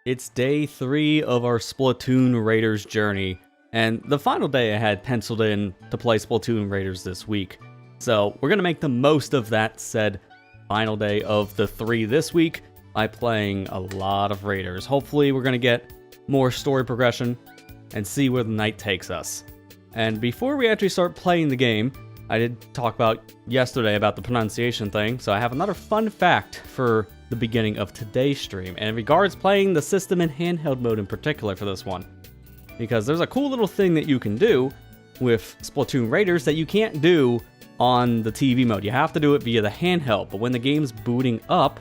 It's day 3 of our Splatoon Raiders journey, and the final day I had penciled in to play Splatoon Raiders this week. So we're going to make the most of that said final day of the 3 this week by playing a lot of Raiders. Hopefully we're going to get more story progression and see where the night takes us. And before we actually start playing the game, I did talk about yesterday about the pronunciation thing, so I have another fun fact for the beginning of today's stream, and it regards playing the system in handheld mode in particular for this one. Because there's a cool little thing that you can do with Splatoon Raiders that you can't do on the TV mode. You have to do it via the handheld, but when the game's booting up,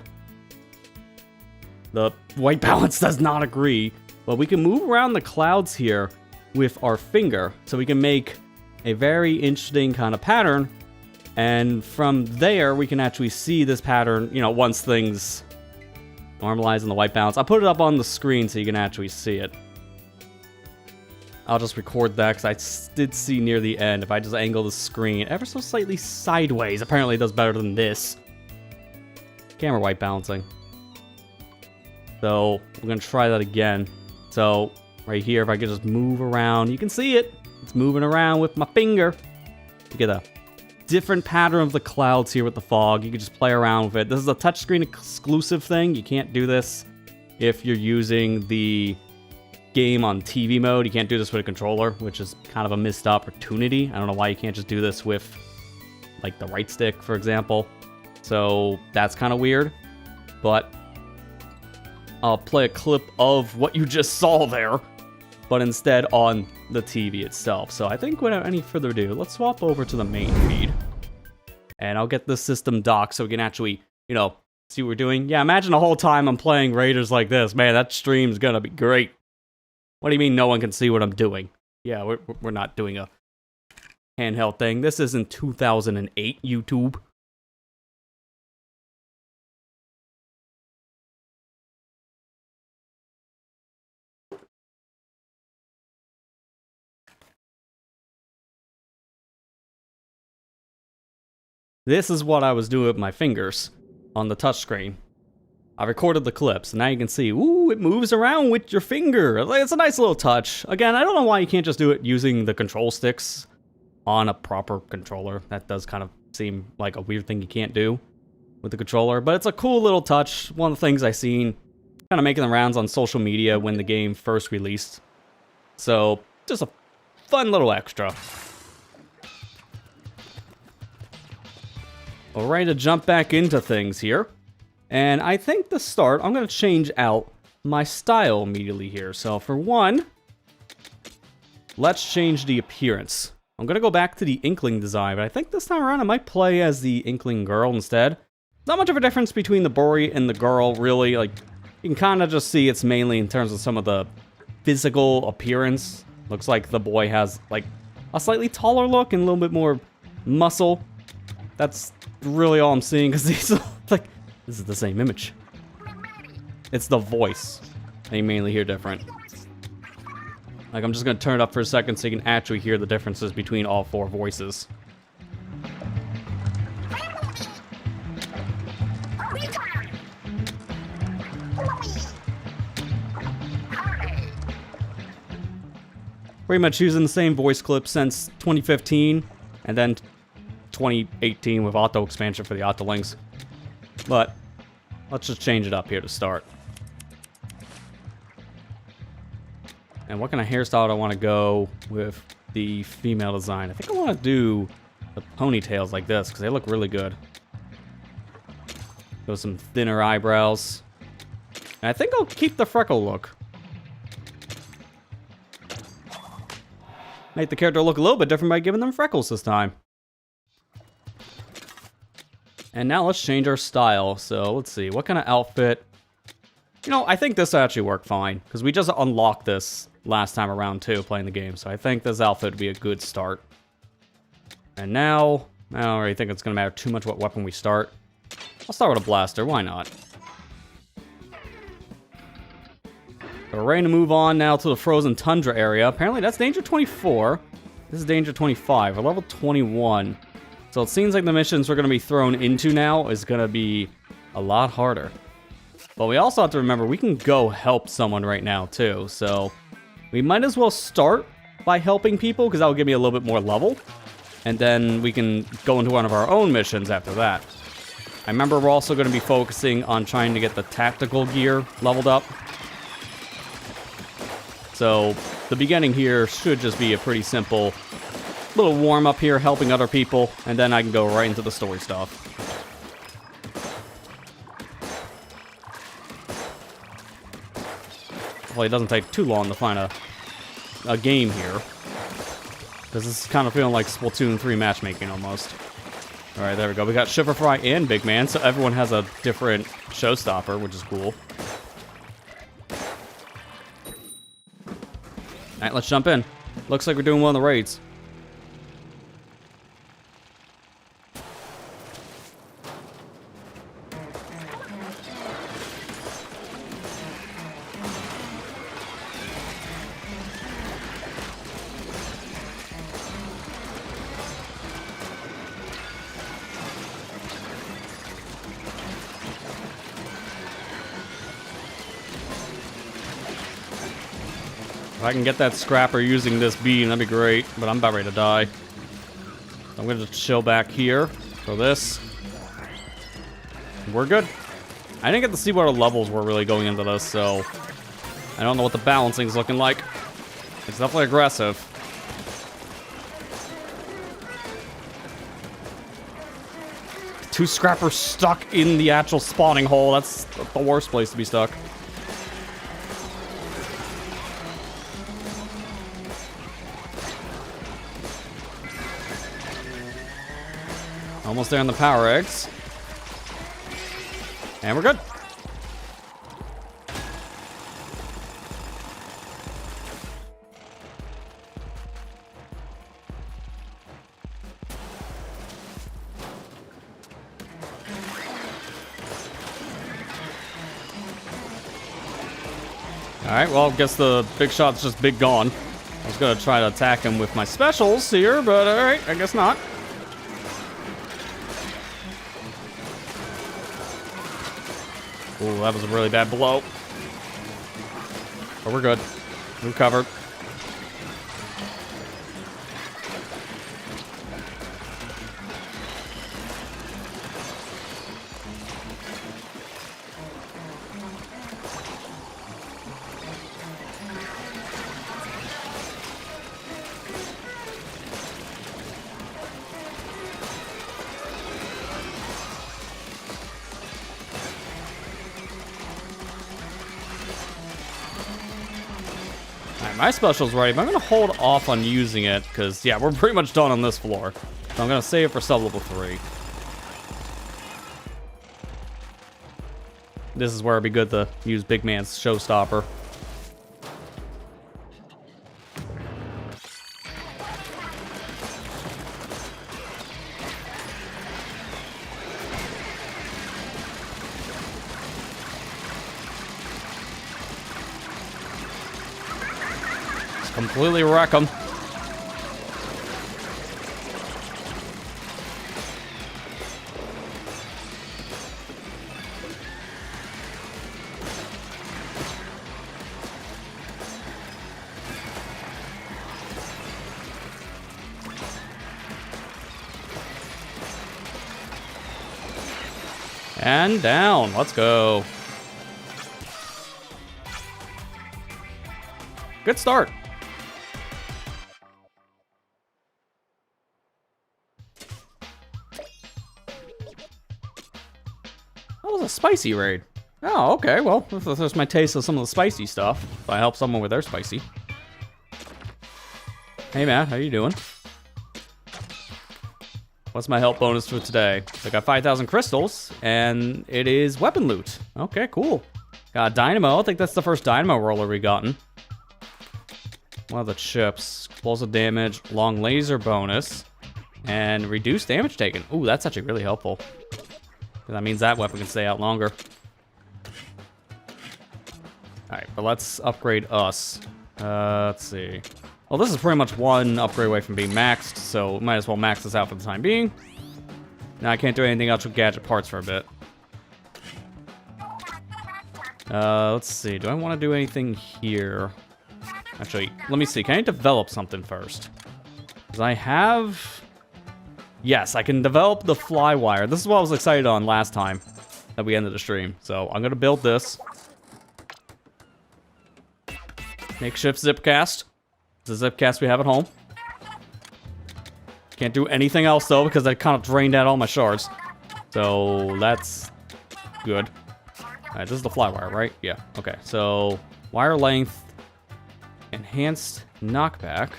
the white balance does not agree, but we can move around the clouds here with our finger, so we can make a very interesting kind of pattern, and from there we can actually see this pattern, you know, once things normalize in the white balance. I'll put it up on the screen so you can actually see it. I'll just record that because I did see near the end, if I just angle the screen ever so slightly sideways, apparently it does better than this. Camera white balancing. So we're going to try that again. So right here, if I could just move around, you can see it. It's moving around with my finger. You get a different pattern of the clouds here with the fog. You can just play around with it. This is a touchscreen exclusive thing. You can't do this if you're using the game on TV mode. You can't do this with a controller, which is kind of a missed opportunity. I don't know why you can't just do this with, like, the right stick, for example. So that's kind of weird. But I'll play a clip of what you just saw there, but instead on the TV itself. So I think without any further ado, let's swap over to the main feed. And I'll get the system docked so we can actually, you know, see what we're doing. Yeah, imagine the whole time I'm playing Raiders like this. Man, that stream's gonna be great. What do you mean no one can see what I'm doing? Yeah, we're not doing a handheld thing. This isn't 2008 YouTube. This is what I was doing with my fingers on the touchscreen. I recorded the clips, and now you can see, ooh, it moves around with your finger. It's a nice little touch. Again, I don't know why you can't just do it using the control sticks on a proper controller. That does kind of seem like a weird thing you can't do with the controller, but it's a cool little touch. One of the things I seen kind of making the rounds on social media when the game first released. So, just a fun little extra. We're ready to jump back into things here. And I think to start, I'm going to change out my style immediately here. So for one, let's change the appearance. I'm going to go back to the Inkling design, but I think this time around I might play as the Inkling girl instead. Not much of a difference between the boy and the girl, really. Like, you can kind of just see it's mainly in terms of some of the physical appearance. Looks like the boy has, like, a slightly taller look and a little bit more muscle. That's really all I'm seeing, because these are, like, this is the same image. It's the voice that you mainly hear different. Like, I'm just going to turn it up for a second so you can actually hear the differences between all 4 voices. Pretty much using the same voice clip since 2015, and then 2018 with auto expansion for the auto links. But let's just change it up here to start. And what kind of hairstyle do I want to go with the female design? I think I want to do the ponytails like this because they look really good. Go some thinner eyebrows. And I think I'll keep the freckle look. Make the character look a little bit different by giving them freckles this time. And now let's change our style. So let's see, what kind of outfit? You know, I think this actually worked fine, because we just unlocked this last time around too, playing the game. So I think this outfit would be a good start. And now, I don't really think it's going to matter too much what weapon we start. I'll start with a blaster, why not? So we're ready to move on now to the frozen tundra area. Apparently that's danger 24. This is danger 25, we're level 21. So it seems like the missions we're going to be thrown into now is going to be a lot harder. But we also have to remember we can go help someone right now too. So we might as well start by helping people because that will give me a little bit more level. And then we can go into one of our own missions after that. I remember we're also going to be focusing on trying to get the tactical gear leveled up. So the beginning here should just be a pretty simple little warm-up here, helping other people, and then I can go right into the story stuff. Hopefully it doesn't take too long to find a game here. Because this is kind of feeling like Splatoon 3 matchmaking almost. Alright, there we go. We got Shiver Fry and Big Man, so everyone has a different showstopper, which is cool. Alright, let's jump in. Looks like we're doing one of the raids. If I can get that scrapper using this beam, that'd be great, but I'm about ready to die. I'm gonna just chill back here for this. We're good. I didn't get to see what our levels were really going into this, so I don't know what the balancing's looking like. It's definitely aggressive. Two scrappers stuck in the actual spawning hole. That's the worst place to be stuck. Almost there on the power eggs. And we're good. Alright, well, I guess the big shot's just big gone. I was gonna try to attack him with my specials here, but alright, I guess not. Ooh, that was a really bad blow. But we're good. We're covered. My special's ready, but I'm going to hold off on using it, because, yeah, we're pretty much done on this floor. So I'm going to save it for sub-level 3. This is where it'd be good to use Big Man's showstopper. Completely wreck them. And down. Let's go. Good start. A spicy raid. Oh, okay. Well, there's my taste of some of the spicy stuff. If I help someone with their spicy. Hey, Matt. How you doing? What's my help bonus for today? I got 5,000 crystals, and it is weapon loot. Okay, cool. Got a dynamo. I think that's the first dynamo roller we've gotten. One of the chips. Explosive damage, long laser bonus, and reduced damage taken. Ooh, that's actually really helpful. That means that weapon can stay out longer. Alright, but let's upgrade us. Let's see. Well, this is pretty much one upgrade away from being maxed, so might as well max this out for the time being. Now I can't do anything else with gadget parts for a bit. Let's see. Do I want to do anything here? Actually, let me see. Can I develop something first? Because I have... Yes, I can develop the fly wire. This is what I was excited on last time that we ended the stream. So I'm going to build this. Makeshift zipcast. It's a zipcast we have at home. Can't do anything else, though, because I kind of drained out all my shards. So that's good. Alright, this is the fly wire, right? Yeah, okay. So, wire length, enhanced knockback.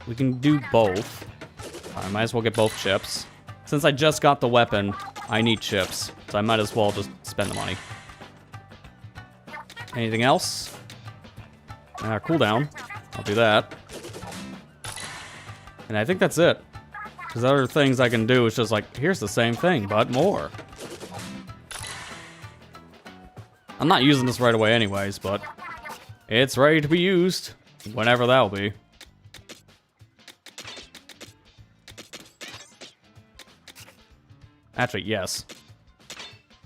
We can do both. I might as well get both chips. Since I just got the weapon, I need chips. So I might as well just spend the money. Anything else? Cooldown. I'll do that. And I think that's it. Because other things I can do is just like, here's the same thing, but more. I'm not using this right away anyways, but it's ready to be used. Whenever that'll be. Actually, yes.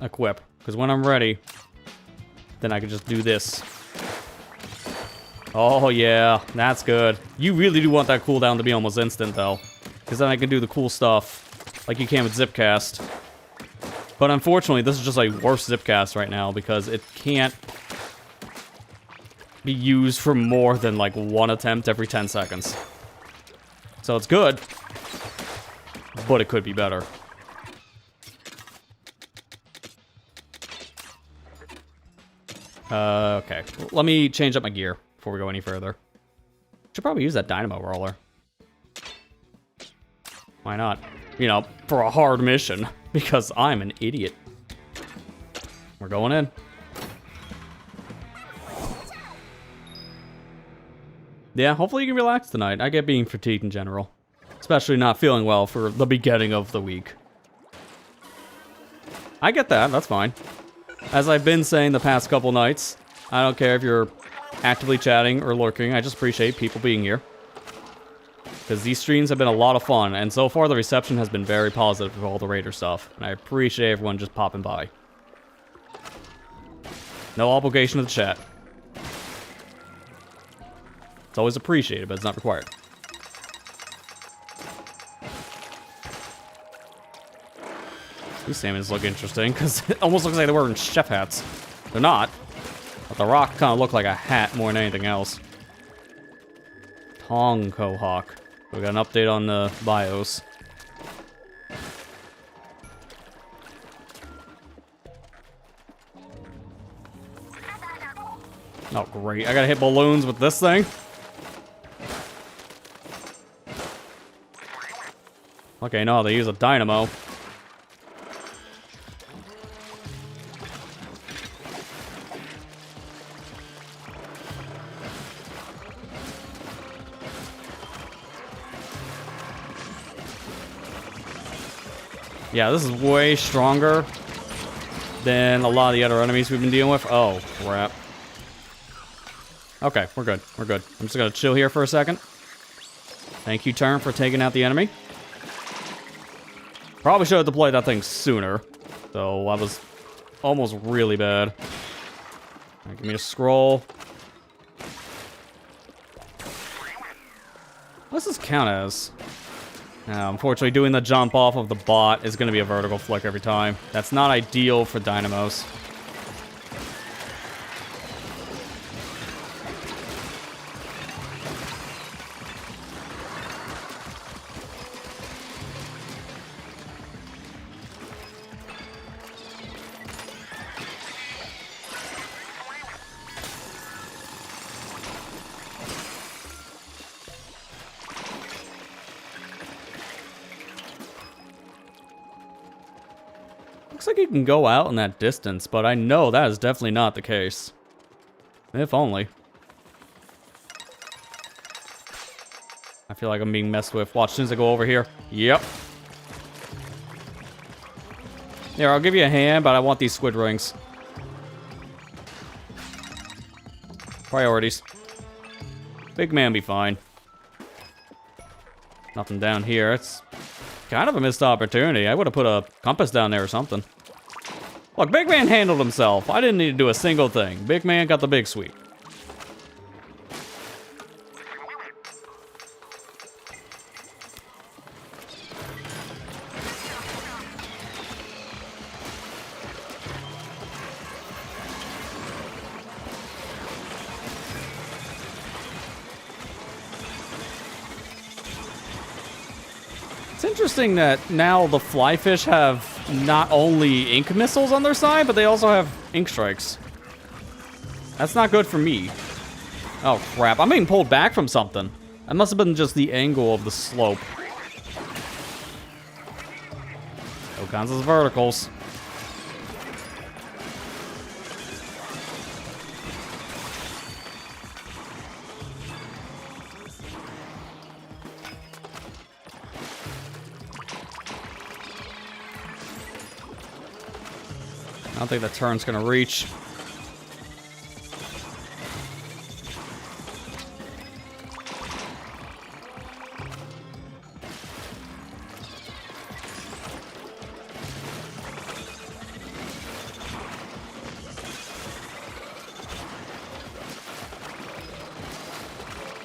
Equip. Because when I'm ready, then I can just do this. Oh yeah, that's good. You really do want that cooldown to be almost instant though. Because then I can do the cool stuff like you can with Zipcast. But unfortunately, this is just a worse Zipcast right now because it can't be used for more than like one attempt every 10 seconds. So it's good, but it could be better. Okay. Let me change up my gear before we go any further. Should probably use that dynamo roller. Why not? You know, for a hard mission. Because I'm an idiot. We're going in. Yeah, hopefully you can relax tonight. I get being fatigued in general. Especially not feeling well for the beginning of the week. I get that, that's fine. As I've been saying the past couple nights, I don't care if you're actively chatting or lurking, I just appreciate people being here. Because these streams have been a lot of fun, and so far the reception has been very positive for all the Raider stuff, and I appreciate everyone just popping by. No obligation to the chat. It's always appreciated, but it's not required. These salmons look interesting, because it almost looks like they're wearing chef hats. They're not. But the rock kind of looked like a hat more than anything else. Tonko Hawk. We got an update on the BIOS. Oh, great. I gotta hit balloons with this thing? Okay, no, they use a dynamo. Yeah, this is way stronger than a lot of the other enemies we've been dealing with. Oh, crap. Okay, we're good. We're good. I'm just gonna chill here for a second. Thank you, Turn, for taking out the enemy. Probably should have deployed that thing sooner. So I was almost really bad. All right, give me a scroll. What does this count as? Unfortunately, doing the jump off of the bot is going to be a vertical flick every time. That's not ideal for dynamos. Looks like you can go out in that distance, but I know that is definitely not the case. If only. I feel like I'm being messed with. Watch, as soon as I go over here. Yep. Here, I'll give you a hand, but I want these squid rings. Priorities. Big man be fine. Nothing down here. It's kind of a missed opportunity. I would have put a compass down there or something. Look, Big Man handled himself. I didn't need to do a single thing. Big Man got the big sweep. It's interesting that now the flyfish have not only ink missiles on their side, but they also have ink strikes. That's not good for me. Oh crap, I'm being pulled back from something. That must have been just the angle of the slope. All kinds of verticals. I don't think that turn's gonna reach.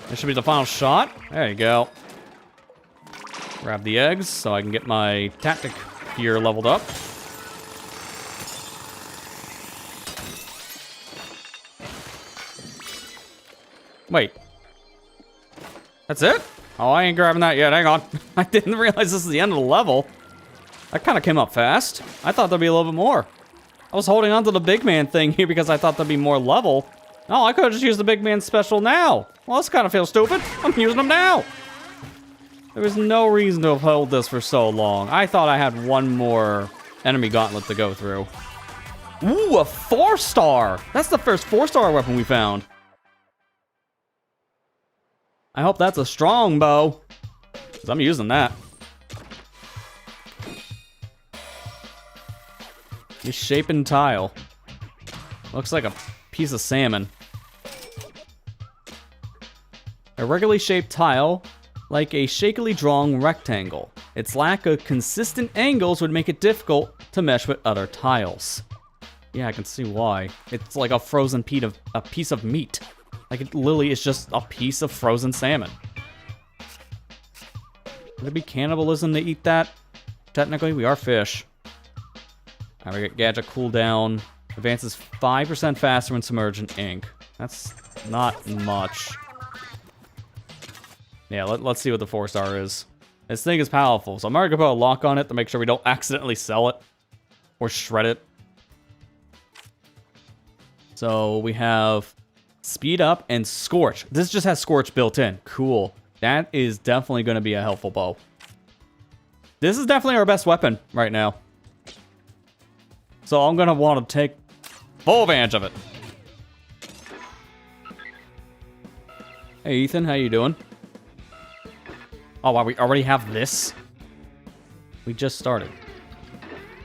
This should be the final shot. There you go. Grab the eggs so I can get my tactic gear leveled up. Wait. That's it? Oh, I ain't grabbing that yet. Hang on. I didn't realize this is the end of the level. That kind of came up fast. I thought there'd be a little bit more. I was holding on to the big man thing here because I thought there'd be more level. Oh, I could have just used the big man special now. Well, this kind of feels stupid. I'm using them now. There was no reason to have held this for so long. I thought I had one more enemy gauntlet to go through. Ooh, a 4-star. That's the first 4-star weapon we found. I hope that's a strong bow, because I'm using that. Misshapen tile. Looks like a piece of salmon. A regularly shaped tile, like a shakily drawn rectangle. Its lack of consistent angles would make it difficult to mesh with other tiles. Yeah, I can see why. It's like a frozen piece of meat. Like, it literally is just a piece of frozen salmon. Would it be cannibalism to eat that? Technically, we are fish. Alright, we get gadget cooldown. Advances 5% faster when submerged in ink. That's not much. Yeah, let's see what the 4-star is. This thing is powerful, so I'm already gonna put a lock on it to make sure we don't accidentally sell it. Or shred it. So, we have Speed Up and Scorch. This just has Scorch built in. Cool. That is definitely going to be a helpful bow. This is definitely our best weapon right now. So I'm going to want to take full advantage of it. Hey Ethan, how you doing? Oh wow, we already have this? We just started.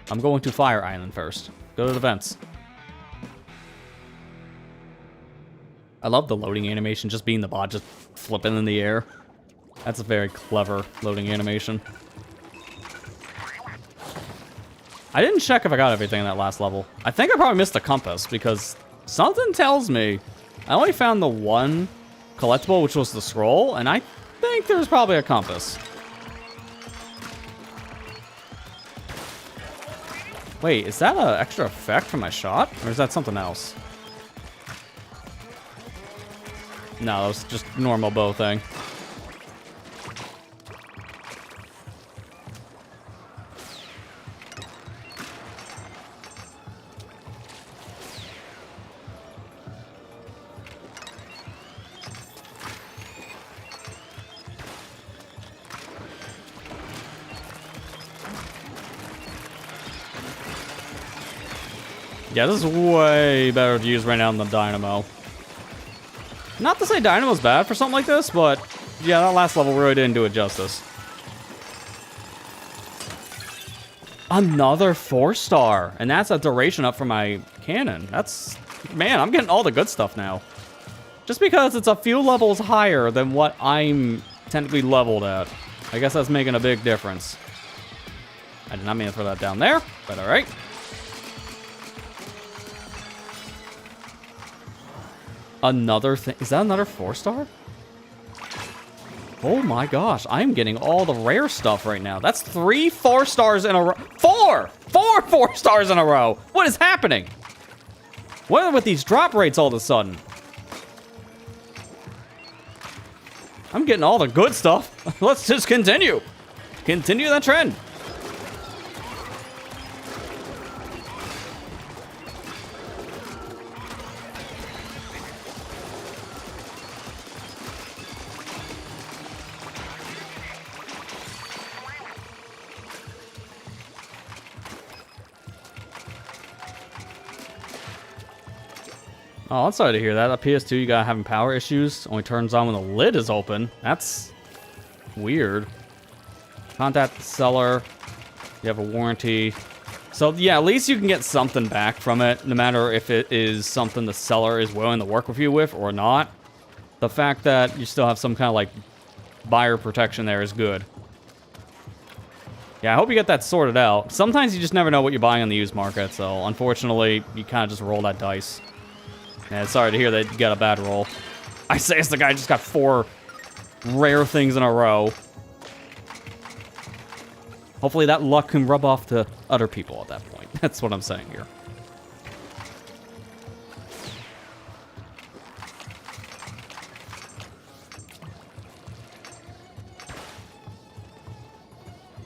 I'm going to Fire Island first. Go to the vents. I love the loading animation, just being the bot, just flipping in the air. That's a very clever loading animation. I didn't check if I got everything in that last level. I think I probably missed a compass, because something tells me I only found the one collectible, which was the scroll, and I think there was probably a compass. Wait, is that an extra effect from my shot? Or is that something else? No, it was just normal bow thing. Yeah, this is way better to use right now than Dynamo. Not to say Dynamo's bad for something like this, but yeah, that last level really didn't do it justice. Another 4-star, and that's a duration up for my cannon. That's, man, I'm getting all the good stuff now. Just because it's a few levels higher than what I'm technically leveled at. I guess that's making a big difference. I did not mean to throw that down there, but alright. another thing. Is that another 4-star? Oh my gosh, I'm getting all the rare stuff right now. That's 3 4-stars in a row. 4 4-stars in a row. What is happening? What are with these drop rates all of a sudden? I'm getting all the good stuff. Let's just continue. Continue that trend. Oh, I'm sorry to hear that. That PS2, you got having power issues. Only turns on when the lid is open. That's weird. Contact the seller. You have a warranty. So, yeah, at least you can get something back from it, no matter if it is something the seller is willing to work with you with or not. The fact that you still have some kind of, like, buyer protection there is good. Yeah, I hope you get that sorted out. Sometimes you just never know what you're buying on the used market, so unfortunately, you kind of just roll that dice. Yeah, sorry to hear that you got a bad roll. I say it's the guy just got 4 rare things in a row. Hopefully that luck can rub off to other people at that point. That's what I'm saying here.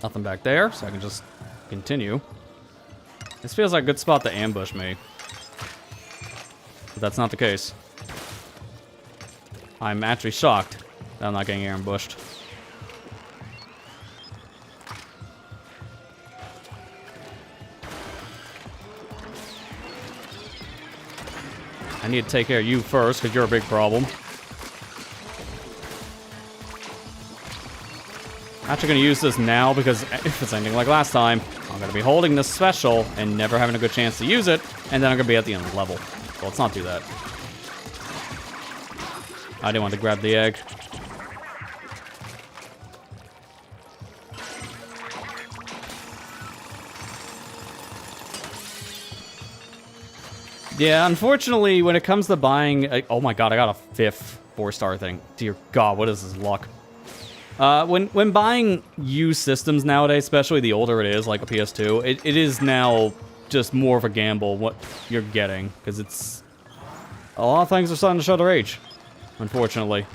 Nothing back there, so I can just continue. This feels like a good spot to ambush me. But that's not the case. I'm actually shocked that I'm not getting ambushed. I need to take care of you first, because you're a big problem. I'm actually going to use this now, because if it's anything like last time, I'm going to be holding this special and never having a good chance to use it, and then I'm going to be at the end of the level. So let's not do that. I didn't want to grab the egg. Yeah, unfortunately, when it comes to buying... oh my god, I got a 5th 4-star thing. Dear god, what is this luck? When buying used systems nowadays, especially the older it is, like a PS2, it is now just more of a gamble what you're getting, because it's... a lot of things are starting to show their age, unfortunately.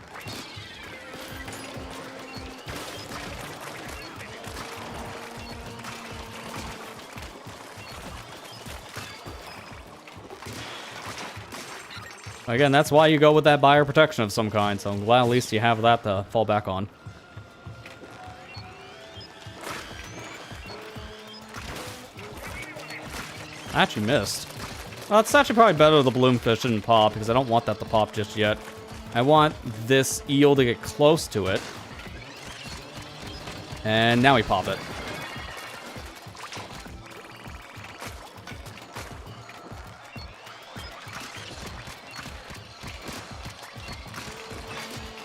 Again, that's why you go with that buyer protection of some kind, so I'm glad at least you have that to fall back on. I actually missed. Well, it's actually probably better the bloomfish didn't pop, because I don't want that to pop just yet. I want this eel to get close to it. And now we pop it.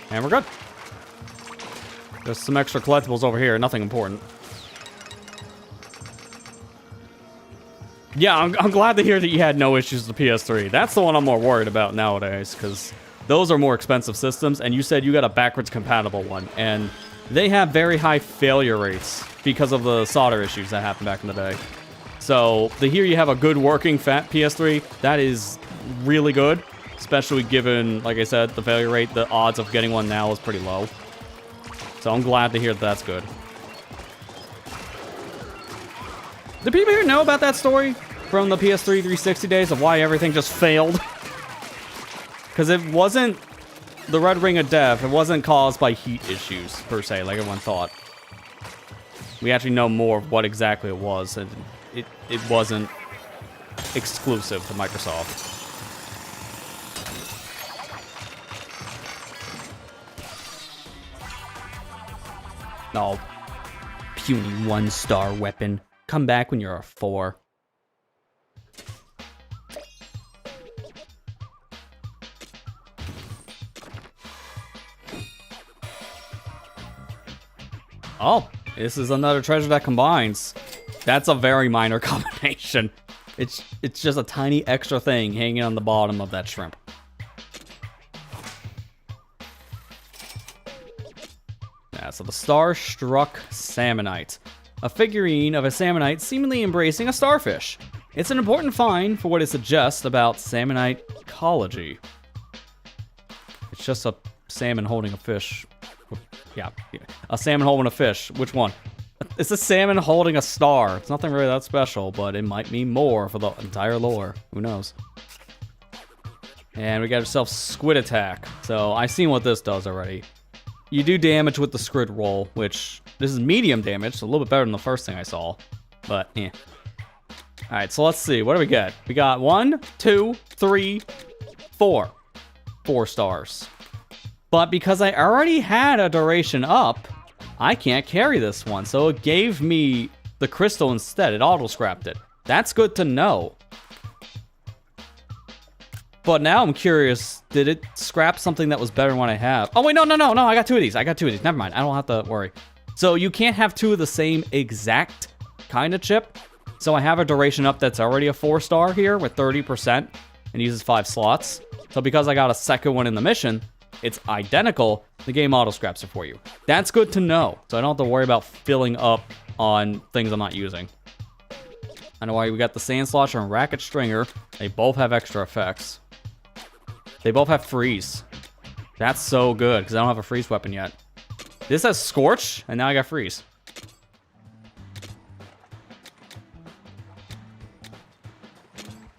And we're good. There's some extra collectibles over here, nothing important. Yeah, I'm glad to hear that you had no issues with the PS3. That's the one I'm more worried about nowadays, because those are more expensive systems, and you said you got a backwards compatible one, and they have very high failure rates because of the solder issues that happened back in the day. So, to hear you have a good working fat PS3, that is really good, especially given, like I said, the failure rate, the odds of getting one now is pretty low. So I'm glad to hear that that's good. Do people here know about that story from the PS3 360 days of why everything just failed? Because it wasn't the red ring of death. It wasn't caused by heat issues, per se, like everyone thought. We actually know more of what exactly it was, and it wasn't exclusive to Microsoft. No. Puny 1-star weapon. Come back when you're a 4. Oh, this is another treasure that combines. That's a very minor combination. It's just a tiny extra thing hanging on the bottom of that shrimp. Yeah, so the Star-Struck Salmonite. A figurine of a salmonite seemingly embracing a starfish. It's an important find for what it suggests about salmonite ecology. It's just a salmon holding a fish. Yeah, a salmon holding a fish. Which one? It's a salmon holding a star. It's nothing really that special, but it might mean more for the entire lore. Who knows? And we got ourselves Squid Attack. So I've seen what this does already. You do damage with the squid roll, which this is medium damage, so a little bit better than the first thing I saw. But, yeah. Alright, so let's see. What do we get? We got 1, 2, 3, 4. 4 stars. But because I already had a duration up, I can't carry this one. So it gave me the crystal instead. It auto-scrapped it. That's good to know. But now I'm curious, did it scrap something that was better than what I have? Oh, wait, no, I got 2 of these. Never mind, I don't have to worry. So you can't have 2 of the same exact kind of chip. So I have a duration up that's already a 4-star here with 30% and uses 5 slots. So because I got a second one in the mission, it's identical, the game auto-scraps it for you. That's good to know, so I don't have to worry about filling up on things I'm not using. I know why we got the Sand Slosher and Racket Stringer. They both have extra effects. They both have freeze. That's so good, because I don't have a freeze weapon yet. This has Scorch, and now I got freeze.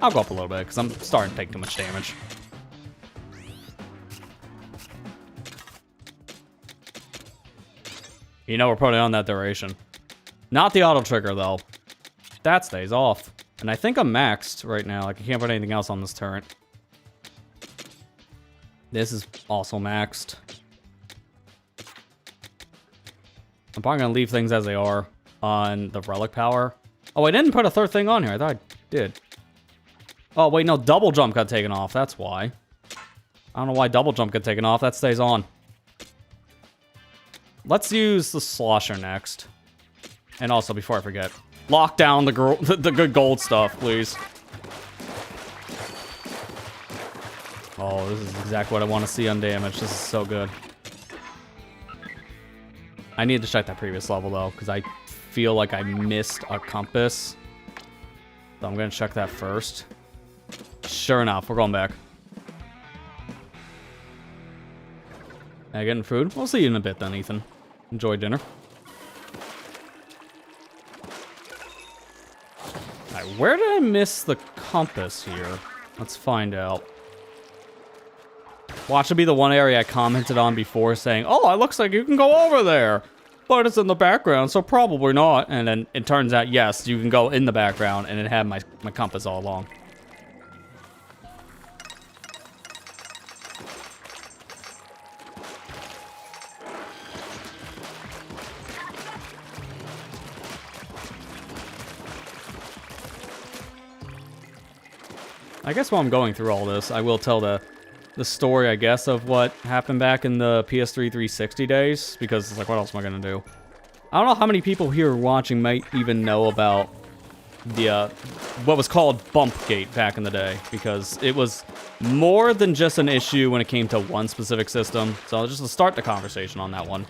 I'll go up a little bit, because I'm starting to take too much damage. You know we're putting on that duration. Not the auto trigger, though. That stays off. And I think I'm maxed right now. Like, I can't put anything else on this turret. This is also maxed. I'm probably going to leave things as they are on the relic power. Oh, I didn't put a third thing on here. I thought I did. Oh, wait, no. Double jump got taken off. That's why. I don't know why double jump got taken off. That stays on. Let's use the Slosher next. And also, before I forget, lock down the good gold stuff, please. Oh, this is exactly what I want to see undamaged. This is so good. I need to check that previous level, though, because I feel like I missed a compass. So I'm going to check that first. Sure enough, we're going back. Am I getting food? We'll see you in a bit then, Ethan. Enjoy dinner. Alright, where did I miss the compass here? Let's find out. Watch it be the one area I commented on before saying, oh, it looks like you can go over there. But it's in the background, so probably not. And then it turns out, yes, you can go in the background, and it had my compass all along. I guess while I'm going through all this, I will tell the story, I guess, of what happened back in the PS3 360 days, because it's like, what else am I gonna do? I don't know how many people here watching might even know about the, what was called Bumpgate back in the day, because it was more than just an issue when it came to one specific system, so just to start the conversation on that one.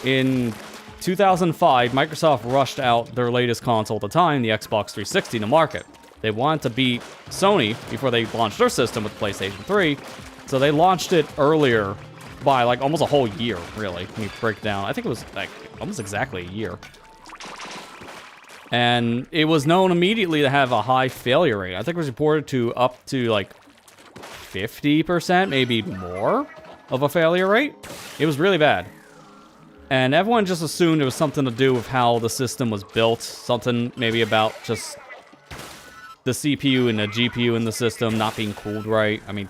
In 2005, Microsoft rushed out their latest console at the time, the Xbox 360, to market. They wanted to beat Sony before they launched their system with PlayStation 3, so they launched it earlier by like almost a whole year, really. Let me break it down. I think it was like almost exactly a year. And it was known immediately to have a high failure rate. I think it was reported to up to like 50%, maybe more of a failure rate. It was really bad. And everyone just assumed it was something to do with how the system was built, something maybe about just the CPU and the GPU in the system not being cooled right. I mean,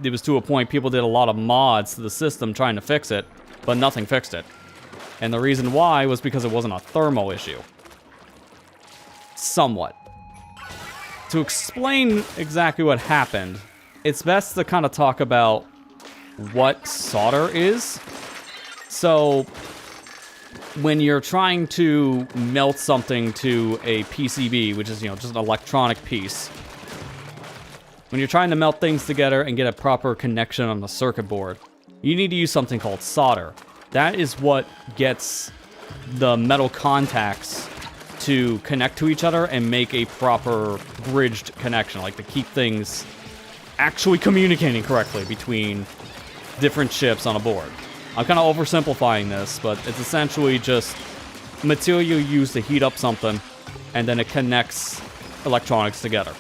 it was to a point people did a lot of mods to the system trying to fix it, but nothing fixed it. And the reason why was because it wasn't a thermal issue. Somewhat. To explain exactly what happened, it's best to kind of talk about what solder is. So, when you're trying to melt something to a PCB, which is, you know, just an electronic piece, when you're trying to melt things together and get a proper connection on the circuit board, you need to use something called solder. that is what gets the metal contacts to connect to each other and make a proper bridged connection, like to keep things actually communicating correctly between different chips on a board. I'm kind of oversimplifying this, but it's essentially just material used to heat up something, and then it connects electronics together.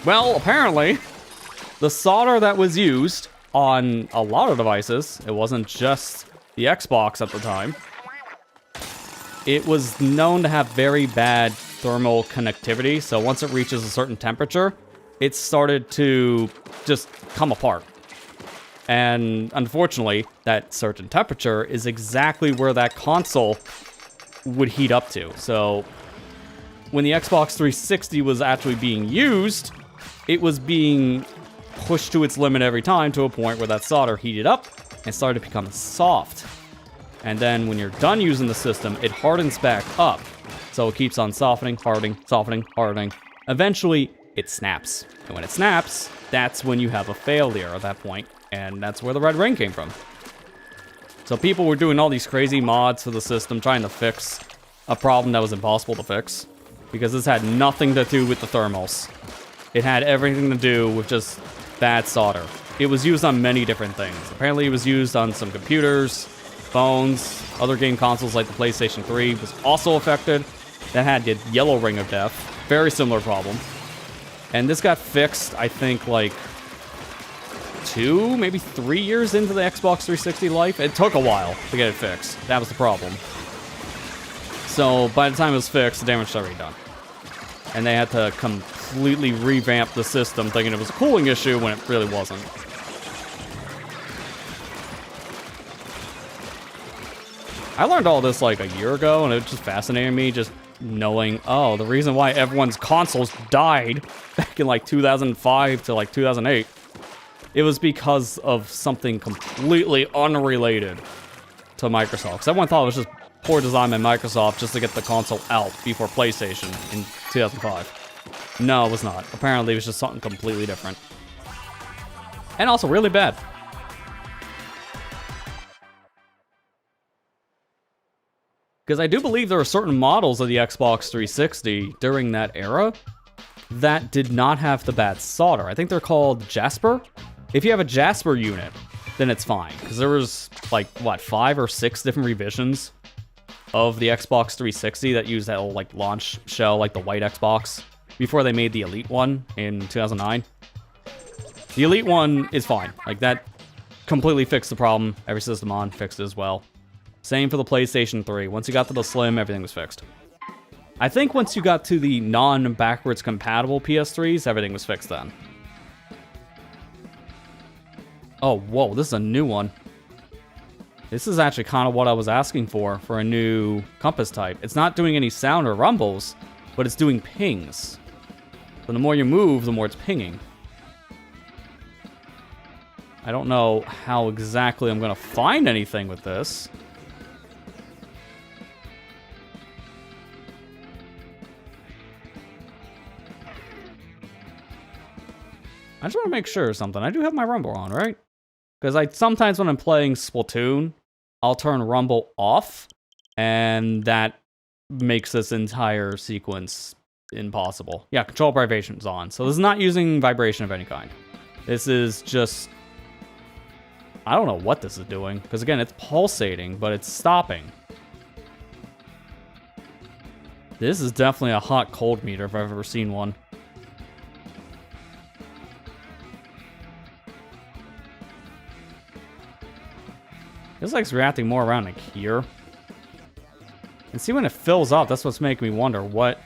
Well, apparently, the solder that was used on a lot of devices, it wasn't just the Xbox at the time, it was known to have very bad thermal connectivity, so once it reaches a certain temperature, it started to just come apart. And unfortunately, that certain temperature is exactly where that console would heat up to. So when the Xbox 360 was actually being used, it was being pushed to its limit every time to a point where that solder heated up and started to become soft. And then when you're done using the system, it hardens back up. So it keeps on softening, hardening, softening, hardening. Eventually, it snaps. And when it snaps, that's when you have a failure at that point. And that's where the red ring came from. So people were doing all these crazy mods for the system, trying to fix a problem that was impossible to fix. Because this had nothing to do with the thermals. It had everything to do with just bad solder. It was used on many different things. Apparently it was used on some computers, phones, other game consoles like the PlayStation 3 was also affected. That had the yellow ring of death. Very similar problem. And this got fixed, I think, like 2, maybe 3 years into the Xbox 360 life. It took a while to get it fixed. That was the problem. So by the time it was fixed, the damage was already done. And they had to completely revamp the system, thinking it was a cooling issue when it really wasn't. I learned all this like a year ago, and it just fascinated me, just knowing, oh, the reason why everyone's consoles died back in like 2005 to like 2008, it was because of something completely unrelated to Microsoft. Because everyone thought it was just poor design by Microsoft just to get the console out before PlayStation in 2005. No, it was not. Apparently, it was just something completely different. And also really bad. Because I do believe there are certain models of the Xbox 360 during that era that did not have the bad solder. I think they're called Jasper. If you have a Jasper unit, then it's fine. Because there was, like, what, 5 or 6 different revisions of the Xbox 360 that used that old, like, launch shell, like the white Xbox, before they made the Elite one in 2009. The Elite one is fine. Like, that completely fixed the problem. Every system on fixed it as well. Same for the PlayStation 3. Once you got to the Slim, everything was fixed. I think once you got to the non-backwards compatible PS3s, everything was fixed then. Oh, whoa, this is a new one. This is actually kind of what I was asking for a new compass type. It's not doing any sound or rumbles, but it's doing pings. So the more you move, the more it's pinging. I don't know how exactly I'm going to find anything with this. I just want to make sure of something. I do have my rumble on, right? Because sometimes when I'm playing Splatoon, I'll turn rumble off, and that makes this entire sequence impossible. Yeah, control vibration's on. So this is not using vibration of any kind. This is just... I don't know what this is doing. Because again, it's pulsating, but it's stopping. This is definitely a hot-cold meter if I've ever seen one. Feels like it's reacting more around like here. And see when it fills up, that's what's making me wonder, what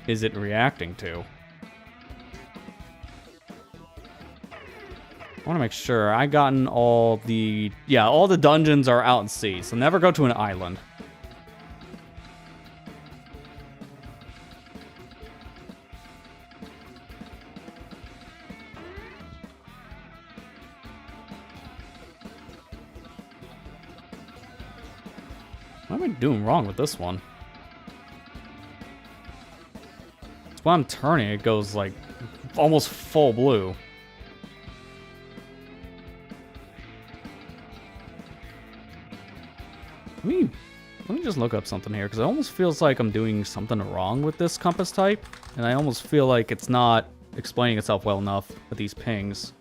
is it reacting to? I want to make sure. I've gotten all the... Yeah, all the dungeons are out in sea, so never go to an island. What am I doing wrong with this one? So when I'm turning, it goes like almost full blue. Let me just look up something here, because it almost feels like I'm doing something wrong with this compass type, and I almost feel like it's not explaining itself well enough with these pings.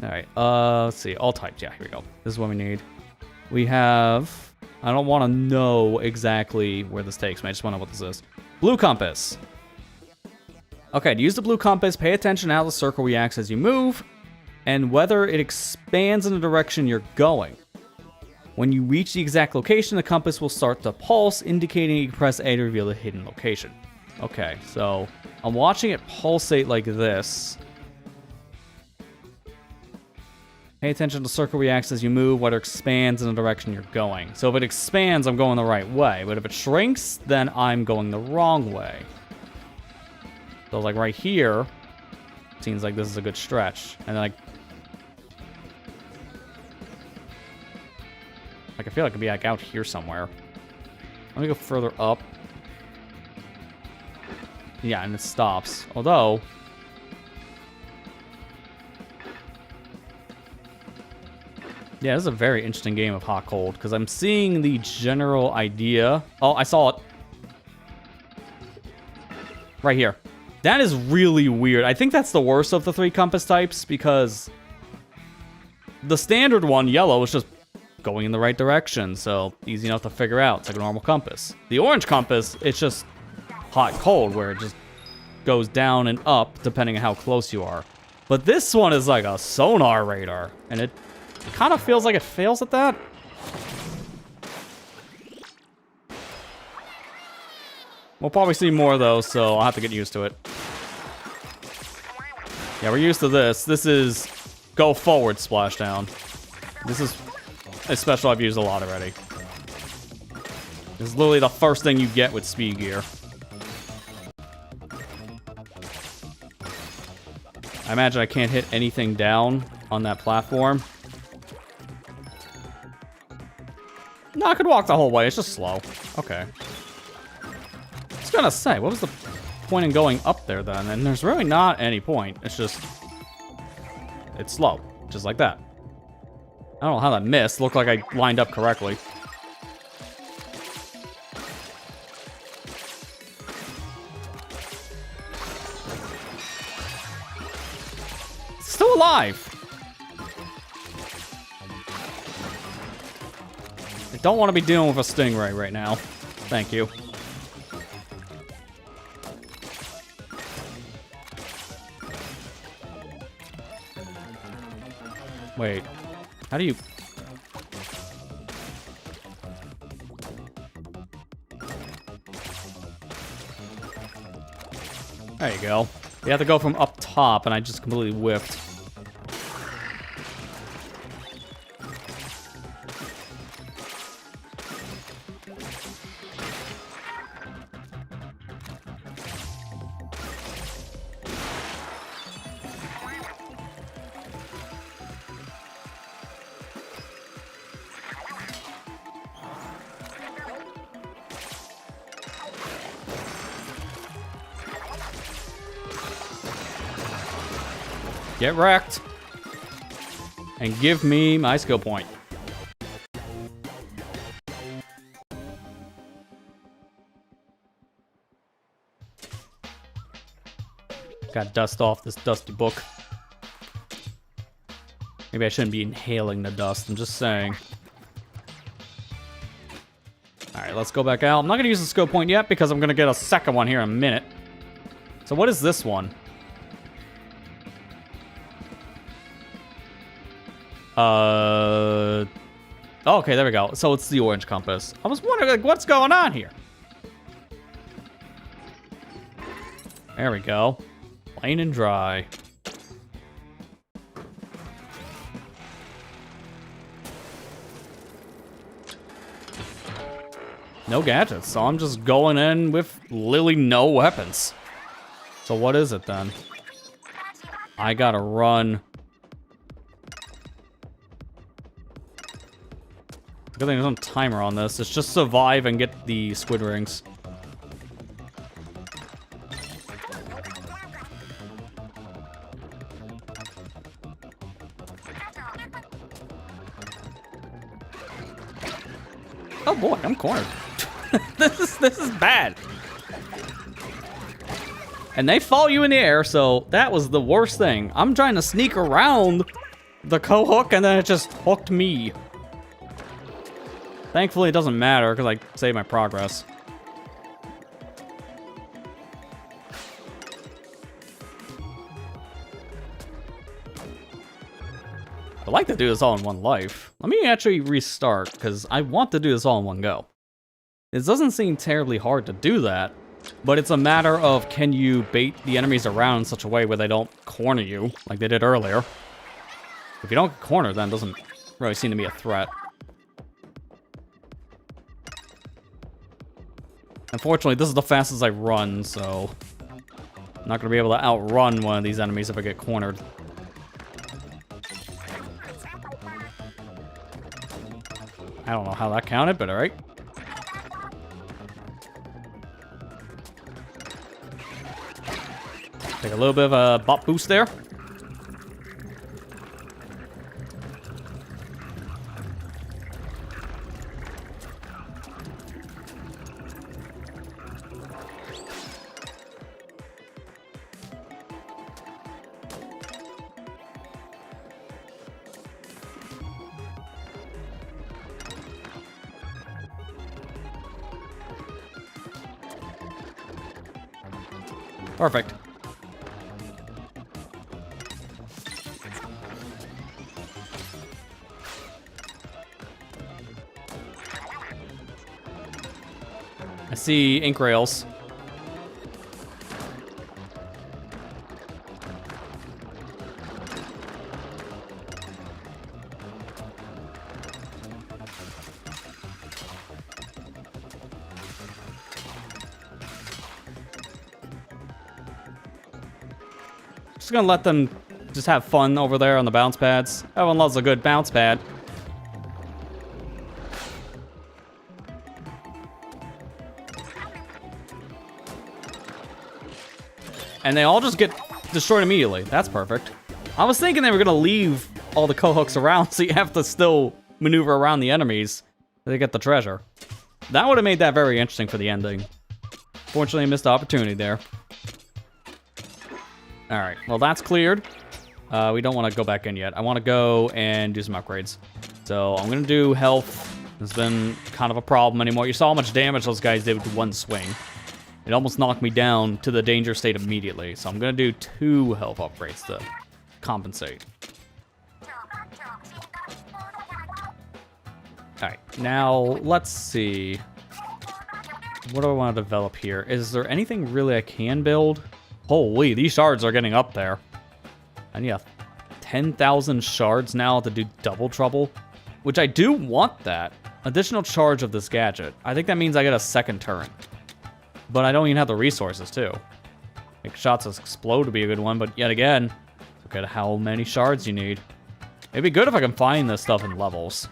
Alright, let's see. All types. Yeah, here we go. This is what we need. We have... I don't want to know exactly where this takes me. I just want to know what this is. Blue compass. Okay, to use the blue compass, pay attention to how the circle reacts as you move, and whether it expands in the direction you're going. When you reach the exact location, the compass will start to pulse, indicating you can press A to reveal the hidden location. Okay, so I'm watching it pulsate like this. Pay attention to the circle reacts as you move, whether it expands in the direction you're going. So if it expands, I'm going the right way. But if it shrinks, then I'm going the wrong way. So like right here, seems like this is a good stretch. And then I feel like it could be like out here somewhere. Let me go further up. Yeah, and it stops. Although... yeah, this is a very interesting game of hot-cold, because I'm seeing the general idea. Oh, I saw it. Right here. That is really weird. I think that's the worst of the three compass types, because the standard one, yellow, is just going in the right direction, so easy enough to figure out. It's like a normal compass. The orange compass, it's just hot-cold, where it just goes down and up, depending on how close you are. But this one is like a sonar radar, and it kind of feels like it fails at that. We'll probably see more, though, so I'll have to get used to it. Yeah, we're used to this. This is go forward splashdown. This is a special I've used a lot already. This is literally the first thing you get with speed gear. I imagine I can't hit anything down on that platform. No, I could walk the whole way. It's just slow. Okay. I was gonna say, what was the point in going up there then? And there's really not any point. It's just... it's slow. Just like that. I don't know how that missed. Looked like I lined up correctly. It's still alive! I don't want to be dealing with a stingray right now. Thank you. Wait. How do you... there you go. You have to go from up top, and I just completely whiffed. Get wrecked. And give me my skill point. Got dust off this dusty book. Maybe I shouldn't be inhaling the dust, I'm just saying. Alright, let's go back out. I'm not going to use the skill point yet because I'm going to get a second one here in a minute. So what is this one? Oh, okay, there we go. So it's the orange compass. I was wondering, like, what's going on here? There we go. Plain and dry. No gadgets, so I'm just going in with literally no weapons. So what is it then? I gotta run. Good thing there's no timer on this. It's just survive and get the squid rings. Oh boy, I'm cornered. This is bad. And they follow you in the air, so that was the worst thing. I'm trying to sneak around the co-hook, and then it just hooked me. Thankfully, it doesn't matter, because I saved my progress. I'd like to do this all in one life. Let me actually restart, because I want to do this all in one go. It doesn't seem terribly hard to do that, but it's a matter of can you bait the enemies around in such a way where they don't corner you, like they did earlier. If you don't get cornered, then it doesn't really seem to be a threat. Unfortunately, this is the fastest I run, so I'm not going to be able to outrun one of these enemies if I get cornered. I don't know how that counted, but alright. Take a little bit of a bot boost there. Perfect. I see ink rails. Just gonna let them just have fun over there on the bounce pads. Everyone loves a good bounce pad. And they all just get destroyed immediately. That's perfect. I was thinking they were gonna leave all the co-hooks around so you have to still maneuver around the enemies to get the treasure. That would have made that very interesting for the ending. Fortunately, I missed the opportunity there. Alright, well that's cleared. We don't want to go back in yet. I want to go and do some upgrades. So I'm going to do health. It's been kind of a problem anymore. You saw how much damage those guys did with one swing. It almost knocked me down to the danger state immediately. So I'm going to do 2 health upgrades to compensate. Alright, now let's see. What do I want to develop here? Is there anything really I can build? Holy, these shards are getting up there. I need 10,000 shards now to do double trouble, which I do want that. Additional charge of this gadget. I think that means I get a second turret. But I don't even have the resources, too. Make shots explode to be a good one, but yet again, look at how many shards you need. It'd be good if I can find this stuff in levels.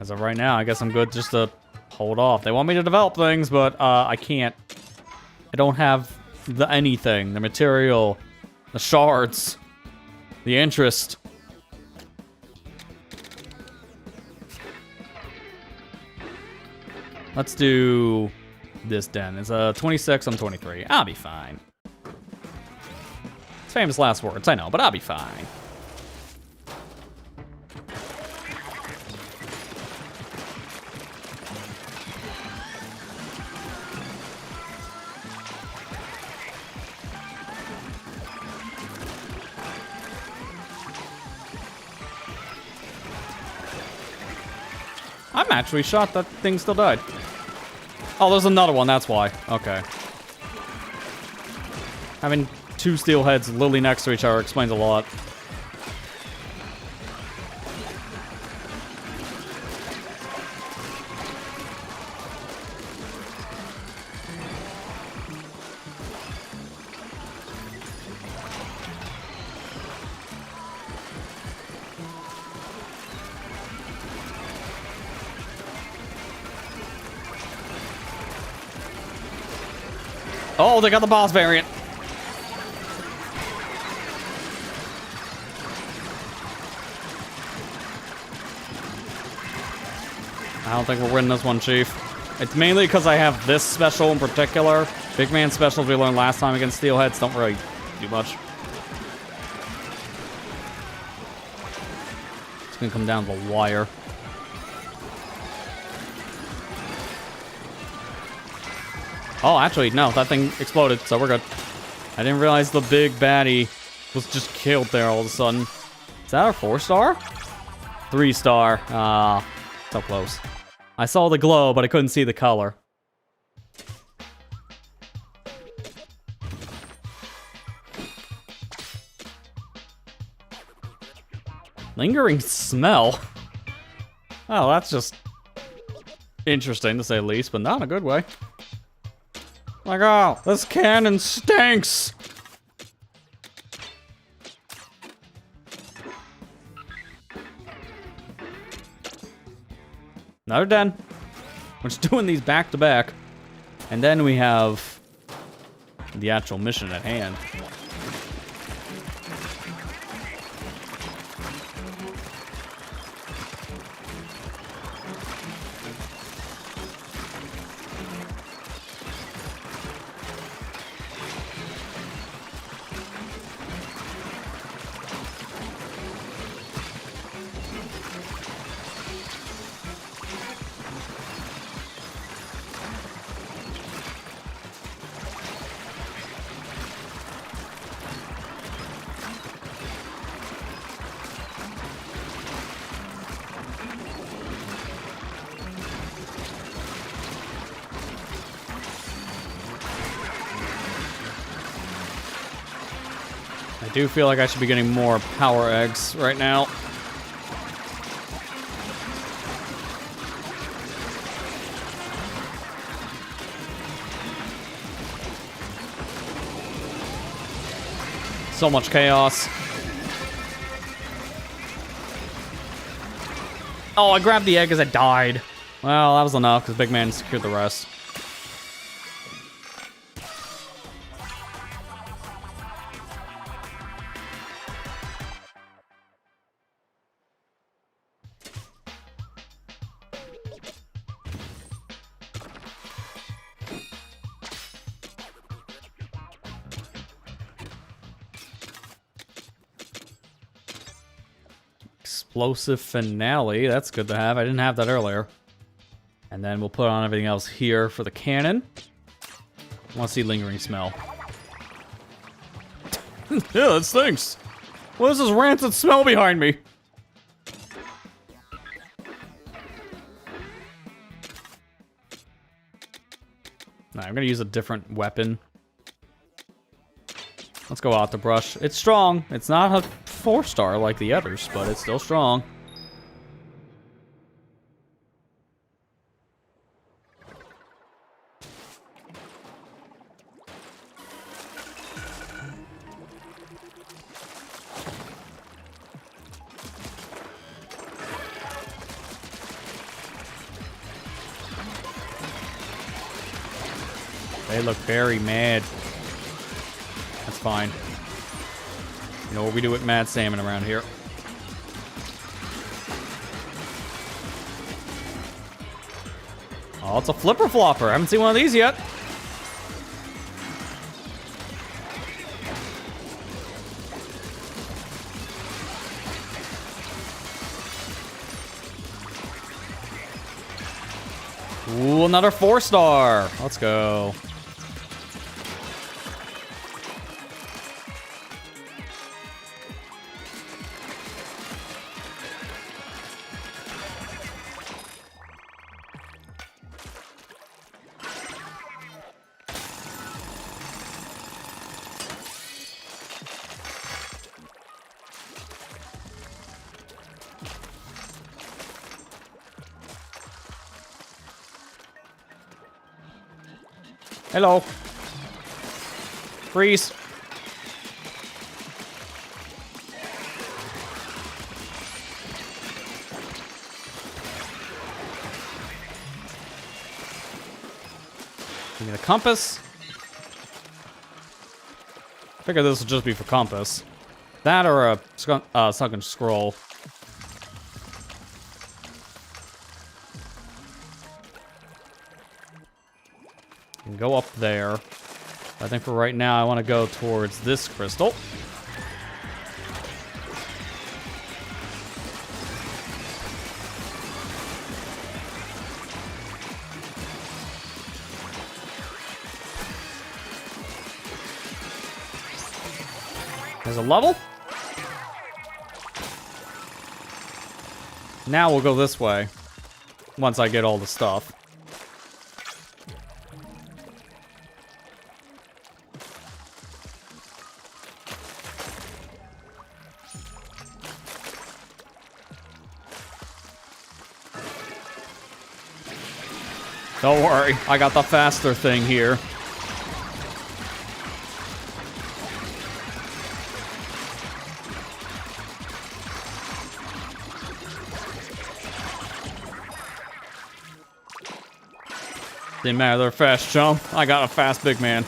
As of right now, I guess I'm good just to hold off. They want me to develop things, but I can't. I don't have the anything, the material, the shards, the interest. Let's do this den. It's a 26, I'm 23. I'll be fine. It's famous last words, I know, but I'll be fine. I'm actually shocked that thing still died. Oh, there's another one, that's why. Okay. Having 2 steel heads literally next to each other explains a lot. Oh, they got the boss variant. I don't think we're winning this one, Chief. It's mainly because I have this special in particular. Big man specials we learned last time against steelheads don't really do much. It's gonna come down to the wire. Oh, actually, no, that thing exploded, so we're good. I didn't realize the big baddie was just killed there all of a sudden. Is that our 4-star? 3-star. Ah, so close. I saw the glow, but I couldn't see the color. Lingering smell? Oh, that's just interesting to say the least, but not in a good way. Like, oh, this cannon stinks! Another den. We're just doing these back to back. And then we have the actual mission at hand. I do feel like I should be getting more power eggs right now. So much chaos. Oh, I grabbed the egg as it died. Well, that was enough because Big Man secured the rest. Explosive finale. That's good to have. I didn't have that earlier. And then we'll put on everything else here for the cannon. I want to see lingering smell. Yeah, that stinks. What is this rancid smell behind me? Nah, I'm gonna use a different weapon. Let's go out the brush. It's strong. It's not a 4-star like the others, but it's still strong. They look very mad. That's fine. You know what we do with mad salmon around here. Oh, it's a flipper flopper. I haven't seen one of these yet. Ooh, another 4-star. Let's go. Hello. Freeze. Give me the compass. I figure this will just be for compass. That or a sunken scroll. can go up there. I think for right now, I want to go towards this crystal. There's a level. Now we'll go this way. Once I get all the stuff. Don't worry, I got the faster thing here. Didn't matter, they're fast, chum. I got a fast big man.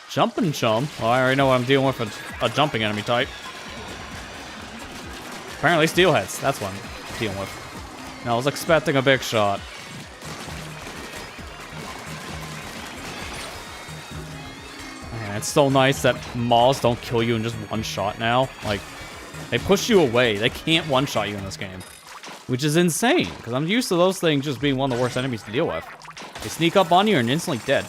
Jumping chum. Well, I already know what I'm dealing with a jumping enemy type. Apparently steelheads. That's what I'm dealing with. No, I was expecting a big shot. Man, it's so nice that Maws don't kill you in just one shot now. Like, they push you away. They can't one-shot you in this game. Which is insane, because I'm used to those things just being one of the worst enemies to deal with. They sneak up on you and you're instantly dead.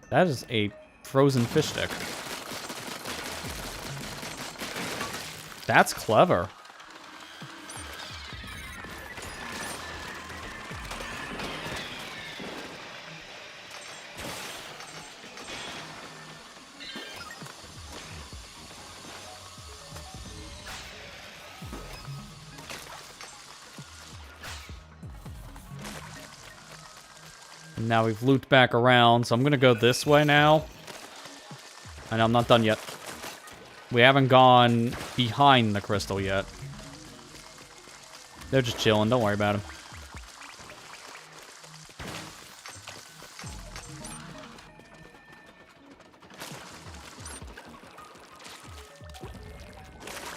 That is a frozen fish stick. That's clever. Now we've looped back around, so I'm gonna go this way now. And I'm not done yet. We haven't gone behind the crystal yet. They're just chilling, don't worry about them.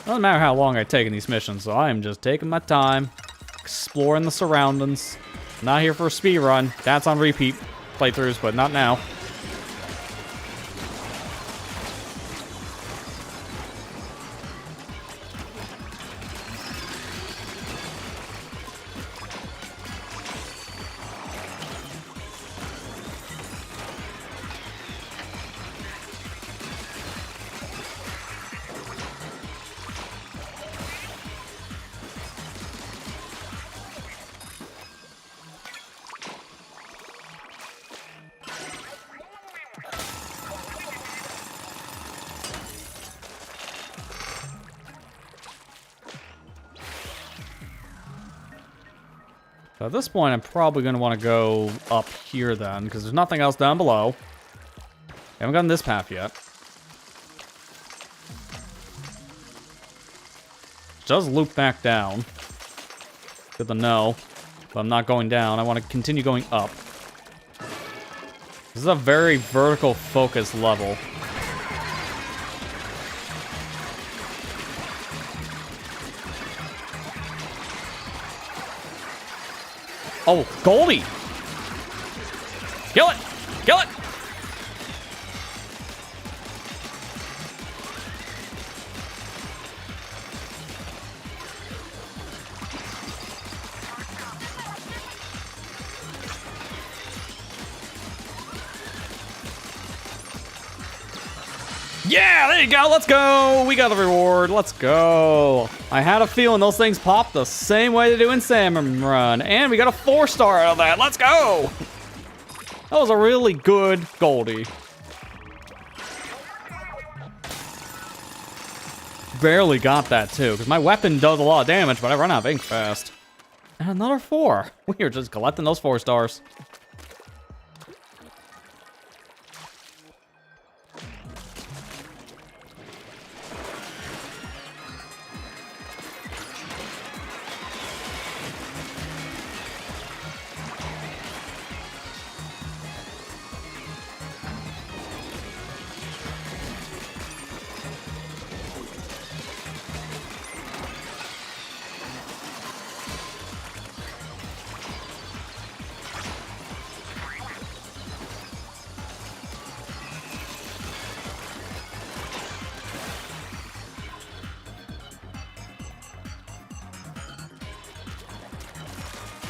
Doesn't matter how long I take in these missions, so I am just taking my time, exploring the surroundings. Not here for a speed run. That's on repeat playthroughs, but not now. So at this point, I'm probably going to want to go up here then, because there's nothing else down below. Haven't gotten this path yet. It does loop back down. Good to know. But I'm not going down. I want to continue going up. This is a very vertical focus level. Oh, Goldie! Kill it! Kill it! Yeah, there you go. Let's go. We got the reward. Let's go. I had a feeling those things pop the same way they do in Salmon Run. And we got a 4-star out of that. Let's go. That was a really good Goldie. barely got that too, because my weapon does a lot of damage, but I run out of ink fast. And another 4. We are just collecting those 4 stars.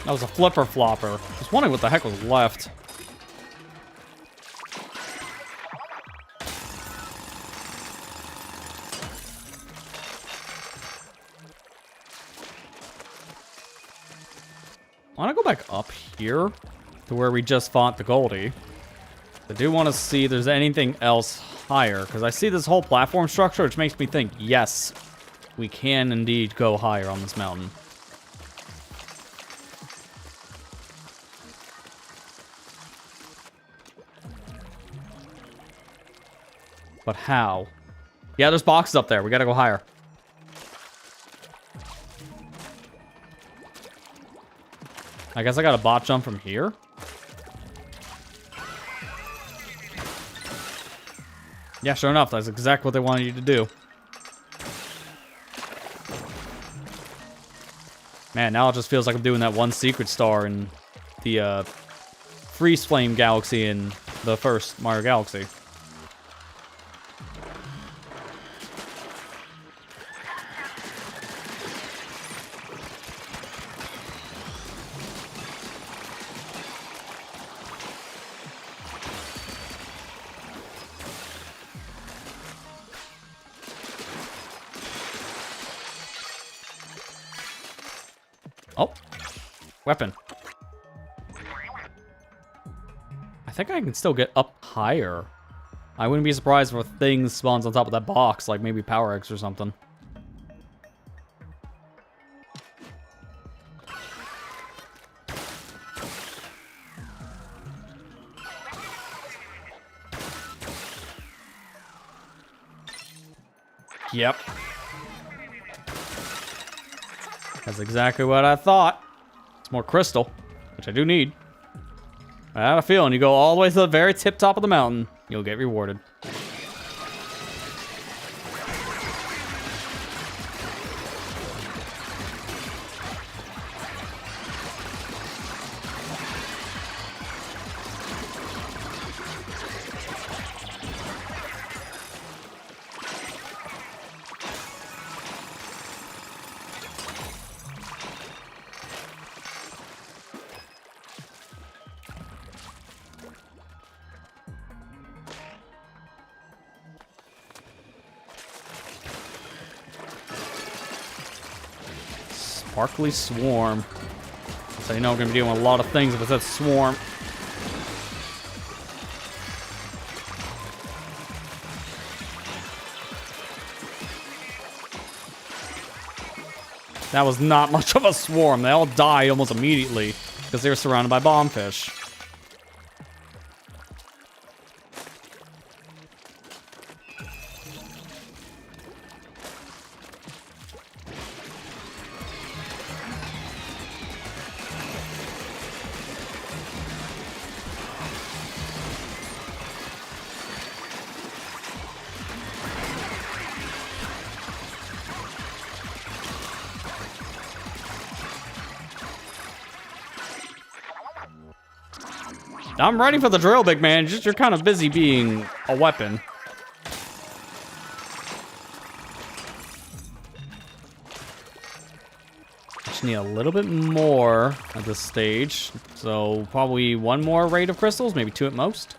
That was a flipper flopper. I was wondering what the heck was left. I want to go back up here to where we just fought the Goldie. I do want to see if there's anything else higher, because I see this whole platform structure, which makes me think, yes, we can indeed go higher on this mountain. But how? Yeah, there's boxes up there. We gotta go higher. I guess I got a bot jump from here. Yeah, sure enough, that's exactly what they wanted you to do. Man, now it just feels like I'm doing that one secret star in the Freeze Flame Galaxy in the first Mario Galaxy. Oh, weapon. I think I can still get up higher. I wouldn't be surprised if a thing spawns on top of that box, like maybe Power Eggs or something. Yep. That's exactly what I thought. It's more crystal, which I do need. I have a feeling you go all the way to the very tip top of the mountain, you'll get rewarded. Sparkly Swarm. So you know I'm going to be doing a lot of things if it says Swarm. That was not much of a swarm. They all died almost immediately because they were surrounded by bombfish. I'm ready for the drill, big man. Just you're kind of busy being a weapon. Just need a little bit more at this stage. So probably one more raid of crystals, maybe 2 at most.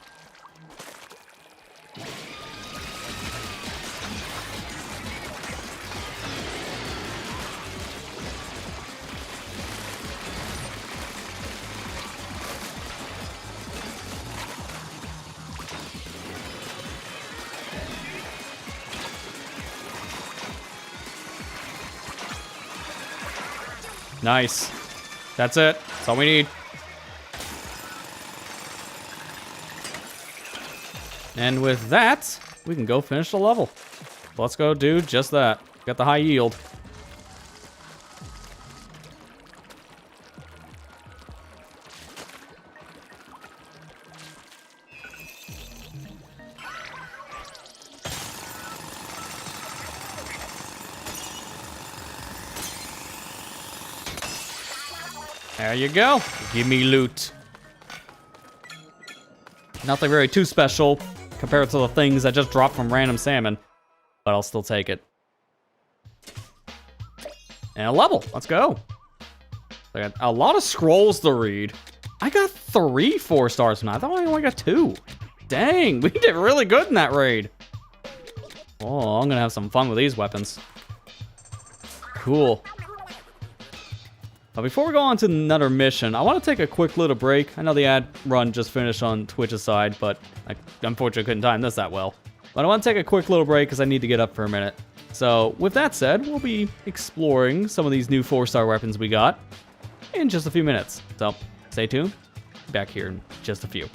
Nice. That's it. That's all we need. And with that, we can go finish the level. Let's go do just that. Got the high yield. There you go. Give me loot. Nothing really too special compared to the things that just dropped from random salmon, but I'll still take it. And a level. Let's go. I got a lot of scrolls to read. I got 3 4 stars now. I thought I only got 2. Dang, we did really good in that raid. Oh, I'm gonna have some fun with these weapons. Cool. But before we go on to another mission, I want to take a quick little break. I know the ad run just finished on Twitch's side, but I unfortunately couldn't time this that well. But I want to take a quick little break because I need to get up for a minute. So with that said, we'll be exploring some of these new 4-star weapons we got in just a few minutes. So stay tuned. Back here in just a few.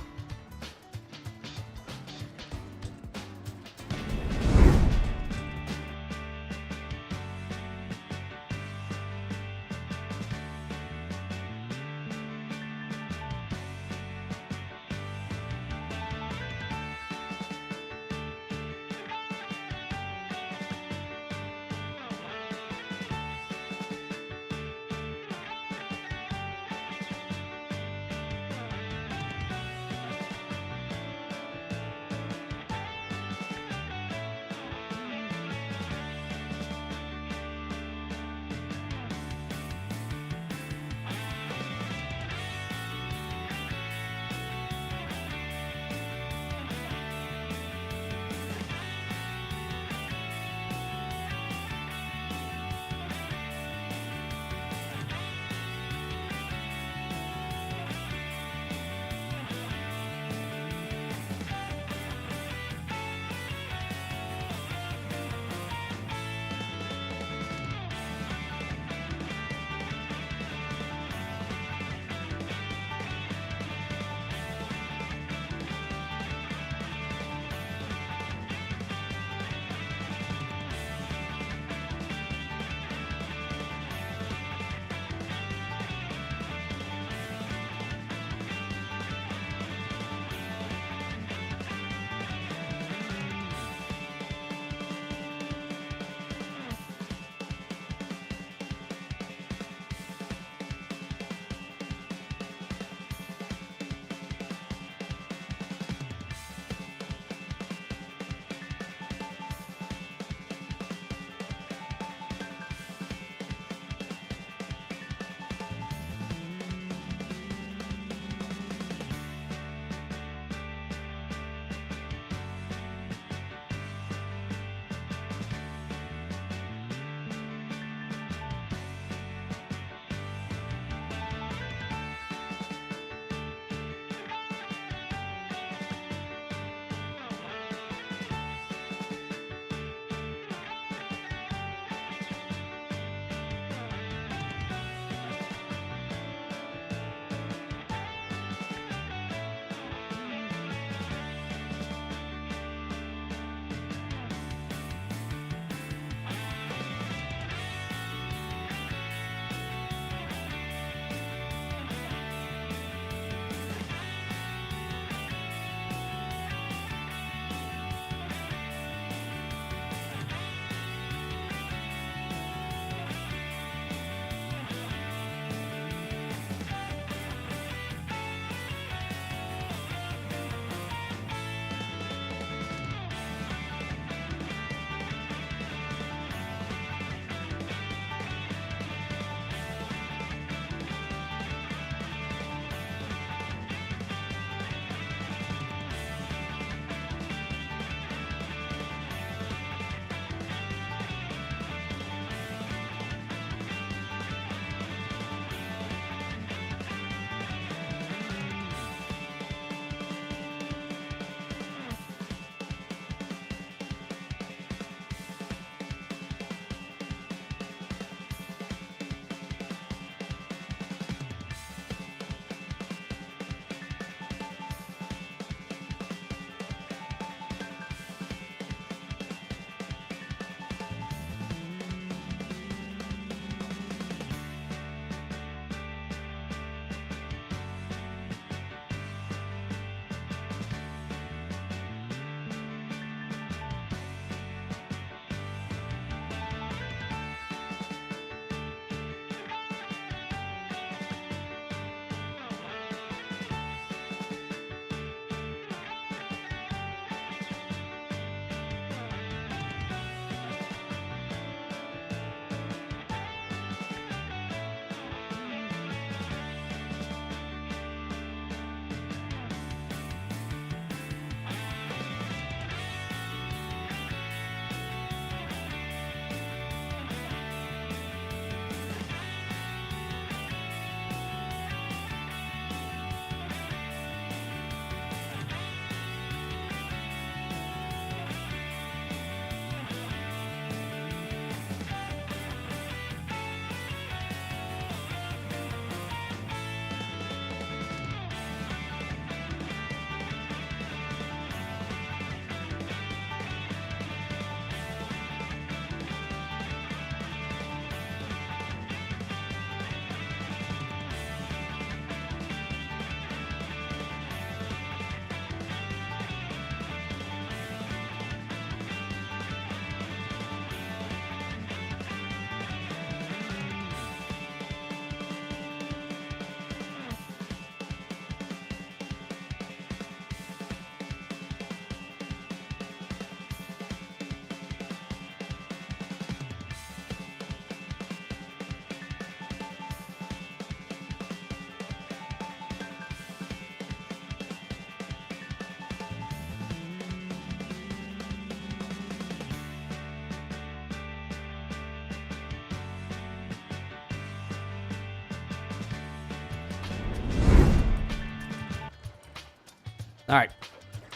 Alright,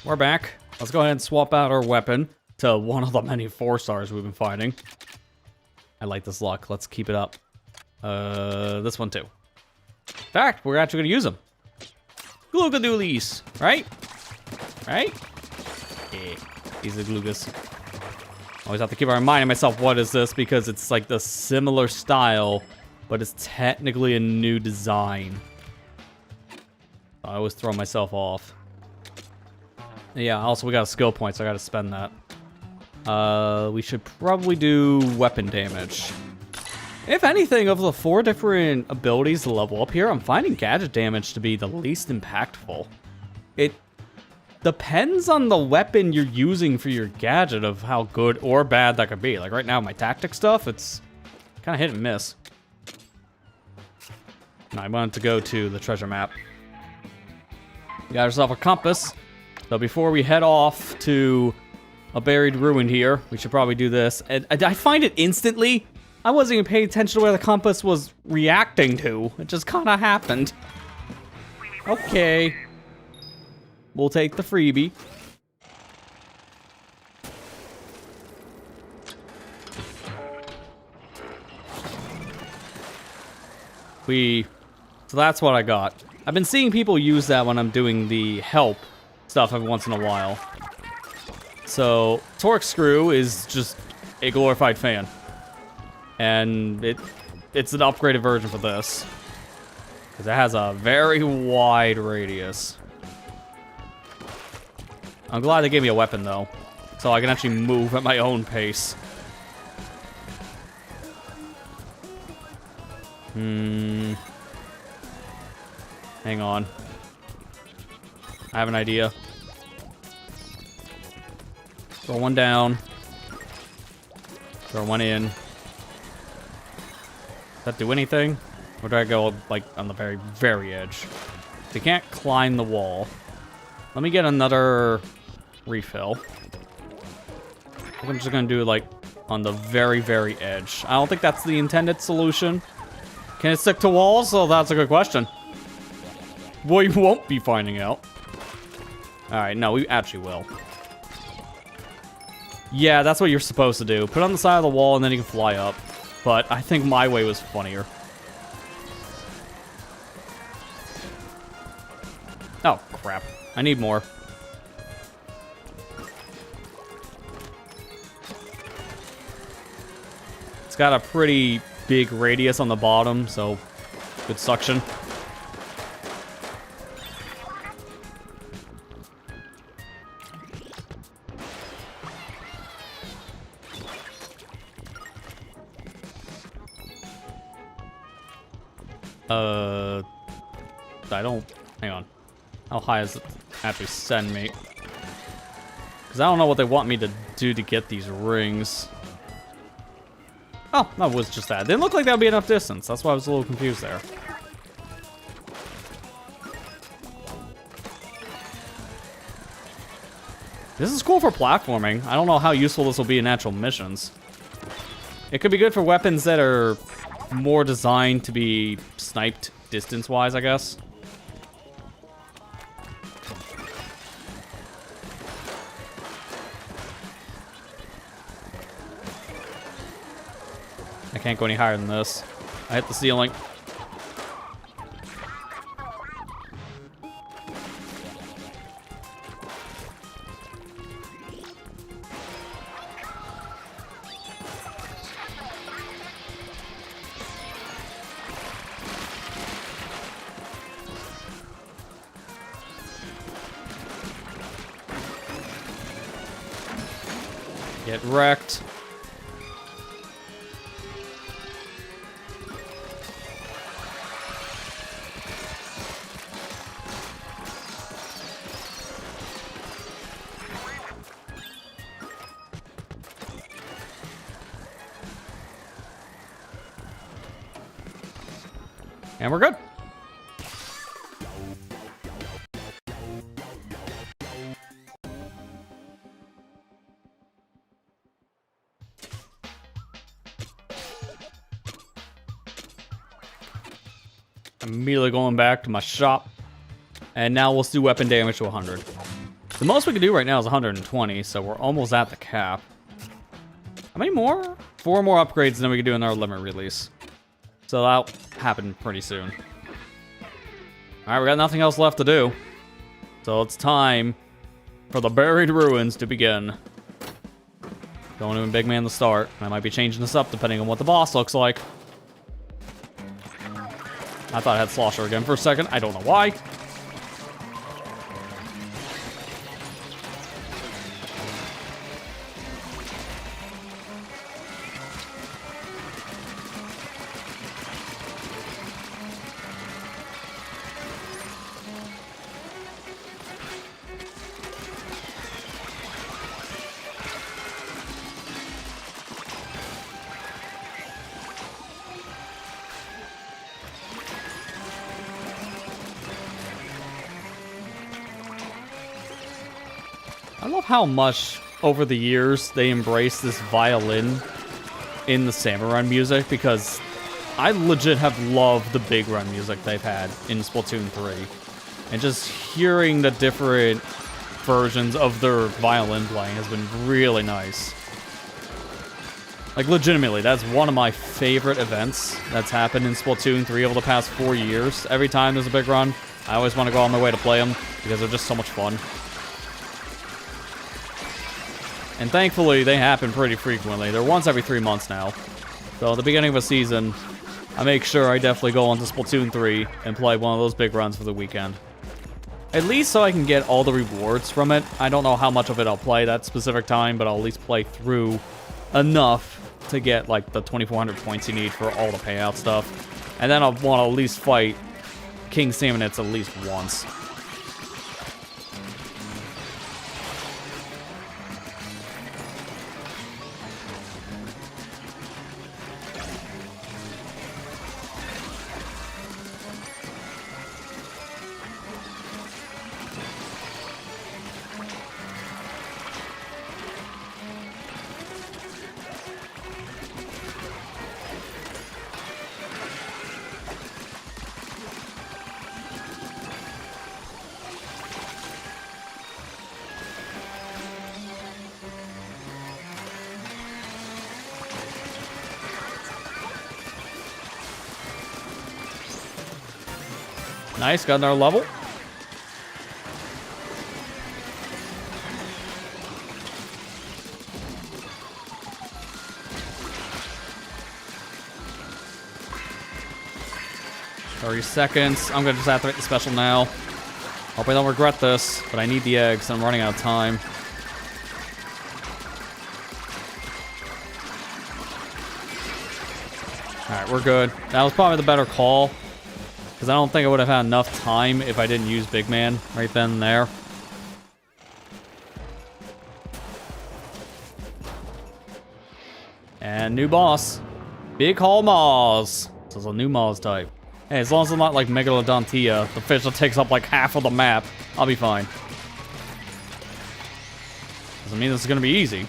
we're back. Let's go ahead and swap out our weapon to one of the many 4-stars we've been finding. I like this luck. Let's keep it up. This one too. In fact, we're actually gonna use them. Gloogadoolies, right? Right? Yeah, these are gloogas. Always have to keep reminding myself what is this because it's like the similar style, but it's technically a new design. I always throw myself off. Yeah, also we got a skill point, so I gotta spend that. We should probably do weapon damage. If anything, of the 4 different abilities to level up here, I'm finding gadget damage to be the least impactful. It depends on the weapon you're using for your gadget of how good or bad that could be. Like right now, my tactic stuff, it's kind of hit and miss. I wanted to go to the treasure map. You got yourself a compass. So before we head off to a buried ruin here, we should probably do this. And I find it instantly. I wasn't even paying attention to where the compass was reacting to. It just kind of happened. Okay. We'll take the freebie. So that's what I got. I've been seeing people use that when I'm doing the help stuff every once in a while. So, torque screw is just a glorified fan. And it's an upgraded version for this. Because it has a very wide radius. I'm glad they gave me a weapon, though. So I can actually move at my own pace. Hang on. I have an idea. Throw one down. Throw one in. Does that do anything? Or do I go, like, on the very, very edge? They can't climb the wall. Let me get another refill. I think I'm just gonna do it, like, on the very, very edge. I don't think that's the intended solution. Can it stick to walls? Oh, that's a good question. We won't be finding out. Alright, no, we actually will. Yeah, that's what you're supposed to do. Put it on the side of the wall and then you can fly up. But I think my way was funnier. Oh, crap. I need more. It's got a pretty big radius on the bottom, so good suction. I don't... Hang on. How high does it actually send me? Because I don't know what they want me to do to get these rings. Oh, that was just that. It didn't look like that would be enough distance. That's why I was a little confused there. This is cool for platforming. I don't know how useful this will be in actual missions. It could be good for weapons that are more designed to be sniped distance-wise, I guess. I can't go any higher than this. I hit the ceiling. Get wrecked. And we're good. Immediately going back to my shop. And now we'll do weapon damage to 100. The most we can do right now is 120, so we're almost at the cap. How many more? 4 more upgrades, and then we can do another limit release. So that'll happen pretty soon. Alright, we got nothing else left to do. So it's time for the Buried Ruins to begin. Going to Big Man to start. I might be changing this up depending on what the boss looks like. I thought I had Slosher again for a second. I don't know why. I love how much, over the years, they embrace this violin in the Samurai music, because I legit have loved the big run music they've had in Splatoon 3. And just hearing the different versions of their violin playing has been really nice. Like, legitimately, that's one of my favorite events that's happened in Splatoon 3 over the past 4 years. Every time there's a big run, I always want to go on my way to play them, because they're just so much fun. And thankfully, they happen pretty frequently. They're once every 3 months now. So at the beginning of a season, I make sure I definitely go onto Splatoon 3 and play one of those big runs for the weekend. At least so I can get all the rewards from it. I don't know how much of it I'll play that specific time, but I'll at least play through enough to get like the 2,400 points you need for all the payout stuff. And then I'll want to at least fight King Salmonets at least once. Nice, got another level. $30 seconds. I'm gonna just activate the special now. Hope I don't regret this, but I need the eggs. I'm running out of time. Alright, we're good. That was probably the better call, because I don't think I would have had enough time if I didn't use Big Man right then and there. And new boss. Big Hall Maws. This is a new Maws type. Hey, as long as it's not like Megalodontia, the fish that takes up like half of the map, I'll be fine. Doesn't mean this is gonna be easy.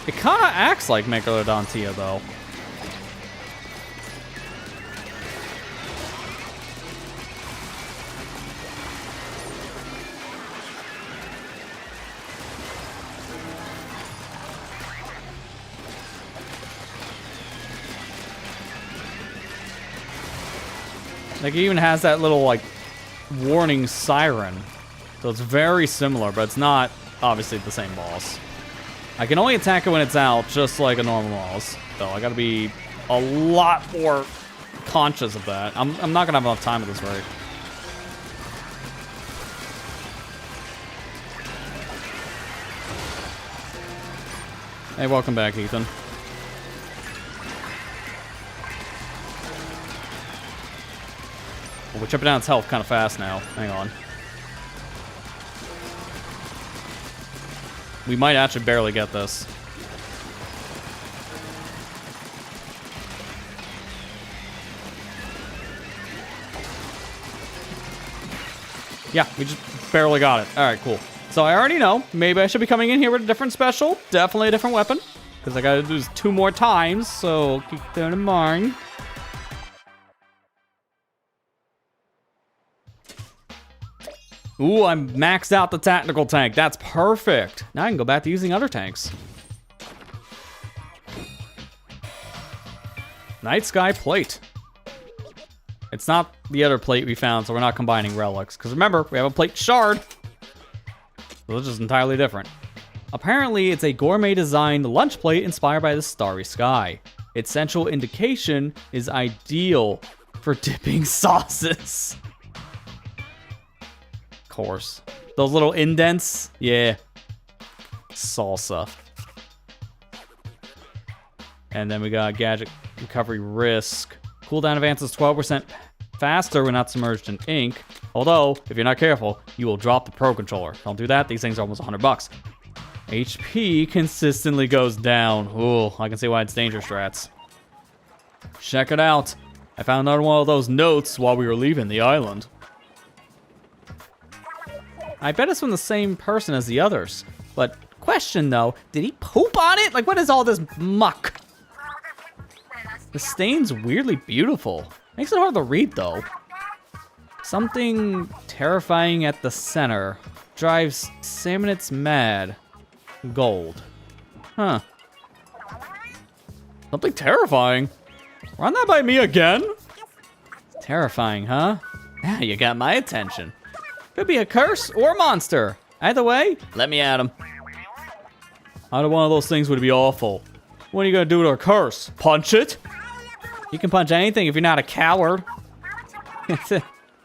It kinda acts like Megalodontia, though. Like, it even has that little, like, warning siren. So it's very similar, but it's not, obviously, the same boss. I can only attack it when it's out, just like a normal boss. So I gotta be a lot more conscious of that. I'm not gonna have enough time at this rate. Hey, welcome back, Ethan. We're chipping down its health kind of fast now. Hang on. We might actually barely get this. Yeah, we just barely got it. Alright, cool. So I already know. Maybe I should be coming in here with a different special. Definitely a different weapon. Because I gotta do this 2 more times, so keep that in mind. Ooh, I maxed out the tactical tank. That's perfect. Now I can go back to using other tanks. Night Sky plate. It's not the other plate we found, so we're not combining relics. Because remember, we have a plate shard. So this is entirely different. Apparently, it's a gourmet-designed lunch plate inspired by the starry sky. Its central indication is ideal for dipping sauces. Of course. Those little indents? Yeah. Salsa. And then we got gadget recovery risk. Cooldown advances 12% faster when not submerged in ink. Although, if you're not careful, you will drop the Pro Controller. Don't do that. These things are almost $100. HP consistently goes down. Ooh, I can see why it's dangerous strats. Check it out. I found another one of those notes while we were leaving the island. I bet it's from the same person as the others. But question though, did he poop on it? Like, what is all this muck? The stain's weirdly beautiful. Makes it hard to read though. Something terrifying at the center. Drives Salmonids mad. Gold. Huh. Something terrifying. Run that by me again? Terrifying, huh? Now you got my attention. Could be a curse or a monster. Either way, let me at him. Either one of those things would be awful. What are you gonna do to a curse? Punch it? You can punch anything if you're not a coward.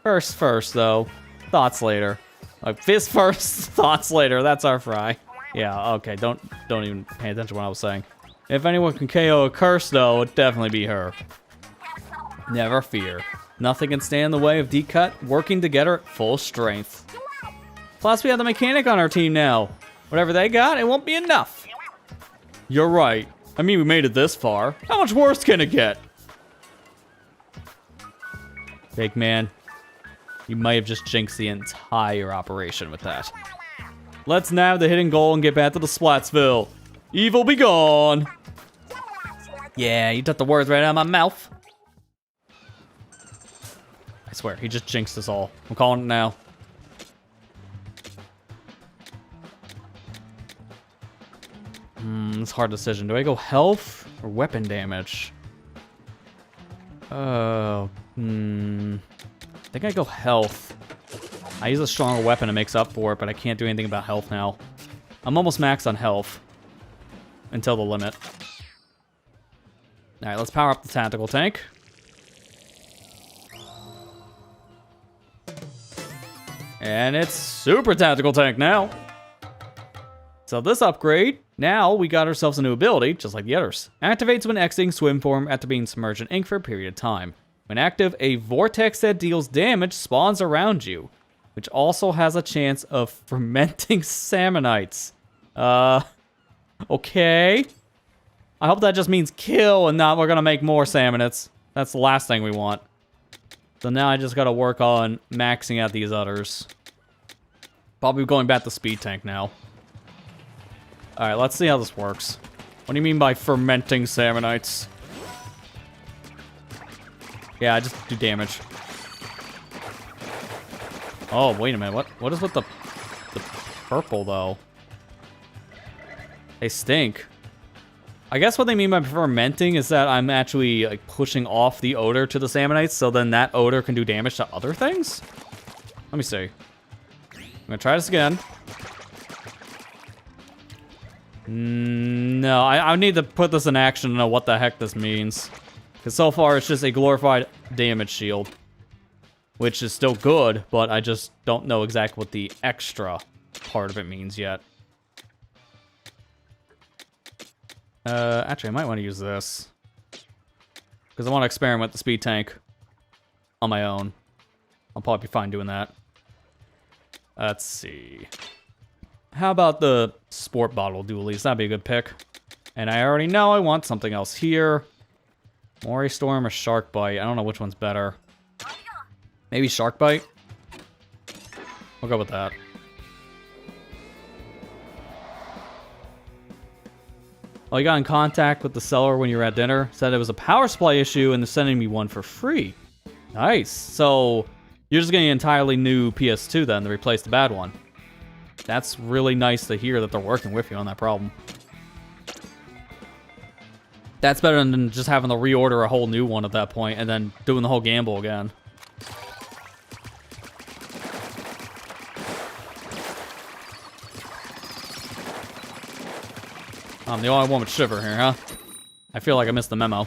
First though. Thoughts later. Like fist first, thoughts later. That's our fry. Yeah, okay, don't even pay attention to what I was saying. If anyone can KO a curse though, it'd definitely be her. Never fear. Nothing can stand in the way of D-Cut working together at full strength. Plus we have the mechanic on our team now. Whatever they got, it won't be enough. You're right. I mean, we made it this far. How much worse can it get? Big man, you might have just jinxed the entire operation with that. Let's nab the hidden goal and get back to the Splatsville. Evil be gone. Yeah, you took the words right out of my mouth. I swear, he just jinxed us all. I'm calling it now. It's a hard decision. Do I go health or weapon damage? I think I go health. I use a stronger weapon to make up for it, but I can't do anything about health now. I'm almost maxed on health. Until the limit. Alright, let's power up the tactical tank. And it's super tactical tank now. So this upgrade, now we got ourselves a new ability, just like the others. Activates when exiting swim form after being submerged in ink for a period of time. When active, a vortex that deals damage spawns around you, which also has a chance of fermenting Salmonites. Okay. I hope that just means kill and not we're gonna make more Salmonids. That's the last thing we want. So now I just gotta work on maxing out these others. Probably going back to speed tank now. Alright, let's see how this works. What do you mean by fermenting Salmonites? Yeah, I just do damage. Oh, wait a minute. What is with the purple, though? They stink. I guess what they mean by fermenting is that I'm actually like pushing off the odor to the Salmonites, so then that odor can do damage to other things? Let me see. I'm gonna try this again. No, I need to put this in action to know what the heck this means. Because so far it's just a glorified damage shield. Which is still good, but I just don't know exactly what the extra part of it means yet. Actually, I might want to use this. Because I want to experiment with the speed tank on my own. I'll probably be fine doing that. Let's see. How about the sport bottle dualies? That'd be a good pick. And I already know I want something else here. Mori Storm or Shark Bite. I don't know which one's better. Maybe Shark Bite? We'll go with that. Oh, you got in contact with the seller when you were at dinner. Said it was a power supply issue and they're sending me one for free. Nice. So, You're just getting an entirely new PS2 then to replace the bad one. That's really nice to hear that they're working with you on that problem. That's better than just having to reorder a whole new one at that point and then doing the whole gamble again. I'm the only one with shiver here, huh? I feel like I missed the memo.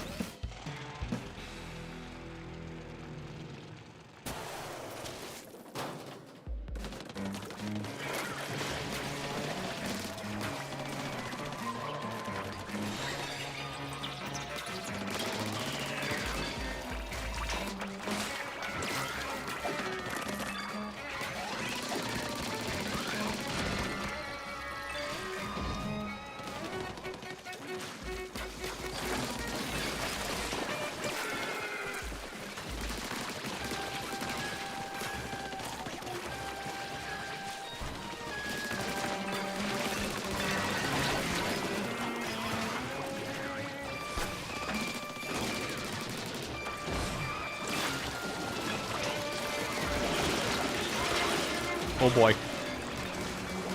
Oh boy.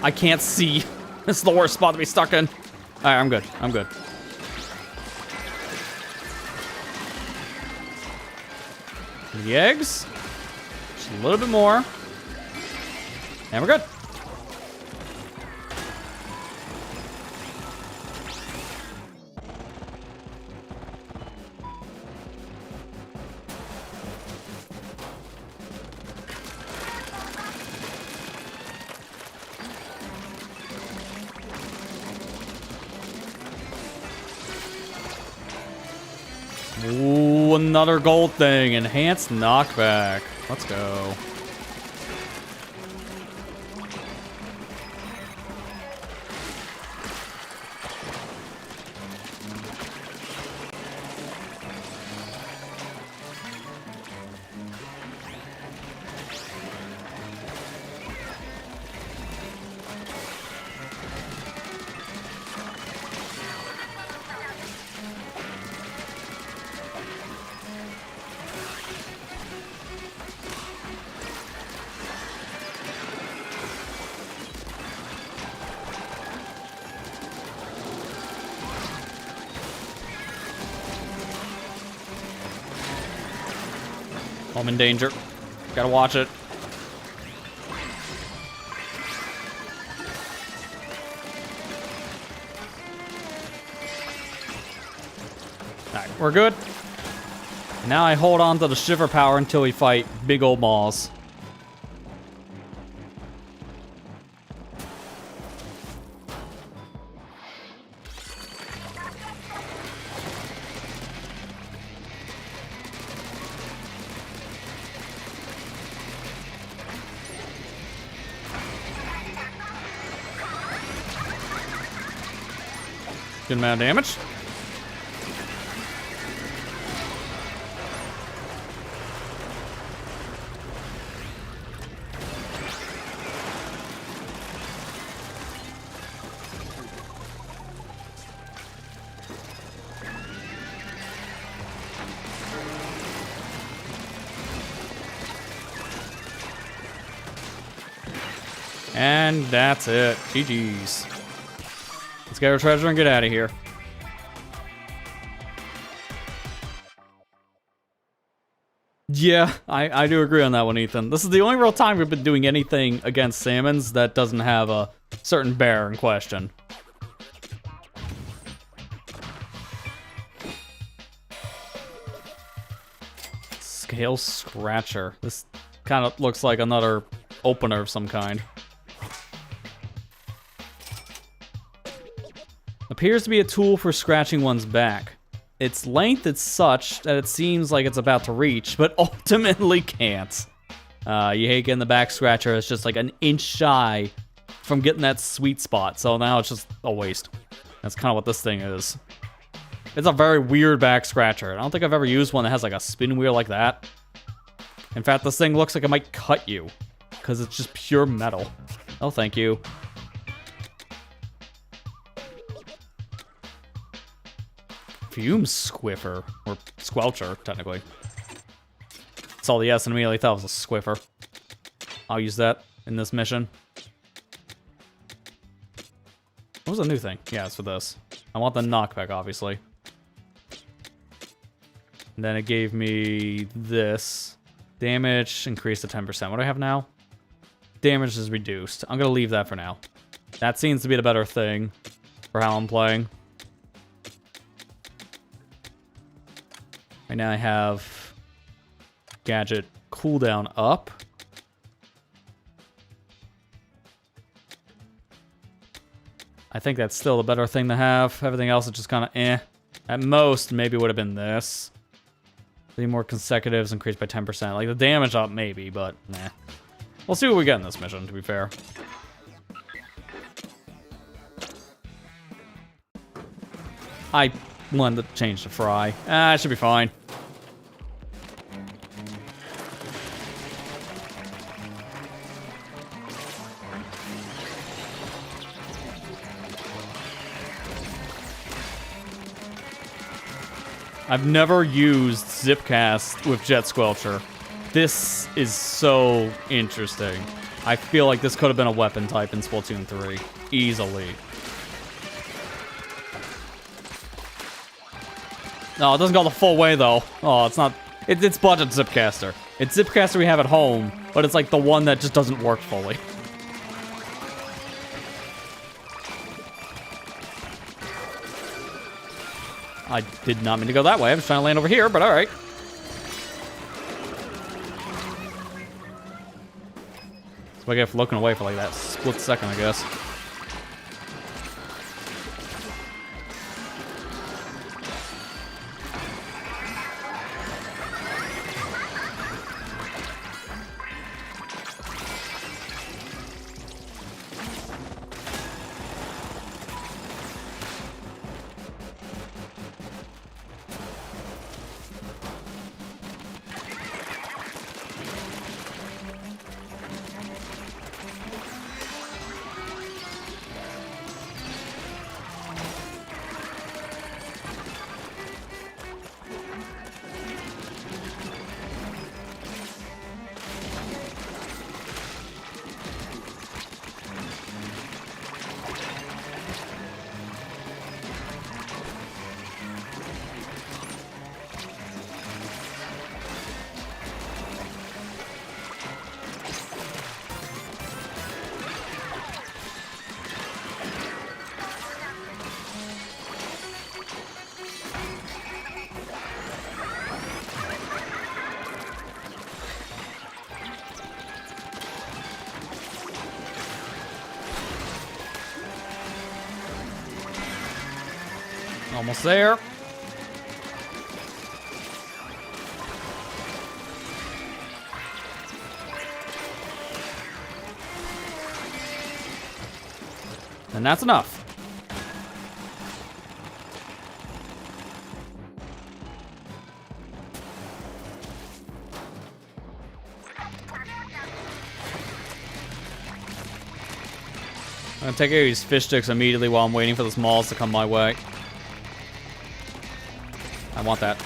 I can't see. This is the worst spot to be stuck in. Alright, I'm good. I'm good. The eggs. Just a little bit more. And we're good. Ooh, another gold thing. Enhanced knockback. Let's go. I'm in danger. Gotta watch it. Alright, we're good. Now I hold on to the shiver power until we fight big old maws. Good amount of damage. And that's it. GG's. Let's get our treasure and get out of here. Yeah, I do agree on that one, Ethan. This is the only real time we've been doing anything against salmons that doesn't have a certain bear in question. Scale Scratcher. This kind of looks like another opener of some kind. Appears to be a tool for scratching one's back. Its length is such that it seems like it's about to reach, but ultimately can't. You hate getting the back scratcher. It's just like an inch shy from getting that sweet spot, so now it's just a waste. That's kind of what this thing is. It's a very weird back scratcher. I don't think I've ever used one that has like a spin wheel like that. In fact, this thing looks like it might cut you, because it's just pure metal. Oh, thank you. Fume Squiffer, or Squelcher, technically. Saw the S and immediately thought it was a Swiffer. I'll use that in this mission. What was the new thing? Yeah, it's for this. I want the knockback, obviously. And then it gave me this. Damage increased to 10%. What do I have now? Damage is reduced. I'm going to leave that for now. That seems to be the better thing for how I'm playing. Right now I have gadget cooldown up. I think that's still the better thing to have. Everything else is just kind of eh. At most, maybe would have been this. 3 more consecutives increased by 10%. Like, the damage up, maybe, but nah. We'll see what we get in this mission, to be fair. I wanted to change to Fry. It should be fine. I've never used Zipcast with Jet Squelcher. This is so interesting. I feel like this could have been a weapon type in Splatoon 3. Easily. No, it doesn't go the full way, though. Oh, it's not... It's budget Zipcaster. It's Zipcaster we have at home, but it's like the one that just doesn't work fully. I did not mean to go that way. I was trying to land over here, but alright. So I get looking away for like that split second, I guess. Almost there. And that's enough. I'm gonna take these fish sticks immediately while I'm waiting for the smalls to come my way. I want that.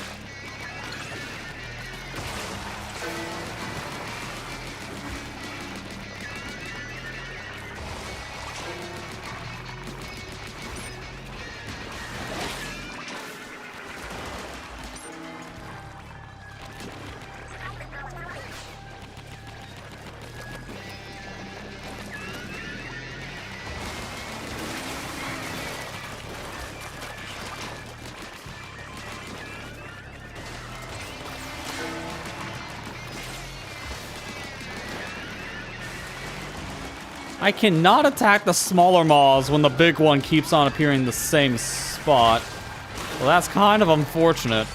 I cannot attack the smaller maws when the big one keeps on appearing in the same spot. Well, that's kind of unfortunate.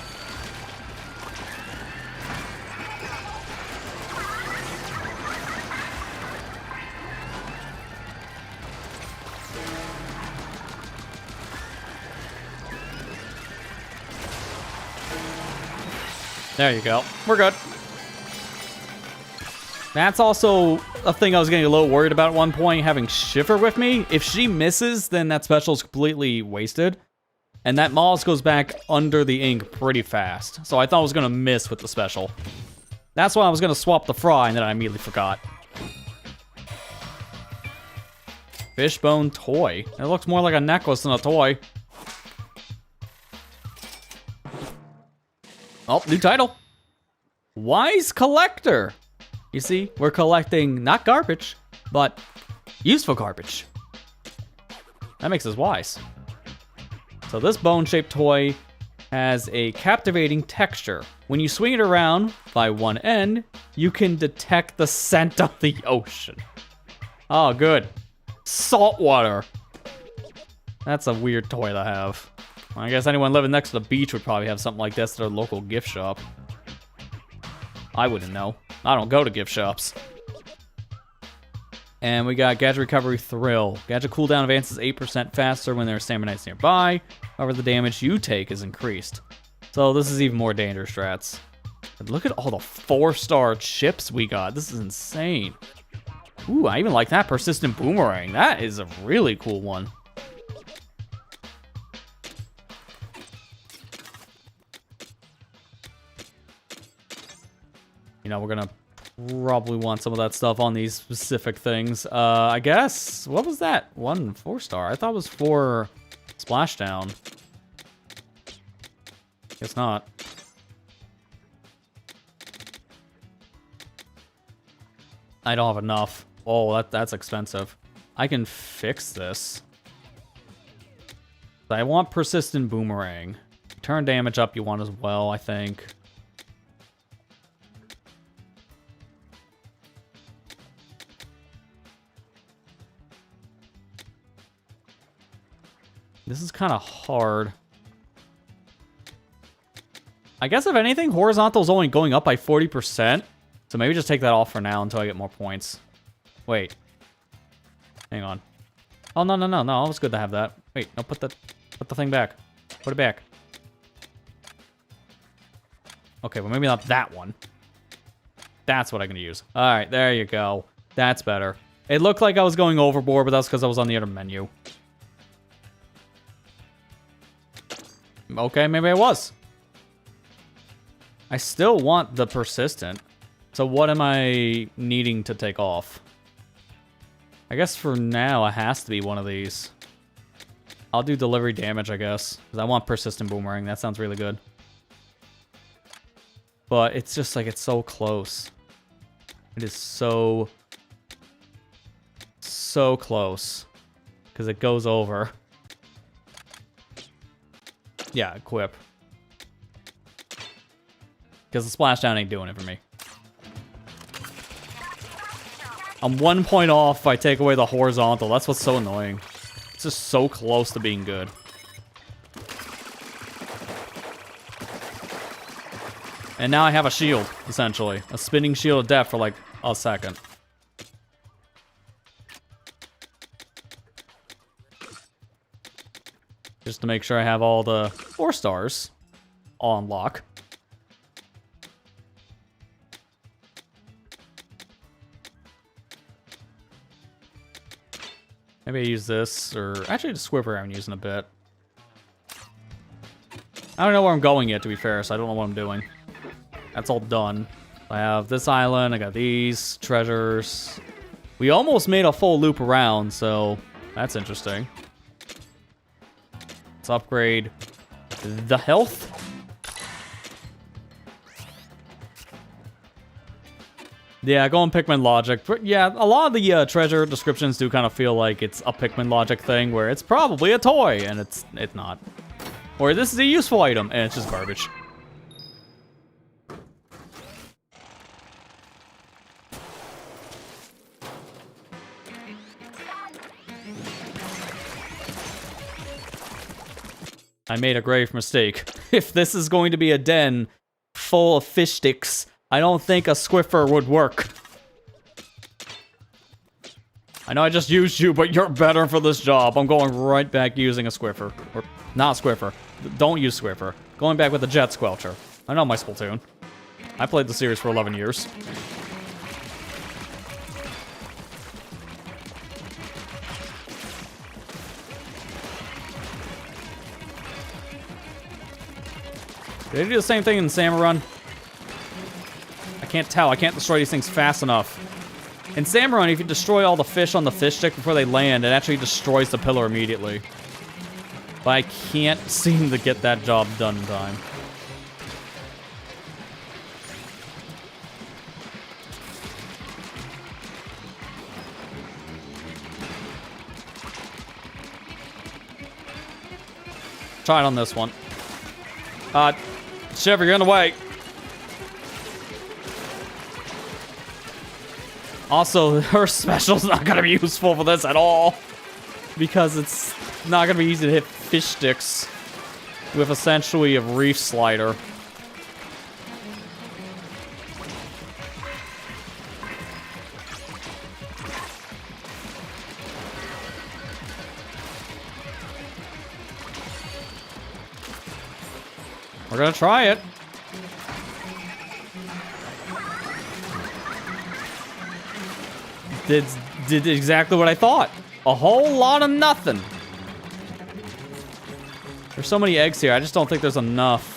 There you go. We're good. That's also a thing I was getting a little worried about at one point, having Schiffer with me. If she misses, then that special is completely wasted. And that Moss goes back under the ink pretty fast. So I thought I was going to miss with the special. That's why I was gonna swap the fry, and then I immediately forgot. Fishbone toy. It looks more like a necklace than a toy. Oh, new title. Wise Collector. You see, we're collecting not garbage, but useful garbage. That makes us wise. So this bone-shaped toy has a captivating texture. When you swing it around by one end, you can detect the scent of the ocean. Oh, good. Salt water. That's a weird toy to have. I guess anyone living next to the beach would probably have something like this at their local gift shop. I wouldn't know. I don't go to gift shops. And we got Gadget Recovery Thrill. Gadget cooldown advances 8% faster when there are Staminites nearby. However, the damage you take is increased. So this is even more dangerous strats. But look at all the 4-star chips we got. This is insane. Ooh, I even like that Persistent Boomerang. That is a really cool one. You know, we're gonna probably want some of that stuff on these specific things. I guess, what was that? 1 4-star. I thought it was 4 splashdown. Guess not. I don't have enough. Oh, that's expensive. I can fix this. I want Persistent Boomerang. Turn damage up you want as well, I think. This is kind of hard. I guess if anything, horizontal's only going up by 40%. So maybe just take that off for now until I get more points. Wait. Hang on. Oh, no. It was good to have that. Wait, no, put the thing back. Put it back. Okay, well, maybe not that one. That's what I'm going to use. All right, there you go. That's better. It looked like I was going overboard, but that's because I was on the other menu. Okay, maybe I was. I still want the persistent. So what am I needing to take off? I guess for now, it has to be one of these. I'll do delivery damage, I guess. Because I want persistent boomerang. That sounds really good. But it's just like, it's so close. It is so close. Because it goes over. Yeah, equip. Because the splashdown ain't doing it for me. I'm 1 point off if I take away the horizontal. That's what's so annoying. It's just so close to being good. And now I have a shield, essentially. A spinning shield of death for like a second. Just to make sure I have all the 4 stars on lock. Maybe I use this, or actually the Squibber I'm using a bit. I don't know where I'm going yet, to be fair, so I don't know what I'm doing. That's all done. I have this island, I got these treasures. We almost made a full loop around, so that's interesting. Let's upgrade the health. Yeah, go on Pikmin logic. But yeah, a lot of the treasure descriptions do kind of feel like it's a Pikmin logic thing where it's probably a toy, and it's not. Or this is a useful item, and it's just garbage. I made a grave mistake. If this is going to be a den full of fish sticks, I don't think a Squiffer would work. I know I just used you, but you're better for this job. I'm going right back using a Squiffer. Or, not Squiffer. Don't use Squiffer. Going back with the Jet Squelcher. I know my Splatoon. I played the series for 11 years. Did they do the same thing in Salmon Run? I can't tell. I can't destroy these things fast enough. In Samurai, if you destroy all the fish on the fish stick before they land, it actually destroys the pillar immediately. But I can't seem to get that job done in time. Try it on this one. Shiver, you're in the way. Also, her special's not gonna be useful for this at all. Because it's not gonna be easy to hit fish sticks with essentially a reef slider. We're gonna try it. Did exactly what I thought. A whole lot of nothing. There's so many eggs here. I just don't think there's enough.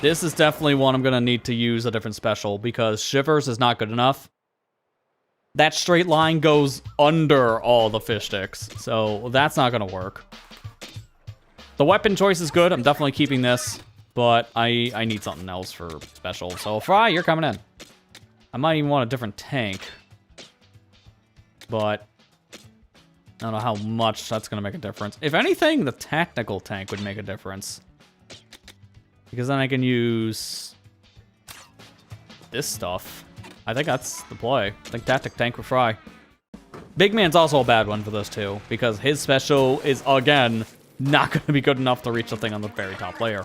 This is definitely one I'm gonna need to use a different special because Shivers is not good enough. That straight line goes under all the fish sticks, so that's not gonna work. The weapon choice is good. I'm definitely keeping this, but I need something else for special. So Fry, you're coming in. I might even want a different tank, but I don't know how much that's gonna make a difference. If anything, the tactical tank would make a difference, because then I can use this stuff. I think that's the play. I think tactic tank for Fry. Big Man's also a bad one for this too, because his special is again not going to be good enough to reach the thing on the very top layer.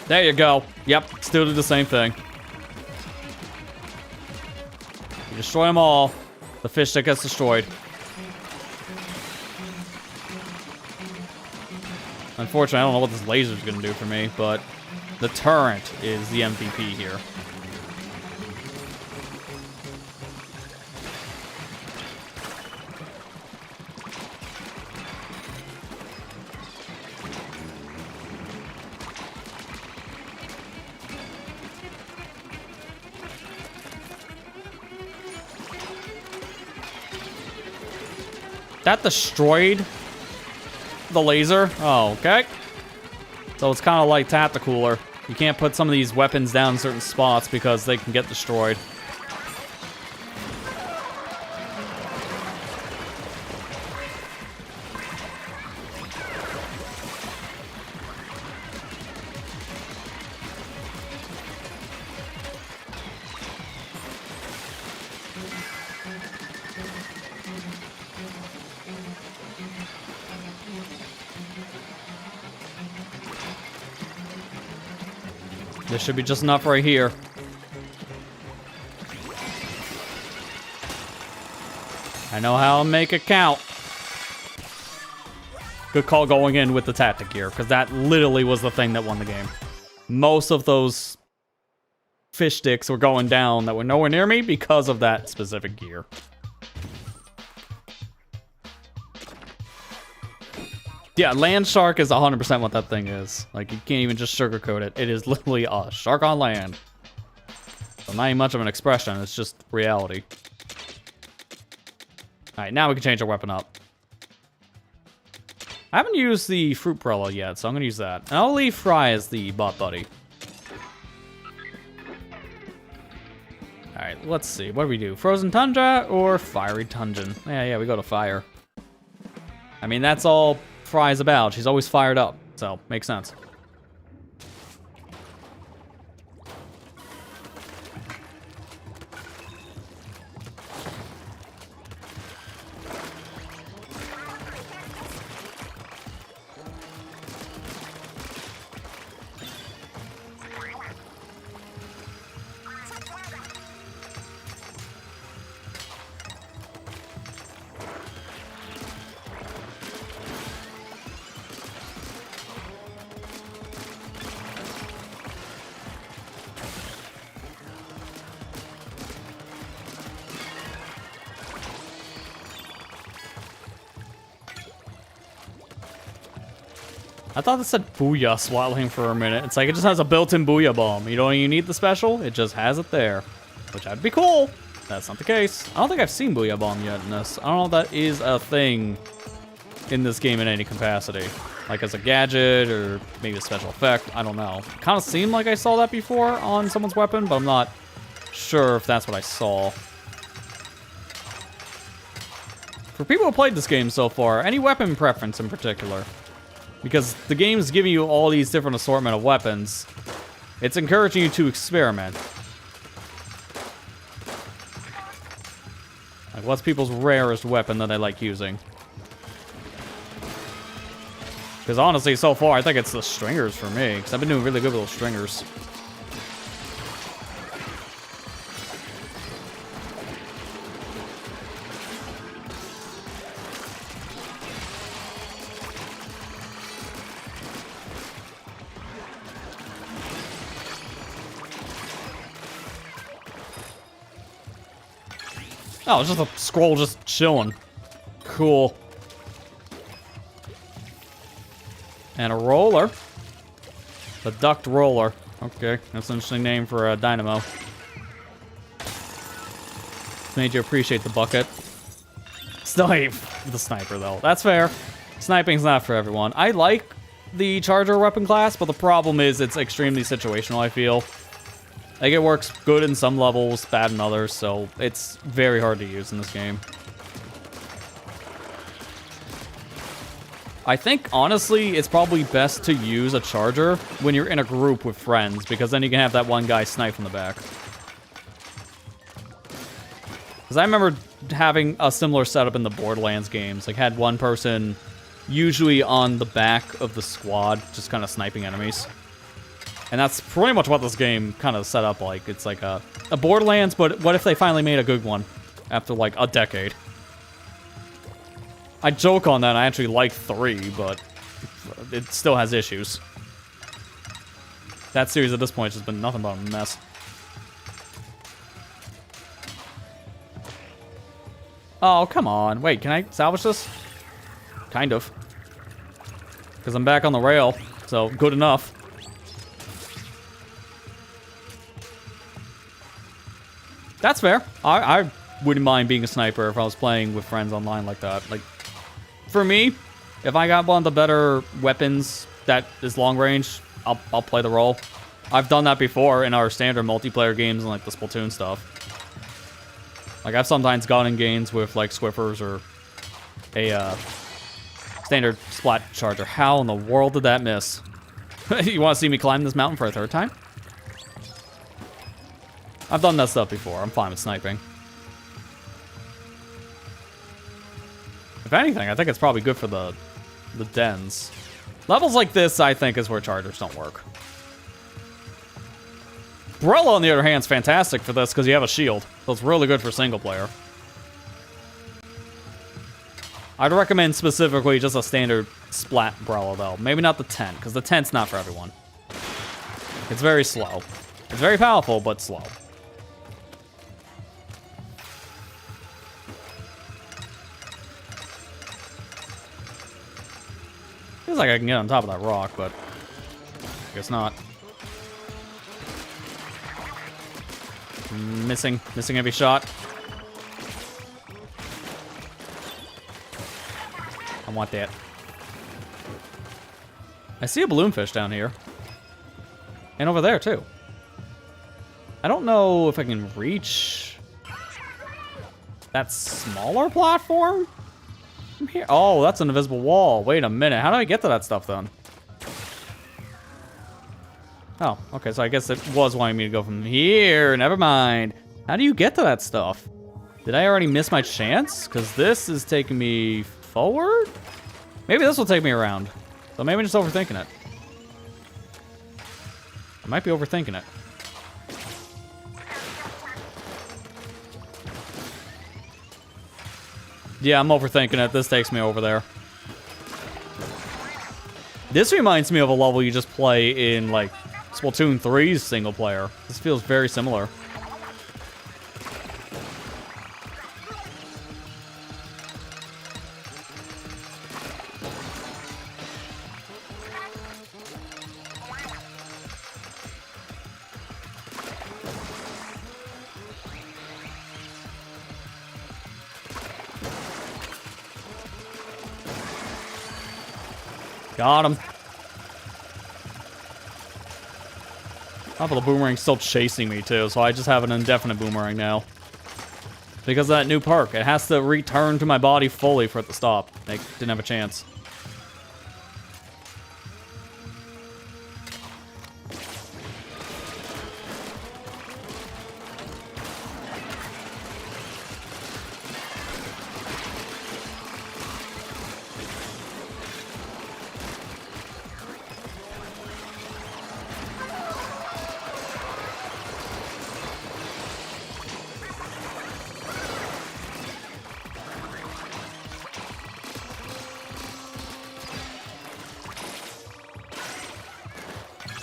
There you go. Yep, still did the same thing. You destroy them all, the fish stick gets destroyed. Unfortunately, I don't know what this laser is going to do for me, but the turret is the MVP here. That destroyed the laser? Oh, okay. So it's kind of like Tacticooler. You can't put some of these weapons down in certain spots because they can get destroyed. This should be just enough right here. I know how to make it count. Good call going in with the tactic gear, because that literally was the thing that won the game. Most of those fish sticks were going down that were nowhere near me because of that specific gear. Yeah, land shark is 100% what that thing is. Like, you can't even just sugarcoat it. It is literally a shark on land. So not even much of an expression, it's just reality. Alright, now we can change our weapon up. I haven't used the fruit umbrella yet, so I'm gonna use that. And I'll leave Fry as the bot buddy. Alright, let's see. What do we do? Frozen Tundra or Fiery Dungeon? Yeah, we go to fire. I mean, that's all Fry's about. She's always fired up, so makes sense. I thought it said Booyah Swatling for a minute. It's like it just has a built-in Booyah bomb. You don't even need the special, it just has it there. Which would be cool. That's not the case. I don't think I've seen Booyah Bomb yet in this. I don't know if that is a thing in this game in any capacity. Like as a gadget or maybe a special effect. I don't know. Kind of seemed like I saw that before on someone's weapon, but I'm not sure if that's what I saw. For people who played this game so far, any weapon preference in particular? Because the game's giving you all these different assortment of weapons. It's encouraging you to experiment. Like, what's people's rarest weapon that they like using? Because honestly, so far, I think it's the stringers for me. Because I've been doing really good with those stringers. Oh, it's just a scroll just chilling. Cool. And a roller. The duct roller. Okay, that's an interesting name for a dynamo. Made you appreciate the bucket. Still hate the sniper, though. That's fair. Sniping's not for everyone. I like the charger weapon class, but the problem is it's extremely situational, I feel. Like, it works good in some levels, bad in others, so it's very hard to use in this game. I think, honestly, it's probably best to use a charger when you're in a group with friends, because then you can have that one guy snipe from the back. Because I remember having a similar setup in the Borderlands games. Like, had one person usually on the back of the squad, just kind of sniping enemies. And that's pretty much what this game kind of set up like. It's like a Borderlands, but what if they finally made a good one after like a decade? I joke on that, I actually like 3, but it still has issues. That series at this point has been nothing but a mess. Oh, come on. Wait, can I salvage this? Kind of. Because I'm back on the rail, so good enough. That's fair. I wouldn't mind being a sniper if I was playing with friends online like that. Like, for me, if I got one of the better weapons that is long range, I'll play the role. I've done that before in our standard multiplayer games and like the Splatoon stuff. Like, I've sometimes gone in games with like Squiffers or a standard Splat charger. How in the world did that miss? You want to see me climb this mountain for a 3rd time? I've done that stuff before. I'm fine with sniping. If anything, I think it's probably good for the dens. Levels like this, I think, is where chargers don't work. Umbrella, on the other hand, is fantastic for this because you have a shield. So it's really good for single player. I'd recommend specifically just a standard Splat Umbrella, though. Maybe not the tent, because the tent's not for everyone. It's very slow. It's very powerful, but slow. Feels like I can get on top of that rock, but I guess not. Missing every shot. I want that. I see a balloonfish down here. And over there, too. I don't know if I can reach that smaller platform from here. Oh, that's an invisible wall. Wait a minute. How do I get to that stuff, then? Oh, okay. So I guess it was wanting me to go from here. Never mind. How do you get to that stuff? Did I already miss my chance? Because this is taking me forward? Maybe this will take me around. So maybe I'm just overthinking it. I might be overthinking it. Yeah, I'm overthinking it. This takes me over there. This reminds me of a level you just play in, like, Splatoon 3's single player. This feels very similar. Got him. Top of the boomerang's still chasing me too, so I just have an indefinite boomerang now. Because of that new perk, it has to return to my body fully for it to stop. I didn't have a chance.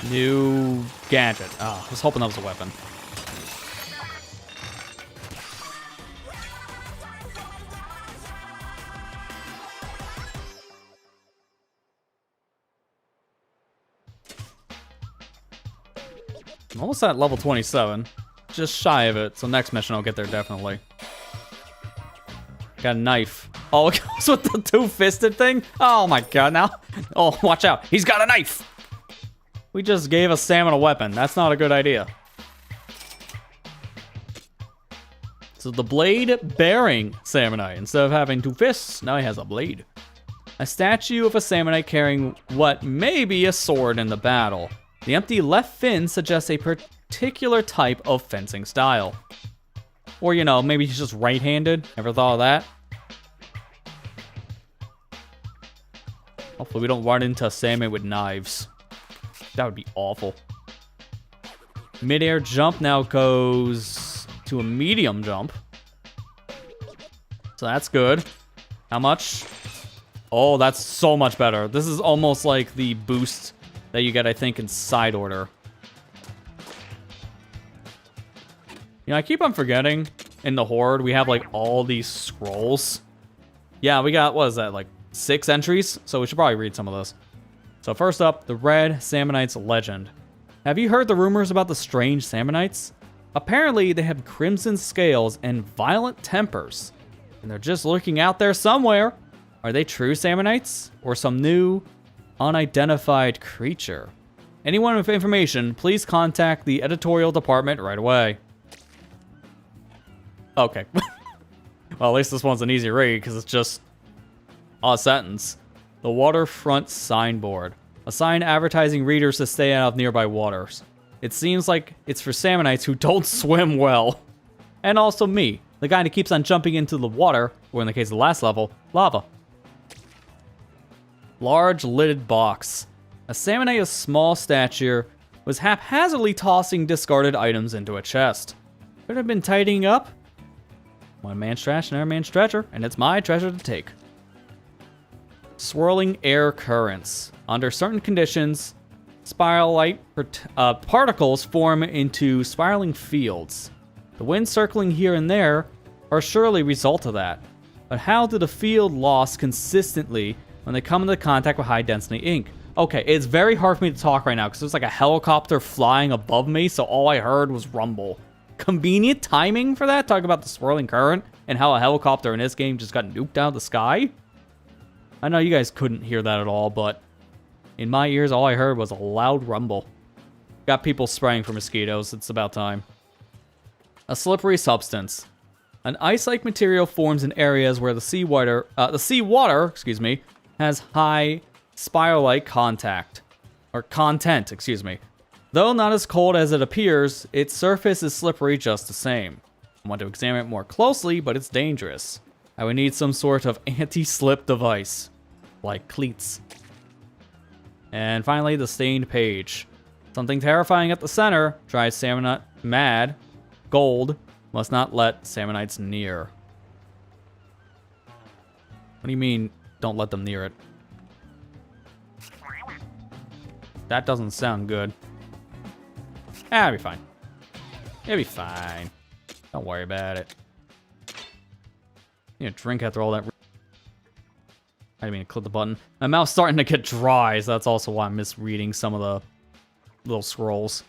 New gadget. Oh, I was hoping that was a weapon. I'm almost at level 27. Just shy of it, so next mission I'll get there definitely. Got a knife. Oh, it goes with the two-fisted thing? Oh my god, now. Oh, watch out. He's got a knife! We just gave a salmon a weapon. That's not a good idea. So the blade-bearing Salmonite. Instead of having two fists, now he has a blade. A statue of a Salmonite carrying what may be a sword in the battle. The empty left fin suggests a particular type of fencing style. Or, you know, maybe he's just right-handed. Ever thought of that? Hopefully we don't run into a salmon with knives. That would be awful. Mid-air jump now goes to a medium jump. So that's good. How much? Oh, that's so much better. This is almost like the boost that you get, I think, in side order. You know, I keep on forgetting in the Horde, we have like all these scrolls. Yeah, we got, what is that, like 6 entries? So we should probably read some of those. So first up, the Red Salmonite's legend. Have you heard the rumors about the strange Salmonites? Apparently, they have crimson scales and violent tempers. And they're just lurking out there somewhere. Are they true Salmonites? Or some new, unidentified creature? Anyone with information, please contact the editorial department right away. Okay. Well, at least this one's an easy read, because it's just a sentence. The waterfront signboard. A sign advertising readers to stay out of nearby waters. It seems like it's for Salmonites who don't swim well. And also me, the guy who keeps on jumping into the water, or in the case of the last level, lava. Large lidded box. A Salmonite of small stature was haphazardly tossing discarded items into a chest. Could have been tidying up. One man's trash, another man's treasure, and it's my treasure to take. Swirling air currents. Under certain conditions, spiral-like particles form into spiraling fields. The wind circling here and there are surely a result of that. But how do the field loss consistently when they come into contact with high-density ink? Okay, it's very hard for me to talk right now because there's like a helicopter flying above me, so all I heard was rumble. Convenient timing for that? Talk about the swirling current and how a helicopter in this game just got nuked out of the sky? I know you guys couldn't hear that at all, but in my ears, all I heard was a loud rumble. Got people spraying for mosquitoes. It's about time. A slippery substance. An ice-like material forms in areas where the seawater, has high spiral-like content. Though not as cold as it appears, its surface is slippery just the same. I want to examine it more closely, but it's dangerous. I would need some sort of anti-slip device, like cleats. And finally, the stained page. Something terrifying at the center drives Salmonite mad. Gold must not let Salmonites near. What do you mean, don't let them near it? That doesn't sound good. It'll be fine. It'll be fine. Don't worry about it. You know, drink after all that. I didn't mean to click the button. My mouth's starting to get dry, so that's also why I'm misreading some of the little scrolls.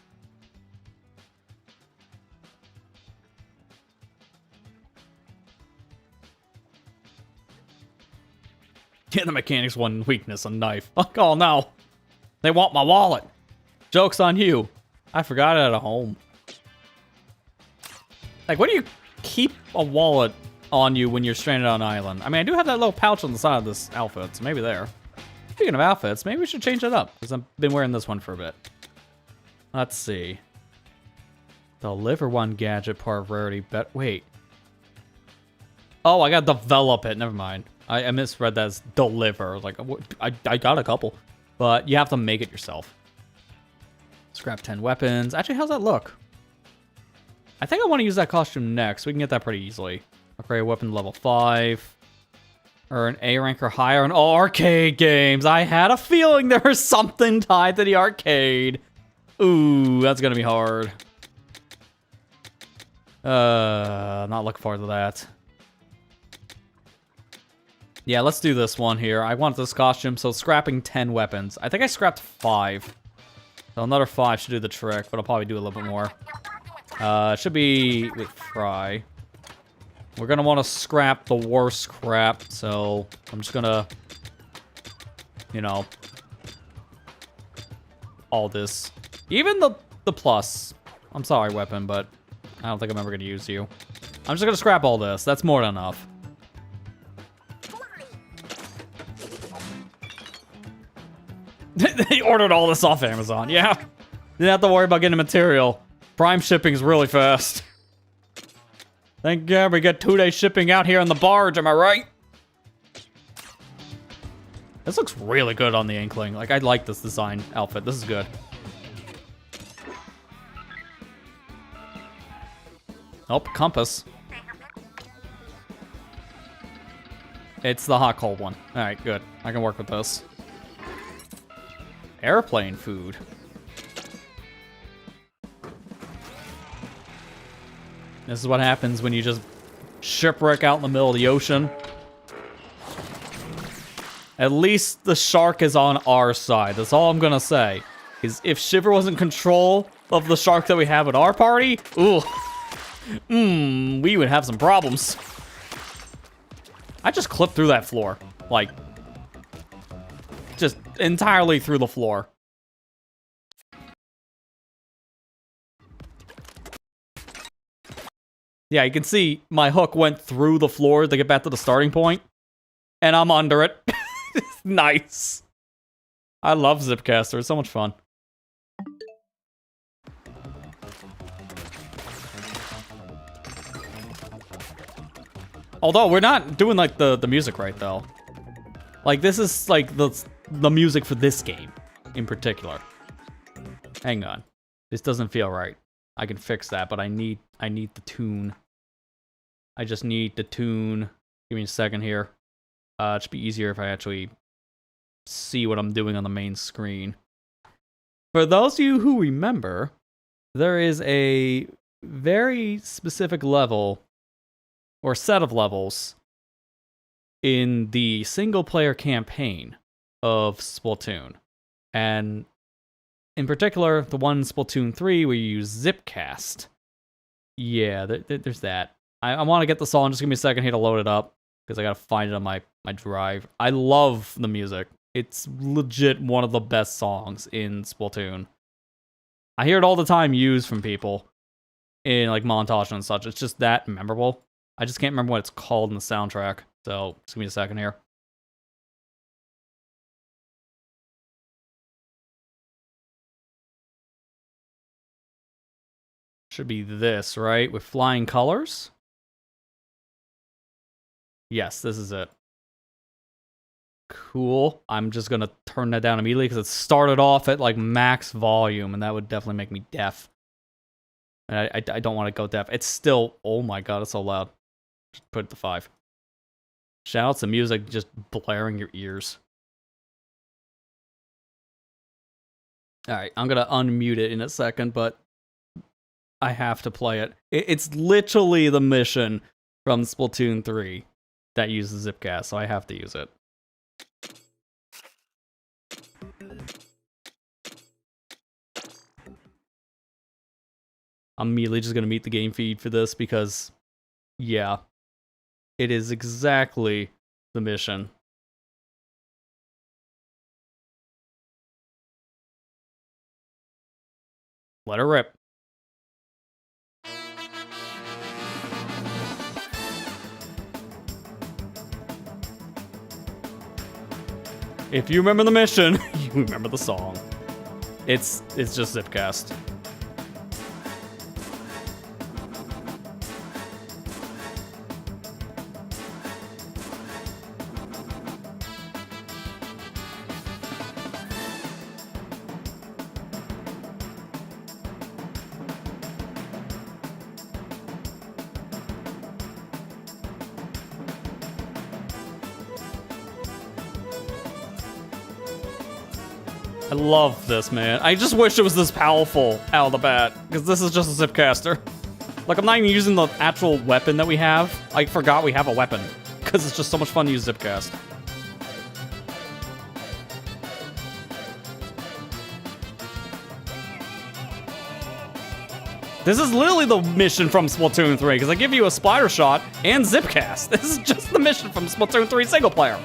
Yeah, the mechanic's one weakness, a knife. Oh no. They want my wallet. Joke's on you. I forgot it at home. Like, what do you keep a wallet on you when you're stranded on an island? I mean, I do have that little pouch on the side of this outfit, so maybe there. Speaking of outfits, maybe we should change it up, because I've been wearing this one for a bit. Let's see. Deliver one gadget part rarity, bet. Wait. Oh, I got develop it. Never mind. I misread that as deliver. Like, I got a couple. But you have to make it yourself. Scrap 10 weapons. Actually, how's that look? I think I want to use that costume next. We can get that pretty easily. Upgrade weapon level 5. Earn A rank or higher in all arcade games. I had a feeling there was something tied to the arcade. Ooh, that's going to be hard. Not looking forward to that. Yeah, let's do this one here. I want this costume, so scrapping 10 weapons. I think I scrapped 5. So another 5 should do the trick, but I'll probably do a little bit more. It should be with Fry. We're gonna want to scrap the worst crap, so I'm just gonna, you know, all this. Even the plus. I'm sorry, weapon, but I don't think I'm ever gonna use you. I'm just gonna scrap all this. That's more than enough. They ordered all this off Amazon. Yeah. Didn't have to worry about getting material. Prime shipping is really fast. Thank God we get 2-day shipping out here on the barge, am I right? This looks really good on the Inkling. Like, I like this design outfit. This is good. Oh, compass. It's the hot cold one. Alright, good. I can work with this. Airplane food. This is what happens when you just shipwreck out in the middle of the ocean. At least the shark is on our side. That's all I'm gonna say. Is if Shiver was in control of the shark that we have at our party, ooh, we would have some problems. I just clipped through that floor, like, just entirely through the floor. Yeah, you can see my hook went through the floor to get back to the starting point, and I'm under it. Nice. I love Zipcaster. It's so much fun. Although we're not doing like the music right though. Like this is like the music for this game in particular. Hang on. This doesn't feel right. I can fix that, but I need the tune. I just need the tune. Give me a second here. It should be easier if I actually see what I'm doing on the main screen. For those of you who remember, there is a very specific level or set of levels in the single player campaign of Splatoon. And in particular, the one Splatoon 3 where you use Zipcast. Yeah, there's that. I want to get this on. Just give me a second here to load it up, because I got to find it on my drive. I love the music. It's legit one of the best songs in Splatoon. I hear it all the time used from people in like montage and such. It's just that memorable. I just can't remember what it's called in the soundtrack. So just give me a second here. Should be this, right? With flying colors? Yes, this is it. Cool. I'm just gonna turn that down immediately because it started off at like max volume, and that would definitely make me deaf. And I don't want to go deaf. It's still, oh my god, it's so loud. Just put it to 5. Shout out to music just blaring your ears. Alright, I'm gonna unmute it in a second, but I have to play it. It's literally the mission from Splatoon 3 that uses Zipcast, so I have to use it. I'm immediately just going to meet the game feed for this because, yeah, it is exactly the mission Let her rip. If you remember the mission, you remember the song. It's just Zipcast. I love this, man. I just wish it was this powerful out of the bat, because this is just a Zipcaster. Like, I'm not even using the actual weapon that we have. I forgot we have a weapon, because it's just so much fun to use Zipcast. This is literally the mission from Splatoon 3, because I give you a spider shot and Zipcast. This is just the mission from Splatoon 3 single player.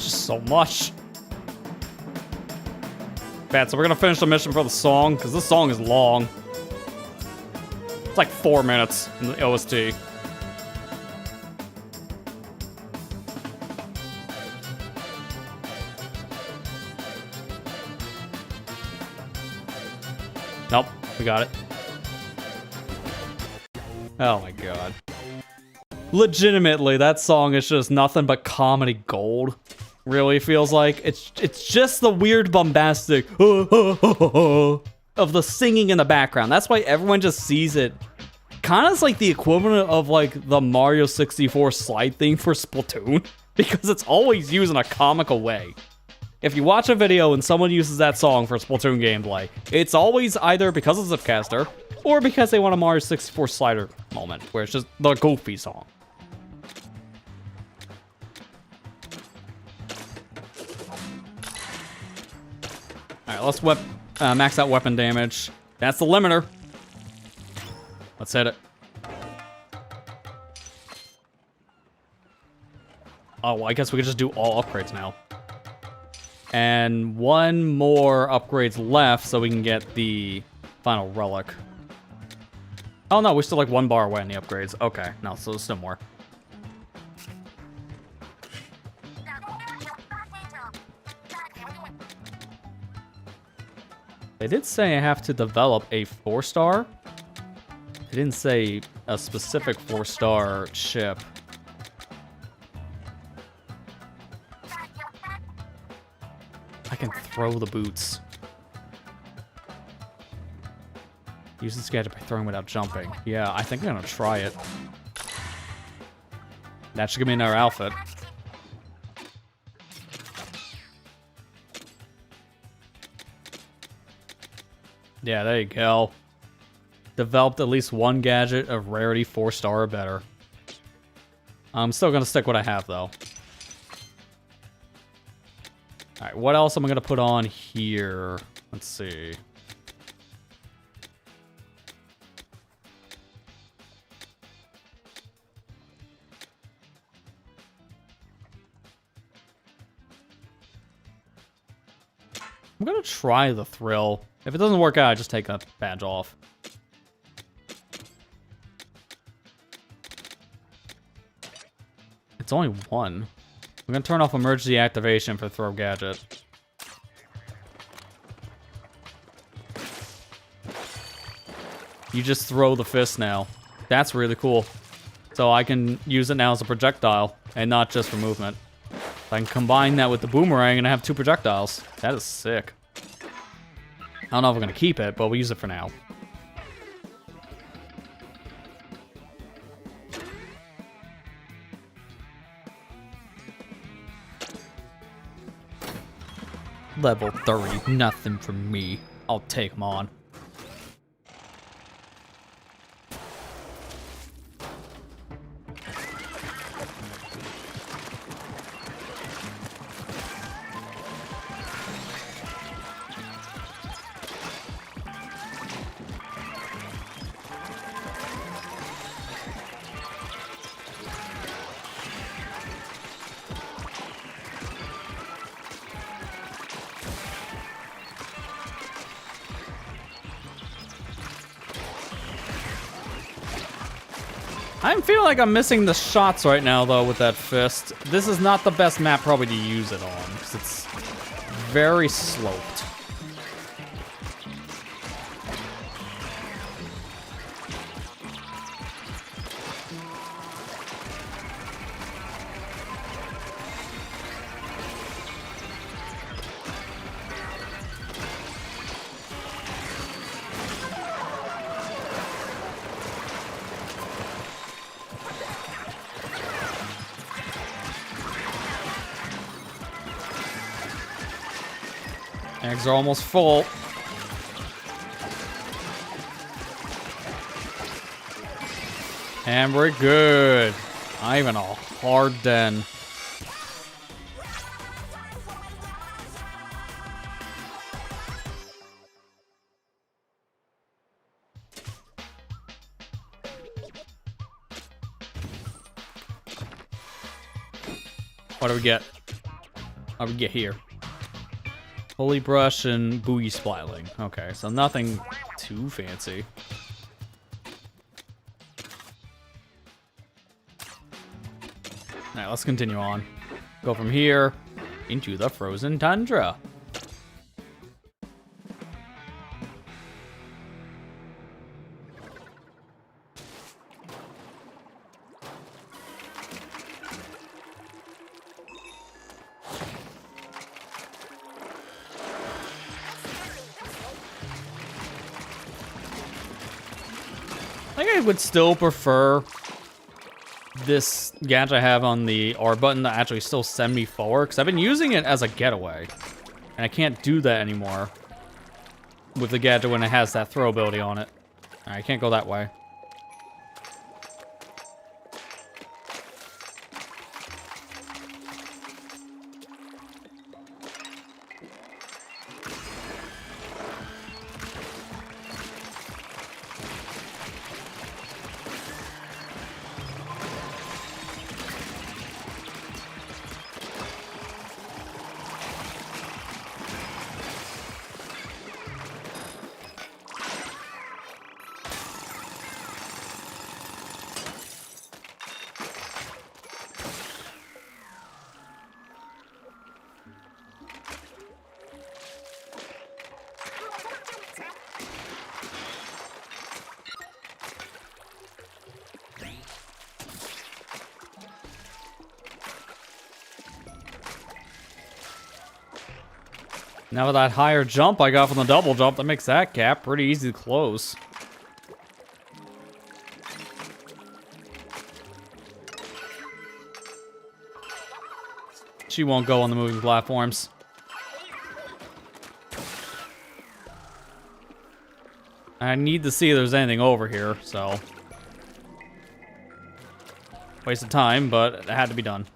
So much. Bad, so we're gonna finish the mission for the song, because this song is long. It's like 4 minutes in the OST. Nope, we got it. Oh my god. Legitimately, that song is just nothing but comedy gold. Really feels like it's just the weird bombastic of the singing in the background. That's why everyone just sees it. Kind of like the equivalent of like the Mario 64 slide thing for Splatoon, because it's always used in a comical way. If you watch a video and someone uses that song for Splatoon gameplay, it's always either because of Zipcaster or because they want a Mario 64 slider moment, where it's just the goofy song. Alright, let's max out weapon damage. That's the limiter. Let's hit it. Oh, well, I guess we could just do all upgrades now. And one more upgrades left so we can get the final relic. Oh no, we're still like 1 bar away on the upgrades. Okay, no, so there's still more. They did say I have to develop a 4-star. They didn't say a specific 4-star ship. I can throw the boots. Use this gadget by throwing without jumping. Yeah, I think I'm gonna try it. That should give me another outfit. Yeah, there you go. Developed at least one gadget of rarity 4-star or better. I'm still gonna stick what I have though. Alright, what else am I gonna put on here? Let's see. I'm gonna try the thrill. If it doesn't work out, I just take a badge off. It's only one. I'm gonna turn off emergency activation for throw gadget. You just throw the fist now. That's really cool. So I can use it now as a projectile and not just for movement. I can combine that with the boomerang and I have 2 projectiles. That is sick. I don't know if we're gonna keep it, but we'll use it for now. Level 30, nothing from me. I'll take him on. I'm feeling like I'm missing the shots right now, though, with that fist. This is not the best map probably to use it on, because it's very sloped. Eggs are almost full. And we're good. Not even a hard den. What do we get? What do we get here? Holy Brush and Boogie Splatling. Okay, so nothing too fancy. Alright, let's continue on. Go from here into the frozen tundra. I think I would still prefer this gadget I have on the R button to actually still send me forward, because I've been using it as a getaway, and I can't do that anymore with the gadget when it has that throw ability on it. Alright, I can't go that way. Now with that higher jump I got from the double jump, that makes that gap pretty easy to close. She won't go on the moving platforms. I need to see if there's anything over here, so... waste of time, but it had to be done.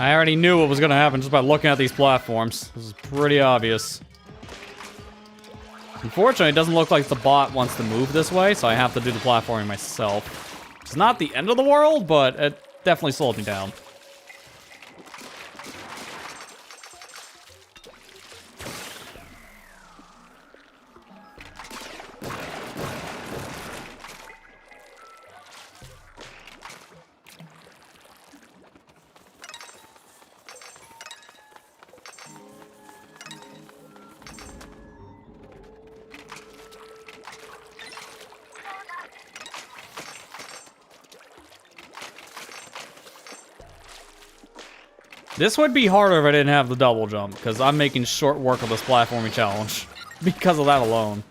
I already knew what was going to happen just by looking at these platforms. This is pretty obvious. Unfortunately, it doesn't look like the bot wants to move this way, so I have to do the platforming myself. It's not the end of the world, but it definitely slowed me down. This would be harder if I didn't have the double jump, because I'm making short work of this platforming challenge. Because of that alone.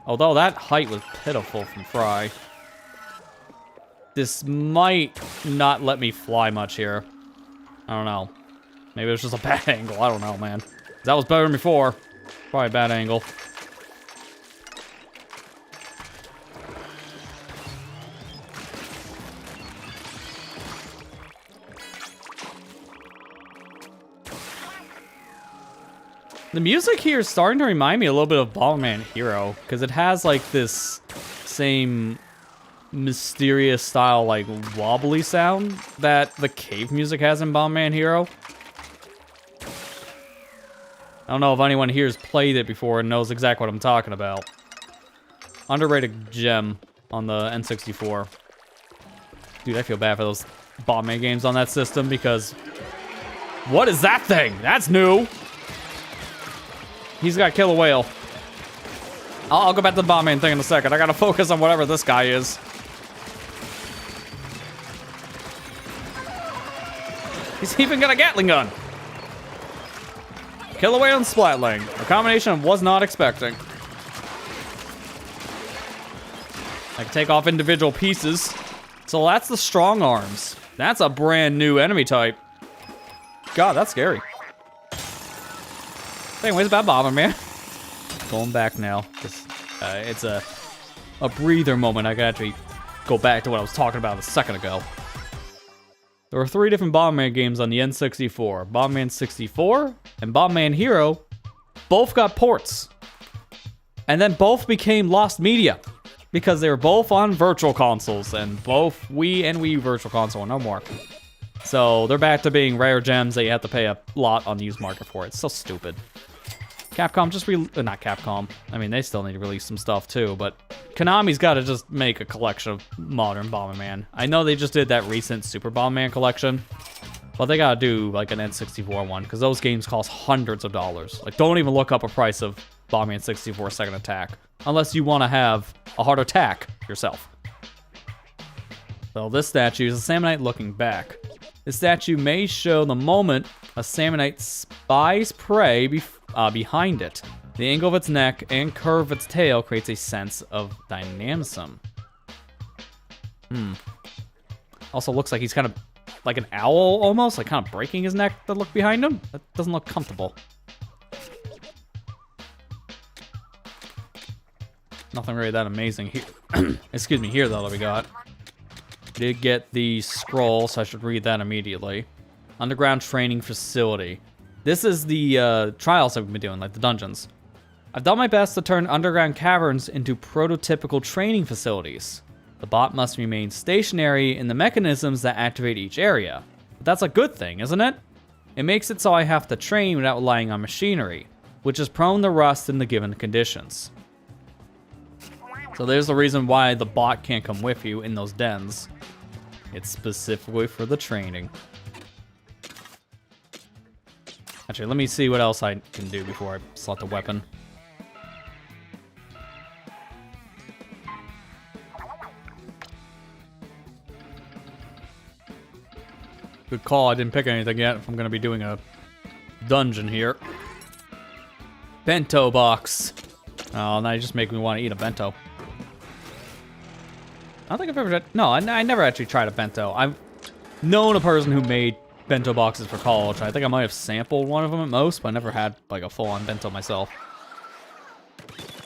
Although that height was pitiful from Fry. This might not let me fly much here. I don't know. Maybe it was just a bad angle. I don't know, man. That was better than before. Probably a bad angle. The music here is starting to remind me a little bit of Bomberman Hero, because it has like this same mysterious style, like wobbly sound that the cave music has in Bomberman Hero. I don't know if anyone here has played it before and knows exactly what I'm talking about. Underrated gem on the N64. Dude, I feel bad for those Bomberman games on that system because... What is that thing? That's new! He's got to kill a whale. I'll go back to the Bomberman thing in a second. I gotta focus on whatever this guy is. He's even got a Gatling gun. Kill a whale and Splatling. A combination I was not expecting. I can take off individual pieces. So that's the strong arms. That's a brand new enemy type. God, that's scary. Anyways, about Bomberman. Going back now, because it's a breather moment. I can actually go back to what I was talking about a second ago. There were 3 different Bomberman games on the N64. Bomberman 64 and Bomberman Hero both got ports. And then both became lost media. Because they were both on virtual consoles. And both Wii and Wii U virtual console, no more. So they're back to being rare gems that you have to pay a lot on the used market for. It's so stupid. Capcom just not Capcom. I mean, they still need to release some stuff too, but Konami's got to just make a collection of modern Bomberman. I know they just did that recent Super Bomberman collection, but they got to do like an N64 one because those games cost hundreds of dollars. Like, don't even look up a price of Bomberman 64 Second Attack unless you want to have a heart attack yourself. So this statue is a Salmonite looking back. This statue may show the moment a Salmonite spies prey behind it. The angle of its neck and curve of its tail creates a sense of dynamism. Also looks like he's kind of like an owl almost, like kind of breaking his neck to look behind him. That doesn't look comfortable. Nothing really that amazing here. Excuse me, here though that we got. Did get the scroll, so I should read that immediately. Underground training facility. This is the trials I've been doing, like the dungeons. I've done my best to turn underground caverns into prototypical training facilities. The bot must remain stationary in the mechanisms that activate each area. But that's a good thing, isn't it? It makes it so I have to train without relying on machinery, which is prone to rust in the given conditions. So there's the reason why the bot can't come with you in those dens. It's specifically for the training. Actually, let me see what else I can do before I select the weapon. Good call, I didn't pick anything yet if I'm going to be doing a dungeon here. Bento box. Oh, now you just make me want to eat a bento. I don't think I've ever tried... No, I never actually tried a bento. I've known a person who made bento boxes for college. I think I might have sampled one of them at most, but I never had like a full-on bento myself.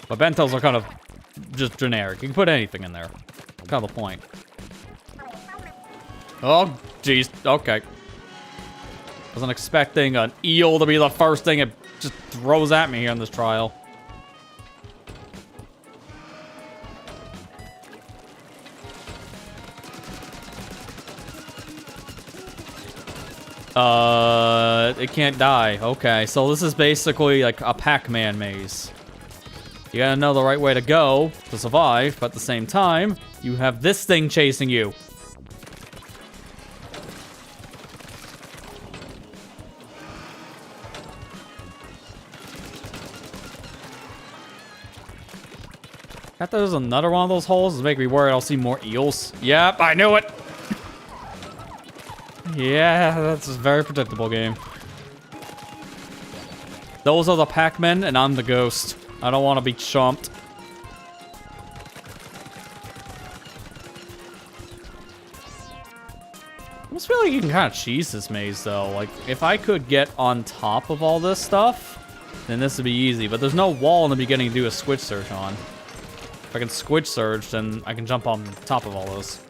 But bentos are kind of just generic. You can put anything in there. Kind of the point. Oh, jeez. Okay. Wasn't expecting an eel to be the first thing it just throws at me here in this trial. It can't die. Okay, so this is basically like a Pac-Man maze. You gotta know the right way to go to survive, but at the same time, you have this thing chasing you. I thought there was another one of those holes. It's making me worried I'll see more eels. Yep, I knew it. Yeah, that's a very predictable game. Those are the Pac-Men, and I'm the ghost. I don't want to be chomped. I almost feel like you can kind of cheese this maze, though. Like, if I could get on top of all this stuff, then this would be easy. But there's no wall in the beginning to do a squid surge on. If I can squid surge, then I can jump on top of all this.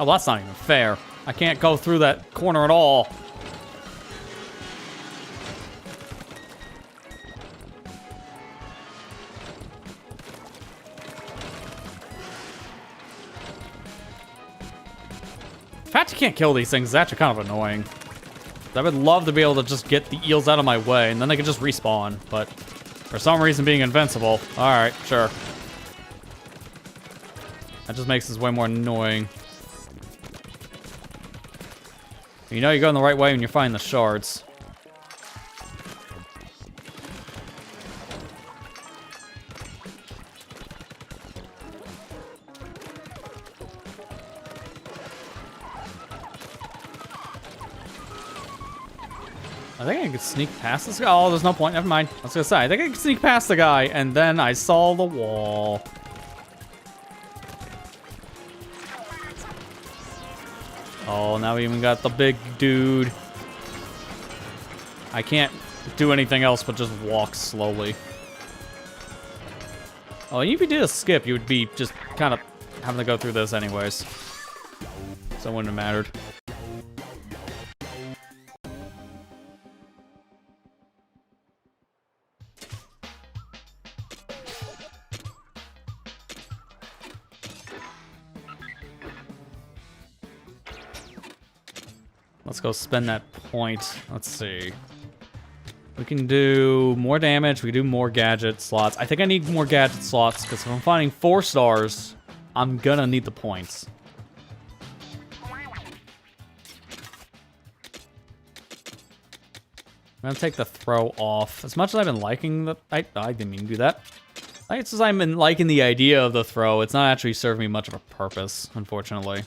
Oh, that's not even fair. I can't go through that corner at all. The fact you can't kill these things is actually kind of annoying. I would love to be able to just get the eels out of my way, and then they could just respawn, but for some reason being invincible. Alright, sure. That just makes this way more annoying. You know you're going the right way when you find the shards. I think I could sneak past this guy. Oh, there's no point. Never mind. I was gonna say, I think I could sneak past the guy, and then I saw the wall. Oh, now we even got the big dude. I can't do anything else but just walk slowly. Oh, and if you did a skip, you would be just kind of having to go through this anyways. So it wouldn't have mattered. Let's go spend that point. Let's see. We can do more damage. We can do more gadget slots. I think I need more gadget slots because if I'm finding 4 stars, I'm gonna need the points. I'm gonna take the throw off. As much as I've been liking the... I didn't mean to do that. As I've been liking the idea of the throw, it's not actually serving me much of a purpose, unfortunately.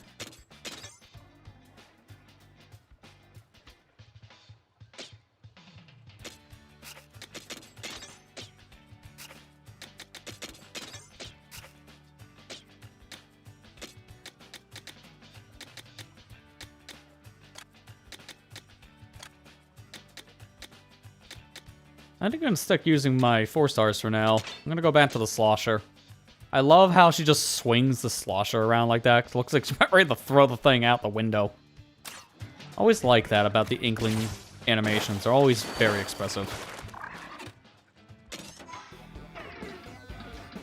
I think I'm gonna stick using my 4 stars for now. I'm gonna go back to the slosher. I love how she just swings the slosher around like that. It looks like she's ready to throw the thing out the window. Always like that about the Inkling animations. They're always very expressive.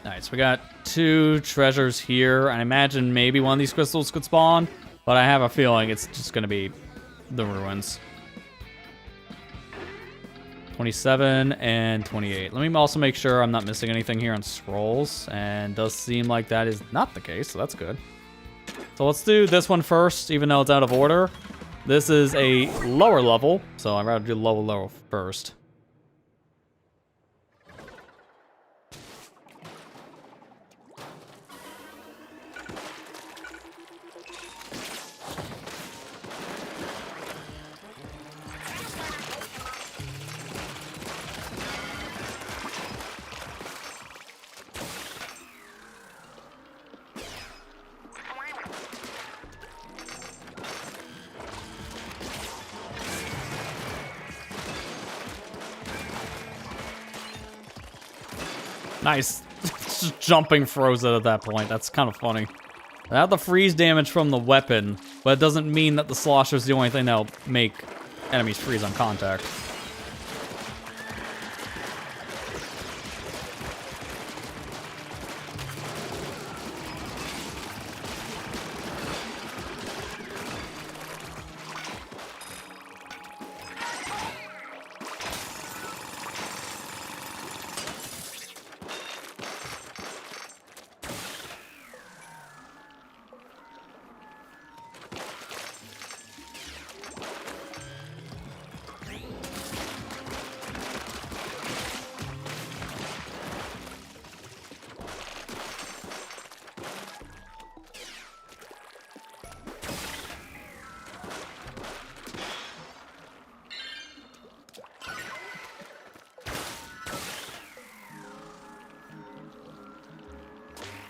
Nice, we got 2 treasures here. I imagine maybe one of these crystals could spawn, but I have a feeling it's just gonna be the ruins. 27 and 28. Let me also make sure I'm not missing anything here on scrolls, and does seem like that is not the case, so that's good. So let's do this one first, even though it's out of order. This is a lower level, so I'd rather do lower level first. Nice. Just jumping froze it at that point. That's kind of funny. I have the freeze damage from the weapon, but it doesn't mean that the slosher is the only thing that'll make enemies freeze on contact.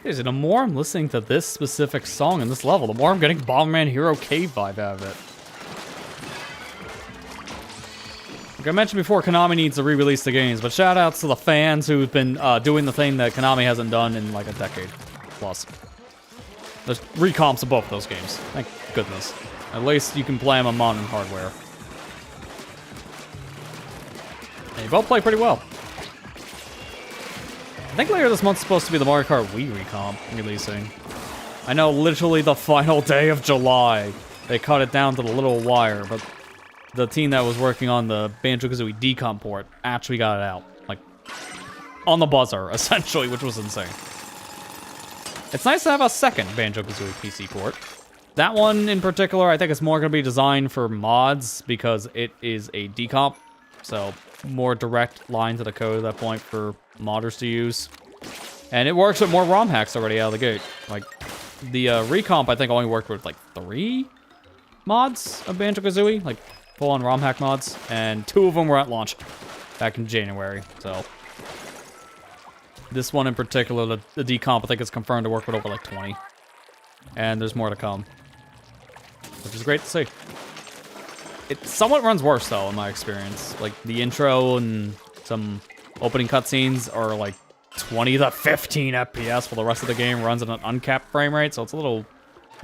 crazy. The more I'm listening to this specific song in this level, the more I'm getting Bomberman Hero Cave vibe out of it. Like I mentioned before, Konami needs to re-release the games, but shout outs to the fans who've been doing the thing that Konami hasn't done in like a decade plus. There's recomps of both of those games. Thank goodness. At least you can play them on modern hardware. And you both play pretty well. I think later this month's supposed to be the Mario Kart Wii recomp releasing. I know literally the final day of July, they cut it down to the little wire, but the team that was working on the Banjo-Kazooie decomp port actually got it out. Like, on the buzzer, essentially, which was insane. It's nice to have a second Banjo-Kazooie PC port. That one in particular, I think it's more going to be designed for mods because it is a decomp. So, more direct line to the code at that point for modders to use. And it works with more ROM hacks already out of the gate. Like, the recomp, I think, only worked with, like, 3 mods of Banjo-Kazooie. Like, full-on ROM hack mods. And 2 of them were at launch back in January. So, this one in particular, the decomp, I think is confirmed to work with over, like, 20. And there's more to come. Which is great to see. It somewhat runs worse, though, in my experience. Like, the intro and some opening cutscenes are, like, 20 to 15 FPS, while the rest of the game runs at an uncapped frame rate, so it's a little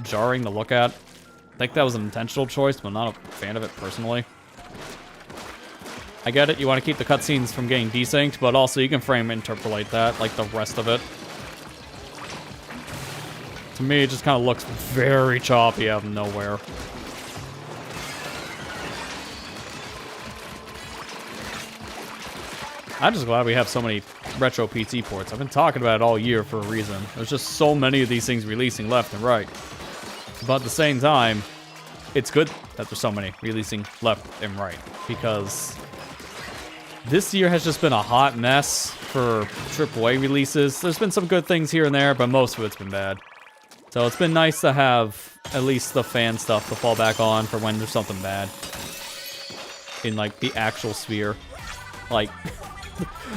jarring to look at. I think that was an intentional choice, but I'm not a fan of it personally. I get it, you want to keep the cutscenes from getting desynced, but also you can frame interpolate that, like the rest of it. To me, it just kind of looks very choppy out of nowhere. I'm just glad we have so many retro PC ports. I've been talking about it all year for a reason. There's just so many of these things releasing left and right. But at the same time, it's good that there's so many releasing left and right. Because this year has just been a hot mess for AAA releases. There's been some good things here and there, but most of it's been bad. So it's been nice to have at least the fan stuff to fall back on for when there's something bad. In, like, the actual sphere. Like,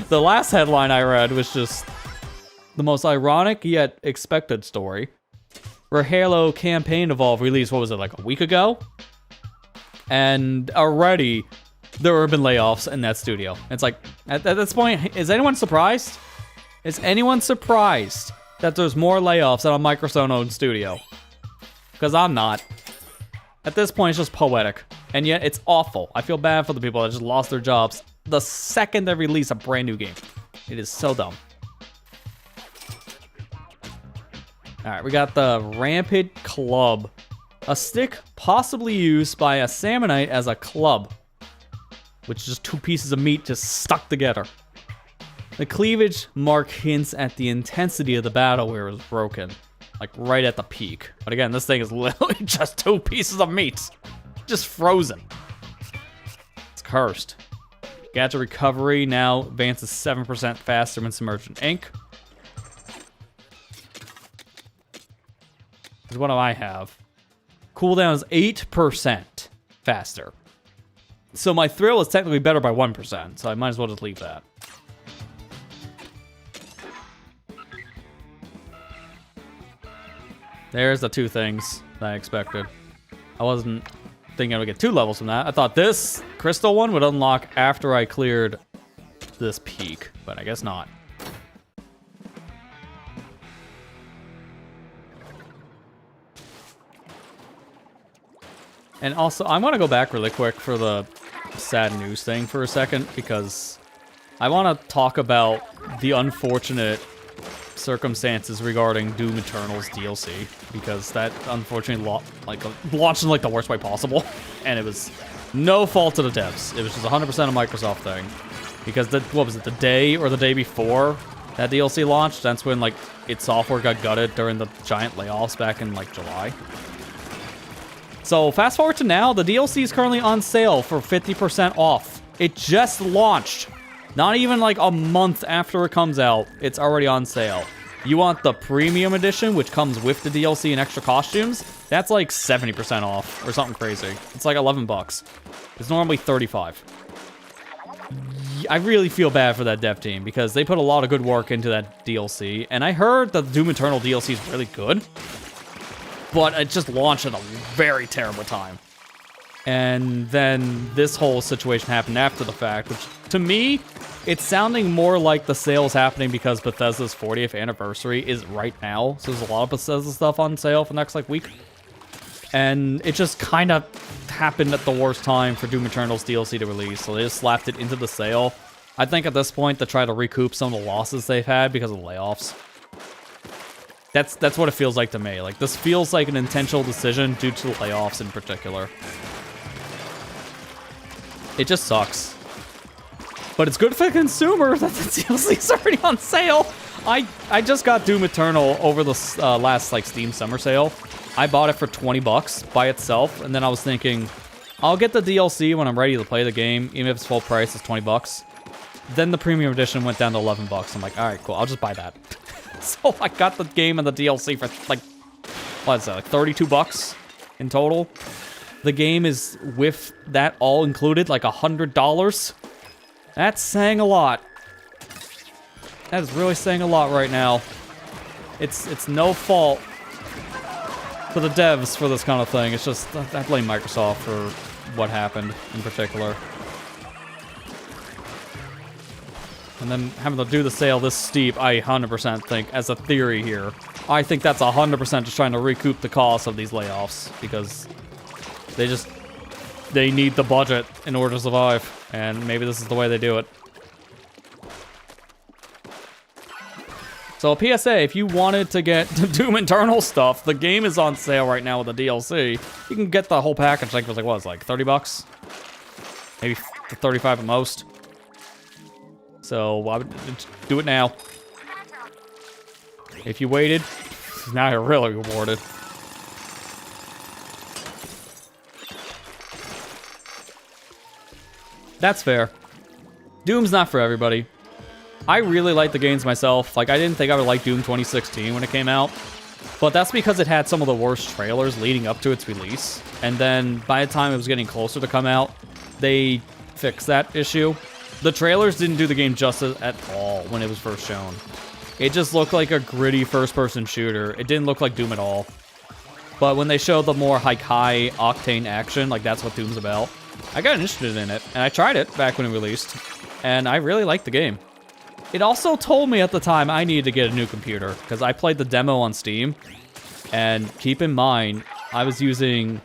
the last headline I read was just the most ironic yet expected story. Where Halo Campaign Evolve released, what was it, like a week ago? And already, there have been layoffs in that studio. It's like, at this point, is anyone surprised? Is anyone surprised that there's more layoffs at a Microsoft-owned studio? Because I'm not. At this point, it's just poetic. And yet, it's awful. I feel bad for the people that just lost their jobs the second they release a brand new game. It is so dumb. Alright, we got the Rampant Club. A stick possibly used by a Salmonite as a club. Which is just 2 pieces of meat just stuck together. The cleavage mark hints at the intensity of the battle where it was broken. Like, right at the peak. But again, this thing is literally just 2 pieces of meat. Just frozen. It's cursed. Gadget recovery now advances 7% faster when submerged in ink. What do I have? Cooldown is 8% faster. So my thrill is technically better by 1%, so I might as well just leave that. There's the 2 things that I expected. I wasn't thinking I would get 2 levels from that. I thought this crystal one would unlock after I cleared this peak, but I guess not. And also, I want to go back really quick for the sad news thing for a second, because I want to talk about the unfortunate circumstances regarding Doom Eternal's DLC, because that unfortunately launched in like the worst way possible, and it was no fault of the devs. It was just 100% a Microsoft thing, because what was it, the day or the day before that DLC launched? That's when like its software got gutted during the giant layoffs back in like July. So fast forward to now, the DLC is currently on sale for 50% off. It just launched. Not even like a month after it comes out, it's already on sale. You want the premium edition, which comes with the DLC and extra costumes? That's like 70% off or something crazy. It's like 11 bucks. It's normally 35. I really feel bad for that dev team because they put a lot of good work into that DLC, and I heard that the Doom Eternal DLC is really good, but it just launched at a very terrible time. And then this whole situation happened after the fact, which to me, it's sounding more like the sale's happening because Bethesda's 40th anniversary is right now, so there's a lot of Bethesda stuff on sale for the next like week. And it just kind of happened at the worst time for Doom Eternal's DLC to release, so they just slapped it into the sale. I think at this point, to try to recoup some of the losses they've had because of the layoffs. That's what it feels like to me. Like, this feels like an intentional decision due to the layoffs in particular. It just sucks. But it's good for the consumer that the DLC is already on sale. I just got Doom Eternal over the last like Steam summer sale. I bought it for 20 bucks by itself, and then I was thinking, I'll get the DLC when I'm ready to play the game, even if it's full price, it's 20 bucks. Then the premium edition went down to 11 bucks. I'm like, all right, cool, I'll just buy that. So I got the game and the DLC for like, what is that, like 32 bucks in total? The game is, with that all included, like $100. That's saying a lot. That is really saying a lot right now. It's no fault for the devs for this kind of thing. It's just, I blame Microsoft for what happened in particular. And then having to do the sale this steep, I 100% think, as a theory here, I think that's 100% just trying to recoup the cost of these layoffs, because they need the budget in order to survive, and maybe this is the way they do it. So a PSA, if you wanted to get the Doom Eternal stuff, the game is on sale right now with the DLC. You can get the whole package, like, it was like, what was it, like 30 bucks? Maybe 35 at most. So I would do it now. If you waited, now you're really rewarded. That's fair. Doom's not for everybody. I really like the games myself. Like, I didn't think I would like Doom 2016 when it came out, but that's because it had some of the worst trailers leading up to its release. And then by the time it was getting closer to come out, they fixed that issue. The trailers didn't do the game justice at all when it was first shown. It just looked like a gritty first-person shooter. It didn't look like Doom at all. But when they showed the more high octane action, like that's what Doom's about, I got interested in it, and I tried it back when it released, and I really liked the game. It also told me at the time I needed to get a new computer, because I played the demo on Steam, and keep in mind, I was using...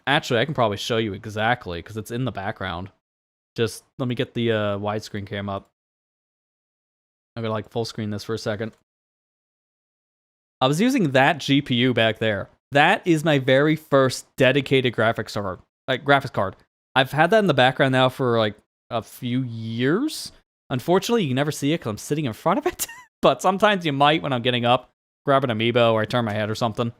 Actually, I can probably show you exactly, because it's in the background. Just, let me get the widescreen cam up. I'm gonna like full screen this for a second. I was using that GPU back there. That is my very first dedicated graphics card. I've had that in the background now for like a few years. Unfortunately, you can never see it because I'm sitting in front of it. But sometimes you might when I'm getting up, grab an amiibo, or I turn my head or something.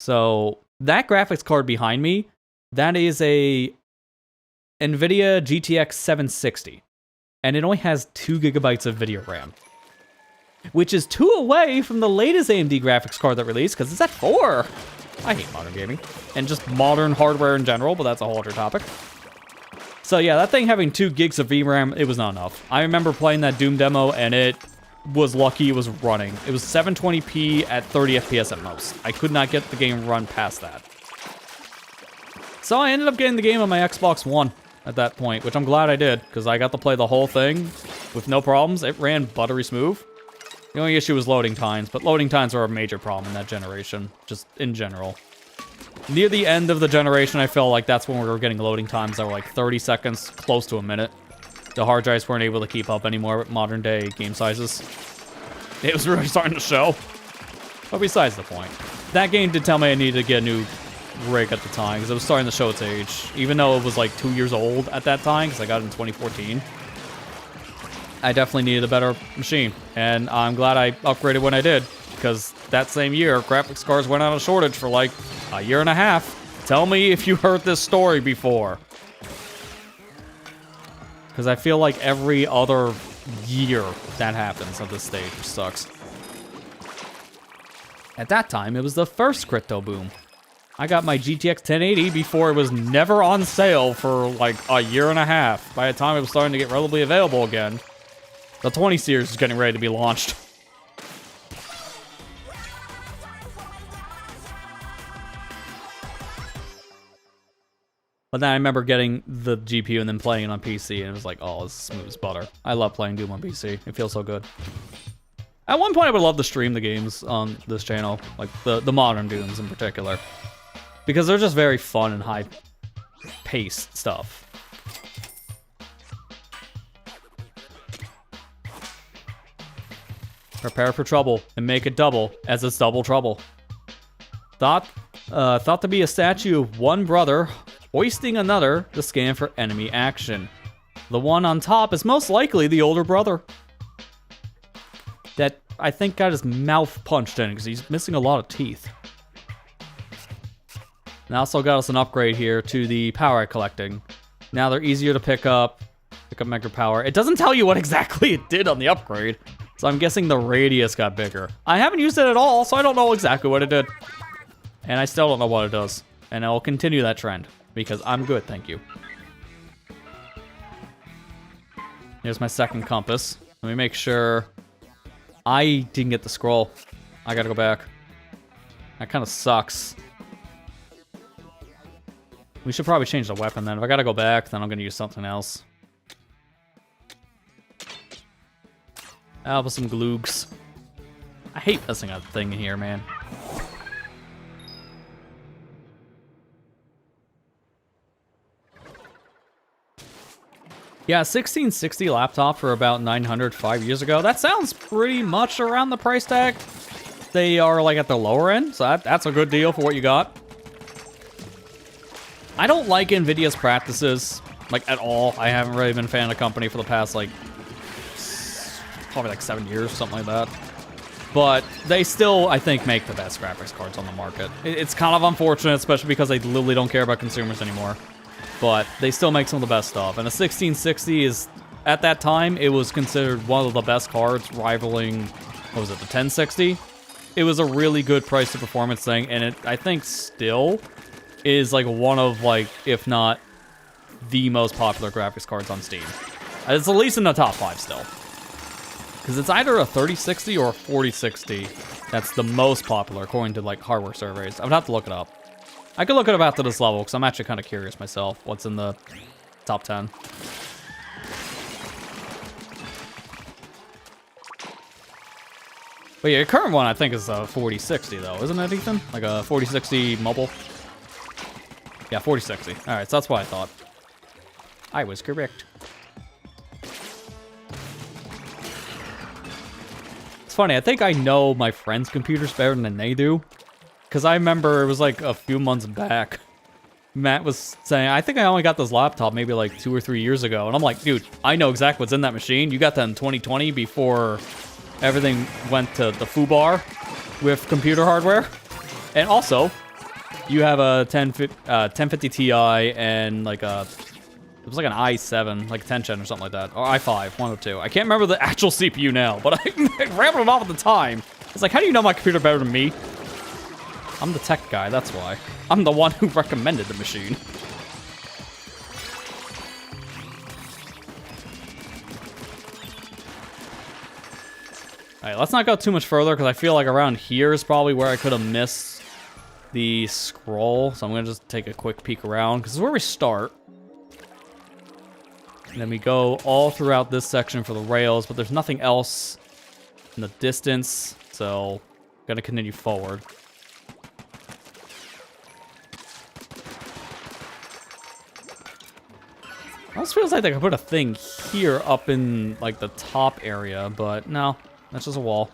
So that graphics card behind me, that is a NVIDIA GTX 760. And it only has 2 gigabytes of video RAM. Which is 2 away from the latest AMD graphics card that released, because it's at 4. I hate modern gaming. And just modern hardware in general, but that's a whole other topic. So yeah, that thing having 2 gigs of VRAM, it was not enough. I remember playing that Doom demo, and it was lucky it was running. It was 720p at 30 FPS at most. I could not get the game run past that. So I ended up getting the game on my Xbox One at that point, which I'm glad I did, because I got to play the whole thing with no problems. It ran buttery smooth. The only issue was loading times, but loading times are a major problem in that generation, just in general. Near the end of the generation, I felt like that's when we were getting loading times that were like 30 seconds, close to a minute. The hard drives weren't able to keep up anymore with modern day game sizes. It was really starting to show. But besides the point, that game did tell me I needed to get a new rig at the time, because it was starting to show its age. Even though it was like 2 years old at that time, because I got it in 2014. I definitely needed a better machine, and I'm glad I upgraded when I did, because that same year, graphics cards went out of shortage for like a year and a half. Tell me if you heard this story before. Because I feel like every other year that happens at this stage, which sucks. At that time, it was the first crypto boom. I got my GTX 1080 before it was never on sale for like a year and a half. By the time it was starting to get relatively available again, the 20 series is getting ready to be launched. But then I remember getting the GPU and then playing it on PC, and it was like, oh, it's smooth as butter. I love playing Doom on PC. It feels so good. At one point, I would love to stream the games on this channel, like the modern Dooms in particular, because they're just very fun and high-paced stuff. Prepare for trouble and make it double, as it's double trouble. Thought to be a statue of one brother hoisting another to scan for enemy action. The one on top is most likely the older brother. That, I think, got his mouth punched in because he's missing a lot of teeth. And also got us an upgrade here to the power collecting. Now they're easier to pick up Mega Power. It doesn't tell you what exactly it did on the upgrade, so I'm guessing the radius got bigger. I haven't used it at all, so I don't know exactly what it did. And I still don't know what it does. And I'll continue that trend, because I'm good, thank you. Here's my second compass. Let me make sure I didn't get the scroll. I gotta go back. That kind of sucks. We should probably change the weapon then. If I gotta go back, then I'm gonna use something else. I'll put some gloogs. I hate missing a thing here, man. Yeah, 1660 laptop for about 900 5 years ago. That sounds pretty much around the price tag. They are like at the lower end, so that's a good deal for what you got. I don't like Nvidia's practices, like at all. I haven't really been a fan of the company for the past like probably like 7 years, something like that. But they still, I think, make the best graphics cards on the market. It's kind of unfortunate, especially because they literally don't care about consumers anymore. But they still make some of the best stuff. And a 1660 is, at that time, it was considered one of the best cards, rivaling, what was it, the 1060? It was a really good price to performance thing, and it, I think, still is like one of, like, if not the most popular graphics cards on Steam. It's at least in the top 5 still. Because it's either a 3060 or a 4060 that's the most popular, according to, like, hardware surveys. I would have to look it up. I could look it up after this level, because I'm actually kind of curious myself what's in the top 10. But yeah, your current one, I think, is a 4060, though, isn't it, Ethan? Like a 4060 mobile? Yeah, 4060. Alright, so that's what I thought. I was correct. It's funny, I think I know my friends' computers better than they do. Because I remember it was like a few months back, Matt was saying, I think I only got this laptop maybe like 2 or 3 years ago. And I'm like, dude, I know exactly what's in that machine. You got that in 2020 before everything went to the foobar with computer hardware. And also, you have a 1050 Ti and like a, it was like an i7, like 10 gen or something like that. Or i5, one of the two. I can't remember the actual CPU now, but I rambled it off at the time. It's like, how do you know my computer better than me? I'm the tech guy, that's why. I'm the one who recommended the machine. Alright, let's not go too much further, because I feel like around here is probably where I could have missed the scroll. So I'm going to just take a quick peek around, because this is where we start. And then we go all throughout this section for the rails, but there's nothing else in the distance, so I'm going to continue forward. Almost feels like they could put a thing here up in, like, the top area, but no, that's just a wall.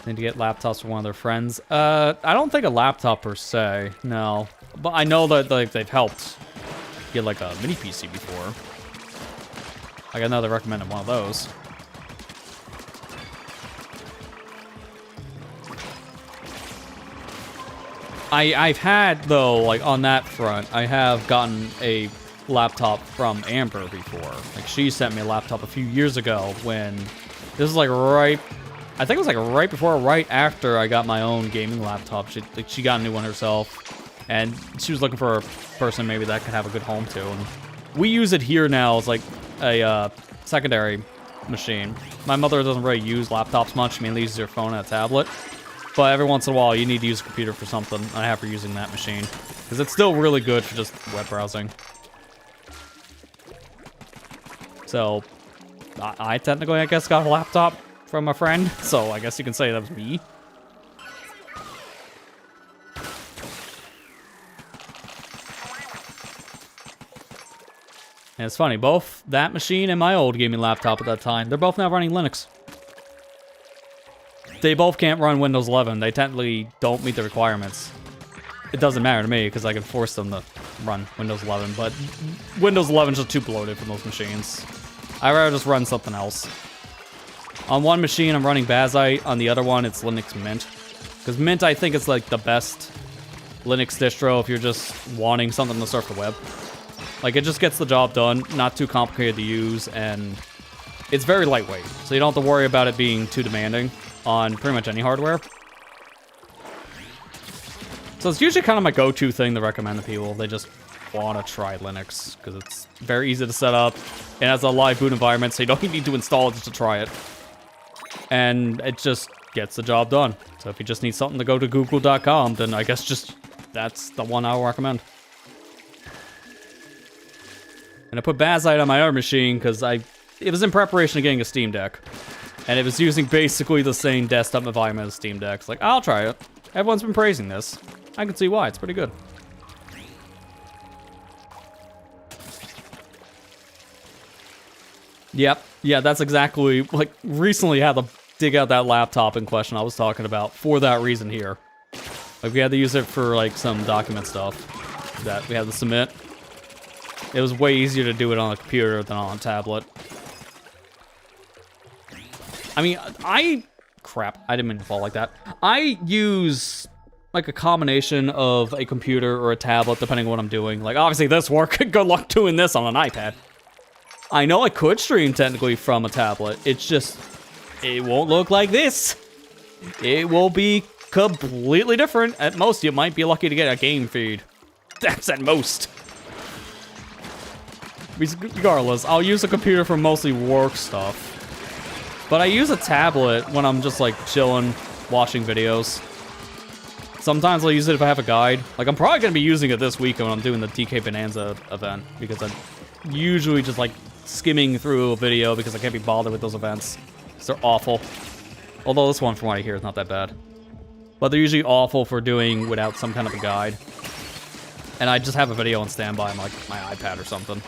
Need to get laptops for one of their friends. I don't think a laptop per se, no. But I know that, like, they've helped get, like, a mini PC before. Like, I know they recommended one of those. I've had, though, like, on that front, I have gotten a laptop from Amber before. Like, she sent me a laptop a few years ago when, this is, like, right I think it was like right before or right after I got my own gaming laptop. She got a new one herself, and she was looking for a person maybe that could have a good home too. And we use it here now as like a secondary machine. My mother doesn't really use laptops much. She mainly uses her phone and a tablet. But every once in a while, you need to use a computer for something. I have her using that machine because it's still really good for just web browsing. So I technically, I guess, got a laptop from a friend, so I guess you can say that was me. And it's funny, both that machine and my old gaming laptop at that time, they're both now running Linux. They both can't run Windows 11. They technically don't meet the requirements. It doesn't matter to me because I can force them to run Windows 11, but Windows 11 is just too bloated for those machines. I'd rather just run something else. On one machine, I'm running Bazite. On the other one, it's Linux Mint. Because Mint, I think, is like the best Linux distro if you're just wanting something to surf the web. Like, it just gets the job done, not too complicated to use, and it's very lightweight. So you don't have to worry about it being too demanding on pretty much any hardware. So it's usually kind of my go-to thing to recommend to people. They just want to try Linux, because it's very easy to set up. It has a live boot environment, so you don't even need to install it just to try it. And it just gets the job done. So if you just need something to go to google.com, then I guess just that's the one I'll recommend. And I put Bazite on my other machine because it was in preparation of getting a Steam Deck. And it was using basically the same desktop environment as Steam Deck. It's like, I'll try it. Everyone's been praising this. I can see why. It's pretty good. Yep. Yeah, that's exactly, like, recently had to dig out that laptop in question I was talking about for that reason here. Like, we had to use it for, like, some document stuff that we had to submit. It was way easier to do it on a computer than on a tablet. I mean, crap, I didn't mean to fall like that. I use, like, a combination of a computer or a tablet, depending on what I'm doing. Like, obviously this work, good luck doing this on an iPad. I know I could stream technically from a tablet. It's just, it won't look like this. It will be completely different. At most, you might be lucky to get a game feed. That's at most. Regardless, I'll use a computer for mostly work stuff. But I use a tablet when I'm just like chilling, watching videos. Sometimes I'll use it if I have a guide. Like, I'm probably going to be using it this weekend when I'm doing the DK Bonanza event. Because I'm usually just like skimming through a video because I can't be bothered with those events. Because they're awful. Although this one, from what I hear, is not that bad. But they're usually awful for doing without some kind of a guide. And I just have a video on standby on like my iPad or something.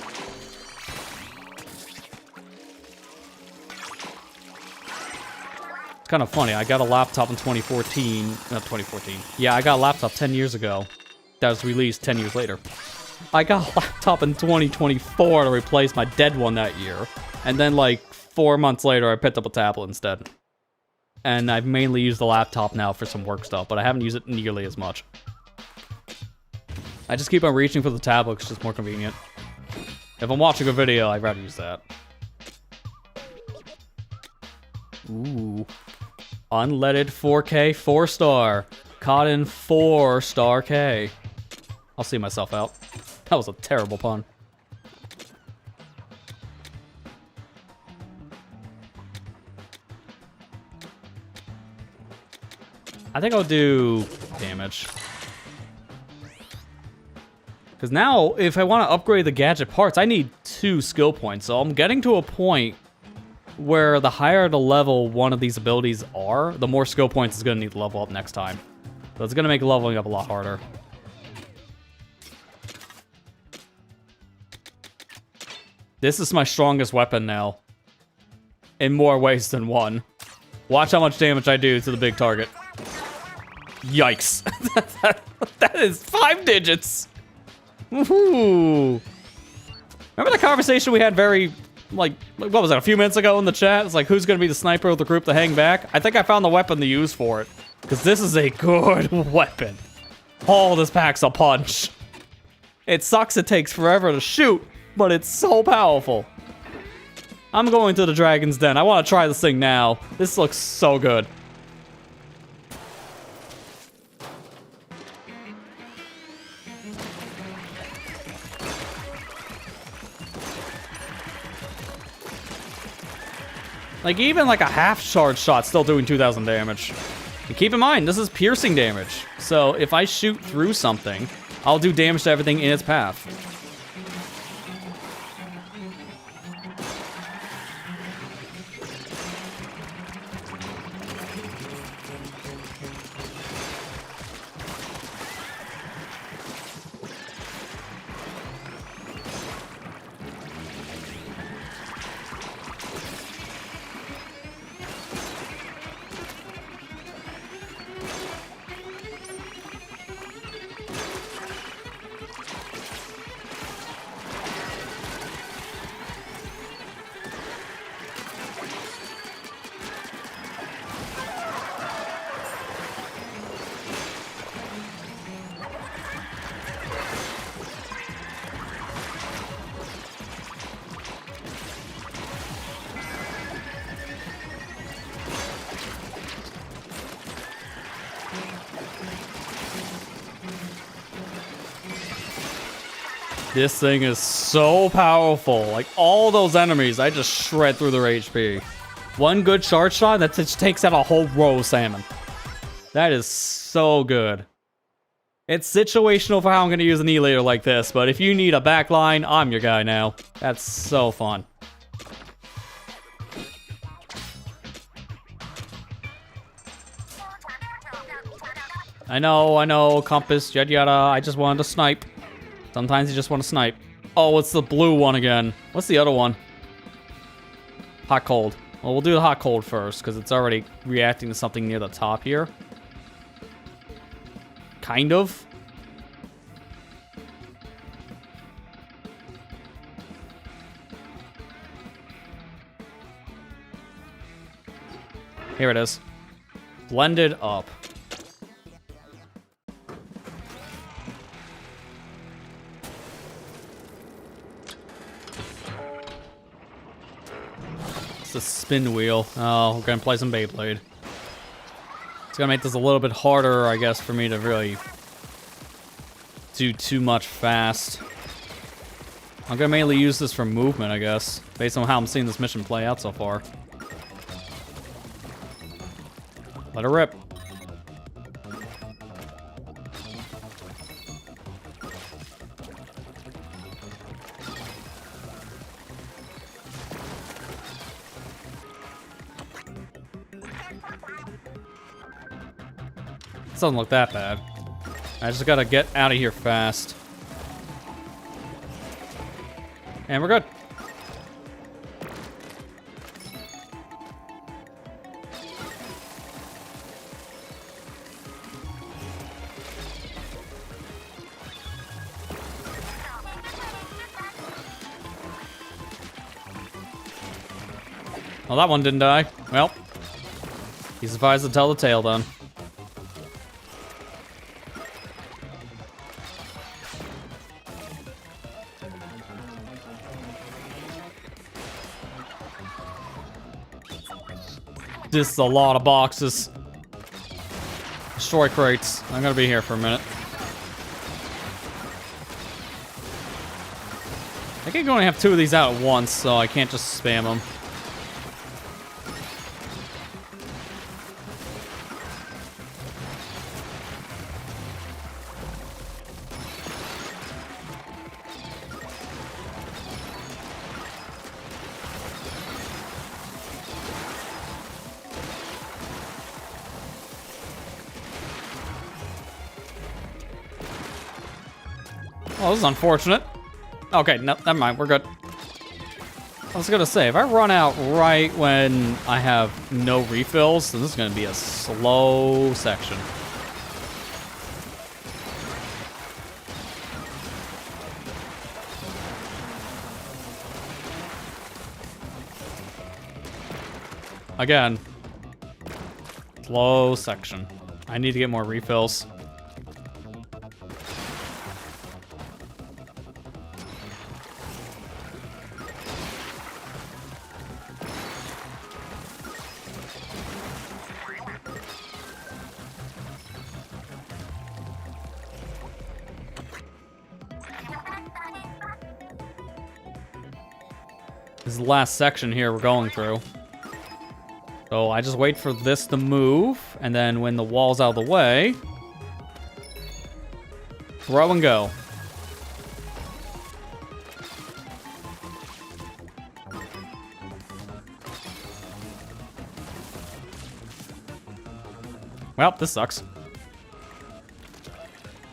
It's kind of funny. I got a laptop in 2014. Not 2014. Yeah, I got a laptop 10 years ago. That was released 10 years later. I got a laptop in 2024 to replace my dead one that year. And then like 4 months later, I picked up a tablet instead. And I've mainly used the laptop now for some work stuff, but I haven't used it nearly as much. I just keep on reaching for the tablet because it's just more convenient. If I'm watching a video, I'd rather use that. Ooh. Unleaded 4K 4-star. Caught in 4-star K. I'll see myself out. That was a terrible pun. I think I'll do damage. Because now, if I want to upgrade the gadget parts, I need 2 skill points. So I'm getting to a point where the higher the level one of these abilities are, the more skill points it's going to need to level up next time. So it's going to make leveling up a lot harder. This is my strongest weapon now. In more ways than one. Watch how much damage I do to the big target. Yikes. That is 5 digits. Woohoo. Remember the conversation we had what was that, a few minutes ago in the chat? It's like, who's going to be the sniper of the group to hang back? I think I found the weapon to use for it. Because this is a good weapon. Oh, this packs a punch. It sucks it takes forever to shoot, but it's so powerful. I'm going to the Dragon's Den. I want to try this thing now. This looks so good. Like, even like a half charge shot still doing 2,000 damage. And keep in mind, this is piercing damage. So if I shoot through something, I'll do damage to everything in its path. This thing is so powerful. Like, all those enemies, I just shred through their HP. One good charge shot, that just takes out a whole row of salmon. That is so good. It's situational for how I'm going to use an E-later like this, but if you need a backline, I'm your guy now. That's so fun. I know, compass, yada yada, I just wanted to snipe. Sometimes you just want to snipe. Oh, it's the blue one again. What's the other one? Hot cold. Well, we'll do the hot cold first, because it's already reacting to something near the top here. Kind of. Here it is. Blended up. It's a spin wheel. Oh, we're gonna play some Beyblade. It's gonna make this a little bit harder, I guess, for me to really do too much fast. I'm gonna mainly use this for movement, I guess, based on how I'm seeing this mission play out so far. Let her rip. Doesn't look that bad. I just gotta get out of here fast. And we're good. Well, that one didn't die. Well, he survives to tell the tale then. This is a lot of boxes. Destroy crates. I'm gonna be here for a minute. I can only have 2 of these out at once, so I can't just spam them. Oh, this is unfortunate. Okay, no, never mind, we're good. I was gonna say, if I run out right when I have no refills, then this is gonna be a slow section. Again, slow section. I need to get more refills. This is the last section here we're going through. So I just wait for this to move, and then when the wall's out of the way, throw and go. Well, this sucks.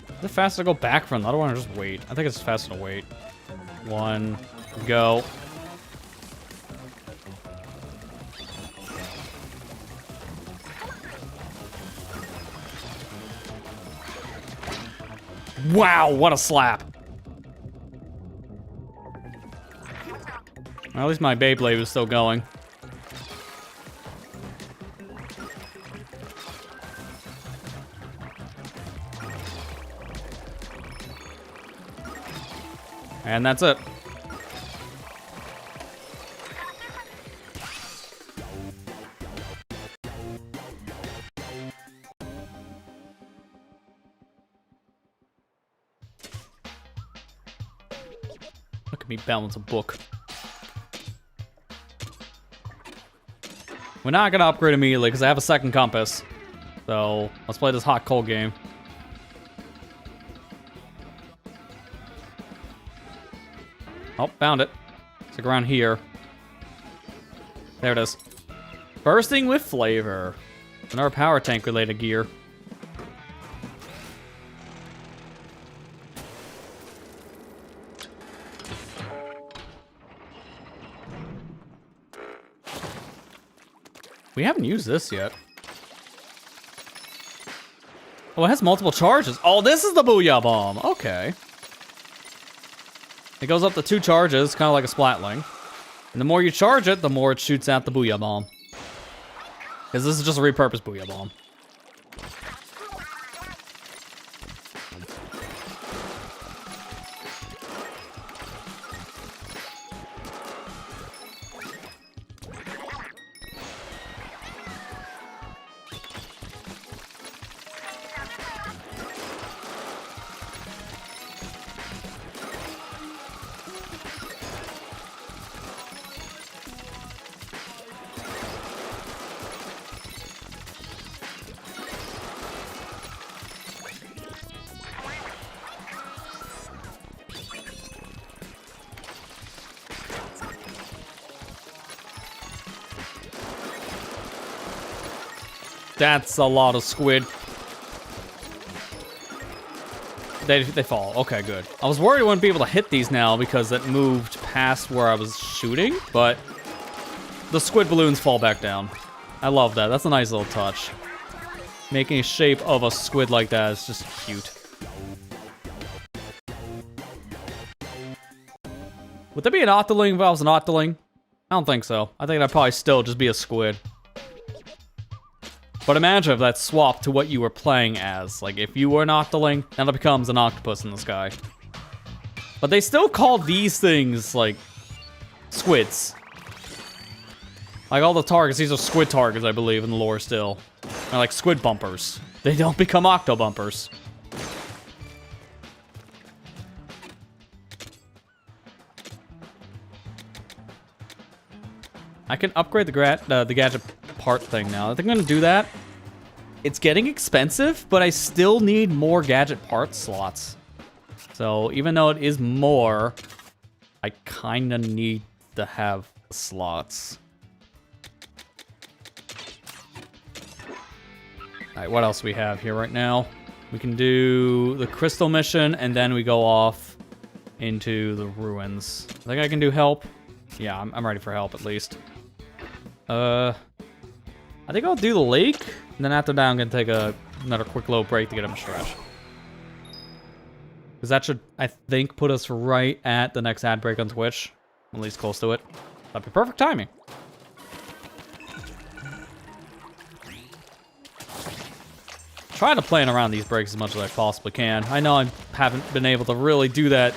Is it faster to go back from? I don't want to just wait. I think it's faster to wait. 1, go. Wow, what a slap. Well, at least my Beyblade was still going. And that's it. Look at me balance a book. We're not gonna upgrade immediately because I have a second compass. So let's play this hot cold game. Oh, found it. It's like around here. There it is. Bursting with flavor. Another power tank related gear. We haven't used this yet. Oh, it has multiple charges. Oh, this is the Booyah Bomb. Okay. It goes up to 2 charges, kind of like a Splatling. And the more you charge it, the more it shoots out the Booyah Bomb. Because this is just a repurposed Booyah Bomb. That's a lot of squid. They fall. Okay, good. I was worried I wouldn't be able to hit these now because it moved past where I was shooting, but the squid balloons fall back down. I love that. That's a nice little touch. Making a shape of a squid like that is just cute. Would there be an Octoling if I was an Octoling? I don't think so. I think I'd probably still just be a squid. But imagine if that swapped to what you were playing as. Like, if you were an Octoling, now it becomes an octopus in the sky. But they still call these things, like, squids. Like, all the targets, these are squid targets, I believe, in the lore still. They're like squid bumpers. They don't become octo bumpers. I can upgrade the gadget part thing now. I think I'm gonna do that. It's getting expensive, but I still need more gadget part slots. So even though it is more, I kinda need to have slots. Alright, what else do we have here right now? We can do the crystal mission, and then we go off into the ruins. I think I can do help. Yeah, I'm ready for help at least. I think I'll do the lake, and then after that I'm gonna take another quick little break to get him a stretch. Because that should, I think, put us right at the next ad break on Twitch. At least close to it. That'd be perfect timing. Try to plan around these breaks as much as I possibly can. I know I haven't been able to really do that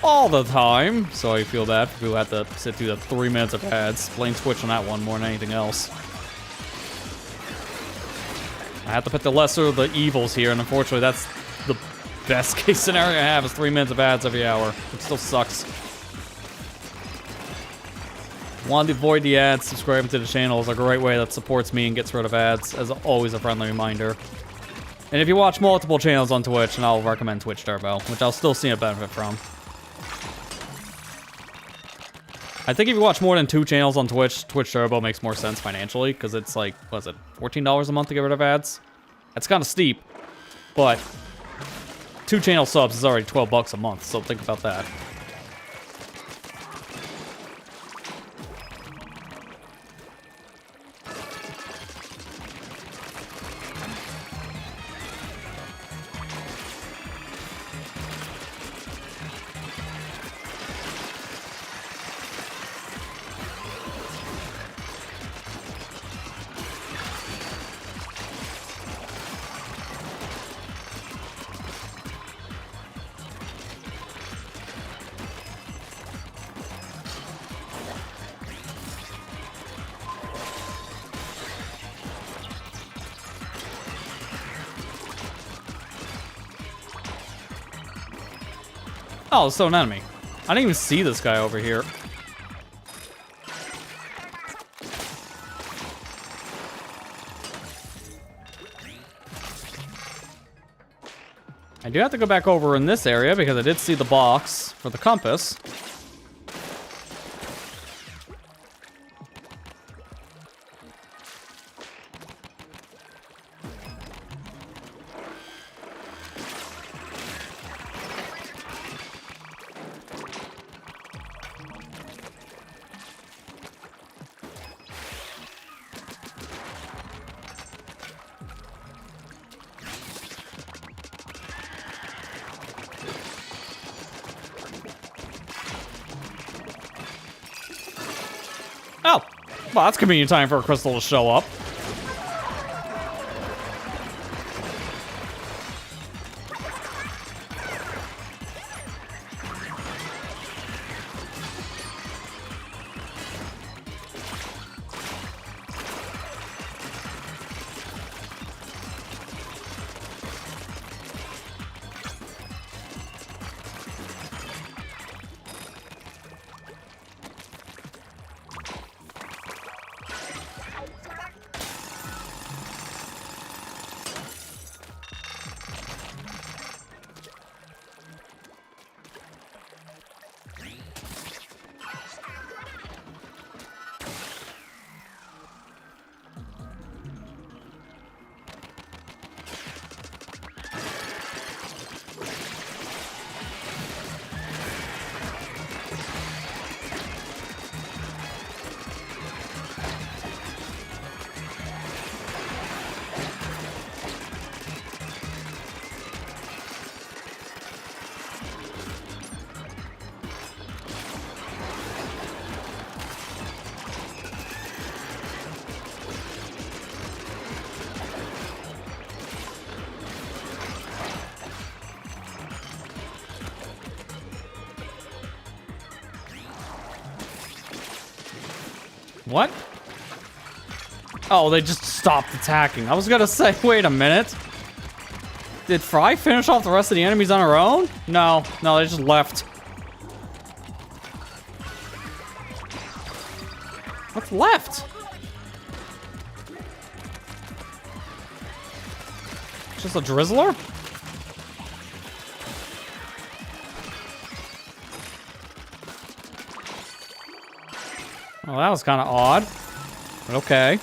all the time, so I feel bad for people who have to sit through the 3 minutes of ads. Blame Twitch on that one more than anything else. I have to put the lesser of the evils here, and unfortunately that's the best case scenario I have is 3 minutes of ads every hour. It still sucks. Want to avoid the ads, subscribing to the channel is a great way that supports me and gets rid of ads, as always a friendly reminder. And if you watch multiple channels on Twitch, then I'll recommend Twitch Turbo, which I'll still see a benefit from. I think if you watch more than 2 channels on Twitch, Twitch Turbo makes more sense financially, because it's like, what is it, $14 a month to get rid of ads? That's kind of steep, but 2 channel subs is already $12 a month, so think about that. Oh, it's still an enemy. I didn't even see this guy over here. I do have to go back over in this area because I did see the box for the compass. Oh, well, that's convenient time for a crystal to show up. What? Oh, they just stopped attacking. I was gonna say, wait a minute. Did Fry finish off the rest of the enemies on her own? No, they just left. What's left? Just a Drizzler? Oh, that was kind of odd. But okay.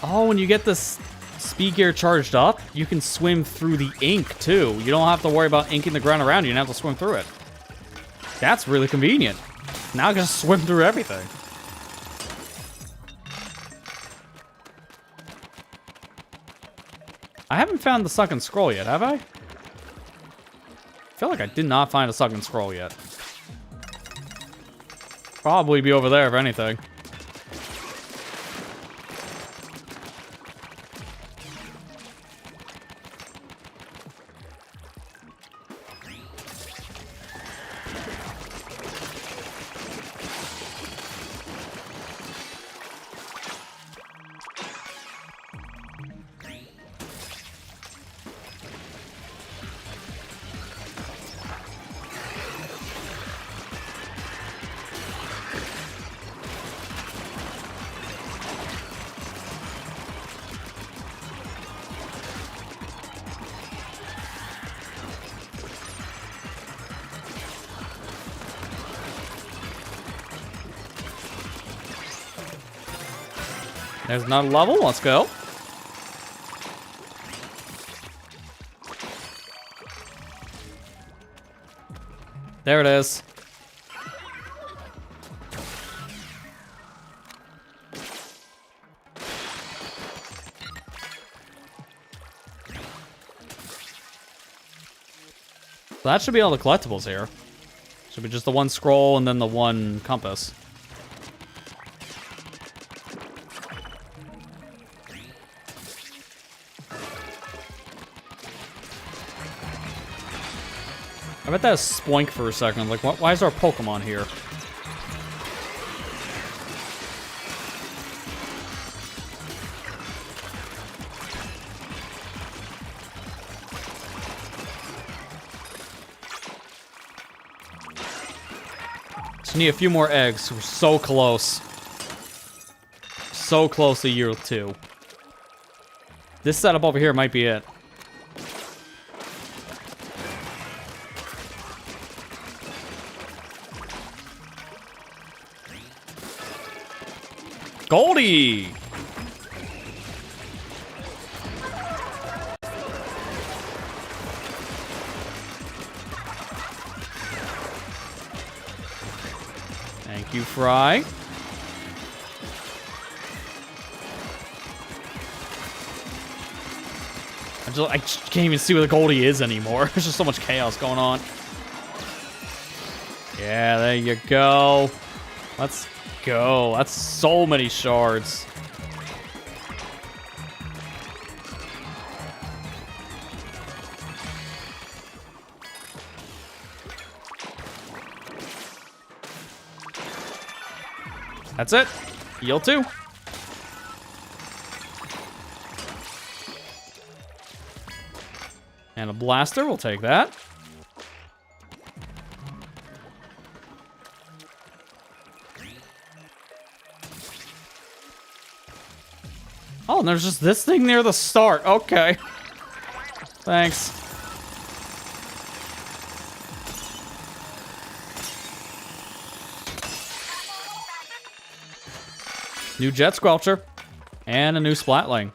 Oh, when you get this speed gear charged up, you can swim through the ink, too. You don't have to worry about inking the ground around you. You don't have to swim through it. That's really convenient. Now I can just swim through everything. I haven't found the sunken scroll yet, have I? I feel like I did not find a sunken scroll yet. Probably be over there, if anything. There's another level. Let's go. There it is. So that should be all the collectibles here. Should be just the one scroll and then the one compass. I bet that was Spoink for a second. Like, why is our Pokemon here? Just need a few more eggs. We're so close. So close to year 2. This setup over here might be it. Goldie! Thank you, Fry. I just can't even see where the Goldie is anymore. There's just so much chaos going on. Yeah, there you go. Let's go. That's so many shards. That's it. Yield 2. And a blaster, we'll take that. Oh, and there's just this thing near the start. Okay. Thanks. New Jet Squelcher. And a new Splatling.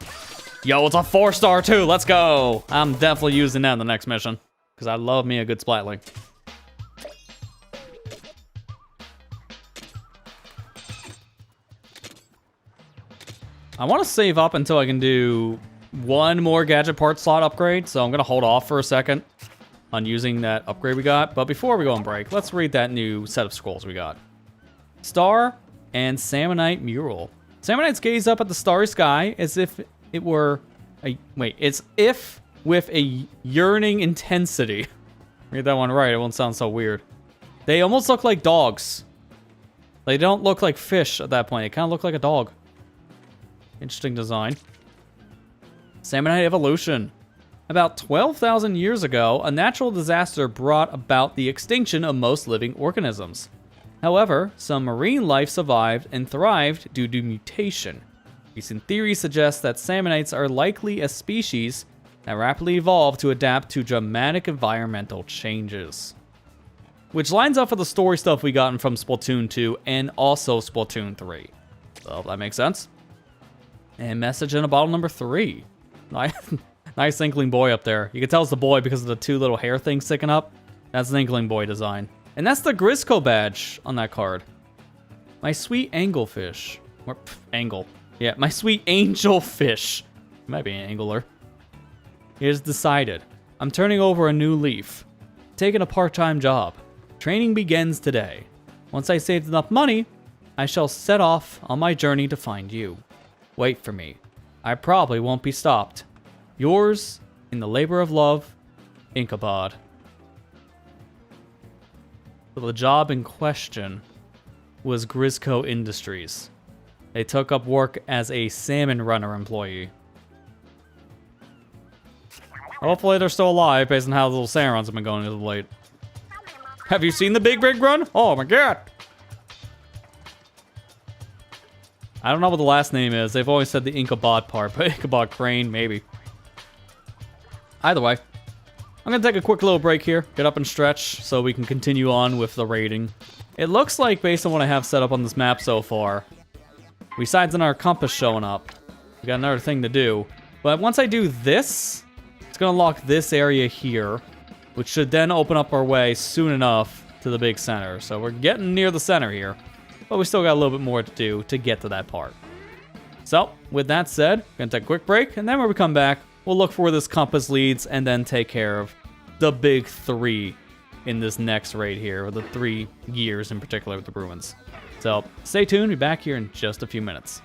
Yo, it's a 4-star too. Let's go. I'm definitely using that in the next mission. Because I love me a good Splatling. I want to save up until I can do one more gadget part slot upgrade. So I'm going to hold off for a second on using that upgrade we got. But before we go on break, let's read that new set of scrolls we got. Star and Salmonite Mural. Salmonites gaze up at the starry sky as if it were a... Wait, it's if with a yearning intensity. Read that one right, it won't sound so weird. They almost look like dogs. They don't look like fish at that point. They kind of look like a dog. Interesting design. Salmonite evolution. About 12,000 years ago, a natural disaster brought about the extinction of most living organisms. However, some marine life survived and thrived due to mutation. Recent theories suggest that salmonites are likely a species that rapidly evolved to adapt to dramatic environmental changes. Which lines up with the story stuff we gotten from Splatoon 2 and also Splatoon 3. So that makes sense. And message in a bottle number 3. Nice Inkling Boy up there. You can tell it's the boy because of the 2 little hair things sticking up. That's an Inkling Boy design. And that's the Grisco badge on that card. My sweet anglefish. Or, angle. Yeah, my sweet angelfish. Might be an angler. It is decided. I'm turning over a new leaf. Taking a part-time job. Training begins today. Once I saved enough money, I shall set off on my journey to find you. Wait for me. I probably won't be stopped. Yours, in the labor of love, Ichabod. So the job in question was Grisco Industries. They took up work as a salmon runner employee. Hopefully they're still alive based on how the little salmon runs have been going as of late. Have you seen the big rig run? Oh my god! I don't know what the last name is. They've always said the Ichabod part, but Ichabod Crane, maybe. Either way, I'm gonna take a quick little break here, get up and stretch, so we can continue on with the raiding. It looks like, based on what I have set up on this map so far, besides in our compass showing up, we got another thing to do. But once I do this, it's gonna lock this area here, which should then open up our way soon enough to the big center. So we're getting near the center here, but we still got a little bit more to do to get to that part. So, with that said, we're gonna take a quick break, and then when we come back, we'll look for where this compass leads and then take care of the big three in this next raid here, or the 3 years in particular with the Bruins. So, stay tuned, we'll be back here in just a few minutes.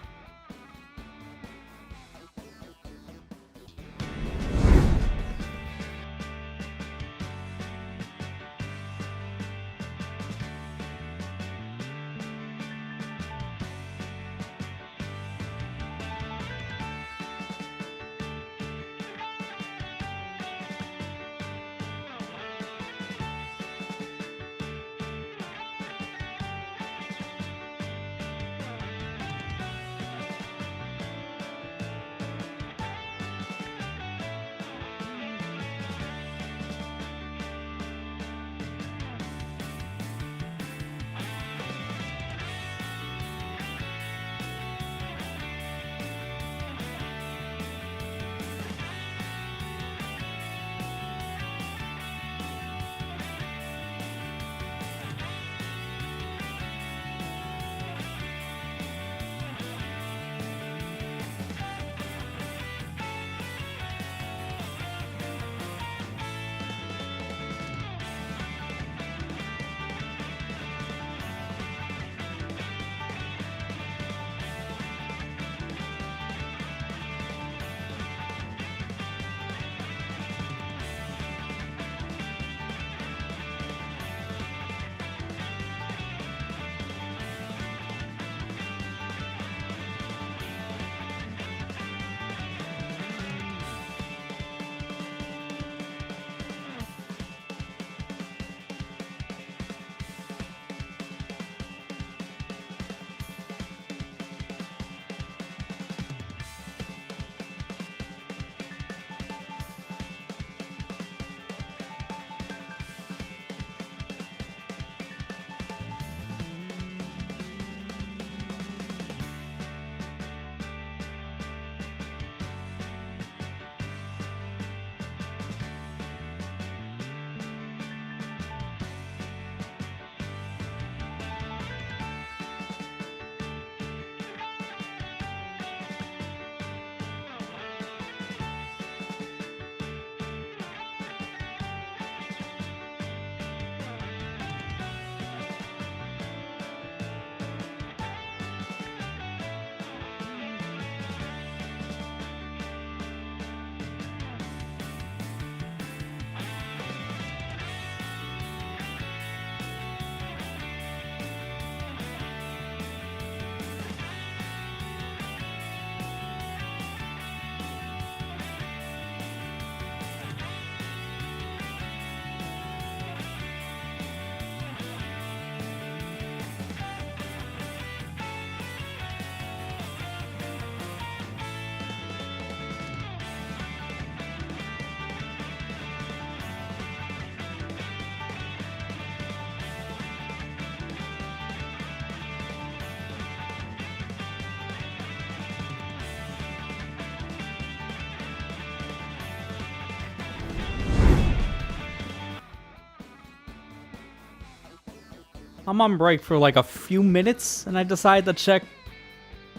I'm on break for like a few minutes, and I decide to check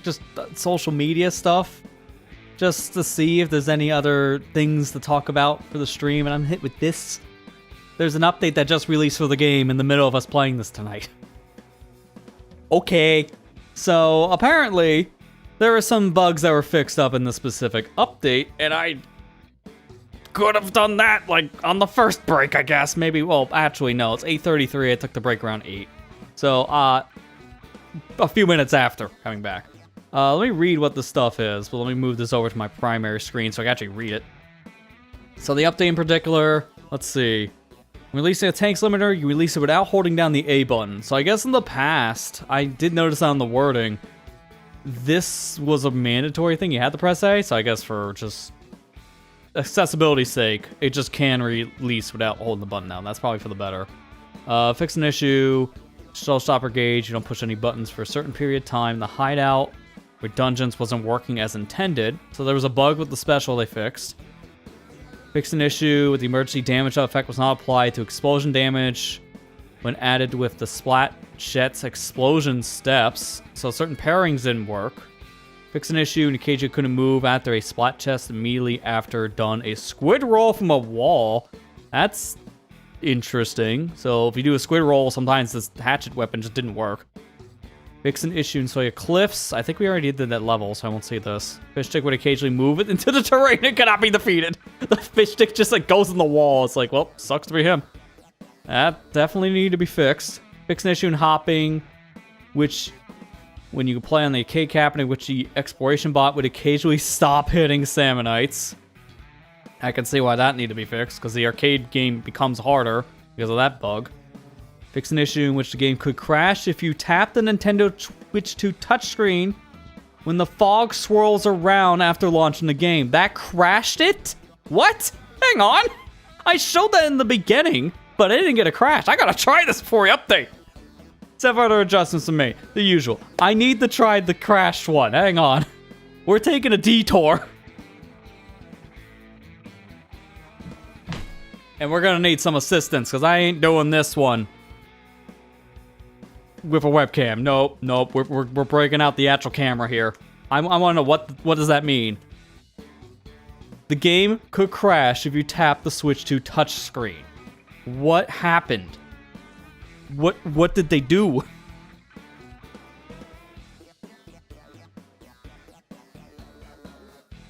just social media stuff, just to see if there's any other things to talk about for the stream, and I'm hit with this. There's an update that just released for the game in the middle of us playing this tonight. Okay, so apparently there are some bugs that were fixed up in the specific update, and I could have done that, like, on the first break, I guess. Maybe, well, actually, no, it's 8:33. I took the break around 8. So, a few minutes after coming back. Let me read what the stuff is, but let me move this over to my primary screen so I can actually read it. So the update in particular, let's see. Releasing a tanks limiter, you release it without holding down the A button. So I guess in the past, I did notice on the wording, this was a mandatory thing. You had to press A, so I guess for just accessibility's sake, it just can release without holding the button down. That's probably for the better. Fix an issue. Showstopper gauge. You don't push any buttons for a certain period of time. The hideout with dungeons wasn't working as intended. So there was a bug with the special they fixed. Fix an issue with the emergency damage effect was not applied to explosion damage when added with the Splat Jet's explosion steps. So certain pairings didn't work. Fix an issue in case you couldn't move after a splat chest immediately after done a squid roll from a wall. That's interesting. So if you do a squid roll, sometimes this hatchet weapon just didn't work. Fix an issue in Soya Cliffs. I think we already did that level, so I won't see this. Fish stick would occasionally move it into the terrain and cannot be defeated. The fish stick just like goes in the wall. It's like, well, sucks to be him. That definitely needed to be fixed. Fix an issue in hopping, which when you play on the arcade cabinet, which the exploration bot would occasionally stop hitting Salmonites. I can see why that needed to be fixed, because the arcade game becomes harder because of that bug. Fix an issue in which the game could crash if you tap the Nintendo Switch 2 touchscreen when the fog swirls around after launching the game. That crashed it? What? Hang on. I showed that in the beginning, but I didn't get a crash. I gotta try this before we update. Several other adjustments to me. The usual. I need to try the crashed one. Hang on. We're taking a detour. And we're gonna need some assistance, because I ain't doing this one with a webcam. Nope. We're breaking out the actual camera here. I want to know what does that mean? The game could crash if you tap the Switch 2 touchscreen. What happened? What did they do?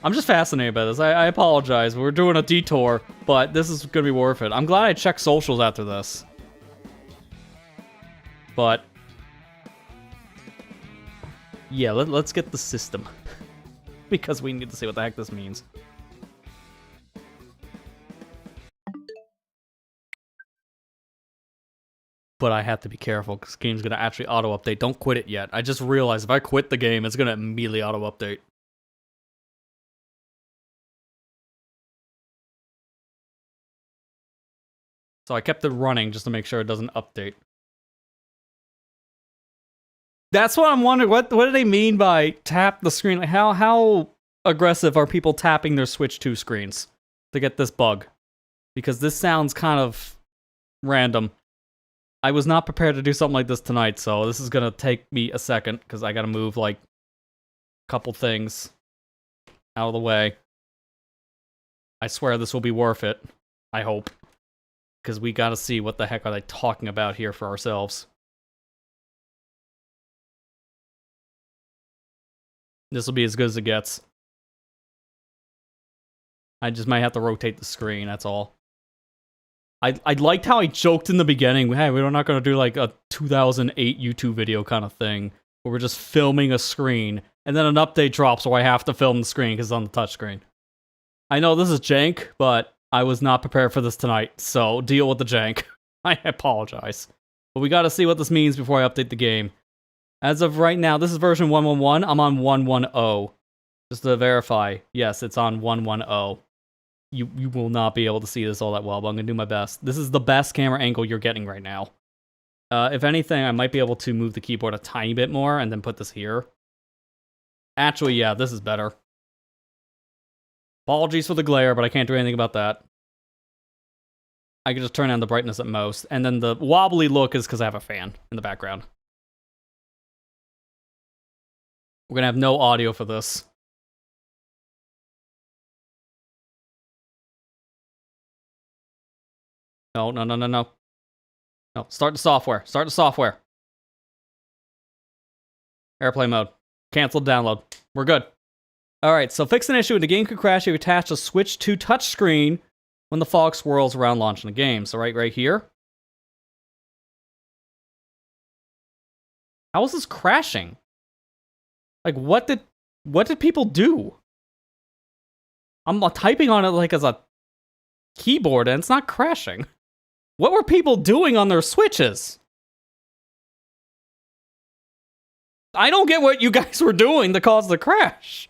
I'm just fascinated by this. I apologize. We're doing a detour, but this is gonna be worth it. I'm glad I checked socials after this. But yeah, let's get the system. Because we need to see what the heck this means. But I have to be careful because the game's going to actually auto-update. Don't quit it yet. I just realized if I quit the game, it's going to immediately auto-update. So I kept it running just to make sure it doesn't update. That's what I'm wondering. What do they mean by tap the screen? Like how aggressive are people tapping their Switch 2 screens to get this bug? Because this sounds kind of random. I was not prepared to do something like this tonight, so this is gonna take me a second, because I gotta move, like, a couple things out of the way. I swear this will be worth it. I hope. Because we gotta see what the heck are they talking about here for ourselves. This will be as good as it gets. I just might have to rotate the screen, that's all. I liked how I joked in the beginning, hey, we're not going to do like a 2008 YouTube video kind of thing, where we're just filming a screen, and then an update drops where I have to film the screen because it's on the touchscreen. I know this is jank, but I was not prepared for this tonight, so deal with the jank. I apologize. But we got to see what this means before I update the game. As of right now, this is version 111, I'm on 110. Just to verify, yes, it's on 110. You will not be able to see this all that well, but I'm going to do my best. This is the best camera angle you're getting right now. If anything, I might be able to move the keyboard a tiny bit more and then put this here. Actually, yeah, this is better. Apologies for the glare, but I can't do anything about that. I can just turn down the brightness at most. And then the wobbly look is because I have a fan in the background. We're going to have no audio for this. No. No, start the software. Start the software. Airplane mode. Cancel download. We're good. Alright, so fix an issue when the game could crash if you attach a Switch to touchscreen when the fog swirls around launching the game. So right here. How is this crashing? Like, what did people do? I'm typing on it like as a keyboard and it's not crashing. What were people doing on their Switches? I don't get what you guys were doing to cause the crash.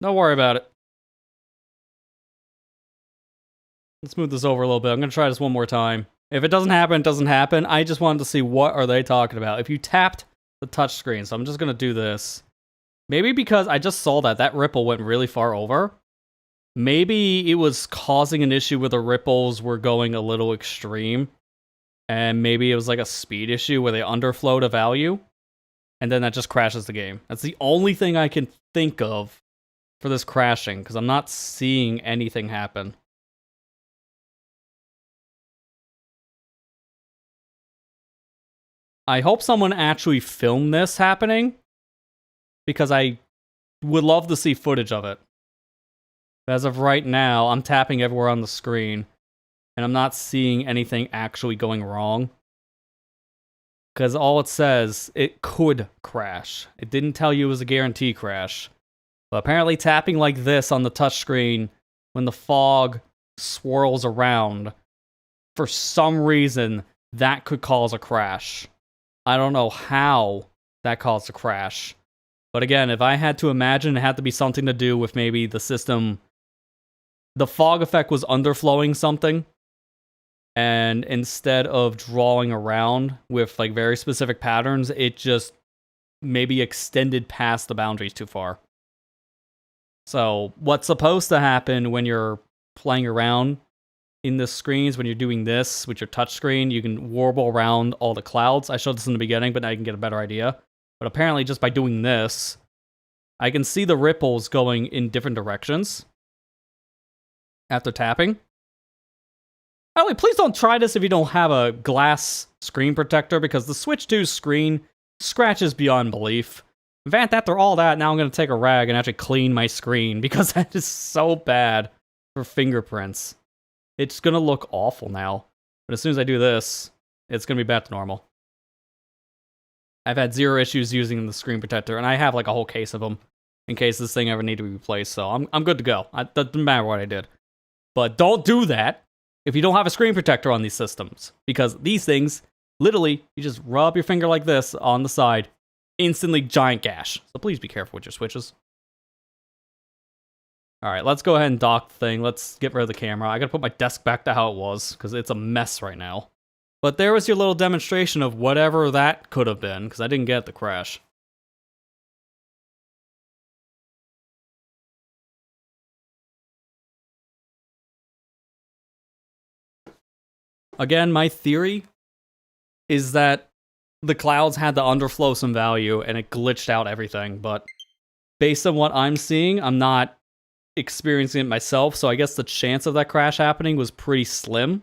Don't worry about it. Let's move this over a little bit. I'm going to try this one more time. If it doesn't happen, it doesn't happen. I just wanted to see what are they talking about. If you tapped the touch screen, so I'm just going to do this. Maybe because I just saw that ripple went really far over. Maybe it was causing an issue where the ripples were going a little extreme. And maybe it was like a speed issue where they underflowed a value. And then that just crashes the game. That's the only thing I can think of for this crashing, because I'm not seeing anything happen. I hope someone actually filmed this happening, because I would love to see footage of it. As of right now, I'm tapping everywhere on the screen, and I'm not seeing anything actually going wrong. Because all it says, it could crash. It didn't tell you it was a guarantee crash. But apparently tapping like this on the touchscreen when the fog swirls around, for some reason, that could cause a crash. I don't know how that caused a crash. But again, if I had to imagine, it had to be something to do with maybe the system. The fog effect was underflowing something. And instead of drawing around with like very specific patterns, it just maybe extended past the boundaries too far. So what's supposed to happen when you're playing around in the screens, when you're doing this with your touch screen, you can warble around all the clouds. I showed this in the beginning, but now you can get a better idea. But apparently just by doing this, I can see the ripples going in different directions after tapping. By the way, please don't try this if you don't have a glass screen protector, because the Switch 2 screen scratches beyond belief. In fact, after all that, now I'm going to take a rag and actually clean my screen, because that is so bad for fingerprints. It's going to look awful now. But as soon as I do this, it's going to be back to normal. I've had zero issues using the screen protector, and I have like a whole case of them in case this thing ever needed to be replaced, so I'm good to go. It doesn't matter what I did. But don't do that if you don't have a screen protector on these systems, because these things, literally, you just rub your finger like this on the side, instantly giant gash. So please be careful with your Switches. Alright, let's go ahead and dock the thing. Let's get rid of the camera. I gotta put my desk back to how it was, because it's a mess right now. But there was your little demonstration of whatever that could have been, because I didn't get the crash. Again, my theory is that the clouds had to underflow some value and it glitched out everything, but based on what I'm seeing, I'm not experiencing it myself, so I guess the chance of that crash happening was pretty slim.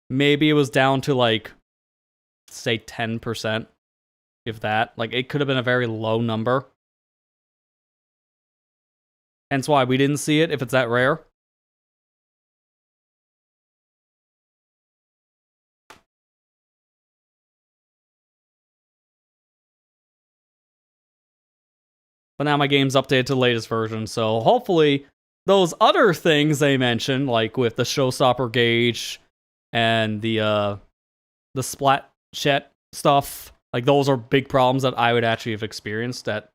Maybe it was down to like, say 10%, if that. Like, it could have been a very low number. Hence why we didn't see it if it's that rare. But now my game's updated to the latest version, so hopefully those other things they mentioned, like with the showstopper gauge and the splat chat stuff, like those are big problems that I would actually have experienced that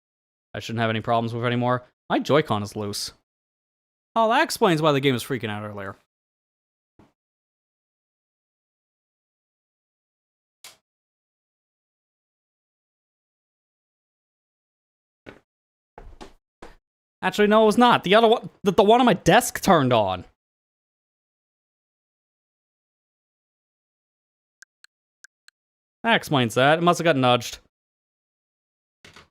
I shouldn't have any problems with anymore. My Joy-Con is loose. Oh, that explains why the game was freaking out earlier. Actually, no, it was not. The other one, the one on my desk turned on. That explains that. It must have got nudged.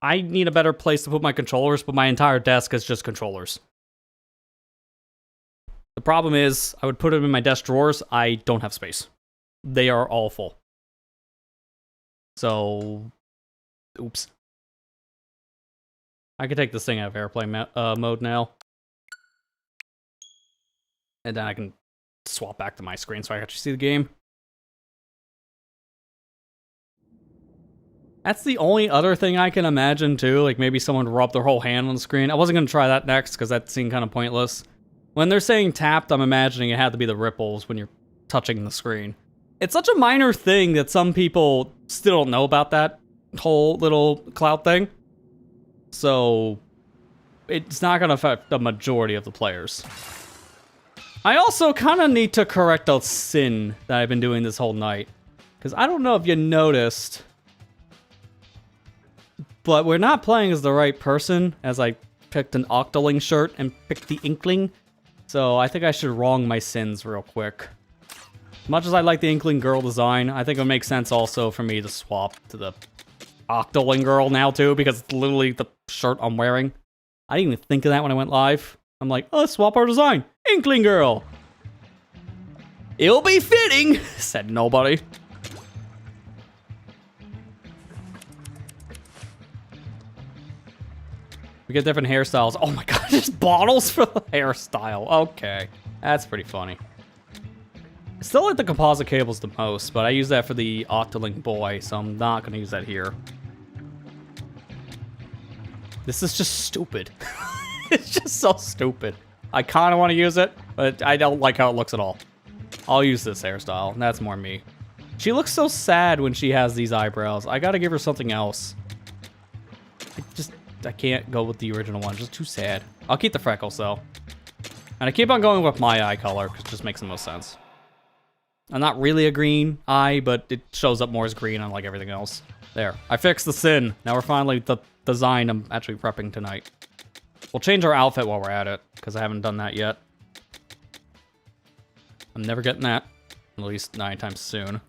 I need a better place to put my controllers, but my entire desk is just controllers. The problem is, I would put them in my desk drawers. I don't have space. They are all full. So, oops. I can take this thing out of airplane mode now. And then I can swap back to my screen so I actually see the game. That's the only other thing I can imagine, too. Like, maybe someone rubbed their whole hand on the screen. I wasn't going to try that next, because that seemed kind of pointless. When they're saying tapped, I'm imagining it had to be the ripples when you're touching the screen. It's such a minor thing that some people still don't know about that whole little cloud thing. So, it's not going to affect the majority of the players. I also kind of need to correct a sin that I've been doing this whole night. Because I don't know if you noticed, but we're not playing as the right person, as I picked an Octoling shirt and picked the Inkling. So I think I should wrong my sins real quick. As much as I like the Inkling girl design, I think it would make sense also for me to swap to the Octoling girl now too, because it's literally the shirt I'm wearing. I didn't even think of that when I went live. I'm like, oh, swap our design. Inkling girl. It'll be fitting, said nobody. We get different hairstyles. Oh my god, there's bottles for the hairstyle. Okay, that's pretty funny. I still like the composite cables the most, but I use that for the Octoling boy, so I'm not going to use that here. This is just stupid. It's just so stupid. I kind of want to use it, but I don't like how it looks at all. I'll use this hairstyle. That's more me. She looks so sad when she has these eyebrows. I got to give her something else. I can't go with the original one. It's just too sad. I'll keep the freckles, though. And I keep on going with my eye color, because it just makes the most sense. I'm not really a green eye, but it shows up more as green unlike everything else. There. I fixed the sin. Now we're finally the design I'm actually prepping tonight. We'll change our outfit while we're at it, because I haven't done that yet. I'm never getting that. At least 9 times soon.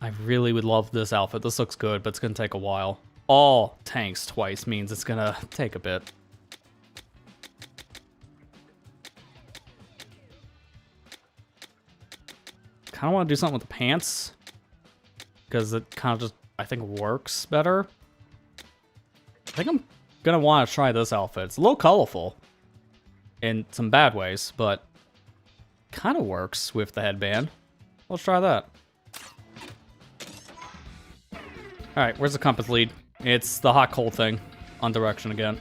I really would love this outfit. This looks good, but it's going to take a while. All tanks twice means it's going to take a bit. Kind of want to do something with the pants. Because it kind of just, I think, works better. I think I'm going to want to try this outfit. It's a little colorful. In some bad ways, but kind of works with the headband. Let's try that. Alright, where's the compass lead? It's the hot cold thing. On direction again.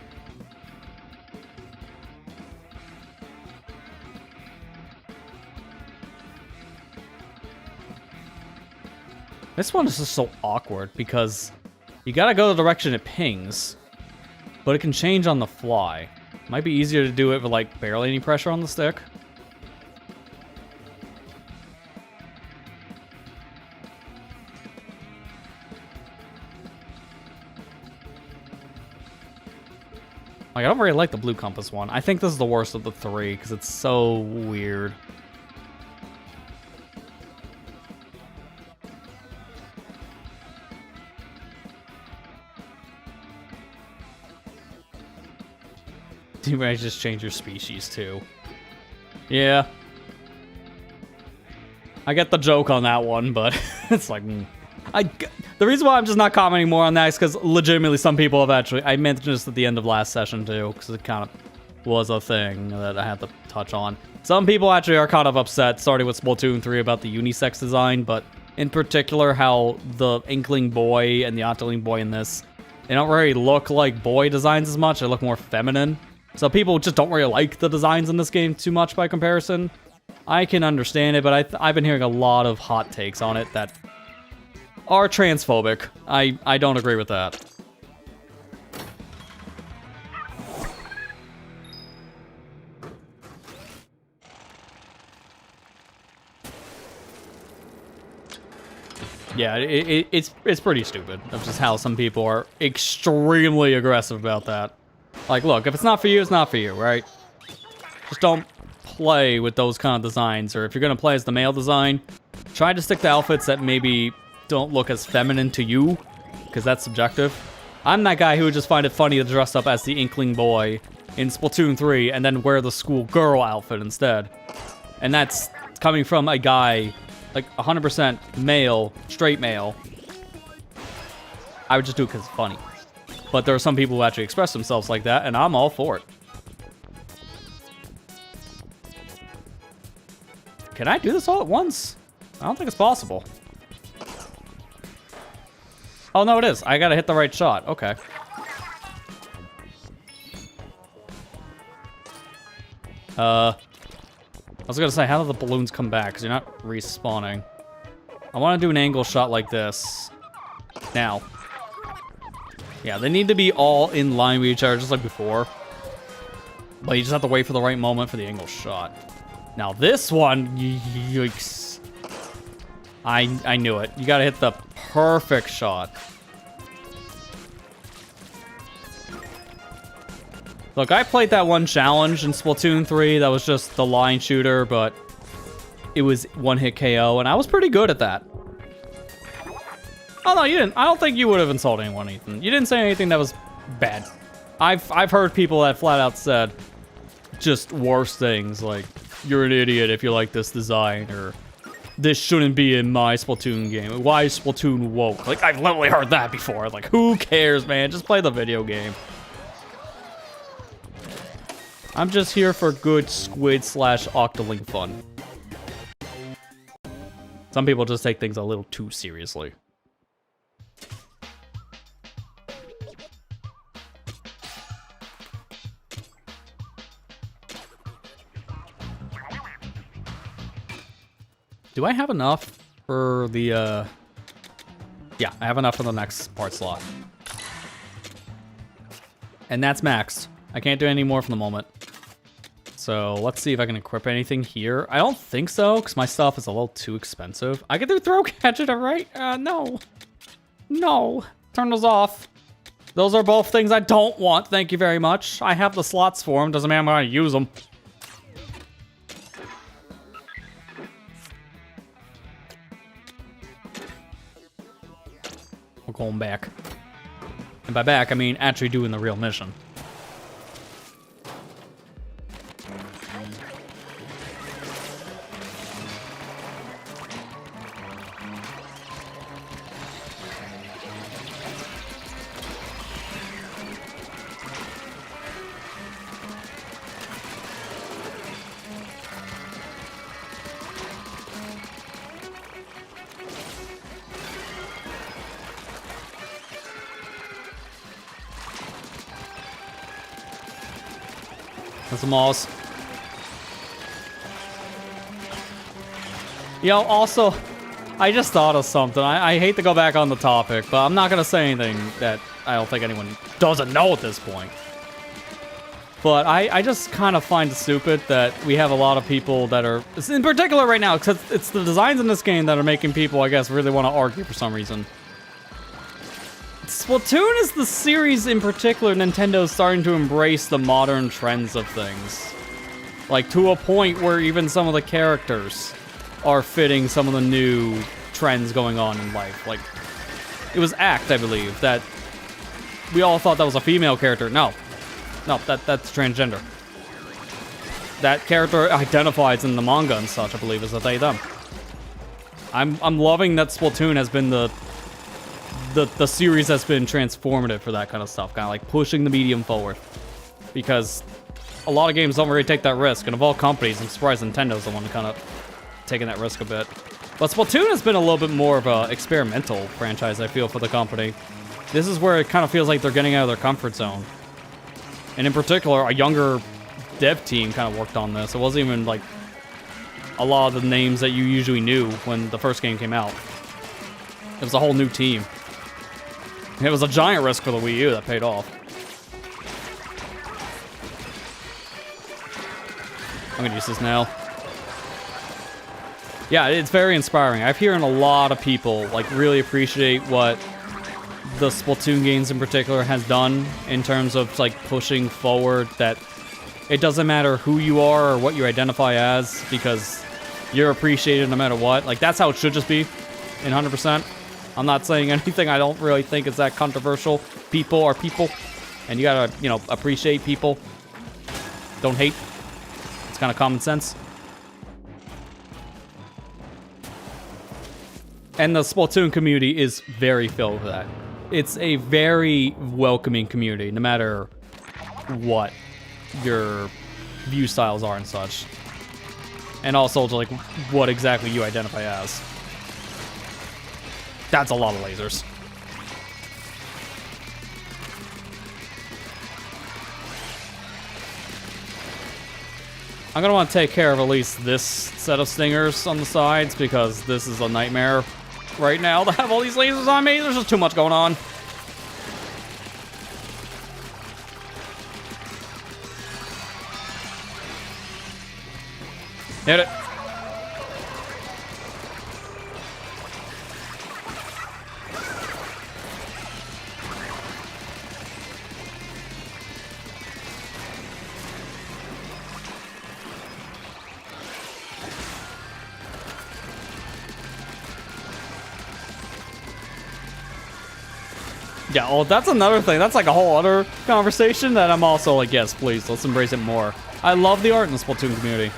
This one is just so awkward because you gotta go the direction it pings, but it can change on the fly. Might be easier to do it with like barely any pressure on the stick. Like, I don't really like the blue compass one. I think this is the worst of the 3 because it's so weird. You might just change your species too. Yeah. I get the joke on that one, but it's like... The reason why I'm just not commenting more on that is because legitimately some people have actually... I mentioned this at the end of last session too, because it kind of was a thing that I had to touch on. Some people actually are kind of upset, starting with Splatoon 3, about the unisex design, but in particular how the Inkling boy and the Octoling boy in this, they don't really look like boy designs as much, they look more feminine. So people just don't really like the designs in this game too much by comparison. I can understand it, but I've been hearing a lot of hot takes on it that are transphobic. I don't agree with that. Yeah, it's pretty stupid of just how some people are extremely aggressive about that. Like, look, if it's not for you, it's not for you, right? Just don't play with those kind of designs, or if you're gonna play as the male design, try to stick to outfits that maybe don't look as feminine to you, because that's subjective. I'm that guy who would just find it funny to dress up as the Inkling boy in Splatoon 3 and then wear the school girl outfit instead. And that's coming from a guy, like 100% male, straight male. I would just do it because it's funny. But there are some people who actually express themselves like that, and I'm all for it. Can I do this all at once? I don't think it's possible. Oh, no, it is. I gotta hit the right shot. Okay. I was gonna say, how do the balloons come back? Because you're not respawning. I want to do an angle shot like this. Now. Yeah, they need to be all in line with each other, just like before. But you just have to wait for the right moment for the angle shot. Now this one, yikes. I knew it. You gotta hit the perfect shot. Look, I played that one challenge in Splatoon 3 that was just the line shooter, but it was one-hit KO, and I was pretty good at that. Oh, no, you didn't. I don't think you would have insulted anyone, Ethan. You didn't say anything that was bad. I've heard people that flat out said just worse things, like, you're an idiot if you like this design, or this shouldn't be in my Splatoon game. Why is Splatoon woke? Like, I've literally heard that before. Like, who cares, man? Just play the video game. I'm just here for good squid/octoling fun. Some people just take things a little too seriously. Do I have enough for the, Yeah, I have enough for the next part slot. And that's maxed. I can't do any more for the moment. So let's see if I can equip anything here. I don't think so, because my stuff is a little too expensive. I can do throw gadget, right? No. No. Turn those off. Those are both things I don't want, thank you very much. I have the slots for them, doesn't mean I'm going to use them. We're going back. And by back, I mean actually doing the real mission. That's a mouse. Yo, also, I just thought of something. I hate to go back on the topic, but I'm not going to say anything that I don't think anyone doesn't know at this point. But I just kind of find it stupid that we have a lot of people that are, in particular right now, because it's the designs in this game that are making people, I guess, really want to argue for some reason. Splatoon is the series in particular Nintendo's starting to embrace the modern trends of things. Like, to a point where even some of the characters are fitting some of the new trends going on in life. Like, it was O.R.C.A, I believe, that we all thought that was a female character. No, that's transgender. That character identifies in the manga and such, I believe, as a they, them. I'm loving that Splatoon has been the series has been transformative for that kind of stuff, kind of like pushing the medium forward. Because a lot of games don't really take that risk, and of all companies, I'm surprised Nintendo's the one kind of taking that risk a bit. But Splatoon has been a little bit more of an experimental franchise, I feel, for the company. This is where it kind of feels like they're getting out of their comfort zone. And in particular, a younger dev team kind of worked on this. It wasn't even like a lot of the names that you usually knew when the first game came out. It was a whole new team. It was a giant risk for the Wii U that paid off. I'm gonna use this now. Yeah, it's very inspiring. I've heard a lot of people like really appreciate what the Splatoon games in particular has done in terms of like pushing forward that it doesn't matter who you are or what you identify as because you're appreciated no matter what. Like that's how it should just be, in 100%. I'm not saying anything I don't really think is that controversial. People are people, and you gotta, you know, appreciate people. Don't hate. It's kind of common sense. And the Splatoon community is very filled with that. It's a very welcoming community, no matter what your view styles are and such. And also, like, what exactly you identify as. That's a lot of lasers. I'm gonna want to take care of at least this set of stingers on the sides, because this is a nightmare right now to have all these lasers on me. There's just too much going on. Hit it. Yeah, oh, that's another thing. That's like a whole other conversation that I'm also like, yes, please, let's embrace it more. I love the art in the Splatoon community.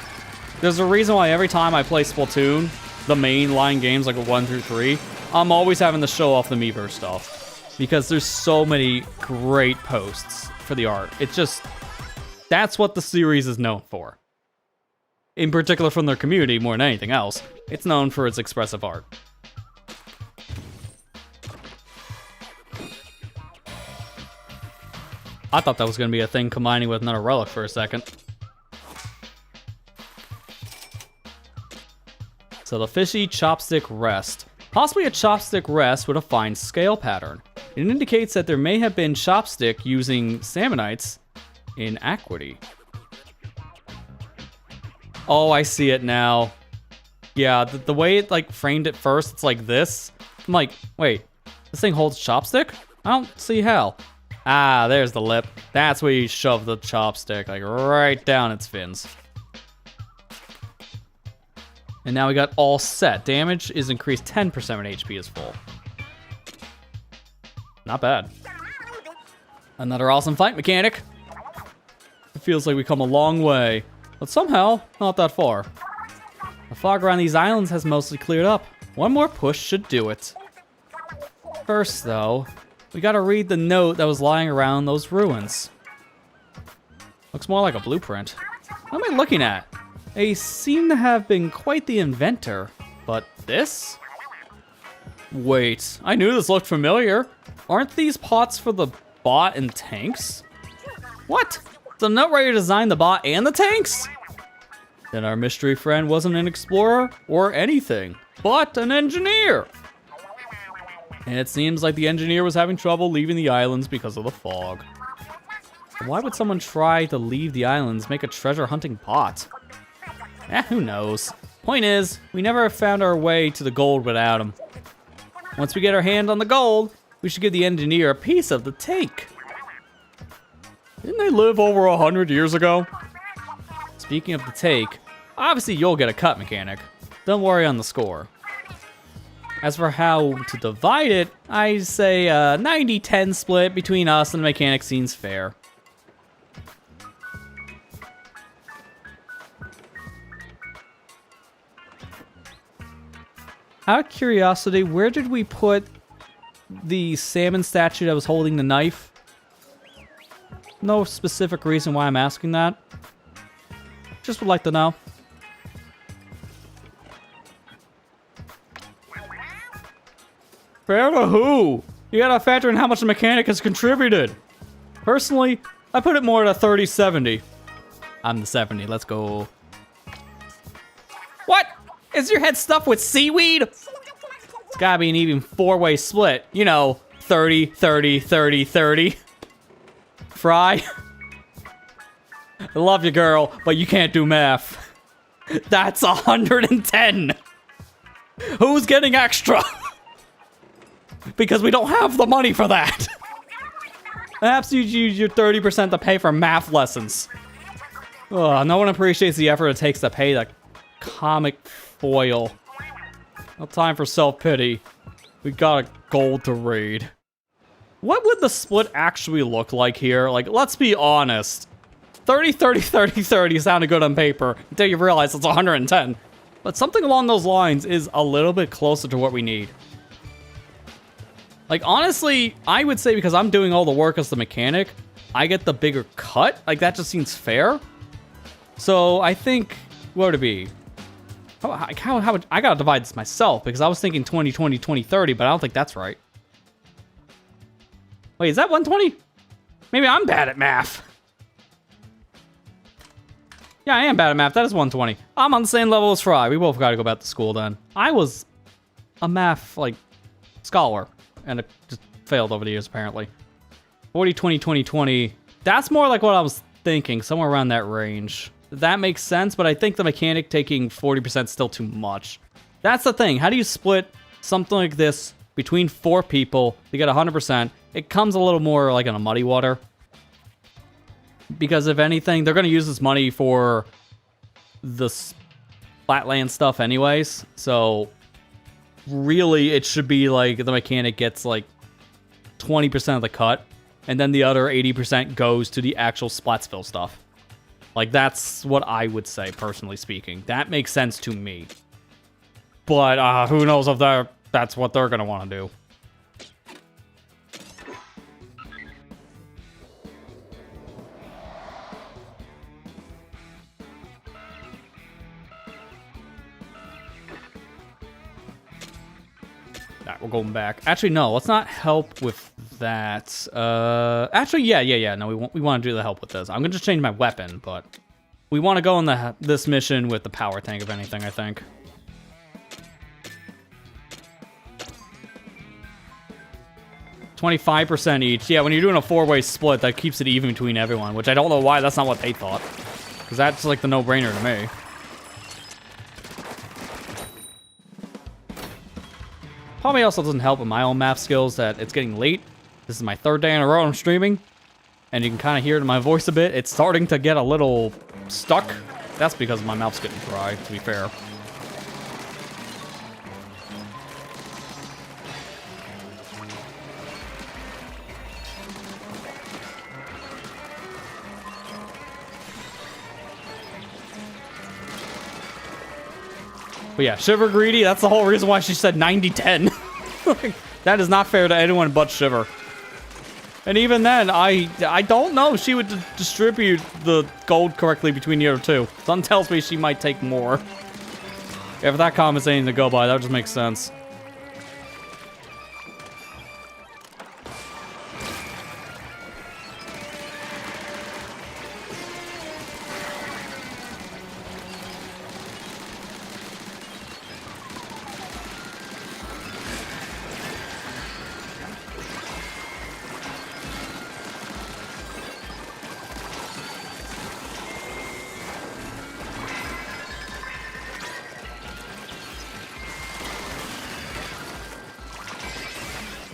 There's a reason why every time I play Splatoon, the mainline games like 1 through 3, I'm always having to show off the Miiverse stuff. Because there's so many great posts for the art. It's just, that's what the series is known for. In particular from their community more than anything else. It's known for its expressive art. I thought that was going to be a thing combining with another relic for a second. So the fishy chopstick rest. Possibly a chopstick rest with a fine scale pattern. It indicates that there may have been chopstick using salmonites in Aquity. Oh, I see it now. Yeah, the way it like framed it first, it's like this. I'm like, wait, this thing holds chopstick? I don't see how. Ah, there's the lip. That's where you shove the chopstick, like right down its fins. And now we got all set. Damage is increased 10% when HP is full. Not bad. Another awesome fight mechanic. It feels like we come a long way, but somehow not that far. The fog around these islands has mostly cleared up. One more push should do it. First, though, we gotta read the note that was lying around those ruins. Looks more like a blueprint. What am I looking at? They seem to have been quite the inventor, but this? Wait, I knew this looked familiar. Aren't these pots for the bot and tanks? What? The note writer designed the bot and the tanks? Then our mystery friend wasn't an explorer or anything, but an engineer. And it seems like the engineer was having trouble leaving the islands because of the fog. Why would someone try to leave the islands, make a treasure hunting bot? Who knows. Point is, we never found our way to the gold without him. Once we get our hand on the gold, we should give the engineer a piece of the take. Didn't they live over 100 years ago? Speaking of the take, obviously you'll get a cut, mechanic. Don't worry on the score. As for how to divide it, I say a 90-10 split between us and the mechanic seems fair. Out of curiosity, where did we put the salmon statue that was holding the knife? No specific reason why I'm asking that. Just would like to know. Fair to who? You gotta factor in how much the mechanic has contributed. Personally, I put it more at a 30-70. I'm the 70, let's go. What? Is your head stuffed with seaweed? It's gotta be an even 4-way split. You know, 30, 30, 30, 30. Fry. I love you, girl, but you can't do math. That's 110. Who's getting extra? Because we don't have the money for that. Perhaps you use your 30% to pay for math lessons. Ugh, no one appreciates the effort it takes to pay the comic foil. No time for self-pity. We got a goal to raid. What would the split actually look like here? Like, let's be honest. 30, 30, 30, 30 sounded good on paper until you realize it's 110. But something along those lines is a little bit closer to what we need. Like, honestly, I would say because I'm doing all the work as the mechanic, I get the bigger cut. Like, that just seems fair. So, I think, what would it be? I gotta divide this myself because I was thinking 20, 20, 20, 30, but I don't think that's right. Wait, is that 120? Maybe I'm bad at math. Yeah, I am bad at math. That is 120. I'm on the same level as Fry. We both gotta go back to school then. I was a math, like, scholar. And it just failed over the years, apparently. 40, 20, 20, 20. That's more like what I was thinking. Somewhere around that range. That makes sense, but I think the mechanic taking 40% is still too much. That's the thing. How do you split something like this between 4 people to get 100%? It comes a little more like in a muddy water. Because if anything, they're going to use this money for the Splatland stuff anyways. So, really, it should be like the mechanic gets like 20% of the cut. And then the other 80% goes to the actual Splatsville stuff. Like, that's what I would say, personally speaking. That makes sense to me. But who knows if that's what they're going to want to do. Alright, we're going back. Actually, no, let's not help with that. Actually, yeah. No, we want to do the help with this. I'm gonna just change my weapon, but we want to go on this mission with the power tank, if anything, I think. $25% each. Yeah, when you're doing a 4-way split, that keeps it even between everyone, which I don't know why that's not what they thought. Because that's like the no-brainer to me. Probably also doesn't help with my own math skills that it's getting late. This is my 3rd day in a row I'm streaming. And you can kind of hear it in my voice a bit. It's starting to get a little stuck. That's because my mouth's getting dry, to be fair. But yeah, Shiver Greedy, that's the whole reason why she said 90-10. Like, that is not fair to anyone but Shiver. And even then, I don't know if she would distribute the gold correctly between the other two. Something tells me she might take more. If that comment's anything to go by, that would just make sense.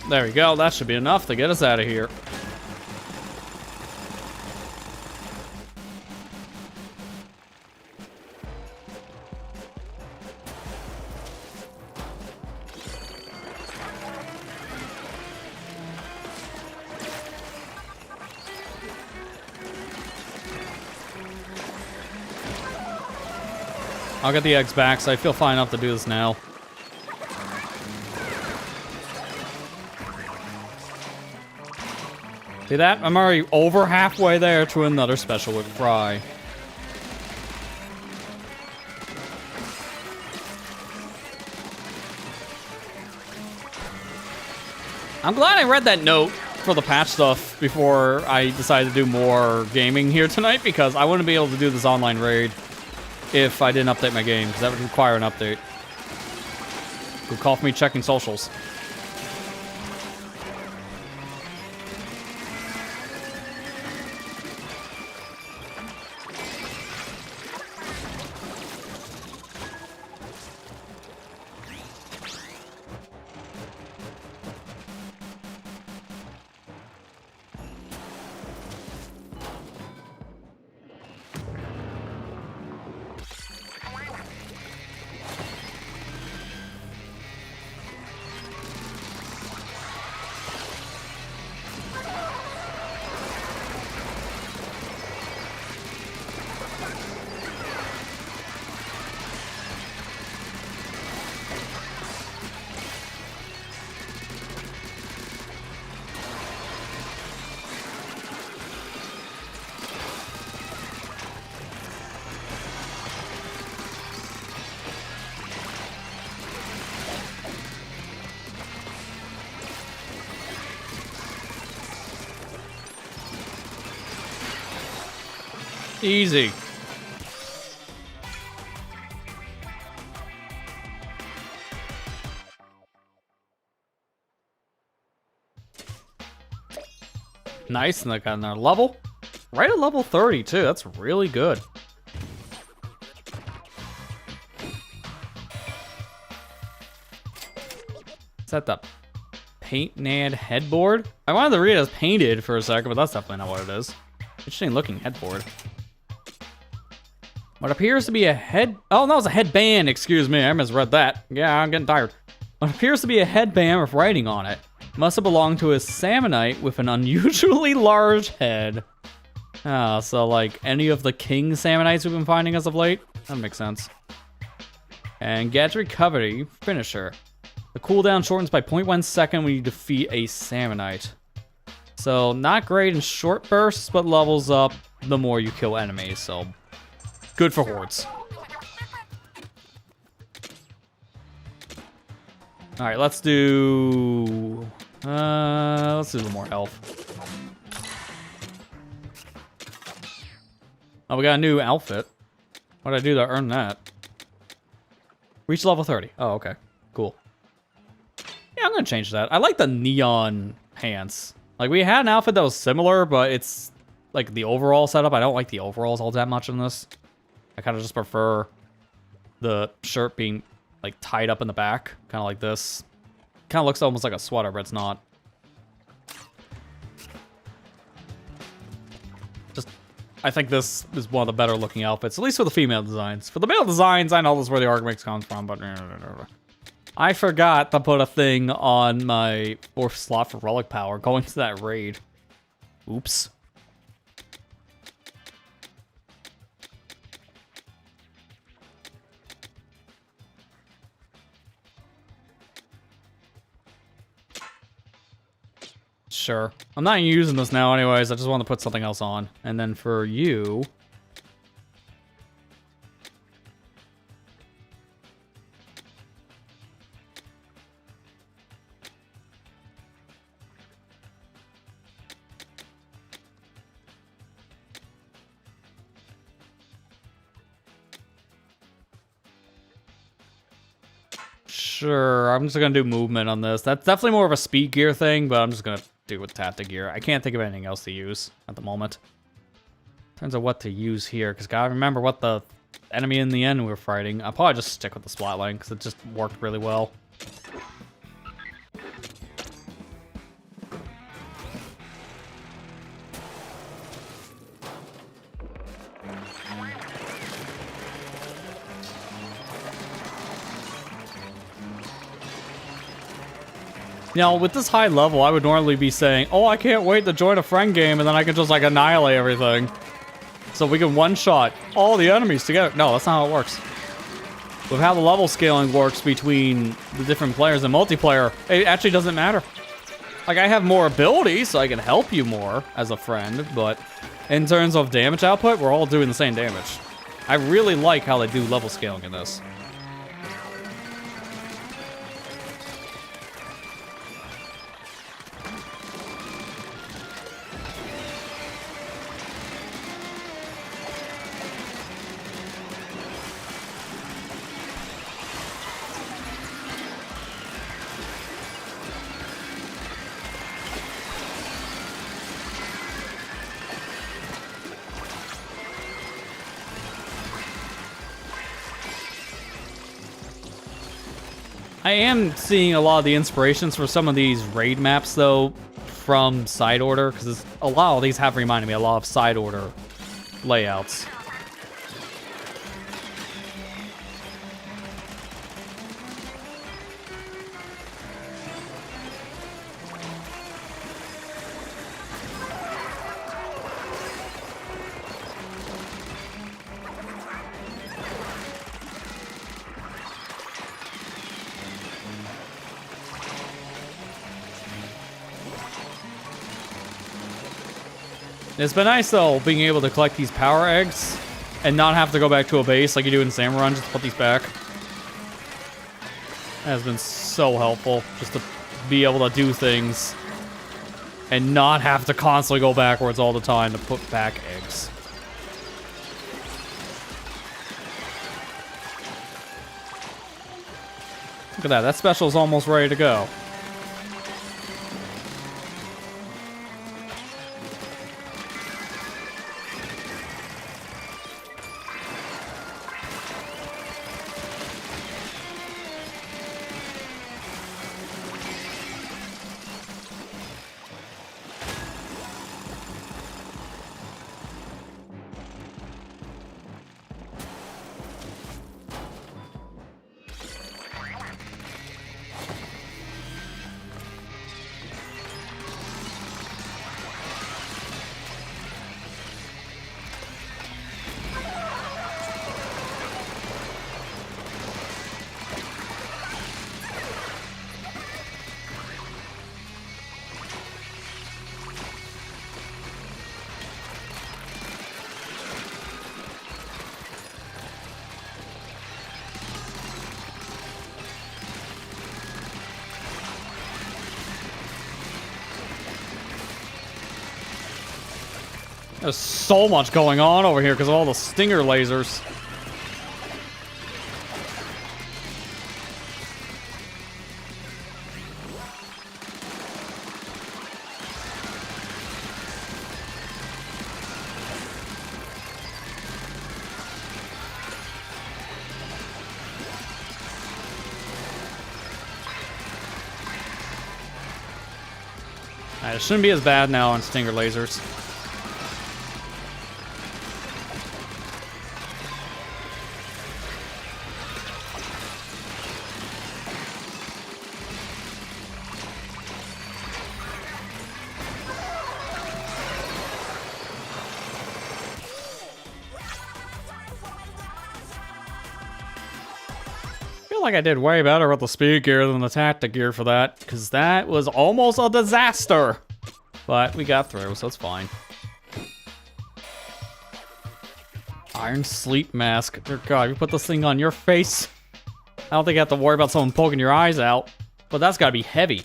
There we go. That should be enough to get us out of here. I'll get the eggs back, so I feel fine enough to do this now. See that? I'm already over halfway there to another special with Fry. I'm glad I read that note for the patch stuff before I decided to do more gaming here tonight, because I wouldn't be able to do this online raid if I didn't update my game, because that would require an update. Good call for me checking socials. Easy. Nice, and I got another level. Right at level 30, too. That's really good. Is that the Paint Nad headboard? I wanted to read it as painted for a second, but that's definitely not what it is. Interesting looking headboard. What appears to be a head... Oh, that was a headband, excuse me. I misread that. Yeah, I'm getting tired. What appears to be a headband with writing on it must have belonged to a Salmonite with an unusually large head. Oh, so like any of the king Salmonites we've been finding as of late? That makes sense. And Gadget Recovery Finisher. The cooldown shortens by 0.1 second when you defeat a Salmonite. So not great in short bursts, but levels up the more you kill enemies, so good for hordes. Alright, let's do a little more health. Oh, we got a new outfit. What did I do to earn that? Reach level 30. Oh, okay. Cool. Yeah, I'm gonna change that. I like the neon pants. Like, we had an outfit that was similar, but it's like the overall setup. I don't like the overalls all that much in this. I kind of just prefer the shirt being like tied up in the back, kind of like this. Kind of looks almost like a sweater, but it's not. Just, I think this is one of the better looking outfits, at least for the female designs. For the male designs, I know this is where the argument comes from, but I forgot to put a thing on my 4th slot for relic power going to that raid. Oops. Sure. I'm not using this now anyways. I just want to put something else on. And then for you... Sure, I'm just gonna do movement on this. That's definitely more of a speed gear thing, but I'm just gonna do it with tactic gear. I can't think of anything else to use at the moment. Turns out what to use here, because gotta remember what the enemy in the end we were fighting. I'll probably just stick with the splatline, because it just worked really well. Now, with this high level, I would normally be saying, oh, I can't wait to join a friend game, and then I can just, like, annihilate everything. So we can one-shot all the enemies together. No, that's not how it works. With how the level scaling works between the different players in multiplayer, it actually doesn't matter. Like, I have more ability, so I can help you more as a friend, but in terms of damage output, we're all doing the same damage. I really like how they do level scaling in this. I am seeing a lot of the inspirations for some of these raid maps, though, from Side Order, because a lot of these have reminded me a lot of Side Order layouts. It's been nice, though, being able to collect these power eggs and not have to go back to a base like you do in Salmon just to put these back. That has been so helpful, just to be able to do things and not have to constantly go backwards all the time to put back eggs. Look at that. That special's almost ready to go. There's so much going on over here because of all the stinger lasers. Alright, it shouldn't be as bad now on stinger lasers. Like I did way better with the speed gear than the tactic gear for that, because that was almost a disaster. But we got through, so it's fine. Iron sleep mask. Dear God, you put this thing on your face. I don't think you have to worry about someone poking your eyes out, but that's gotta be heavy.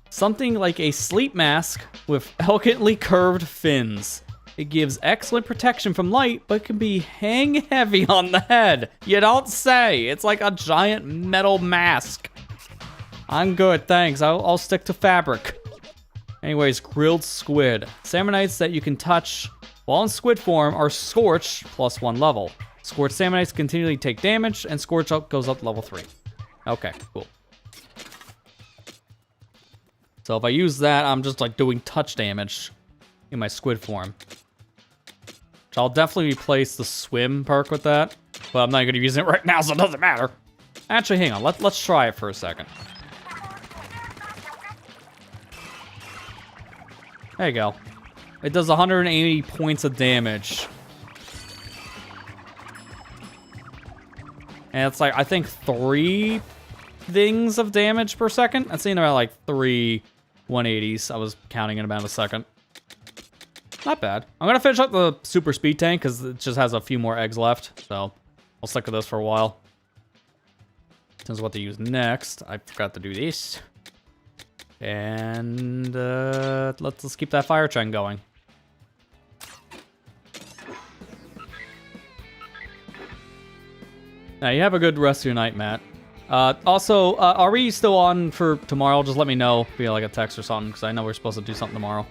Something like a sleep mask with elegantly curved fins. It gives excellent protection from light, but can be hang heavy on the head. You don't say. It's like a giant metal mask. I'm good, thanks. I'll stick to fabric. Anyways, grilled squid. Salmonites that you can touch while in squid form are scorched +1 level. Scorched salmonites continually take damage, and scorch up goes up to level 3. Okay, cool. So if I use that, I'm just like doing touch damage in my squid form. I'll definitely replace the swim perk with that, but I'm not going to use it right now, so it doesn't matter. Actually, hang on. Let's try it for a second. There you go. It does 180 points of damage. And it's like, I think 3 things of damage per second. I've seen about like 3 180s. I was counting in about a second. Not bad. I'm going to finish up the super speed tank because it just has a few more eggs left. So I'll stick with this for a while. This is what to use next. I forgot to do this. And let's keep that fire trend going. Now, you have a good rest of your night, Matt. Also, are we still on for tomorrow? Just let me know via like a text or something because I know we're supposed to do something tomorrow.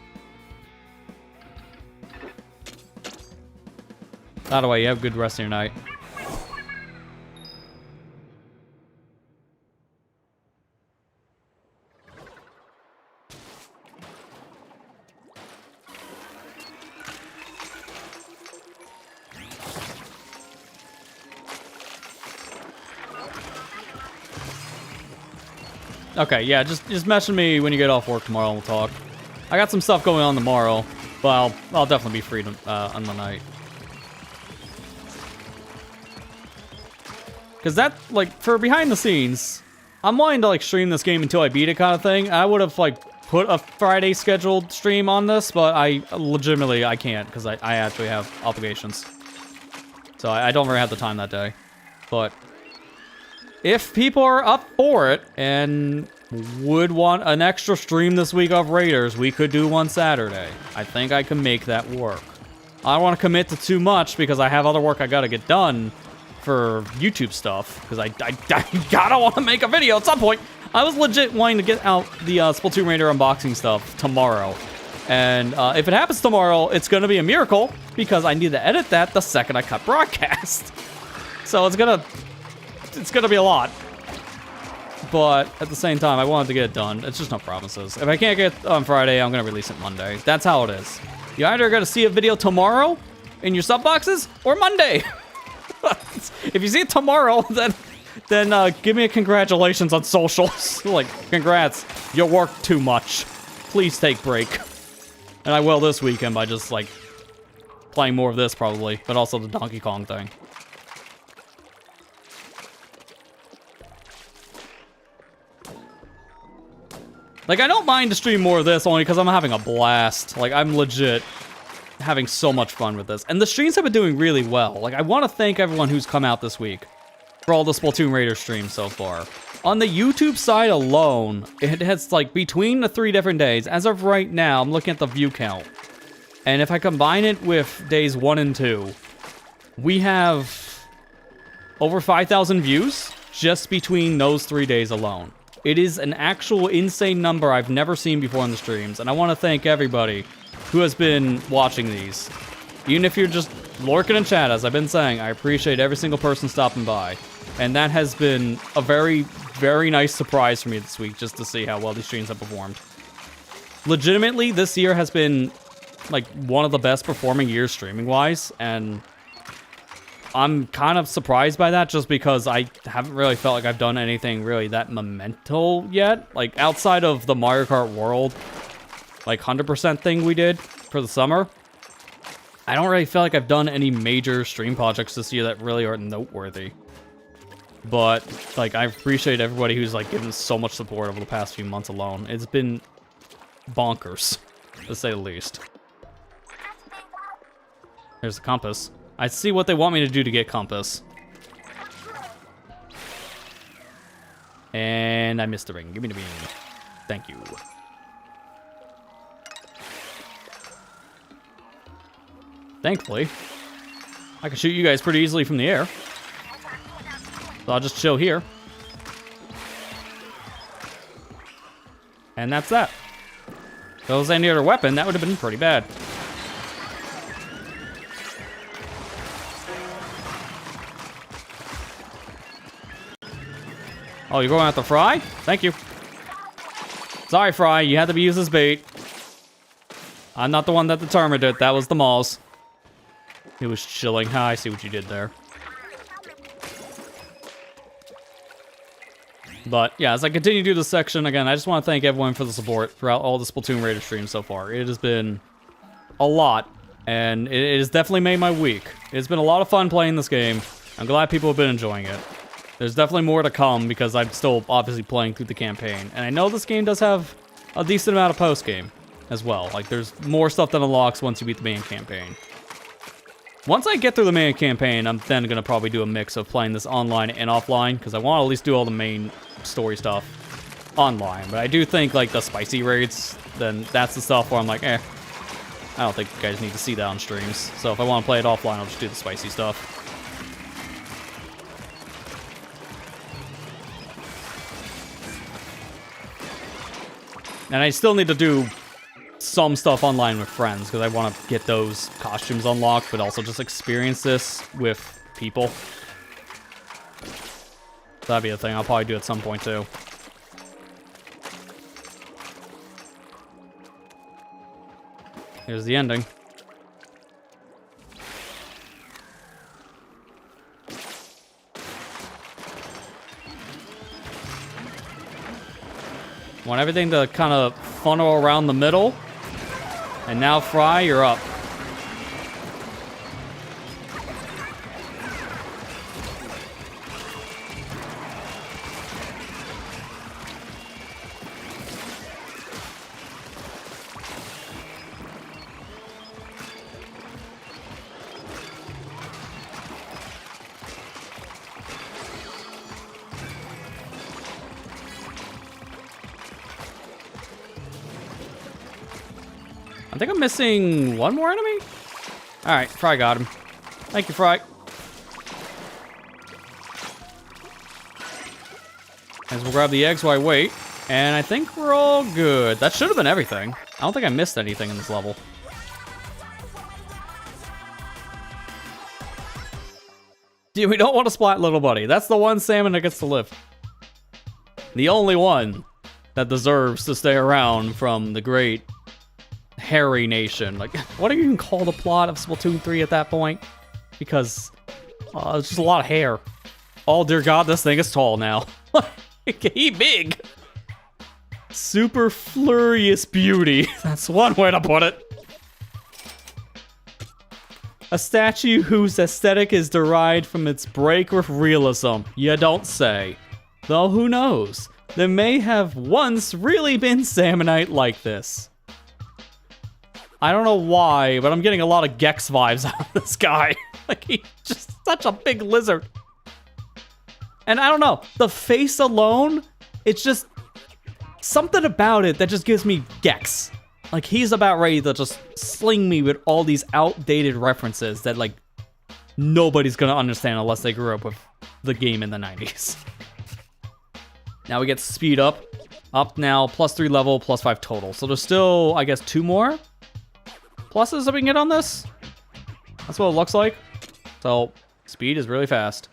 By the way, you have a good rest of your night. Okay, yeah, just message me when you get off work tomorrow and we'll talk. I got some stuff going on tomorrow, but I'll definitely be free on the night. Because that, like, for behind the scenes, I'm wanting to, like, stream this game until I beat it kind of thing. I would have, like, put a Friday scheduled stream on this, but I can't because I actually have obligations. So I don't really have the time that day. But if people are up for it and would want an extra stream this week of Raiders, we could do one Saturday. I think I can make that work. I don't want to commit to too much because I have other work I gotta get done for YouTube stuff, because I gotta want to make a video at some point. I was legit wanting to get out the Splatoon Raider unboxing stuff tomorrow. And if it happens tomorrow, it's going to be a miracle, because I need to edit that the second I cut broadcast. So it's gonna be a lot. But at the same time, I wanted to get it done. It's just no promises. If I can't get it on Friday, I'm going to release it Monday. That's how it is. You either got to see a video tomorrow in your sub boxes or Monday. If you see it tomorrow, then give me a congratulations on socials. Like, congrats. You worked too much. Please take break. And I will this weekend by just, like, playing more of this probably, but also the Donkey Kong thing. Like, I don't mind to stream more of this only because I'm having a blast. Like, I'm legit having so much fun with this. And the streams have been doing really well. Like, I want to thank everyone who's come out this week for all the Splatoon Raiders streams so far. On the YouTube side alone, it has, like, between the 3 different days, as of right now, I'm looking at the view count. And if I combine it with days 1 and 2, we have over 5,000 views just between those 3 days alone. It is an actual insane number I've never seen before in the streams, and I want to thank everybody who has been watching these. Even if you're just lurking in chat, as I've been saying, I appreciate every single person stopping by. And that has been a very, very nice surprise for me this week, just to see how well these streams have performed. Legitimately, this year has been, like, one of the best performing years streaming-wise, and I'm kind of surprised by that, just because I haven't really felt like I've done anything really that monumental yet. Like, outside of the Mario Kart World, like, 100% thing we did for the summer, I don't really feel like I've done any major stream projects this year that really are noteworthy. But, like, I appreciate everybody who's, like, given so much support over the past few months alone. It's been bonkers, to say the least. There's the compass. I see what they want me to do to get compass. And I missed the ring. Give me the ring. Thank you. Thankfully, I can shoot you guys pretty easily from the air. So I'll just chill here. And that's that. If it was any other weapon, that would have been pretty bad. Oh, you're going after Fry? Thank you. Sorry, Fry. You had to be used as bait. I'm not the one that determined it. That was the Maws. It was chilling. Ha, I see what you did there. But, yeah, as I continue to do this section, again, I just want to thank everyone for the support throughout all the Splatoon Raider streams so far. It has been a lot, and it has definitely made my week. It's been a lot of fun playing this game. I'm glad people have been enjoying it. There's definitely more to come, because I'm still obviously playing through the campaign. And I know this game does have a decent amount of post-game as well. Like, there's more stuff that unlocks once you beat the main campaign. Once I get through the main campaign, I'm then going to probably do a mix of playing this online and offline, because I want to at least do all the main story stuff online. But I do think, like, the spicy raids, then that's the stuff where I'm like, I don't think you guys need to see that on streams. So if I want to play it offline, I'll just do the spicy stuff. And I still need to do some stuff online with friends, because I want to get those costumes unlocked, but also just experience this with people. That'd be a thing I'll probably do at some point, too. Here's the ending. Want everything to kind of funnel around the middle. And now, Fry, you're up. I think I'm missing one more enemy? Alright, Fry got him. Thank you, Fry. As we'll grab the eggs while I wait. And I think we're all good. That should have been everything. I don't think I missed anything in this level. Dude, we don't want to splat little buddy. That's the one salmon that gets to live. The only one that deserves to stay around from the great hairy nation. Like, what do you even call the plot of Splatoon 3 at that point? Because it's just a lot of hair. Oh, dear God, this thing is tall now. He big. Superfluous beauty. That's one way to put it. A statue whose aesthetic is derived from its break with realism. You don't say. Though who knows? There may have once really been Salmonite like this. I don't know why, but I'm getting a lot of Gex vibes out of this guy. Like, he's just such a big lizard. And I don't know, the face alone, it's just something about it that just gives me Gex. Like, he's about ready to just sling me with all these outdated references that, like, nobody's gonna understand unless they grew up with the game in the 90s. Now we get speed up. Up now, +3 level, +5 total. So there's still, I guess, 2 more pluses that we can get on this. That's what it looks like. So, speed is really fast.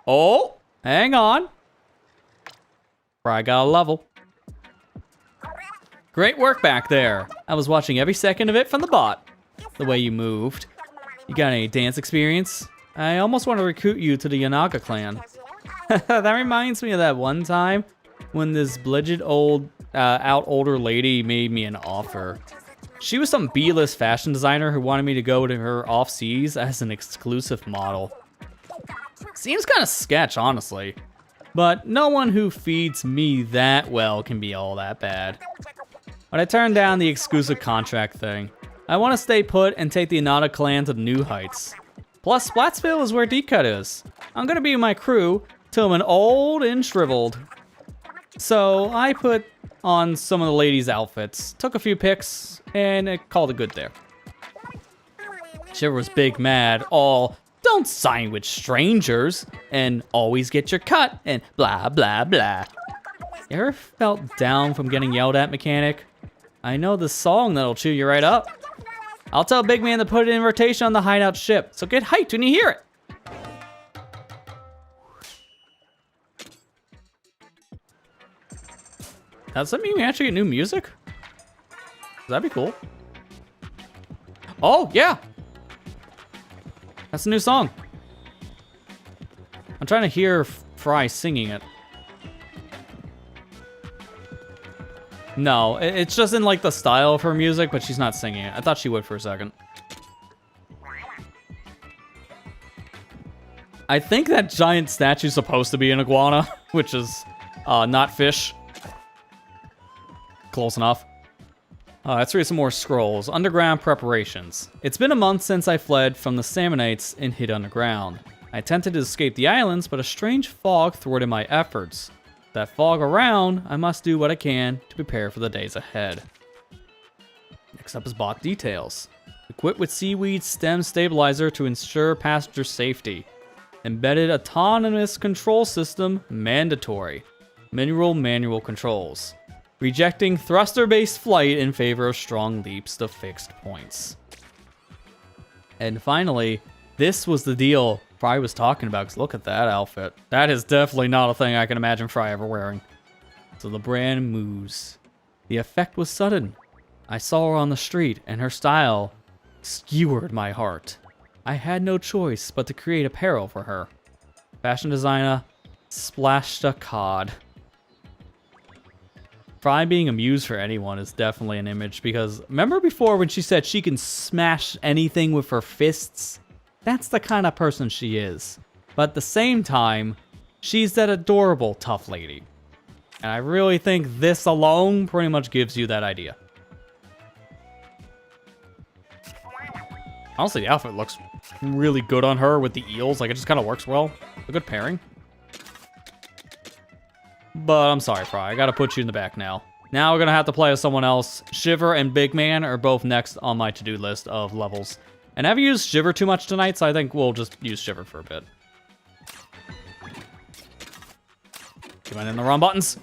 Oh, hang on. I got a level. Great work back there. I was watching every second of it from the bot. The way you moved. You got any dance experience? I almost want to recruit you to the O.R.C.A clan. That reminds me of that one time when this bludgeoned older lady made me an offer. She was some B-list fashion designer who wanted me to go to her off-seas as an exclusive model. Seems kind of sketch, honestly. But no one who feeds me that well can be all that bad. But I turned down the exclusive contract thing. I want to stay put and take the O.R.C.A clan to new heights. Plus, Splatsville is where D-Cut is. I'm gonna be with my crew till I'm old and shriveled. So I put on some of the ladies' outfits, took a few pics, and it called it good there. Shiver was big mad, all, don't sign with strangers, and always get your cut, and blah, blah, blah. You ever felt down from getting yelled at, mechanic? I know the song that'll cheer you right up. I'll tell Big Man to put an invitation on the hideout ship, so get hyped when you hear it. Does that mean we actually get new music? That'd be cool. Oh, yeah. That's a new song. I'm trying to hear Fry singing it. No, it's just in like the style of her music, but she's not singing it. I thought she would for a second. I think that giant statue's supposed to be an iguana, which is not fish. Close enough. Let's read some more scrolls. Underground preparations. It's been a month since I fled from the Salmonites and hid underground. I attempted to escape the islands, but a strange fog thwarted my efforts. With that fog around, I must do what I can to prepare for the days ahead. Next up is bot details. Equipped with seaweed stem stabilizer to ensure passenger safety. Embedded autonomous control system mandatory. Mineral manual controls. Rejecting thruster-based flight in favor of strong leaps to fixed points. And finally, this was the deal Fry was talking about, because look at that outfit. That is definitely not a thing I can imagine Fry ever wearing. So the brand moves. The effect was sudden. I saw her on the street, and her style skewered my heart. I had no choice but to create apparel for her. Fashion designer, Splatoon. Fry being amused for anyone is definitely an image, because remember before when she said she can smash anything with her fists? That's the kind of person she is. But at the same time, she's that adorable tough lady. And I really think this alone pretty much gives you that idea. Honestly, the outfit looks really good on her with the eels. Like, it just kind of works well. A good pairing. But I'm sorry, Fry. I gotta put you in the back now. Now we're gonna have to play as someone else. Shiver and Big Man are both next on my to-do list of levels. And I haven't used Shiver too much tonight, so I think we'll just use Shiver for a bit. Keep on in the wrong buttons.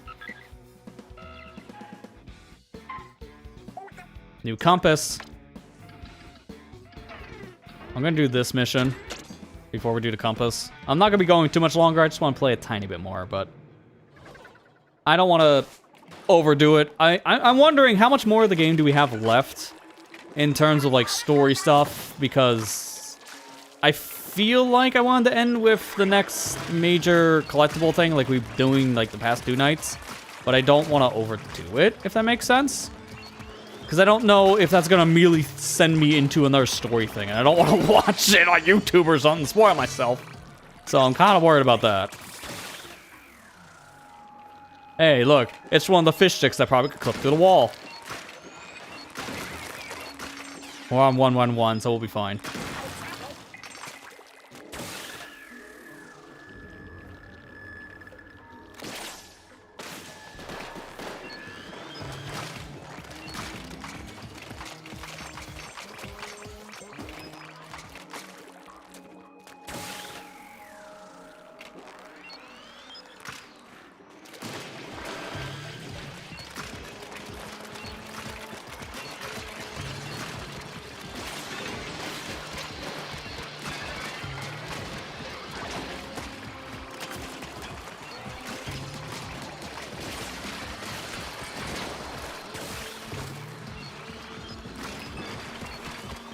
New compass. I'm gonna do this mission before we do the compass. I'm not gonna be going too much longer. I just want to play a tiny bit more, but I don't want to overdo it. I'm wondering how much more of the game do we have left in terms of like story stuff, because I feel like I wanted to end with the next major collectible thing like we've been doing like the past 2 nights, but I don't want to overdo it, if that makes sense. Because I don't know if that's going to immediately send me into another story thing, and I don't want to watch it on YouTube or something, spoil myself. So I'm kind of worried about that. Hey, look, it's one of the fish sticks that probably could clip through the wall. We're on 111, so we'll be fine.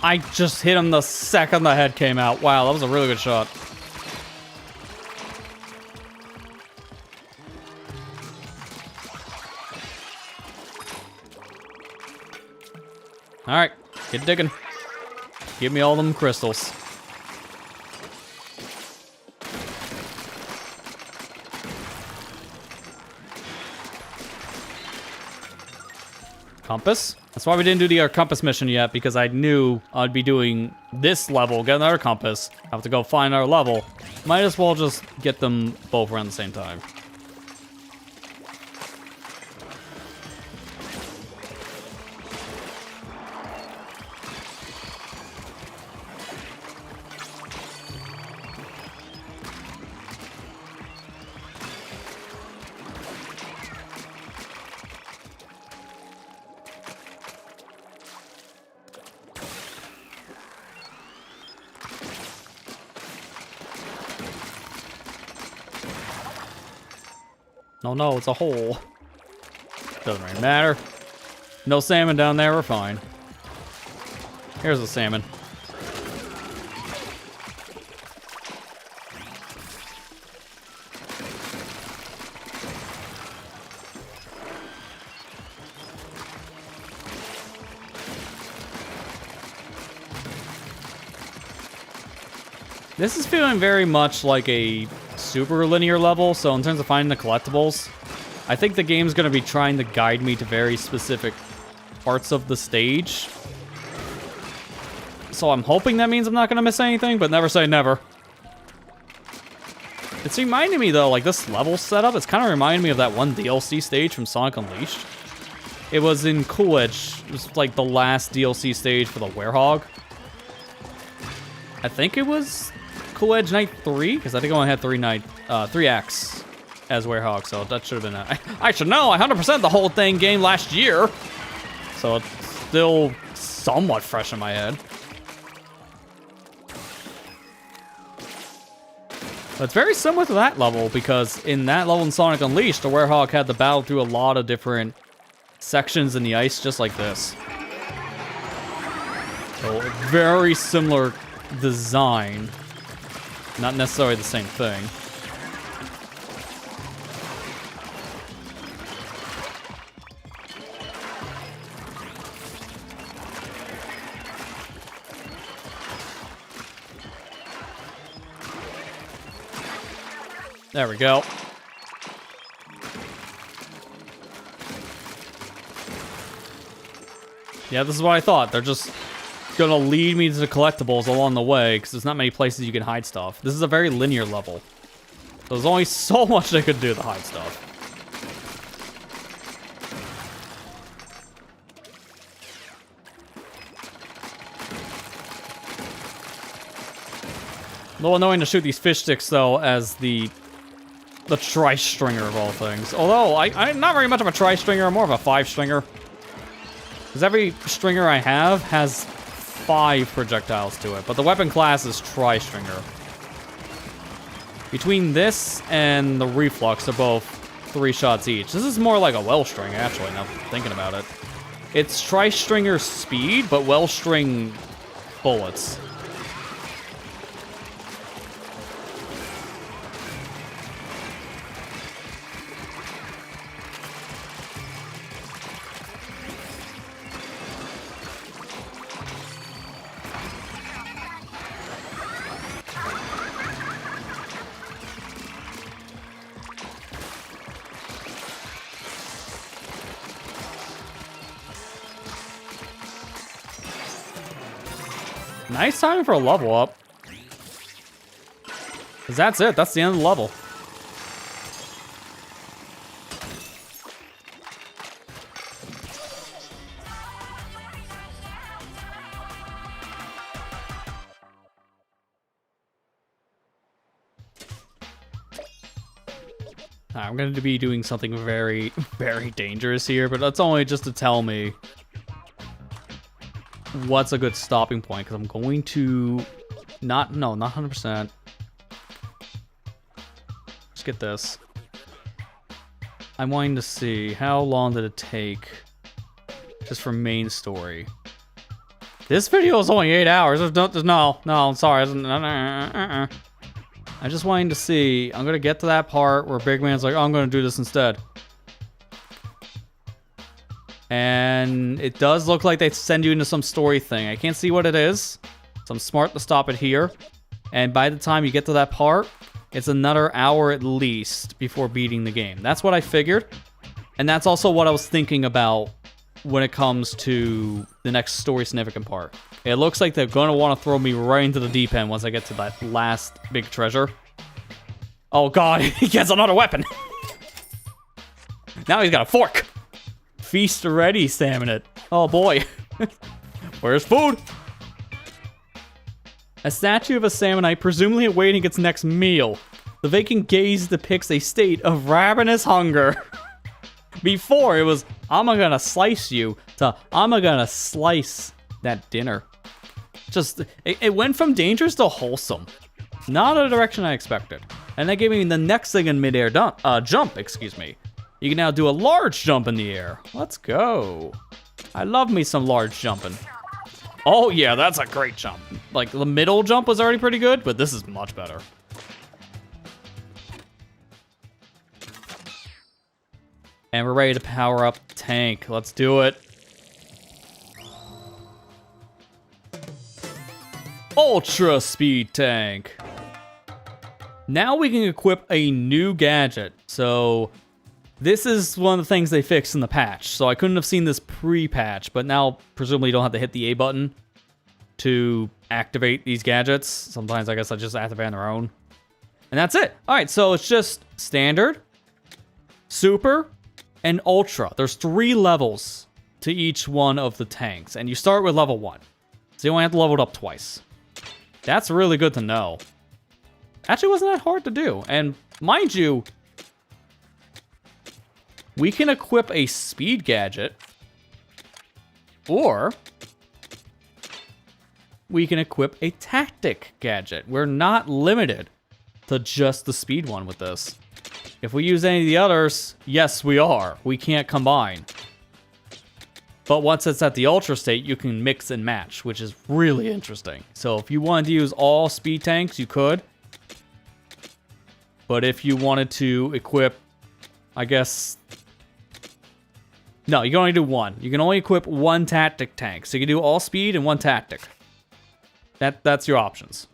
I just hit him the second the head came out. Wow, that was a really good shot. Alright, get digging. Give me all them crystals. Compass? That's why we didn't do the compass mission yet, because I knew I'd be doing this level, get another compass, have to go find our level. Might as well just get them both around the same time. Oh no, it's a hole. Doesn't really matter. No salmon down there, we're fine. Here's the salmon. This is feeling very much like a super linear level, so in terms of finding the collectibles, I think the game's going to be trying to guide me to very specific parts of the stage. So I'm hoping that means I'm not going to miss anything, but never say never. It's reminding me, though, like this level setup, it's kind of reminding me of that one DLC stage from Sonic Unleashed. It was in Coolidge. It was like the last DLC stage for the Werehog. I think it was Coolidge Night 3, because I think I only had 3 acts as Werehog, so that should have been I should know, I 100% the whole thing game last year, so it's still somewhat fresh in my head. But it's very similar to that level, because in that level in Sonic Unleashed, the Werehog had to battle through a lot of different sections in the ice, just like this. So very similar design. Not necessarily the same thing. There we go. Yeah, this is what I thought. They're just gonna lead me to the collectibles along the way, because there's not many places you can hide stuff. This is a very linear level. So there's only so much they could do to hide stuff. A little annoying to shoot these fish sticks, though, as the the tri-stringer of all things. Although, I'm not very much of a tri-stringer, I'm more of a 5-stringer. Because every stringer I have has 5 projectiles to it, but the weapon class is tri-stringer. Between this and the reflux, they're both 3 shots each. This is more like a well-string, actually, now thinking about it. It's tri-stringer speed, but well-string bullets. Nice timing for a level up. Because that's it. That's the end of the level. I'm going to be doing something very, very dangerous here, but that's only just to tell me what's a good stopping point, because I'm going to not 100%. Let's get this. I'm wanting to see how long did it take just for main story. This video is only 8 hours. No, I'm sorry. I'm just wanting to see. I'm gonna get to that part where Big Man's like, oh, I'm gonna do this instead. And it does look like they send you into some story thing. I can't see what it is, so I'm smart to stop it here. And by the time you get to that part, it's another hour at least before beating the game. That's what I figured. And that's also what I was thinking about when it comes to the next story significant part. It looks like they're going to want to throw me right into the deep end once I get to that last big treasure. Oh god, he gets another weapon! Now he's got a fork! Feast ready, salmon it. Oh boy. Where's food? A statue of a salmonite presumably awaiting its next meal. The vacant gaze depicts a state of ravenous hunger. Before, it was, I'm gonna slice you, to, I'm gonna slice that dinner. Just, it went from dangerous to wholesome. Not a direction I expected. And that gave me the next thing in midair jump, excuse me. You can now do a large jump in the air. Let's go. I love me some large jumping. Oh yeah, that's a great jump. Like, the middle jump was already pretty good, but this is much better. And we're ready to power up the tank. Let's do it. Ultra speed tank. Now we can equip a new gadget. So this is one of the things they fixed in the patch. So I couldn't have seen this pre-patch, but now presumably you don't have to hit the A button to activate these gadgets. Sometimes I guess I just activate on their own. And that's it. All right, so it's just standard, super, and ultra. There's 3 levels to each one of the tanks, and you start with level 1. So you only have to level it up twice. That's really good to know. Actually, wasn't that hard to do. And mind you, we can equip a speed gadget, or we can equip a tactic gadget. We're not limited to just the speed one with this. If we use any of the others, yes, we are. We can't combine. But once it's at the ultra state, you can mix and match, which is really interesting. So if you wanted to use all speed tanks, you could. But if you wanted to equip, I guess... No, you can only do one. You can only equip one tactic tank. So you can do all speed and one tactic. That's your options.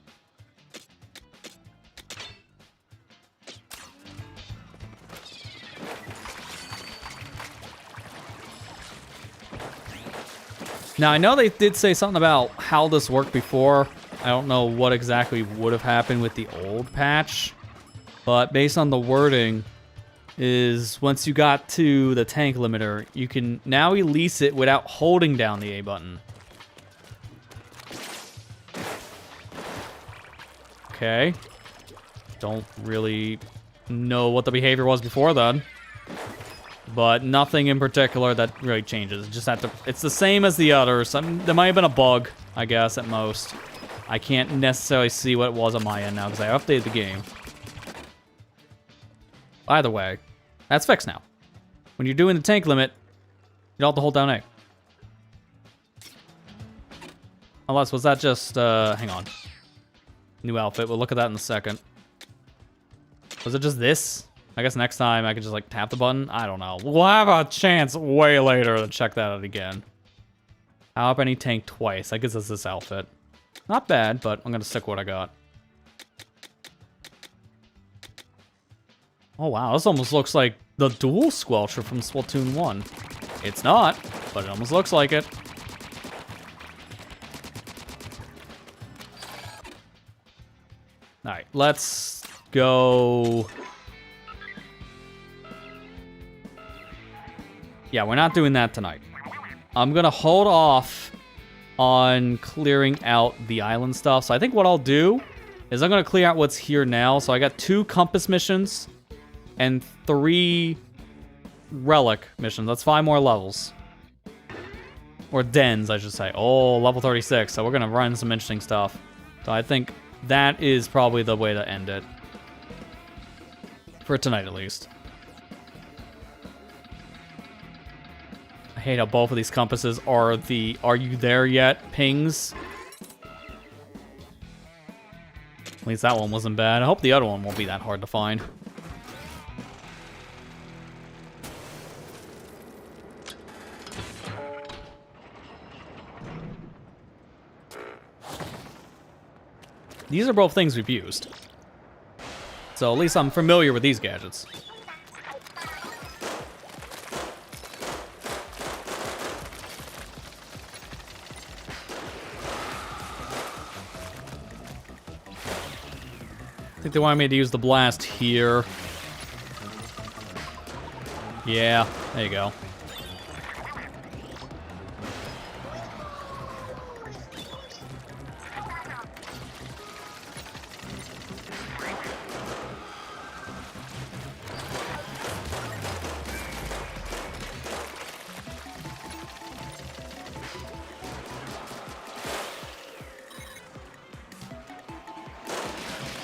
Now, I know they did say something about how this worked before. I don't know what exactly would have happened with the old patch. But based on the wording, is once you got to the tank limiter, you can now release it without holding down the A button. Okay. Don't really know what the behavior was before then. But nothing in particular that really changes. Just have to. It's the same as the others. There might have been a bug, I guess, at most. I can't necessarily see what it was on my end now because I updated the game. By the way, that's fixed now. When you're doing the tank limit, you don't have to hold down A. Unless, was that just, hang on. New outfit, we'll look at that in a second. Was it just this? I guess next time I could just, like, tap the button? I don't know. We'll have a chance way later to check that out again. How up any tank twice? I guess it's this outfit. Not bad, but I'm gonna stick with what I got. Oh, wow, this almost looks like the dual Squelcher from Splatoon 1. It's not, but it almost looks like it. Alright, let's go... Yeah, we're not doing that tonight. I'm gonna hold off on clearing out the island stuff. So I think what I'll do is I'm gonna clear out what's here now. So I got 2 compass missions and 3 relic missions. That's 5 more levels. Or dens, I should say. Oh, level 36. So we're gonna run some interesting stuff. So I think that is probably the way to end it. For tonight, at least. I hate how both of these compasses are the "Are you there yet?" pings. At least that one wasn't bad. I hope the other one won't be that hard to find. These are both things we've used. So at least I'm familiar with these gadgets. I think they wanted me to use the blast here. Yeah, there you go.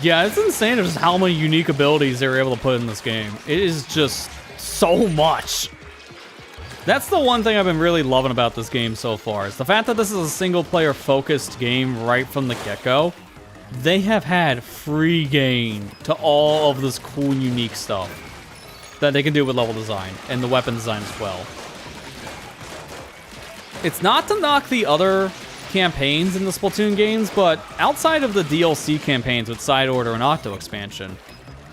Yeah, it's insane just how many unique abilities they were able to put in this game. It is just so much. That's the one thing I've been really loving about this game so far. Is the fact that this is a single-player focused game right from the get-go. They have had free game to all of this cool, unique stuff that they can do with level design and the weapon design as well. It's not to knock the other campaigns in the Splatoon games, but outside of the DLC campaigns with Side Order and Octo expansion,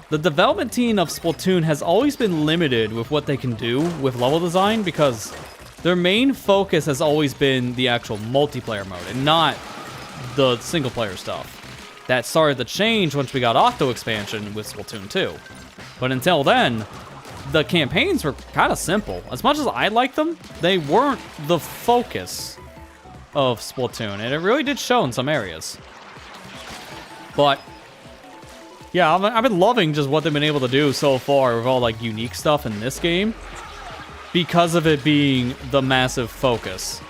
the development team of Splatoon has always been limited with what they can do with level design because their main focus has always been the actual multiplayer mode and not the single player stuff. That started to change once we got Octo expansion with Splatoon 2. But until then, the campaigns were kind of simple. As much as I liked them, they weren't the focus of Splatoon, and it really did show in some areas. But yeah, I've been loving just what they've been able to do so far with all like unique stuff in this game because of it being the massive focus.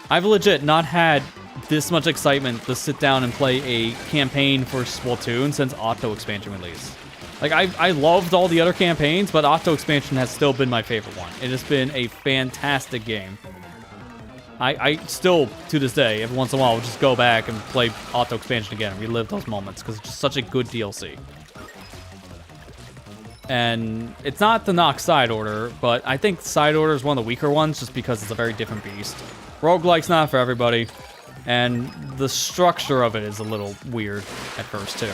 I've legit not had this much excitement to sit down and play a campaign for Splatoon since Octo expansion release. Like I loved all the other campaigns, but Octo expansion has still been my favorite one. It has been a fantastic game. I still, to this day, every once in a while, will just go back and play Octo expansion again and relive those moments because it's just such a good DLC. And it's not to knock Side Order, but I think Side Order is one of the weaker ones just because it's a very different beast. Roguelike's not for everybody, and the structure of it is a little weird at first, too.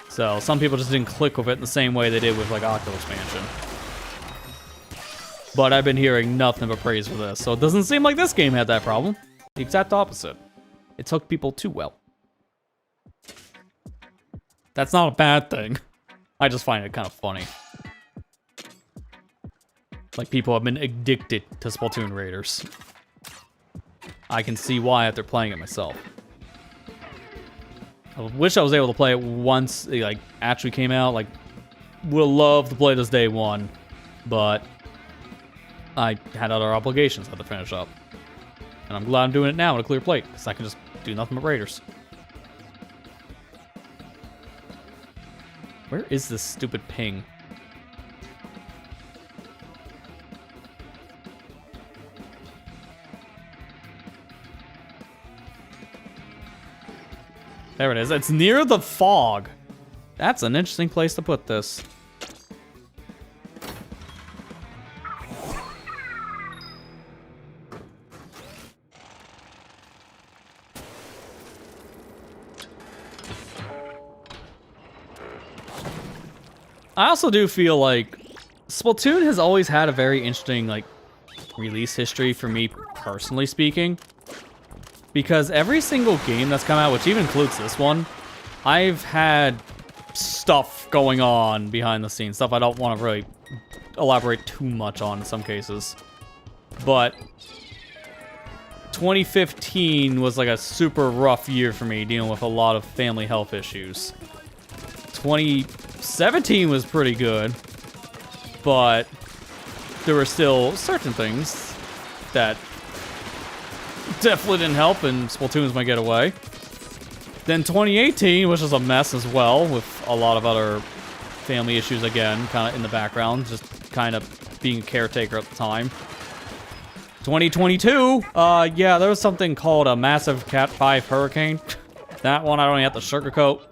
So some people just didn't click with it in the same way they did with, like, Octo expansion. But I've been hearing nothing but praise for this, so it doesn't seem like this game had that problem. The exact opposite. It took people too well. That's not a bad thing. I just find it kind of funny. Like people have been addicted to Splatoon Raiders. I can see why after playing it myself. I wish I was able to play it once it, like, actually came out. Like, would have loved to play this day one, but I had other obligations I had to finish up. And I'm glad I'm doing it now with a clear plate, because I can just do nothing but Raiders. Where is this stupid ping? There it is. It's near the fog. That's an interesting place to put this. I also do feel like Splatoon has always had a very interesting, like, release history for me, personally speaking. Because every single game that's come out, which even includes this one, I've had stuff going on behind the scenes. Stuff I don't want to really elaborate too much on in some cases. But 2015 was like a super rough year for me, dealing with a lot of family health issues. 2017 was pretty good, but there were still certain things that definitely didn't help, and Splatoon was my getaway. Then 2018, which was a mess as well, with a lot of other family issues again, kind of in the background, just kind of being a caretaker at the time. 2022, yeah, there was something called a massive Cat 5 hurricane. That one I don't even have to sugarcoat.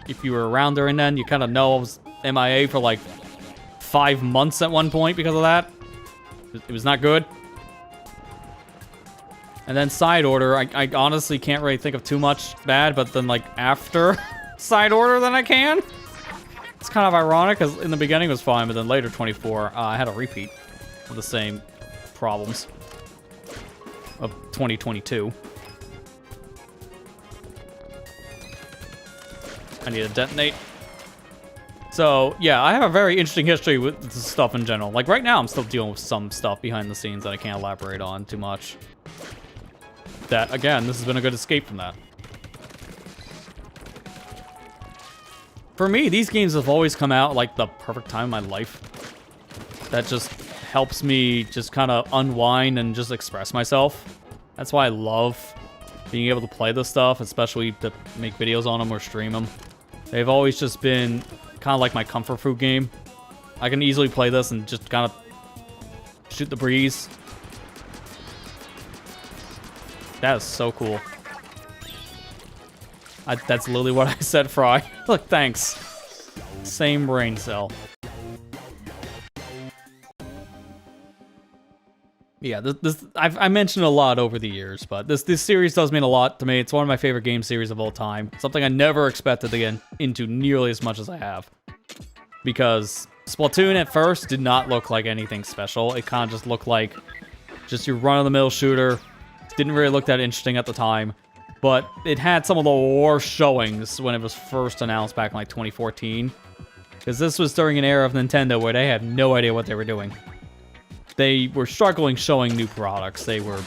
If you were around during then, you kind of know I was MIA for like 5 months at one point because of that. It was not good. And then Side Order, I honestly can't really think of too much bad, but then like after Side Order, then I can. It's kind of ironic, because in the beginning it was fine, but then later 24, I had a repeat of the same problems of 2022. I need to detonate. So, yeah, I have a very interesting history with this stuff in general. Like, right now, I'm still dealing with some stuff behind the scenes that I can't elaborate on too much. That, again, this has been a good escape from that. For me, these games have always come out like the perfect time in my life. That just helps me just kind of unwind and just express myself. That's why I love being able to play this stuff, especially to make videos on them or stream them. They've always just been kind of like my comfort food game. I can easily play this and just kind of shoot the breeze. That is so cool. That's literally what I said, Fry. Look, thanks. Same brain cell. Yeah, I mentioned a lot over the years, but this series does mean a lot to me. It's one of my favorite game series of all time. Something I never expected to get into nearly as much as I have. Because Splatoon at first did not look like anything special. It kind of just looked like just your run-of-the-mill shooter. Didn't really look that interesting at the time. But it had some of the worst showings when it was first announced back in like 2014. Because this was during an era of Nintendo where they had no idea what they were doing. They were struggling showing new products. They were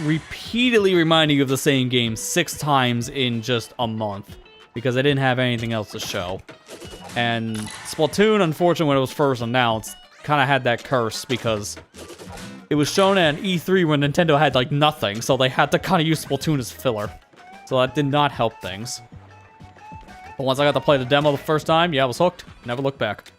repeatedly reminding you of the same game 6 times in just a month. Because they didn't have anything else to show. And Splatoon, unfortunately, when it was first announced, kind of had that curse because it was shown at an E3 when Nintendo had, like, nothing, so they had to kind of use Splatoon as filler. So that did not help things. But once I got to play the demo the first time, yeah, I was hooked. Never looked back.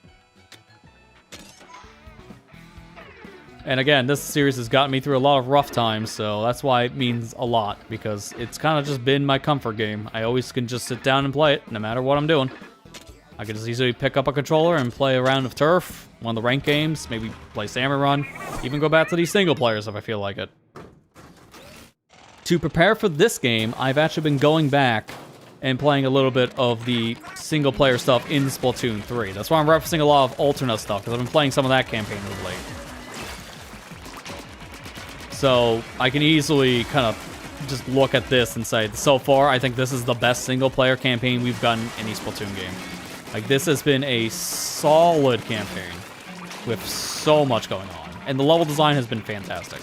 And again, this series has gotten me through a lot of rough times, so that's why it means a lot, because it's kind of just been my comfort game. I always can just sit down and play it, no matter what I'm doing. I can just easily pick up a controller and play a round of Turf, one of the ranked games, maybe play Salmon Run, even go back to these single players if I feel like it. To prepare for this game, I've actually been going back and playing a little bit of the single player stuff in Splatoon 3. That's why I'm referencing a lot of alternate stuff, because I've been playing some of that campaign of late. So I can easily kind of just look at this and say, so far, I think this is the best single player campaign we've gotten in any Splatoon game. Like, this has been a solid campaign with so much going on. And the level design has been fantastic.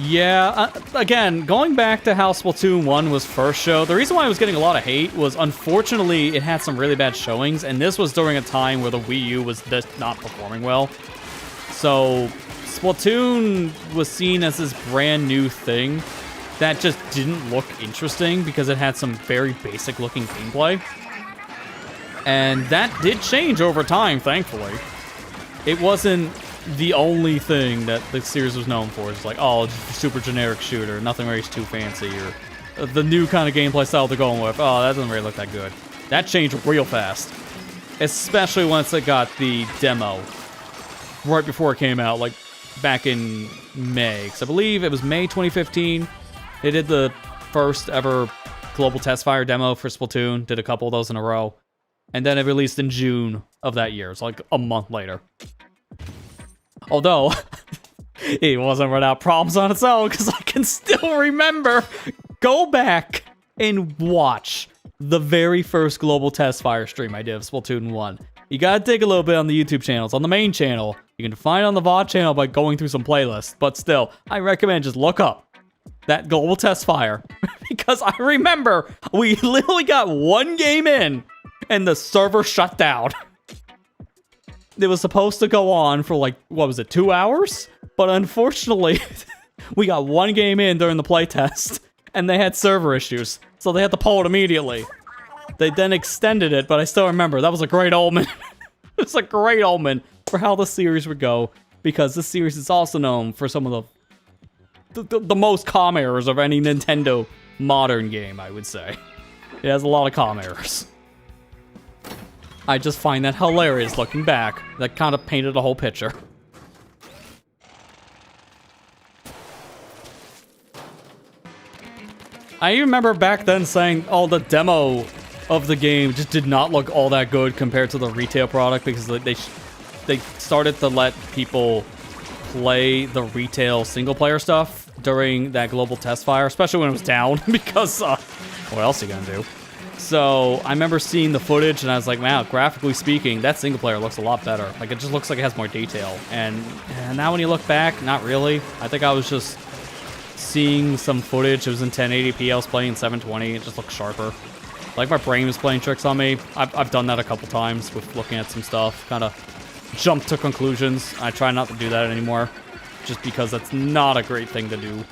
Yeah, again, going back to how Splatoon 1 was first show, the reason why it was getting a lot of hate was, unfortunately, it had some really bad showings, and this was during a time where the Wii U was just not performing well. So, Splatoon was seen as this brand new thing that just didn't look interesting because it had some very basic looking gameplay. And that did change over time, thankfully. It wasn't the only thing that the series was known for. It's like, oh, just a super generic shooter, nothing really too fancy, or the new kind of gameplay style they're going with. Oh, that doesn't really look that good. That changed real fast, especially once it got the demo right before it came out, like back in May. Because I believe it was May 2015. They did the first ever global test fire demo for Splatoon, did a couple of those in a row, and then it released in June of that year. It's like a month later. Although, it wasn't without problems on its own, because I can still remember. Go back and watch the very first global test fire stream I did of Splatoon 1. You gotta dig a little bit on the YouTube channels. On the main channel, you can find it on the VOD channel by going through some playlists. But still, I recommend just look up that global test fire. Because I remember we literally got one game in, and the server shut down. It was supposed to go on for like, what was it, 2 hours? But unfortunately, we got one game in during the playtest, and they had server issues, so they had to pull it immediately. They then extended it, but I still remember, that was a great omen. It was a great omen for how the series would go, because this series is also known for some of the most comm errors of any Nintendo modern game, I would say. It has a lot of comm errors. I just find that hilarious looking back. That kind of painted a whole picture. I remember back then saying, oh, the demo of the game just did not look all that good compared to the retail product, because they started to let people play the retail single player stuff during that global test fire, especially when it was down, because what else are you gonna do? So I remember seeing the footage, and I was like, wow, graphically speaking, that single player looks a lot better. Like, it just looks like it has more detail. And now when you look back, not really. I think I was just seeing some footage. It was in 1080p. I was playing in 720. It just looked sharper. Like, my brain was playing tricks on me. I've done that a couple times with looking at some stuff. Kind of jump to conclusions. I try not to do that anymore, just because that's not a great thing to do.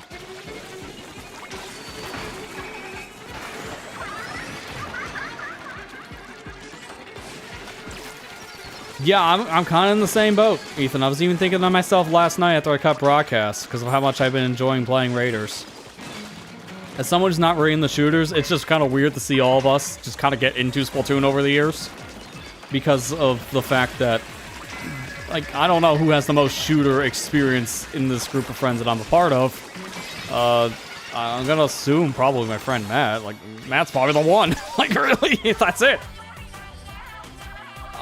Yeah, I'm kind of in the same boat, Ethan. I was even thinking to myself last night after I cut broadcast, because of how much I've been enjoying playing Raiders. As someone who's not really in the shooters, it's just kind of weird to see all of us just kind of get into Splatoon over the years, because of the fact that, like, I don't know who has the most shooter experience in this group of friends that I'm a part of. I'm gonna assume probably my friend Matt. Like, Matt's probably the one. Like, really, that's it.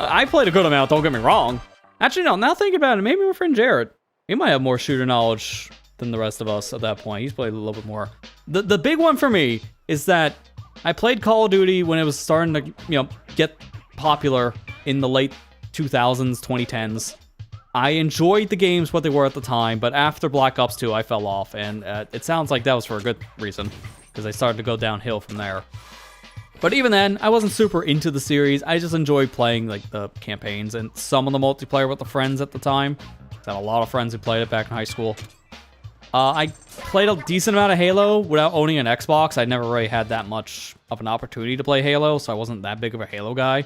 I played a good amount, don't get me wrong. Actually, no, now thinking about it, maybe my friend Jared. He might have more shooter knowledge than the rest of us at that point. He's played a little bit more. The big one for me is that I played Call of Duty when it was starting to, get popular in the late 2000s, 2010s. I enjoyed the games, what they were at the time, but after Black Ops 2, I fell off, and it sounds like that was for a good reason, because I started to go downhill from there. But even then, I wasn't super into the series. I just enjoyed playing, like, the campaigns and some of the multiplayer with the friends at the time. I had a lot of friends who played it back in high school. I played a decent amount of Halo without owning an Xbox. I never really had that much of an opportunity to play Halo, so I wasn't that big of a Halo guy.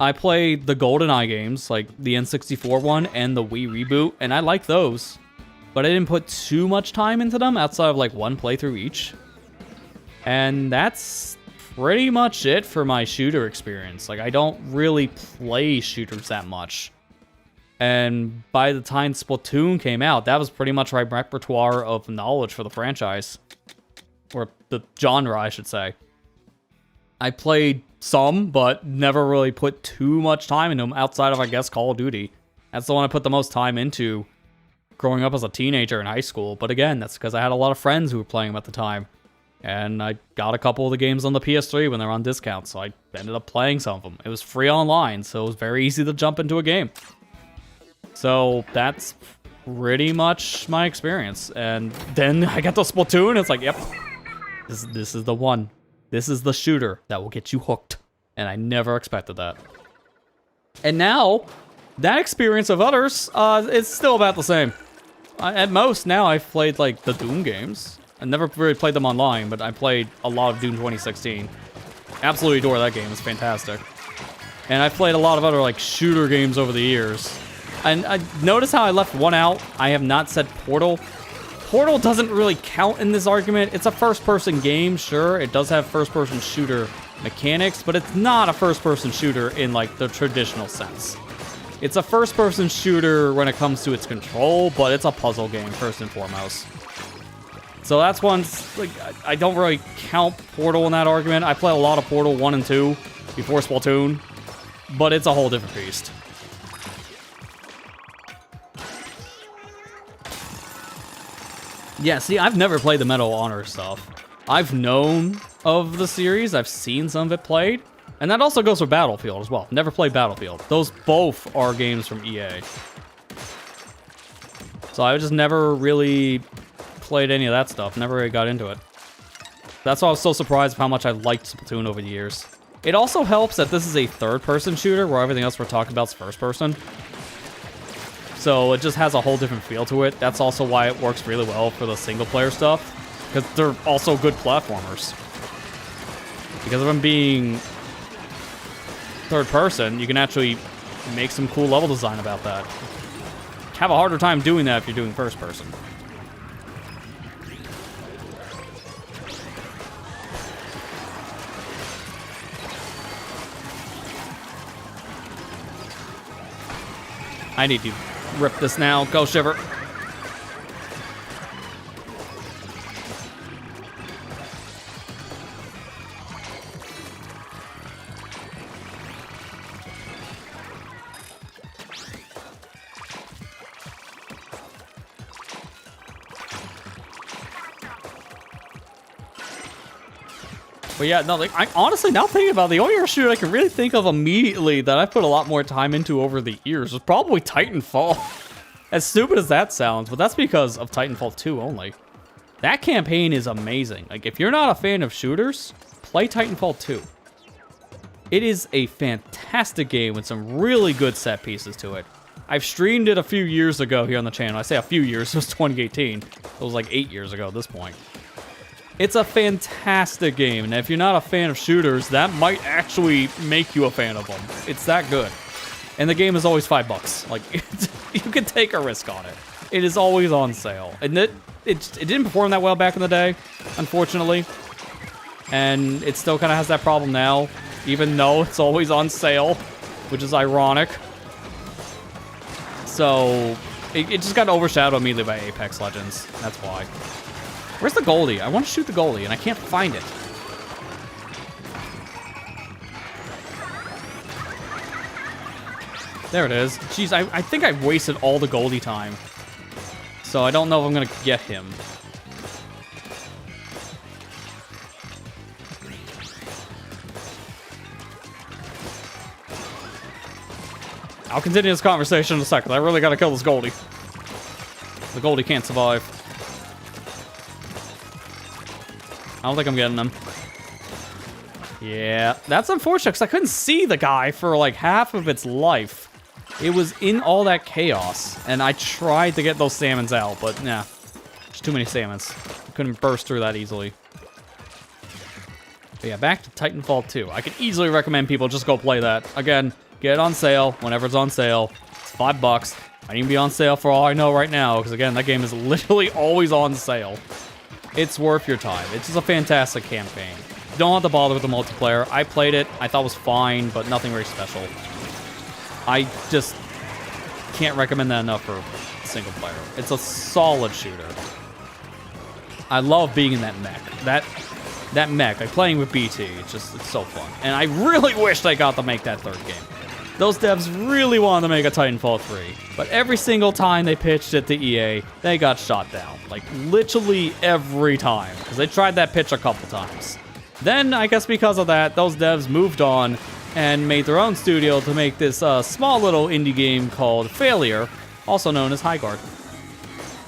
I played the GoldenEye games, like the N64 one and the Wii reboot, and I like those. But I didn't put too much time into them outside of, like, one playthrough each. And that's pretty much it for my shooter experience. Like, I don't really play shooters that much. And by the time Splatoon came out, that was pretty much my repertoire of knowledge for the franchise. Or the genre, I should say. I played some, but never really put too much time into them outside of, I guess, Call of Duty. That's the one I put the most time into growing up as a teenager in high school. But again, that's because I had a lot of friends who were playing them at the time. And I got a couple of the games on the PS3 when they were on discount, so I ended up playing some of them. It was free online, so it was very easy to jump into a game. So that's pretty much my experience. And then I got to Splatoon, it's like, yep, this is the one. This is the shooter that will get you hooked. And I never expected that. And now, that experience of others, it's still about the same. At most, now I've played, like, the Doom games. I never really played them online, but I played a lot of Doom 2016. Absolutely adore that game, it's fantastic. And I've played a lot of other, like, shooter games over the years. And notice how I left one out. I have not said Portal. Portal doesn't really count in this argument. It's a first-person game, sure. It does have first-person shooter mechanics, but it's not a first-person shooter in, like, the traditional sense. It's a first-person shooter when it comes to its control, but it's a puzzle game, first and foremost. So that's one, like, I don't really count Portal in that argument. I played a lot of Portal 1 and 2 before Splatoon, but it's a whole different beast. Yeah, see, I've never played the Medal of Honor stuff. I've known of the series, I've seen some of it played, and that also goes for Battlefield as well. Never played Battlefield. Those both are games from EA. So I just never really played any of that stuff, never really got into it. That's why I was so surprised of how much I liked Splatoon over the years. It also helps that this is a third-person shooter, where everything else we're talking about is first-person. So it just has a whole different feel to it. That's also why it works really well for the single-player stuff, because they're also good platformers. Because of them being third-person, you can actually make some cool level design about that. Have a harder time doing that if you're doing first-person. I need to rip this now. Go, Shiver. But yeah, no, like, I honestly, now thinking about it, the only other shooter I can really think of immediately that I've put a lot more time into over the years was probably Titanfall. As stupid as that sounds, but that's because of Titanfall 2 only. That campaign is amazing. Like, if you're not a fan of shooters, play Titanfall 2. It is a fantastic game with some really good set pieces to it. I've streamed it a few years ago here on the channel. I say a few years, it was 2018. It was like 8 years ago at this point. It's a fantastic game, and if you're not a fan of shooters, that might actually make you a fan of them. It's that good. And the game is always $5. Like, you can take a risk on it. It is always on sale. And it didn't perform that well back in the day, unfortunately. And it still kind of has that problem now, even though it's always on sale, which is ironic. So, it just got overshadowed immediately by Apex Legends. That's why. Where's the goalie? I want to shoot the goalie, and I can't find it. There it is. Jeez, I think I've wasted all the goalie time. So I don't know if I'm going to get him. I'll continue this conversation in a second. I really got to kill this goalie. The goalie can't survive. I don't think I'm getting him. Yeah, that's unfortunate because I couldn't see the guy for like half of its life. It was in all that chaos, and I tried to get those salmons out, but nah, there's too many salmons. I couldn't burst through that easily. But yeah, back to Titanfall 2. I can easily recommend people just go play that. Again, get it on sale whenever it's on sale. It's $5. Might even be on sale for all I know right now, because again, that game is literally always on sale. It's worth your time. It's just a fantastic campaign. You don't have to bother with the multiplayer. I played it. I thought it was fine, but nothing very special. I just can't recommend that enough for single player. It's a solid shooter. I love being in that mech. That mech, like playing with BT, it's so fun. And I really wish they got to make that third game. Those devs really wanted to make a Titanfall 3, but every single time they pitched it to EA, they got shot down. Like, literally every time, because they tried that pitch a couple times. Then, I guess because of that, those devs moved on and made their own studio to make this small little indie game called Failure, also known as Highguard.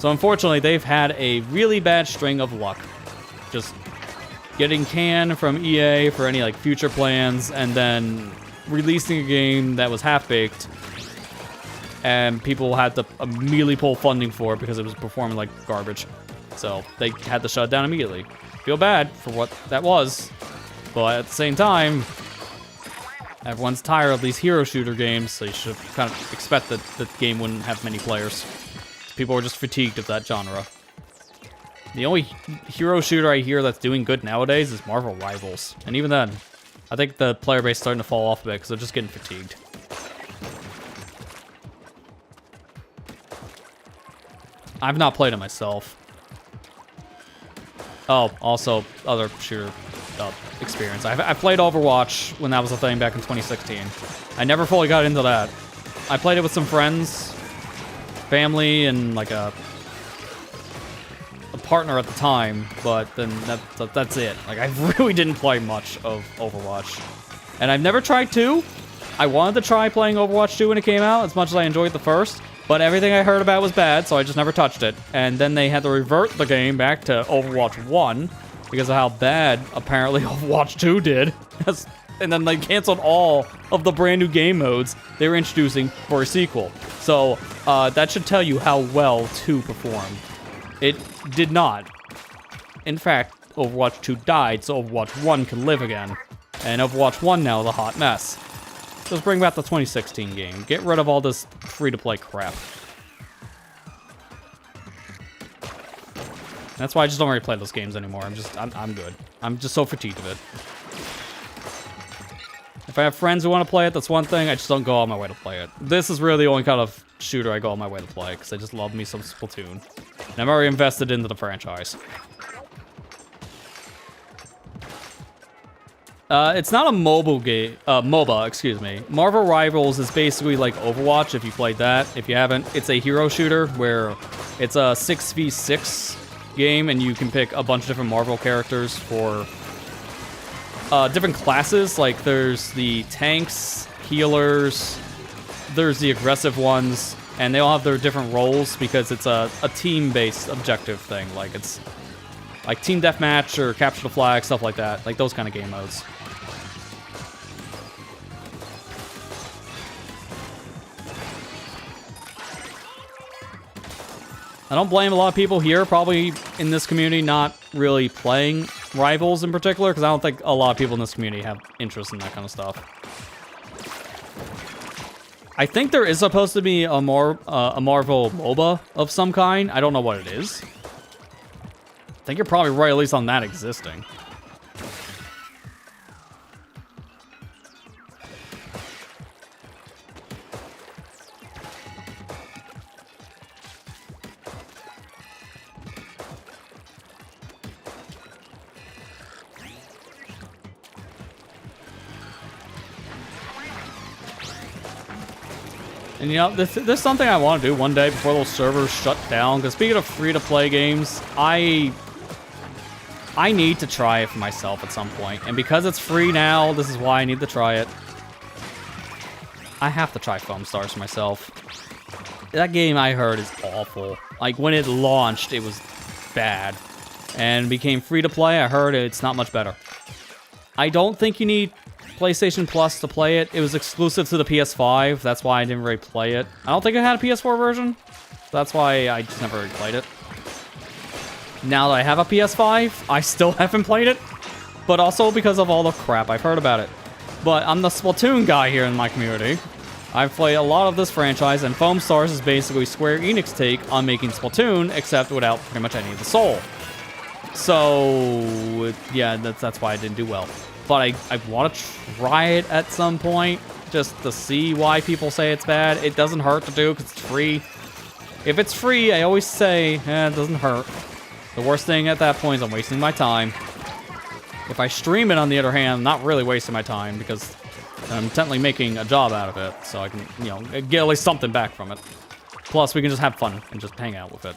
So unfortunately, they've had a really bad string of luck. Just getting canned from EA for any like future plans, and then releasing a game that was half-baked, and people had to immediately pull funding for it because it was performing like garbage. So they had to shut it down immediately. Feel bad for what that was, but at the same time, everyone's tired of these hero shooter games, so you should kind of expect that the game wouldn't have many players. People are just fatigued of that genre. The only hero shooter I hear that's doing good nowadays is Marvel Rivals. And even then, I think the player base is starting to fall off a bit because they're just getting fatigued. I've not played it myself. Oh, also, other shooter experience. I played Overwatch when that was a thing back in 2016. I never fully got into that. I played it with some friends, family, and like a partner at the time, but then that's it. Like, I really didn't play much of Overwatch. And I've never tried 2. I wanted to try playing Overwatch 2 when it came out, as much as I enjoyed the first, but everything I heard about was bad, so I just never touched it. And then they had to revert the game back to Overwatch 1, because of how bad, apparently, Overwatch 2 did. And then they canceled all of the brand new game modes they were introducing for a sequel. So, that should tell you how well 2 performed. It did not. In fact, Overwatch 2 died, so Overwatch 1 can live again. And Overwatch 1 now is a hot mess. Let's bring back the 2016 game. Get rid of all this free-to-play crap. That's why I just don't really play those games anymore. I'm good. I'm just so fatigued of it. If I have friends who want to play it, that's one thing. I just don't go out my way to play it. This is really the only kind of shooter I go on my way to play, because I just love me some Splatoon. And I'm already invested into the franchise. It's not a mobile game, MOBA, excuse me. Marvel Rivals is basically like Overwatch, if you played that. If you haven't, it's a hero shooter where it's a 6v6 game, and you can pick a bunch of different Marvel characters for different classes. Like, there's the tanks, healers, there's the aggressive ones, and they all have their different roles because it's a team-based objective thing. Like, it's like team deathmatch or capture the flag, stuff like that. Like, those kind of game modes. I don't blame a lot of people here, probably in this community, not really playing Rivals in particular, because I don't think a lot of people in this community have interest in that kind of stuff. I think there is supposed to be a Marvel MOBA of some kind. I don't know what it is. I think you're probably right, at least on that existing. And you know, this is something I want to do one day before those servers shut down. Because speaking of free-to-play games, I need to try it for myself at some point. And because it's free now, this is why I need to try it. I have to try Foam Stars myself. That game, I heard, is awful. Like, when it launched, it was bad. And became free-to-play, I heard it's not much better. I don't think you need PlayStation Plus to play it. It was exclusive to the PS5. That's why I didn't really play it. I don't think it had a PS4 version. That's why I just never really played it. Now that I have a PS5, I still haven't played it. But also because of all the crap I've heard about it. But I'm the Splatoon guy here in my community. I've played a lot of this franchise, and Foam Stars is basically Square Enix take on making Splatoon, except without pretty much any of the soul. So, yeah, that's why I didn't do well. But I want to try it at some point, just to see why people say it's bad. It doesn't hurt to do, because it's free. If it's free, I always say, it doesn't hurt. The worst thing at that point is I'm wasting my time. If I stream it, on the other hand, I'm not really wasting my time, because I'm intently making a job out of it, so I can, you know, get at least something back from it. Plus, we can just have fun and just hang out with it.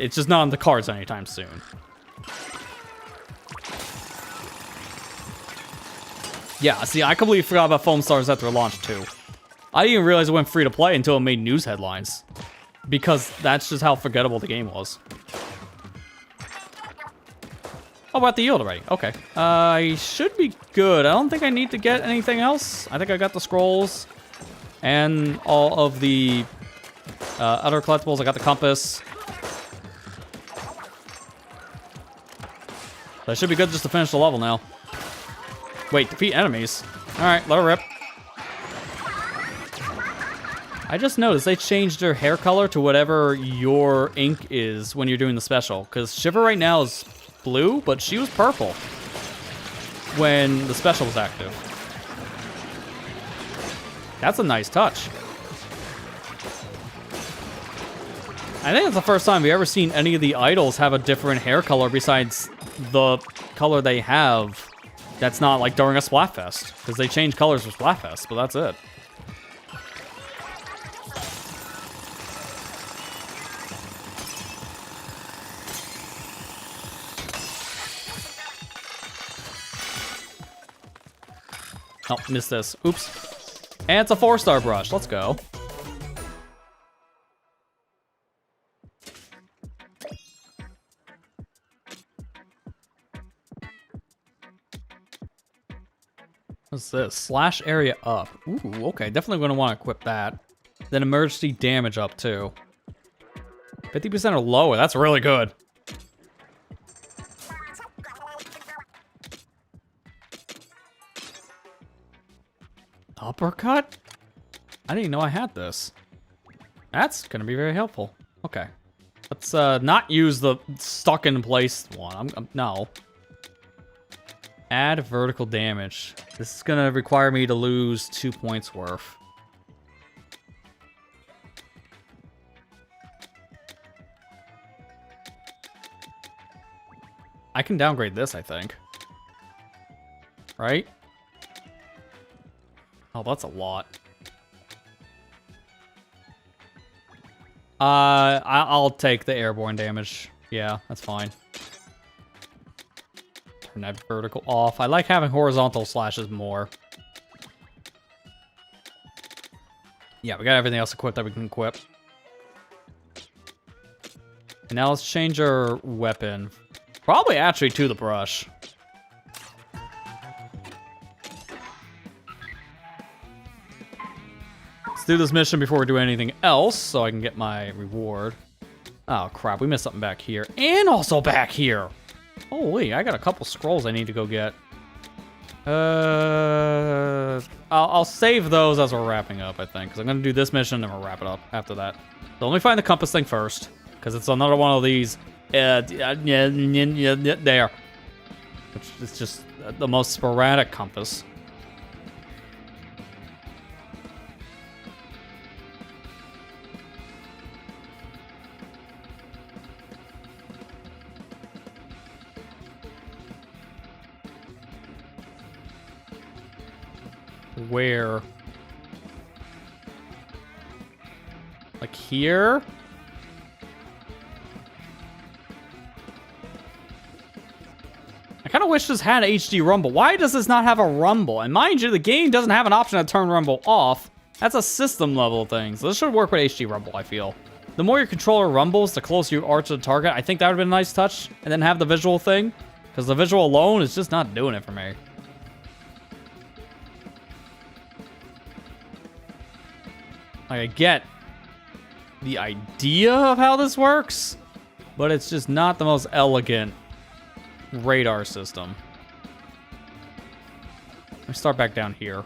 It's just not on the cards anytime soon. Yeah, see, I completely forgot about Foam Stars after launch too. I didn't even realize it went free to play until it made news headlines. because that's just how forgettable the game was. Oh, we're at the yield already. Okay. I should be good. I don't think I need to get anything else. I think I got the scrolls and all of the other collectibles. I got the compass. So I should be good just to finish the level now. Wait, defeat enemies. Alright, let her rip. I just noticed they changed their hair color to whatever your ink is when you're doing the special. Because Shiver right now is blue, but she was purple when the special was active. That's a nice touch. I think it's the first time we've ever seen any of the idols have a different hair color besides the color they have. That's not like during a Splatfest, because they change colors for Splatfest, but that's it. Oh, missed this. Oops. And it's a 4-star brush. Let's go. What's this? Slash area up. Ooh, okay. Definitely going to want to equip that. Then emergency damage up, too. 50% or lower. That's really good. Uppercut? I didn't even know I had this. That's going to be very helpful. Okay. Let's not use the stuck in place one. No. Add vertical damage. This is going to require me to lose 2 points worth. I can downgrade this, I think. Right? Oh, that's a lot. I'll take the airborne damage. Yeah, that's fine. Turn that vertical off. I like having horizontal slashes more. Yeah, we got everything else equipped that we can equip. And now let's change our weapon. Probably actually to the brush. Let's do this mission before we do anything else so I can get my reward. Oh crap, we missed something back here. And also back here! Holy, I got a couple scrolls I need to go get. I'll save those as we're wrapping up, I think. Because I'm going to do this mission and we'll wrap it up after that. So let me find the compass thing first. Because it's another one of these... there. Which is just the most sporadic compass. Where? Like here? I kind of wish this had HD rumble. Why does this not have a rumble? And mind you, the game doesn't have an option to turn rumble off. That's a system level thing. So this should work with HD rumble, I feel. The more your controller rumbles, the closer you are to the target. I think that would have been a nice touch. And then have the visual thing. Because the visual alone is just not doing it for me. Like, I get the idea of how this works, but it's just not the most elegant radar system. Let me start back down here.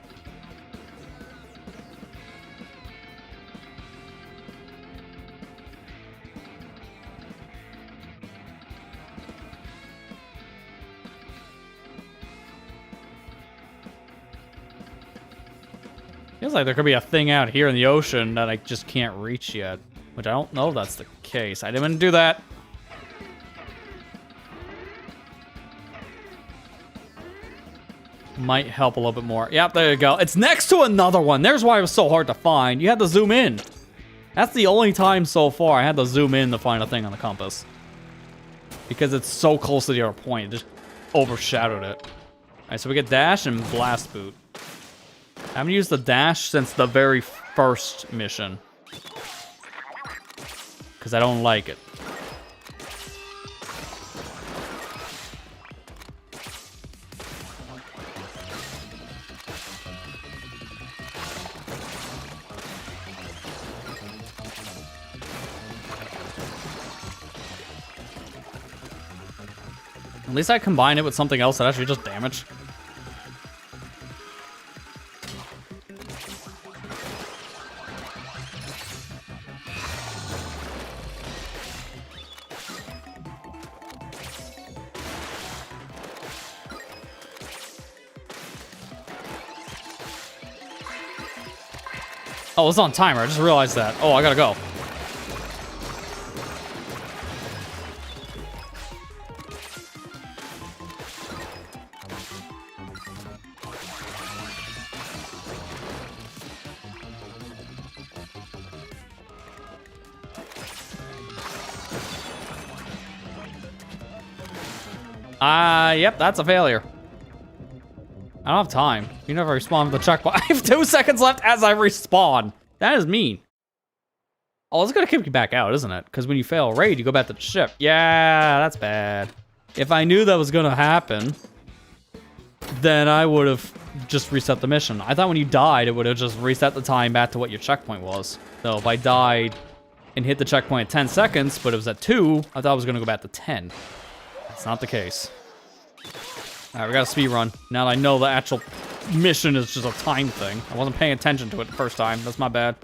Feels like there could be a thing out here in the ocean that I just can't reach yet. Which I don't know if that's the case. I didn't do that. Might help a little bit more. Yep, there you go. It's next to another one. There's why it was so hard to find. You had to zoom in. That's the only time so far I had to zoom in to find a thing on the compass. Because it's so close to the other point. It just overshadowed it. Alright, so we get dash and blast boot. I haven't used the dash since the very first mission. because I don't like it. At least I combine it with something else that actually does damage. Oh, it's on timer. I just realized that. Oh, I gotta go. Yep, that's a failure. I don't have time. You never respawn with the checkpoint. I have 2 seconds left as I respawn. That is mean. Oh, it's gonna kick you back out, isn't it? Because when you fail a raid, you go back to the ship. Yeah, that's bad. If I knew that was gonna happen, then I would have just reset the mission. I thought when you died, it would have just reset the time back to what your checkpoint was. So if I died and hit the checkpoint at 10 seconds, but it was at 2, I thought I was gonna go back to 10. That's not the case. Alright, we got a speed run. Now that I know the actual mission is just a time thing. I wasn't paying attention to it the first time. That's my bad.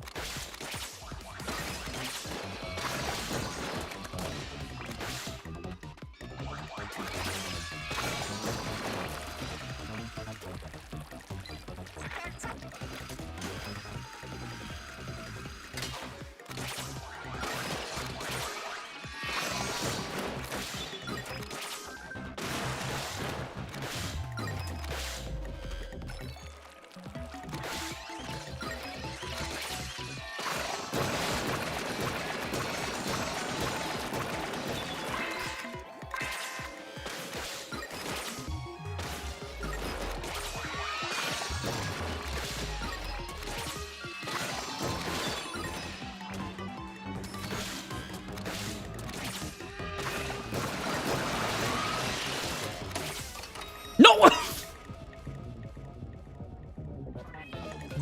No!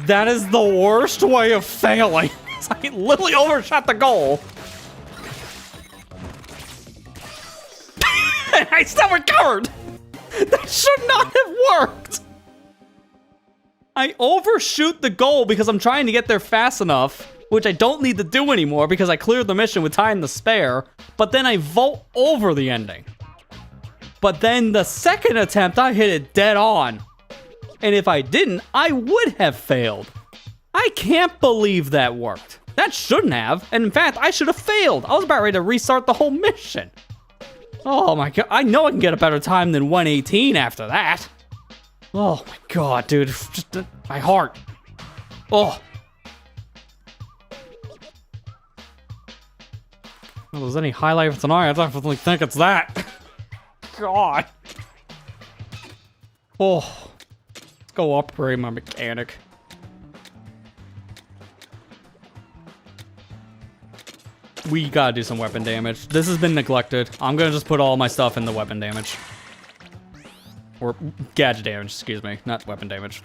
That is the worst way of failing. I literally overshot the goal. And I still recovered. That should not have worked. I overshoot the goal because I'm trying to get there fast enough, which I don't need to do anymore because I cleared the mission with time to spare, but then I vault over the ending. But then the second attempt, I hit it dead on. And if I didn't, I would have failed. I can't believe that worked. That shouldn't have. And in fact, I should have failed. I was about ready to restart the whole mission. Oh my god. I know I can get a better time than 118 after that. Oh my god, dude. Just my heart. Oh. If there's any highlight for tonight, I definitely think it's that. God. Oh. Let's go upgrade my mechanic. We gotta do some weapon damage. This has been neglected. I'm gonna just put all my stuff in the weapon damage. Or gadget damage, excuse me. Not weapon damage.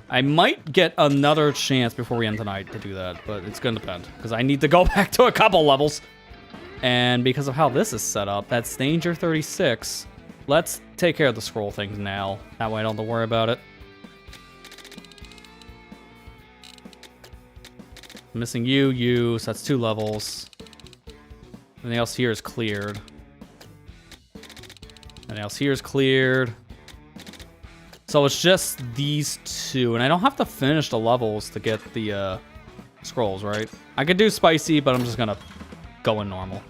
I might get another chance before we end tonight to do that, but it's gonna depend. Because I need to go back to a couple levels. And because of how this is set up, that's danger 36. Let's take care of the scroll things now. That way I don't have to worry about it. I'm missing you, so that's 2 levels. Anything else here is cleared. Anything else here is cleared. So it's just these 2, and I don't have to finish the levels to get the scrolls, right? I could do spicy, but I'm just gonna go in normal.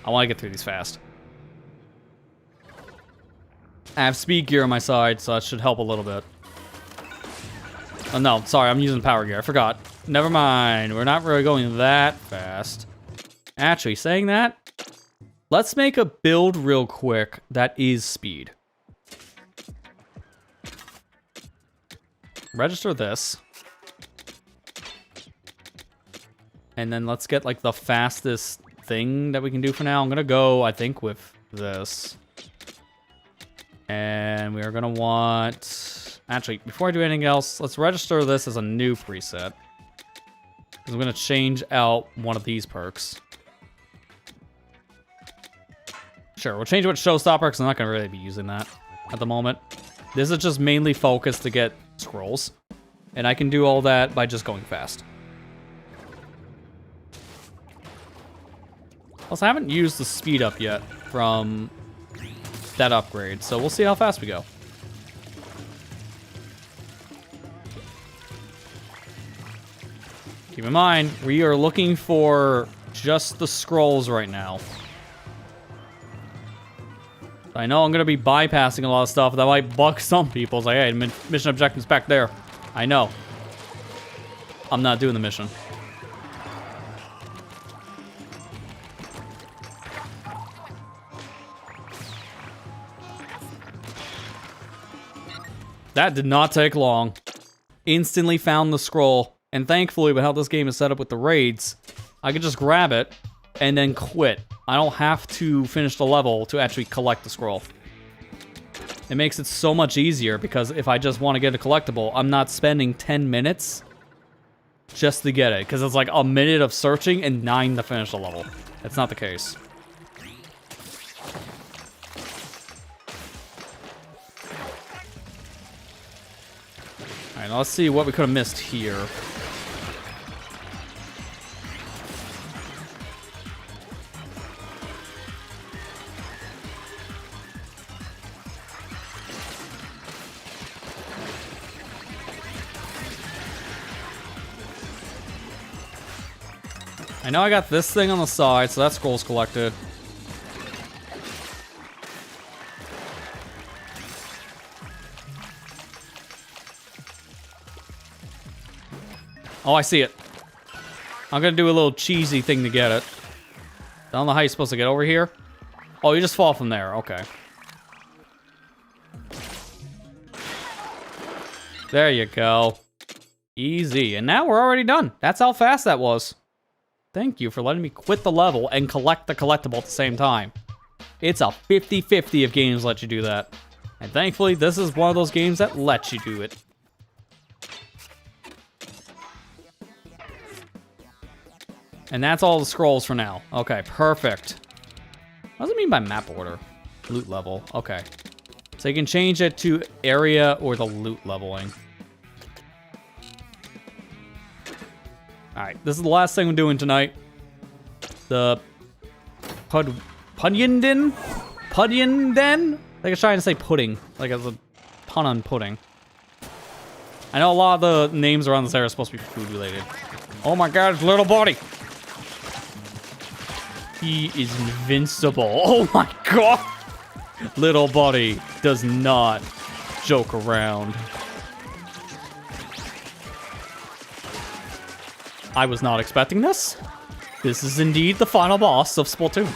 I want to get through these fast. I have speed gear on my side, so that should help a little bit. Oh no, sorry, I'm using power gear. I forgot. Never mind. We're not really going that fast. Actually, saying that, let's make a build real quick that is speed. Register this. And then let's get like the fastest thing that we can do for now. I'm gonna go, I think, with this. And we are gonna want... Actually, before I do anything else, let's register this as a new preset. Because I'm gonna change out one of these perks. Sure, we'll change it with Showstopper, because I'm not gonna really be using that at the moment. This is just mainly focused to get scrolls. And I can do all that by just going fast. Plus, I haven't used the speed up yet from that upgrade, so we'll see how fast we go. Keep in mind, we are looking for just the scrolls right now. I know I'm going to be bypassing a lot of stuff that might bug some people. It's like, hey, mission objective's back there. I know. I'm not doing the mission. That did not take long. Instantly found the scroll. And thankfully, with how this game is set up with the raids, I could just grab it and then quit. I don't have to finish the level to actually collect the scroll. It makes it so much easier because if I just want to get a collectible, I'm not spending 10 minutes just to get it. Because it's like a minute of searching and 9 to finish the level. That's not the case. Alright, now let's see what we could have missed here. I know I got this thing on the side, so that scroll's collected. Oh, I see it. I'm gonna do a little cheesy thing to get it. I don't know how you're supposed to get over here. Oh, you just fall from there. Okay. There you go. Easy. And now we're already done. That's how fast that was. Thank you for letting me quit the level and collect the collectible at the same time. It's a 50-50 if games let you do that. And thankfully, this is one of those games that lets you do it. And that's all the scrolls for now. Okay, perfect. What does it mean by map order? Loot level. Okay. So you can change it to area or the loot leveling. Alright, this is the last thing we're doing tonight. The Punyenden? Punyenden? I was trying to say pudding. Like as a pun on pudding. I know a lot of the names around this area are supposed to be food related. Oh my god, it's little body! He is invincible. Oh my god! Little body does not joke around. I was not expecting this. This is indeed the final boss of Splatoon.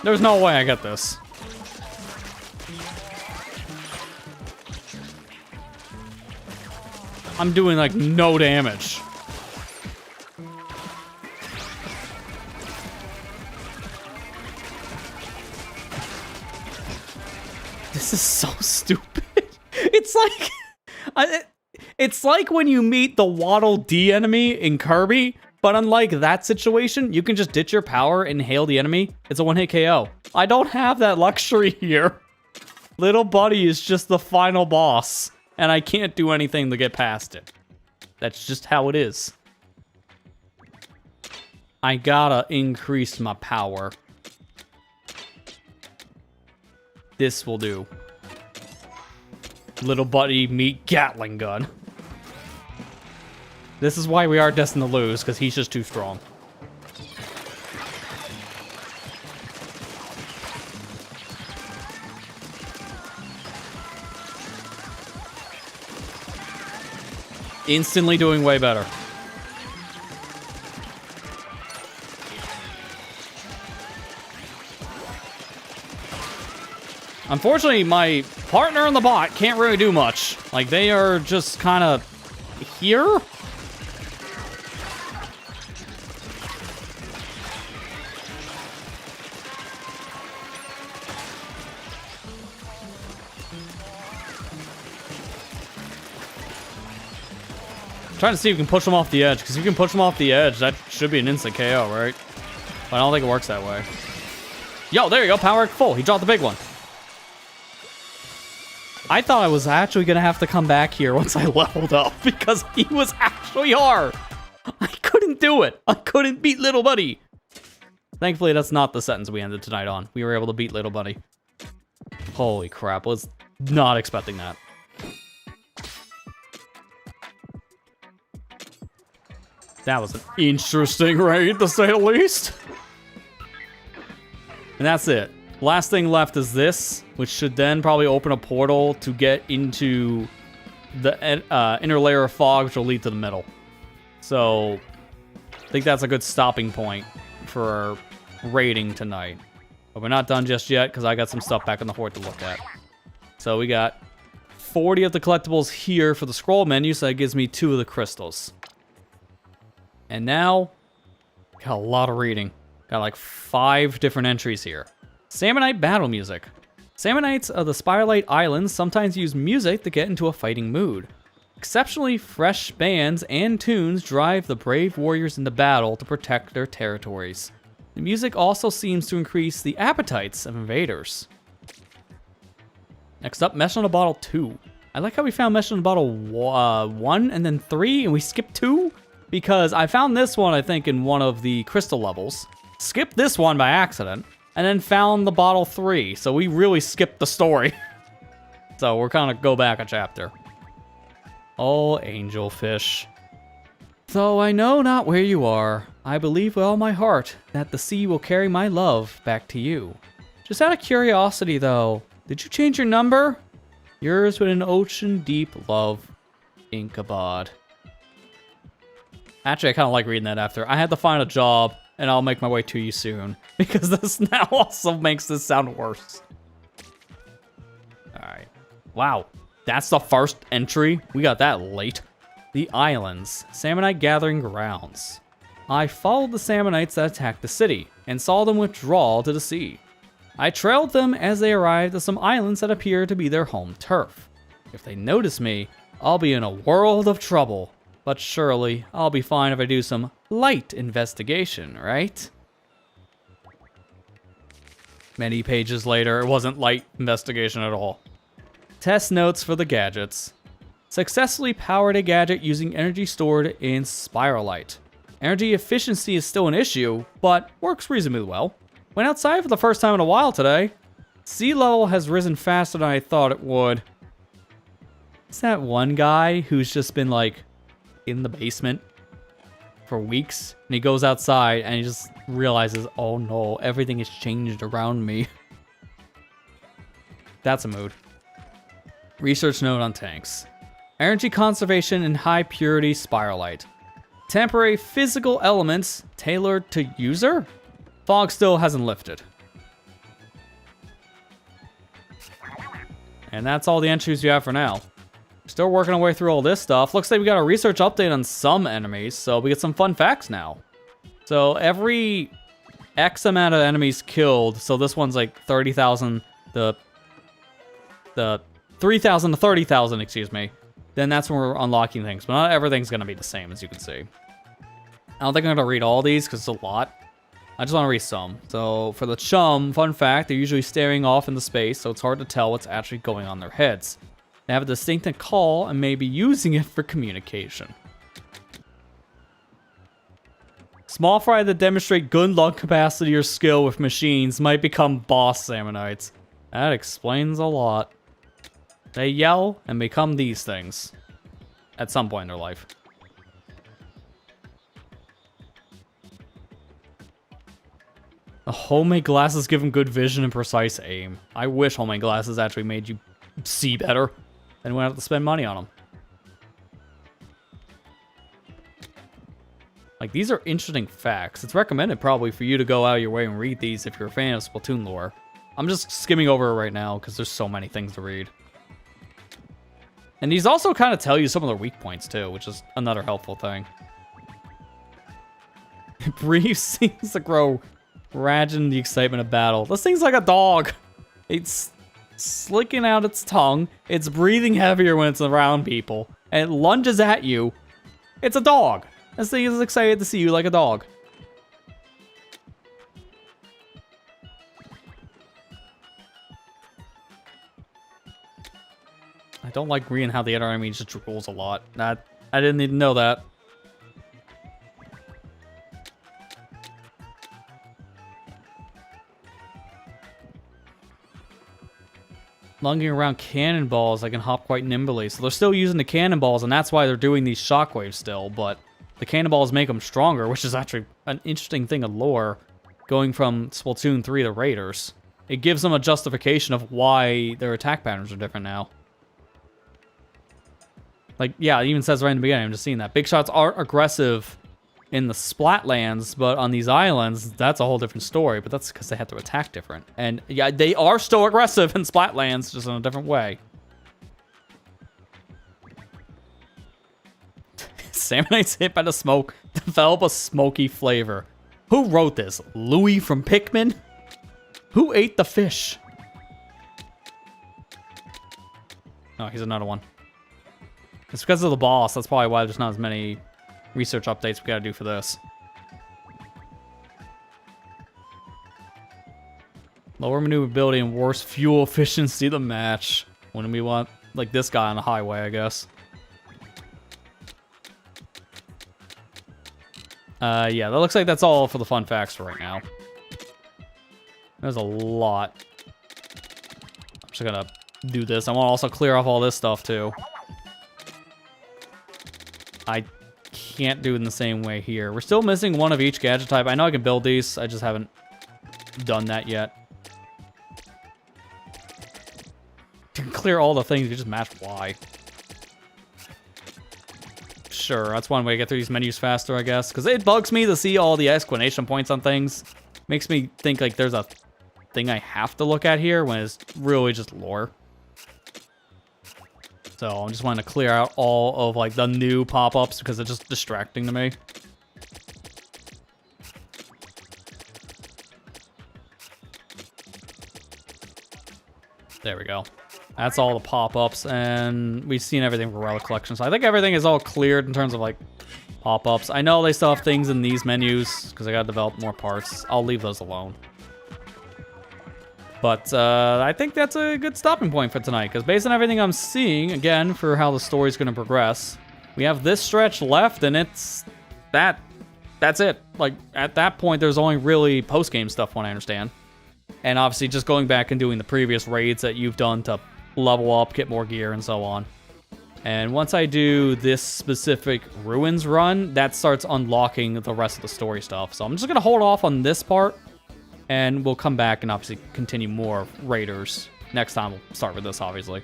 There's no way I get this. I'm doing like no damage. This is so stupid. It's like... it's like when you meet the Waddle Dee enemy in Kirby, but unlike that situation, you can just ditch your power and hail the enemy. It's a one-hit KO. I don't have that luxury here. Little Buddy is just the final boss, and I can't do anything to get past it. That's just how it is. I gotta increase my power. This will do. Little Buddy meet Gatling gun. This is why we are destined to lose, because he's just too strong. Instantly doing way better. Unfortunately, my partner and the bot can't really do much. Like, they are just kind of here. Trying to see if we can push them off the edge, because if you can push them off the edge, that should be an instant KO, right? But I don't think it works that way. Yo, there you go, power full. He dropped the big one. I thought I was actually going to have to come back here once I leveled up, because he was actually hard. I couldn't do it. I couldn't beat Little Buddy. Thankfully, that's not the sentence we ended tonight on. We were able to beat Little Buddy. Holy crap, was not expecting that. That was an interesting raid, to say the least. And that's it. Last thing left is this, which should then probably open a portal to get into the inner layer of fog, which will lead to the middle. So, I think that's a good stopping point for raiding tonight. But we're not done just yet, because I got some stuff back in the fort to look at. So we got 40 of the collectibles here for the scroll menu, so that gives me 2 of the crystals. And now, got a lot of reading. Got like 5 different entries here. Salmonite battle music. Salmonites of the Spirelight Islands sometimes use music to get into a fighting mood. Exceptionally fresh bands and tunes drive the brave warriors into battle to protect their territories. The music also seems to increase the appetites of invaders. Next up, Mesh on a Bottle 2. I like how we found Mesh on a Bottle 1 and then 3 and we skipped 2. Because I found this one, I think, in one of the crystal levels. Skipped this one by accident. And then found the bottle 3. So we really skipped the story. So we're kind of go back a chapter. Oh, angelfish. Though I know not where you are, I believe with all my heart that the sea will carry my love back to you. Just out of curiosity, though, did you change your number? Yours with an ocean-deep love, Inkabod. Actually, I kind of like reading that after. I had to find a job, and I'll make my way to you soon. Because this now also makes this sound worse. Alright. Wow. That's the first entry. We got that late. The Islands. Salmonite Gathering Grounds. I followed the Salmonites that attacked the city, and saw them withdraw to the sea. I trailed them as they arrived at some islands that appear to be their home turf. If they notice me, I'll be in a world of trouble. But surely, I'll be fine if I do some light investigation, right? Many pages later, it wasn't light investigation at all. Test notes for the gadgets. Successfully powered a gadget using energy stored in Spiralite. Energy efficiency is still an issue, but works reasonably well. Went outside for the first time in a while today. Sea level has risen faster than I thought it would. Is that one guy who's just been like in the basement for weeks, and he goes outside and he just realizes, oh no, everything has changed around me. That's a mood. Research note on tanks. Energy conservation and high purity Spiralite. Temporary physical elements tailored to user? Fog still hasn't lifted. And that's all the entries you have for now. Still working our way through all this stuff. Looks like we got a research update on some enemies, so we get some fun facts now. So every X amount of enemies killed, so this one's like 30,000, the 3,000 to 30,000, excuse me, then that's when we're unlocking things. But not everything's going to be the same, as you can see. I don't think I'm going to read all these, because it's a lot. I just want to read some. So for the chum, fun fact, they're usually staring off into space, so it's hard to tell what's actually going on in their heads. They have a distinct call and may be using it for communication. Small fry that demonstrate good lung capacity or skill with machines might become boss Salmonites. That explains a lot. They yell and become these things at some point in their life. The homemade glasses give them good vision and precise aim. I wish homemade glasses actually made you see better. Then we wouldn't have to spend money on them. Like, these are interesting facts. It's recommended probably for you to go out of your way and read these if you're a fan of Splatoon lore. I'm just skimming over it right now because there's so many things to read. And these also kind of tell you some of their weak points too, which is another helpful thing. Brief seems to grow rapid in the excitement of battle. This thing's like a dog. It's slicking out its tongue. It's breathing heavier when it's around people. And it lunges at you. It's a dog. This thing is excited to see you like a dog. I don't like reading how the other enemy just drools a lot. I didn't even know that. Lunging around cannonballs, I can hop quite nimbly. So they're still using the cannonballs, and that's why they're doing these shockwaves still. But the cannonballs make them stronger, which is actually an interesting thing of lore. Going from Splatoon 3 to Raiders. It gives them a justification of why their attack patterns are different now. Like, yeah, it even says right in the beginning, I'm just seeing that. Big shots aren't aggressive in the Splatlands, but on these islands, that's a whole different story. But that's because they have to attack different. And yeah, they are still aggressive in Splatlands, just in a different way. Salmonites hit by the smoke develop a smoky flavor. Who wrote this? Louis from Pikmin? Who ate the fish? Oh, here's another one. It's because of the boss. That's probably why there's not as many research updates we gotta do for this. Lower maneuverability and worse fuel efficiency to match. When we want, like, this guy on the highway, I guess. Yeah, that looks like that's all for the fun facts for right now. There's a lot. I'm just gonna do this. I want to also clear off all this stuff, too. I can't do it in the same way here. We're still missing one of each gadget type. I know I can build these. I just haven't done that yet. You can clear all the things. You just match Y. Sure, that's one way to get through these menus faster, I guess. Because it bugs me to see all the exclamation points on things. Makes me think like there's a thing I have to look at here when it's really just lore. So I'm just wanting to clear out all of like the new pop-ups because it's just distracting to me. There we go. That's all the pop-ups, and we've seen everything for Relic Collection. So I think everything is all cleared in terms of like pop-ups. I know they still have things in these menus because I gotta develop more parts. I'll leave those alone. But I think that's a good stopping point for tonight, because based on everything I'm seeing, again, for how the story's going to progress, we have this stretch left, and it's that's it. Like, at that point, there's only really post-game stuff, when I understand. And obviously, just going back and doing the previous raids that you've done to level up, get more gear, and so on. And once I do this specific Ruins run, that starts unlocking the rest of the story stuff. So I'm just going to hold off on this part. And we'll come back and obviously continue more Raiders. Next time we'll start with this, obviously.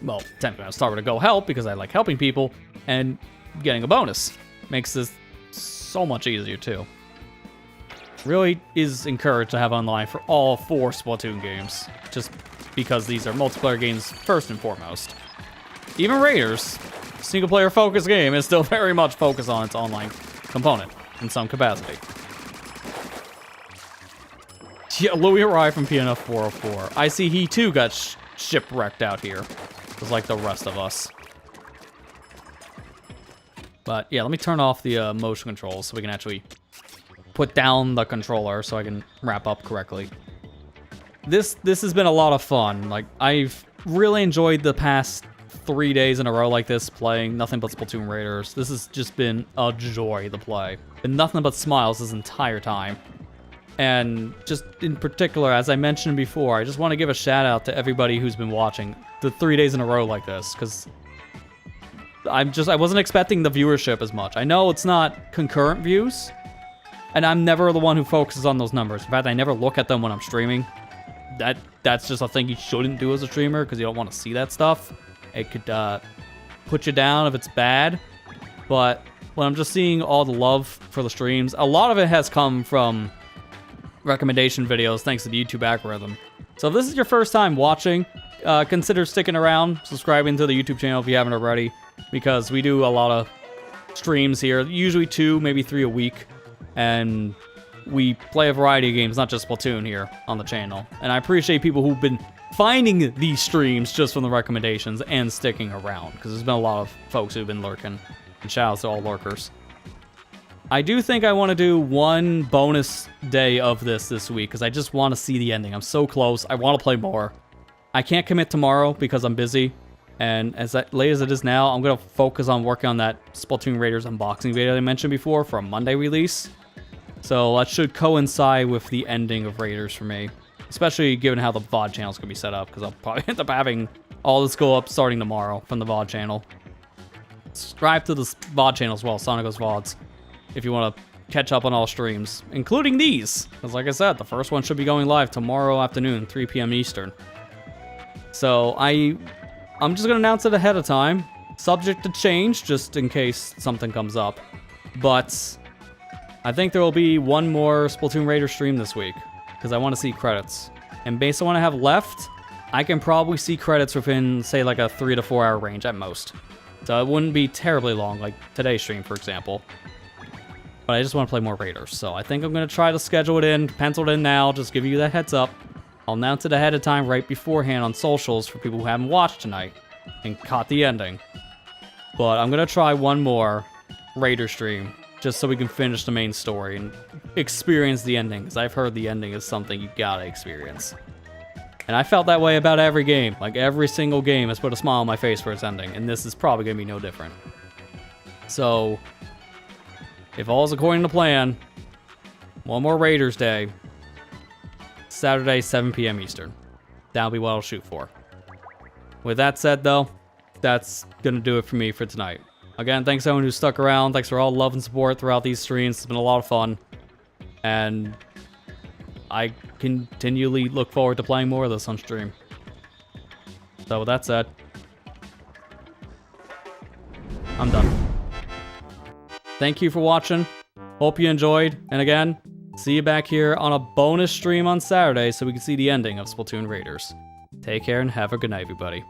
Well, technically I'll start with a Go Help because I like helping people. And getting a bonus makes this so much easier, too. Really is encouraged to have online for all 4 Splatoon games. Just because these are multiplayer games first and foremost. Even Raiders, single-player focused game, is still very much focused on its online component in some capacity. Yeah, Louis arrived from PNF 404. I see he too got shipwrecked out here, just like the rest of us. But yeah, let me turn off the motion controls so we can actually put down the controller so I can wrap up correctly. This has been a lot of fun. Like, I've really enjoyed the past 3 days in a row like this playing nothing but Splatoon Raiders. This has just been a joy to play. And nothing but smiles this entire time. And just in particular, as I mentioned before, I just want to give a shout out to everybody who's been watching the 3 days in a row like this, because I wasn't expecting the viewership as much. I know it's not concurrent views, and I'm never the one who focuses on those numbers. In fact, I never look at them when I'm streaming. That's just a thing you shouldn't do as a streamer, because you don't want to see that stuff. It could put you down if it's bad. But when I'm just seeing all the love for the streams, a lot of it has come from recommendation videos thanks to the YouTube algorithm. So if this is your first time watching, consider sticking around, subscribing to the YouTube channel if you haven't already, because we do a lot of streams here, usually 2, maybe 3 a week, and we play a variety of games, not just Splatoon here on the channel. And I appreciate people who've been finding these streams just from the recommendations and sticking around, because there's been a lot of folks who've been lurking, and shout out to all lurkers. I do think I want to do one bonus day of this week, because I just want to see the ending. I'm so close. I want to play more. I can't commit tomorrow because I'm busy, and as late as it is now, I'm going to focus on working on that Splatoon Raiders unboxing video I mentioned before for a Monday release. So that should coincide with the ending of Raiders for me, especially given how the VOD channel is going to be set up, because I'll probably end up having all this go up starting tomorrow from the VOD channel. Subscribe to the VOD channel as well, SonicGhost VODs, if you want to catch up on all streams, including these. Because like I said, the first one should be going live tomorrow afternoon, 3 p.m. Eastern. So I'm just going to announce it ahead of time, subject to change, just in case something comes up. But I think there will be one more Splatoon Raiders stream this week, because I want to see credits. And based on what I have left, I can probably see credits within, say, like a 3 to 4 hour range at most. So it wouldn't be terribly long, like today's stream, for example. But I just want to play more Raiders, so I think I'm going to try to schedule it in, pencil it in now, just give you that heads up. I'll announce it ahead of time right beforehand on socials for people who haven't watched tonight and caught the ending. But I'm going to try one more Raider stream, just so we can finish the main story and experience the ending, because I've heard the ending is something you gotta experience. And I felt that way about every game. Like, every single game has put a smile on my face for its ending, and this is probably going to be no different. So, if all is according to plan, one more Raiders Day, Saturday, 7 p.m. Eastern. That'll be what I'll shoot for. With that said, though, that's going to do it for me for tonight. Again, thanks to everyone who stuck around. Thanks for all the love and support throughout these streams. It's been a lot of fun. And I continually look forward to playing more of this on stream. So with that said, I'm done. Thank you for watching. Hope you enjoyed. And again, see you back here on a bonus stream on Saturday so we can see the ending of Splatoon Raiders. Take care and have a good night, everybody.